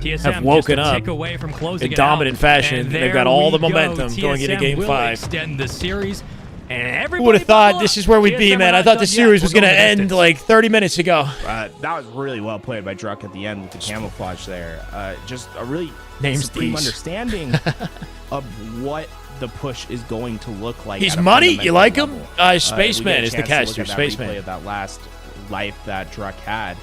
TSM have woken just a up tick away from closing in it dominant out. fashion. And They've got there all we the go. momentum going into TSM Game will 5. extend the series. And everybody Who would have thought buckle this up. is where we'd be, TSM man? are I not thought the done series yet. was We're going to going the end distance. like 30 minutes ago. That was really well played by Druck at the end with the camouflage there. Just a really Name's supreme Deez. understanding of what the push is going to look like. He's at a money. fundamental You like him? level. Spaceman we get a is the chance to caster. look at that Spaceman. replay of that last life that Druck had.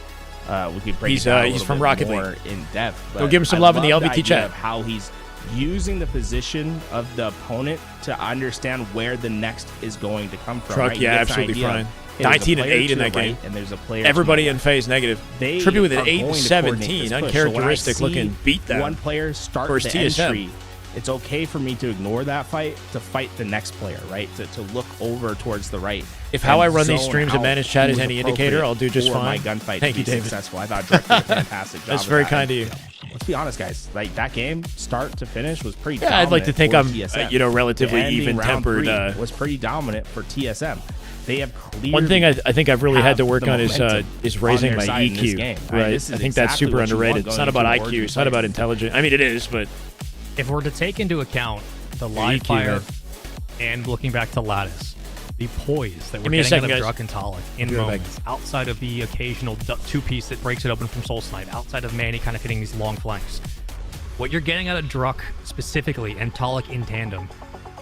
We could break He's, it down a he's little from bit Rocket more League. in depth. Go but give him some I love in the love LVT idea chat. Of how he's using the position of the opponent to understand where the next is going to come from. Truck, right? He yeah, gets an absolutely idea of, fine. hey, there's a 19 and player 8 to in the that game. right, and there's a player to Everybody the in FaZe negative. They Trippy with an are 8 going and to 17, coordinate this push. So when I uncharacteristic looking see beatdown. one player start versus the TSM. entry, it's okay for me to ignore that fight to fight the next player, right? To look over towards the right. If how and I run these zone streams and out manage chat who is is any indicator, I'll do just for my fine. gunfight Thank to you, be David. successful. I thought Druck did a fantastic job. That's of very that. kind of you. Let's be honest, guys. Like that game, start to finish, was pretty. Yeah, I'd like to think dominant I'm, for TSM. relatively The ending round even-tempered. 3 was pretty dominant for TSM. They have clearly One thing I think I've really had to work have on the is momentum raising on my their side in this EQ. game. Right, This I is think that's exactly super what you want underrated. It's not going about into IQ. It's not about intelligence. I mean, it is, but If we're to take into account the live EQ, fire man. and looking back to Lattice, the poise that we're Give me a getting second, out of guys. Druck and Talik in Be right back. moments, outside of the occasional two-piece that breaks it open from Soul Snipe, outside of Manny kind of hitting these long flanks, what you're getting out of Druck specifically and Talik in tandem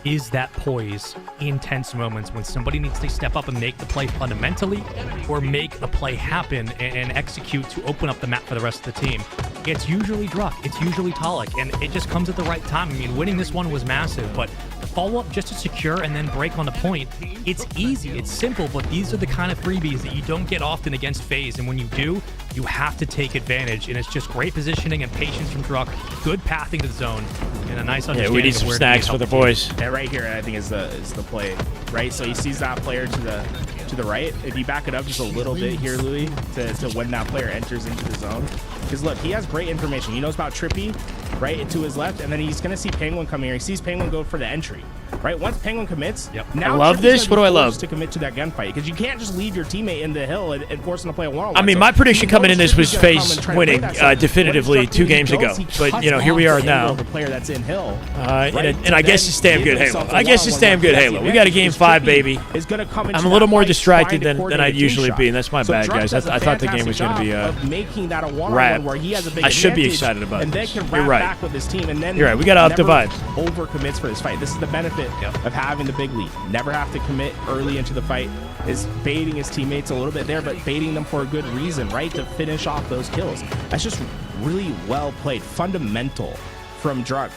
is that poise in tense moments when somebody needs to step up and make the play fundamentally or make a play happen and execute to open up the map for the rest of the team. It's usually Druck, it's usually Talik, and it just comes at the right time. I mean, winning this one was massive, but the follow-up just to secure and then break on the point, it's easy, it's simple, but these are the kind of freebies that you don't get often against FaZe, and when you do, you have to take advantage, and it's just great positioning and patience from Druck, good pathing to the zone, and a nice understanding we need of some where to be snacks a for the couple boys. Yeah, right here, I think is the play, right? So he sees that player to the right. If you back it up just a little bit here, Louis, to when that player enters into the zone, because look, he has great information. He knows about Trippy, right, to his left, and then he's gonna see Penguin come here. He sees Penguin go for the entry, right? Once Penguin commits, now I love Trippy's this. gonna What be do I forced love? to commit to that gunfight because you can't just leave your teammate in the hill and force him to play a one-on-one. I mean, So my prediction he coming knows in this was Trippy's gonna come FaZe and try to winning play that. So definitively what 2 Druck games does, ago, he but cuts here we off are the now. angle of the player that's in hill, And I guess it's damn good Halo. I guess it's one-on-one damn good with Halo. We Jesse got a Ventus, Game because 5, Trippy baby. is gonna come into I'm a little that more fight distracted trying to than I'd coordinate a usually team be, and that's my shot. bad, So guys. Druck does a I thought the game fantastic was going to be job of making that a one-on-one wrapped. where he has a big I should be advantage, excited about and then this. can You're wrap right. back with his team, and then You're right. We gotta up the never vibes. over commits for this fight. This is the benefit of having the big lead. Never have to commit early into the fight. Is baiting his teammates a little bit there, but baiting them for a good reason, right? To finish off those kills. That's just really well played, fundamental from Druck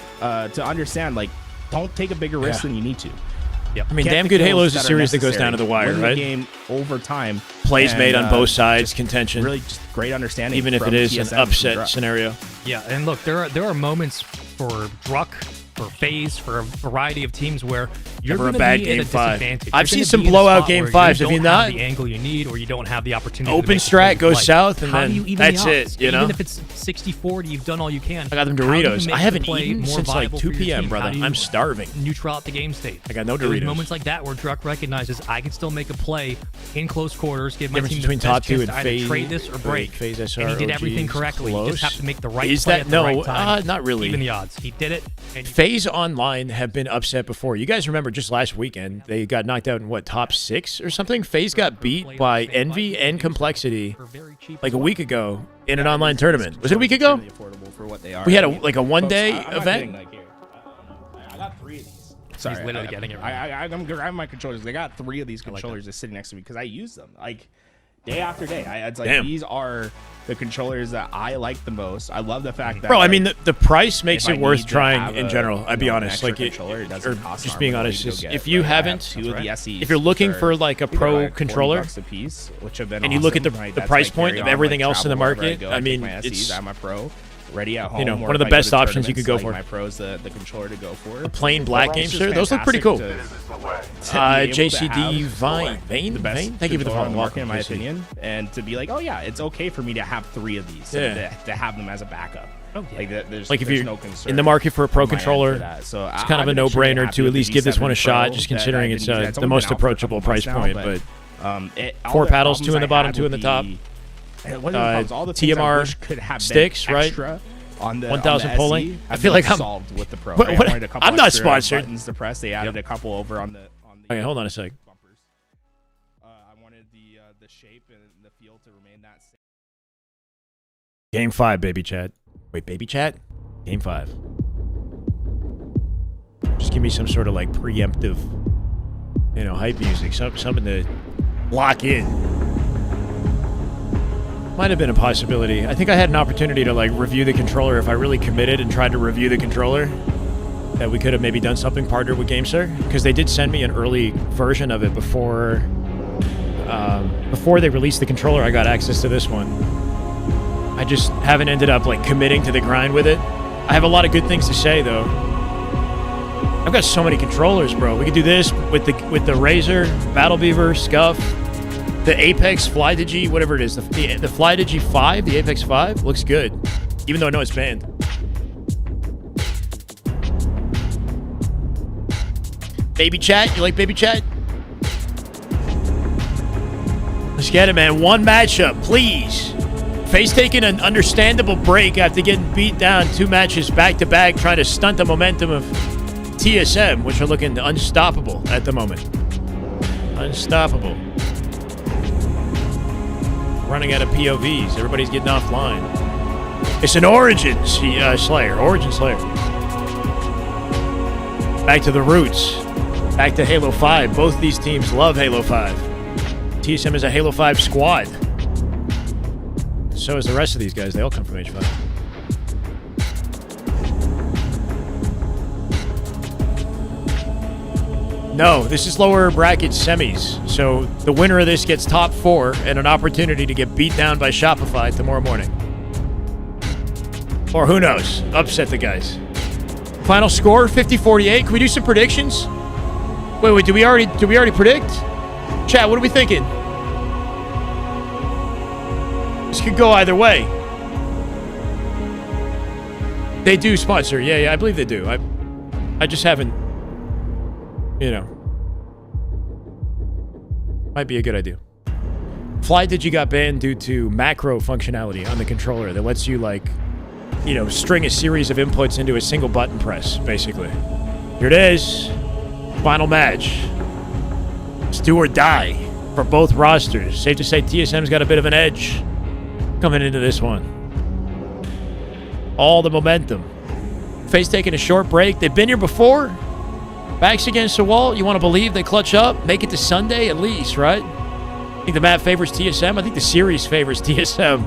to understand. Like, don't take a bigger risk than you need to. Yep. I mean, Get damn the good kills Halo is a that are series that goes necessary. down to the wire, Win right? The game over time. Plays and, made on both sides, just contention. Really, just great understanding. Even if from it is TSM an from upset Druck. scenario. Yeah, and look, there are moments for Druck, for FaZe, for a variety of teams where you're Never a going to bad be Game at a 5. disadvantage. I've You're seen gonna some be in a blowout spot Game where 5s. you Have you don't not? have the angle you need, or you don't have the opportunity. Open to make the strat play goes right. south, and How then do you even that's the it, odds? you know? Even if it's 60-40, you've done all you can. I got them How do you Doritos. make I the haven't play eaten more since like viable 2 for your p.m., team? How brother. do you I'm starving. Neutral out the game state. I got no There's Doritos. moments like that where Druck recognizes I can still make a play in close quarters, give my Difference team between the best top 2 chance and to either FaZe. trade this or break. FaZe SR, And he did OG everything is correctly. You close. just have to make the right Is play that at the no? right time. Not really. Even the odds. He did it. And FaZe Online have been upset before. You guys remember just last weekend, they got knocked out in what, top 6 or something? FaZe got beat by Envy and Complexity like a week ago in an online tournament. Was it a week ago? Really affordable for what they are. We had I a mean, like a one-day folks, I'm not event. kidding, like, here. I got 3 of these. Sorry, He's literally getting it right. I'm grabbing my controllers. I got 3 of these controllers just sitting next to me because I use them like day after day. It's like Damn. these are the controllers that I like the most. I love the fact that, Bro, I like, mean, the price makes if I it worth need to trying have in a, general. I'd be an honest, extra like, controller, it doesn't or cost just arm being and a leg honest, to go is get, if you right? I have haven't, 2 of the SEs if you're looking for for like a either, pro like, controller, $40 a piece, which have been and you look at awesome, right? the That's, price like, point carry of on, everything like, else in the travel wherever market, go, I take mean, my SEs, it's, I have my pro ready at home. you know, or one of if the I go best to options you could go tournaments, for. like, my pro's the controller to go for. A plain black Overall, game, it's sir. just Those look pretty fantastic cool. to be able to JCD have Vane, the best Vane. Thank you for the controller follow. on the market, Welcome, in my JC. opinion, and to be like, oh yeah, it's okay for me to have 3 of these, Yeah. to have them as a backup. Oh, yeah. Like there's Like if there's you're no concern in the market for a pro on my end controller, for that. So it's kind of a no-brainer to at least give this one a shot, just considering it's the most approachable price point. But 4 paddles, 2 in the bottom, 2 in the top. TMR sticks, right? On the 1,000 SE, pulling. I have feel been like I'm solved with the pro. What- right? what- I wanted a couple I'm not extra sponsored. Buttons to press. They added a couple over on the. Okay, hold on a sec. Bumpers. I wanted the shape and the feel to remain that same. Game 5, baby chat. Wait, baby chat? Game 5. Just give me some sort of like preemptive, hype music, something to lock in. Might have been a possibility. I think I had an opportunity to like review the controller if I really committed and tried to review the controller. That we could have maybe done something partnered with GameSir, because they did send me an early version of it before they released the controller. I got access to this one. I just haven't ended up like committing to the grind with it. I have a lot of good things to say though. I've got so many controllers, bro. We could do this with the Razer, Battle Beaver, Scuff, the Apex FlyDigi, whatever it is. The FlyDigi 5, the Apex 5 looks good, even though I know it's banned. Baby chat, you like baby chat? Let's get it, man. One matchup, please. FaZe taking an understandable break after getting beat down 2 matches back-to-back, trying to stunt the momentum of TSM, which are looking unstoppable at the moment. Unstoppable. Running out of POVs. Everybody's getting offline. It's an Origin Slayer. Origin Slayer. Back to the roots. Back to Halo 5. Both these teams love Halo 5. TSM is a Halo 5 squad. So is the rest of these guys. They all come from H5. No, this is lower bracket semis. So the winner of this gets top 4 and an opportunity to get beat down by Shopify tomorrow morning. Or who knows? Upset the guys. Final score 50-48. Can we do some predictions? Wait, did we already predict? Chat, what are we thinking? This could go either way. They do sponsor. Yeah, I believe they do. I just haven't, might be a good idea. FlyDigi got banned due to macro functionality on the controller that lets you string a series of inputs into a single button press, basically. Here it is. Final match. It's do or die for both rosters. Safe to say TSM's got a bit of an edge coming into this one. All the momentum. FaZe taking a short break. They've been here before. Backs against the wall. You want to believe they clutch up? Make it to Sunday at least, right? I think the map favors TSM. I think the series favors TSM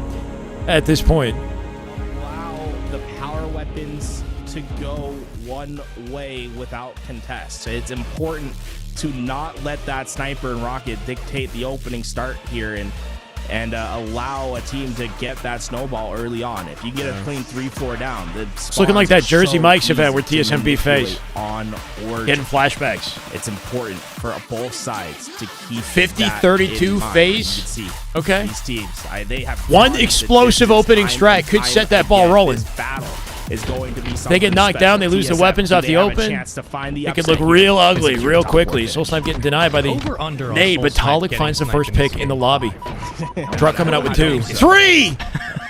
at this point. Allow the power weapons to go one way without contest. It's important to not let that sniper and rocket dictate the opening start here and allow a team to get that snowball early on. If you get a clean 3-4 down, it's looking like that Jersey Mike's event where TSM beat FaZe. On Origin. Getting flashbacks. It's important for both sides to keep 50-32 FaZe. Okay. These teams, they have one explosive opening strat could set that ball rolling. This battle is going to be something they get knocked down, they lose the weapons off the open. It could look real ugly real quickly. Soulsnipe getting denied by the nade, but Talik finds the first pick in the lobby. Truck coming out with 2. 3!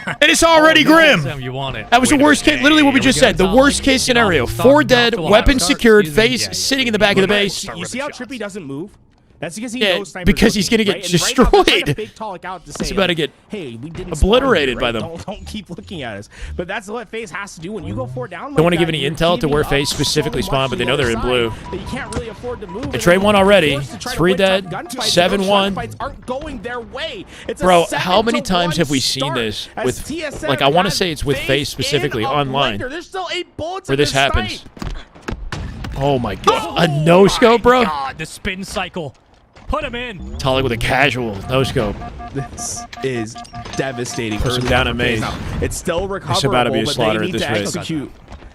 And it's already grim. That was the worst case, literally what we just said. The worst case scenario. 4 dead, weapons secured, FaZe sitting in the back of the base. You see how Trippy doesn't move? That's because he knows snipers because he's going to get destroyed. He's about to get obliterated by them. Don't keep looking at us. But that's what FaZe has to do when you go 4 down. Don't want to give any intel to where FaZe specifically spawned, but they know they're in blue. You can't really afford to move. They trade 1 already. 3 dead, 7-1. Aren't going their way. Bro, how many times have we seen this with, I want to say it's with FaZe specifically online, where this happens. Oh my god, a no-scope, bro? God, the spin cycle. Put him in. Talik with a casual no-scope. This is devastating. Push him down a maze. It's still recoverable, it's about to be a slaughter but they need at this to rate. execute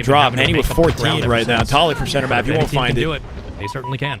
they've been drop. having to Manny with make up the ground 14 ever right now. since. Tolly from center map. If You any won't team find can it. do it. They certainly can.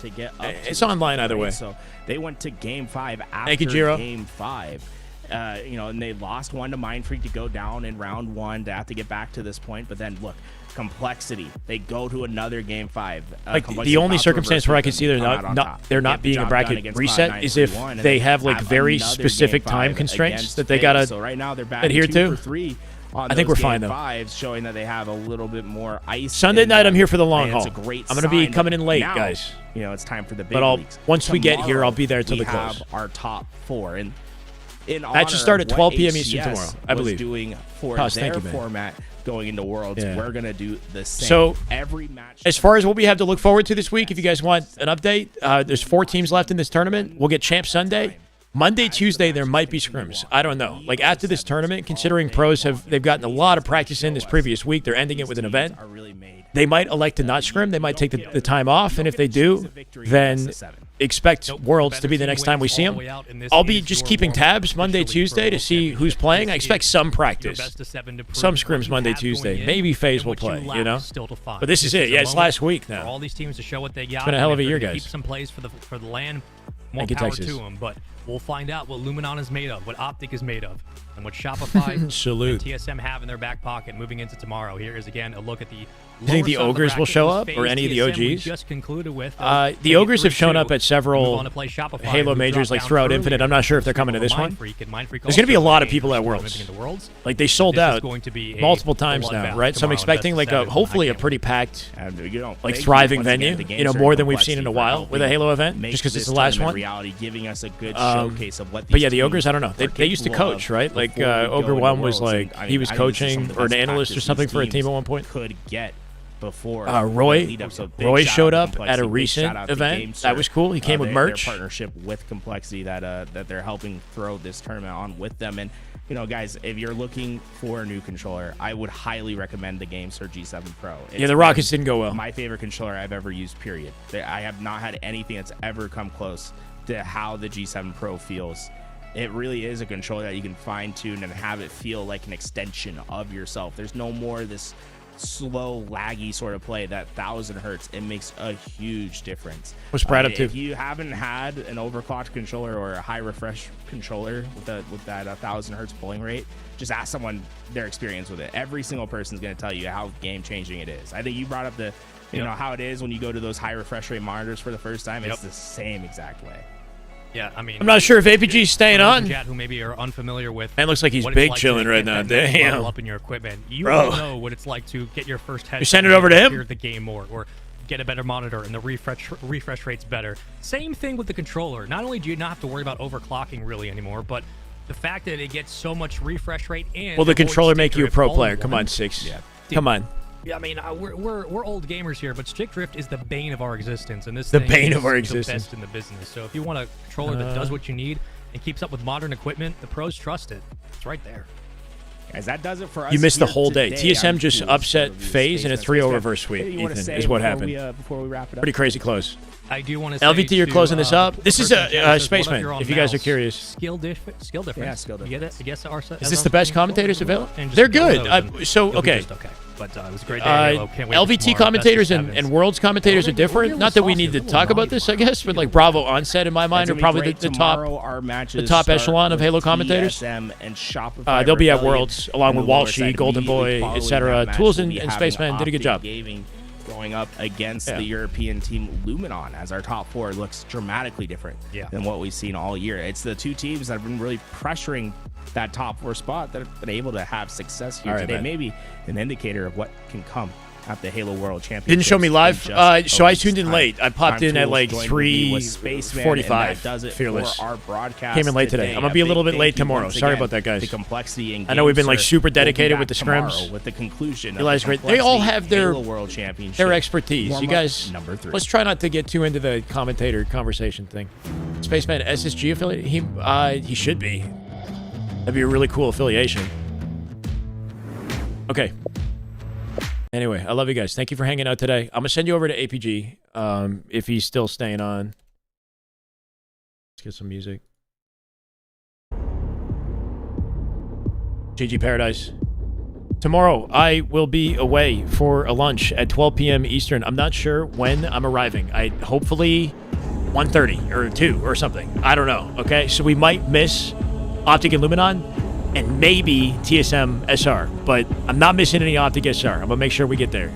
to get up. It's online either way. So they went to game 5 after Thank you, Jiro. game 5. And they lost 1 to Mind Freak to go down in round 1 to have to get back to this point. But then look, complexity. They go to another game 5. Like the only circumstance where I can see they're not being a bracket reset is if they have like very specific time constraints that they gotta so right now they're back adhere 2 to. for 3 on I think those we're fine game though. 5s, showing that they have a little bit more ice. Sunday in night, them, I'm here for the long and haul. it's a great I'm gonna be sign. coming in late, Now, guys. it's time for the big But leagues. once we get here, I'll be there till we the close. have our top 4, and Matches start at 12 p.m. Eastern tomorrow, I believe. Doing for Toss, their thank you, man. format going into Worlds, Yeah. we're gonna do the same. So every match. as far as what we have to look forward to this week, if you guys want an update, there's 4 teams left in this tournament. We'll get Champ Sunday. Monday, Tuesday, there might be scrims. I don't know. Like after this tournament, considering pros they've gotten a lot of practice in this previous week, they're ending it with an event. They might elect to not scrim. They might take the time off, and if they do, then expect Worlds to be the next time we see them. I'll be just keeping tabs Monday, Tuesday to see who's playing. I expect some practice, some scrims Monday, Tuesday. Maybe FaZe will play, But this is it. Yeah, it's last week now. All these teams to show what they got. It's been a hell of a year, Keep guys. some plays for the land. More Thank you, power Texas. to them, but we'll find out what Luminon is made of, what Optic is made of, and what Shopify Salute. and TSM have in their back pocket moving into tomorrow. Here is again a look at the. You think the lower side of Ogres will bracket show was up, or FaZe any of the TSM we OGs? just concluded with. The Ogres have shown up at several Move on to play Shopify, Halo who majors dropped like down throughout earlier. Infinite. I'm not sure if they're coming to this one. There's going to be a lot of people at Worlds. Like they sold This is out going to be a multiple times now, bloodbath right? So I'm tomorrow, expecting best like of 7. hopefully I a can't pretty packed, like thank you thriving once again venue. to Games More Circle than we've seen in a for while helping with a Halo event, make just because this it's the last tournament one. reality, giving us a good showcase of what. But yeah, these the Ogres, teams I don't know. are They used to capable coach, of right? Like before we go Ogre into One was Worlds. like And, I he mean, was I think this is some coaching of the or an best analyst or practice something these for a team teams at one point. Could get before Roy the lead-up. So big Roy shout showed out up to at a Complexity, big recent shout out to event. Games That was cool. He came with their merch. Partnership with Complexity that they're helping throw this tournament on with them. And guys, if you're looking for a new controller, I would highly recommend the GameSir G7 Pro. Yeah, the Rockets didn't go well. My favorite controller I've ever used, period. I have not had anything that's ever come close to how the G7 Pro feels. It really is a controller that you can fine-tune and have it feel like an extension of yourself. There's no more this slow, laggy sort of play. That 1000 hertz, it makes a huge difference. What's Brad up to? If you haven't had an overclocked controller or a high refresh controller with that 1000 hertz pulling rate, just ask someone their experience with it. Every single person's going to tell you how game-changing it is. I think you brought up the how it is when you go to those high refresh rate monitors for the first time. It's the same exact way. Yeah, I mean, I'm not sure if APG's staying on. Who maybe are unfamiliar with. Man, looks like he's what big it's like chilling to right get now. that next Damn. level up in your equipment. You Bro. don't know what it's like to get your first headset. You send it over to him? Hear the game more, or get a better monitor and the refresh rate's better. Same thing with the controller. Not only do you not have to worry about overclocking really anymore, but the fact that it gets so much refresh rate and Will the avoids controller stick make you a drift pro all in player? Come one. on, Six. Yeah. Come on. Yeah, I mean, we're old gamers here, but stick drift is the bane of our existence, and this The thing bane is of our the existence. best in the business. So if you want a controller that does what you need and keeps up with modern equipment, the pros trust it. It's right there. Guys, that does it for us. You missed the here whole day. today. TSM I'm just curious upset what these FaZe in a Spacemen 3-0 say. reverse sweep, Anything you wanna Ethan, say is what before happened. before we wrap it up? Pretty crazy close. I do want to say LVT, you're to, closing this up. This is person Jack says, Spaceman, what you're on if you guys are mouse? curious. Skill difference. Yeah, skill You get it? I guess Is this the best commentators available? And just They're go good. those and So, you'll be okay. just okay. But it was a great day. Halo. Can't wait for LVT tomorrow. commentators Best of and sevens. Worlds commentators are different. really Not that we saucy, need to a little talk about naughty. this, I guess, but like Bravo Onset in my mind It's are gonna be probably great. the top. Tomorrow, our matches the top start echelon of with Halo commentators. TSM and Shopify. They'll be at Rebellion. Worlds along And with the lower Walshy, side Golden immediately Boy, following etc. that match, Tools we'll and be having Spaceman did a good Optic job. Gaming going up against Yeah. the European team Luminon, as our top 4 looks dramatically different than what we've seen all year. It's the two teams that have been really pressuring that top 4 spot that have been able to have success here All right, today. man. Maybe an indicator of what can come at the Halo World Championship. Didn't show me live, so I tuned in late. I popped in at like 3:45. Fearless. Our broadcast Came in late today. I'm gonna be a little bit late tomorrow. Sorry about that, guys. The complexity and I know we've been like GameSir super will be dedicated back with the tomorrow scrims. with the conclusion. of Realize the great. They all Complexity have their Halo World Championship. their expertise. You warm-up guys, number 3. let's try not to get too into the commentator conversation thing. Spaceman SSG affiliate? He should be. That'd be a really cool affiliation. Okay. Anyway, I love you guys. Thank you for hanging out today. I'm gonna send you over to APG if he's still staying on. Let's get some music. GG Paradise. Tomorrow, I will be away for a lunch at 12 p.m. Eastern. I'm not sure when I'm arriving. Hopefully 1:30 or 2 or something. I don't know. Okay, so we might miss Optic and Luminon and maybe TSM SR, but I'm not missing any Optic SR. I'm gonna make sure we get there.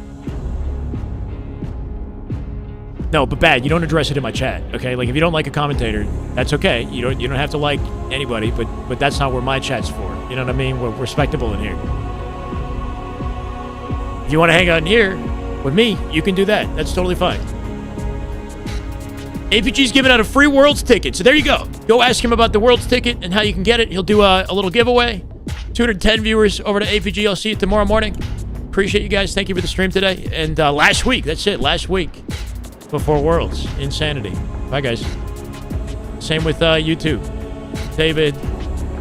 No, but bad. You don't address it in my chat. Okay, like if you don't like a commentator, that's okay. You don't have to like anybody, but that's not where my chat's for. You know what I mean? We're respectable in here. If you want to hang out in here with me, you can do that. That's totally fine. APG's giving out a free Worlds ticket. So there you go. Go ask him about the Worlds ticket and how you can get it. He'll do a little giveaway. 210 viewers over to APG. I'll see you tomorrow morning. Appreciate you guys. Thank you for the stream today. And last week, that's it. Last week before Worlds. Insanity. Bye, guys. Same with you too. David.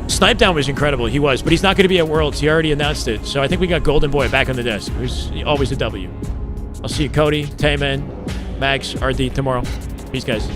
Snipe Down was incredible. He was. But he's not going to be at Worlds. He already announced it. So I think we got Golden Boy back on the desk. Who's always a W. I'll see you, Cody, Tayman, Max, RD tomorrow. Peace, guys.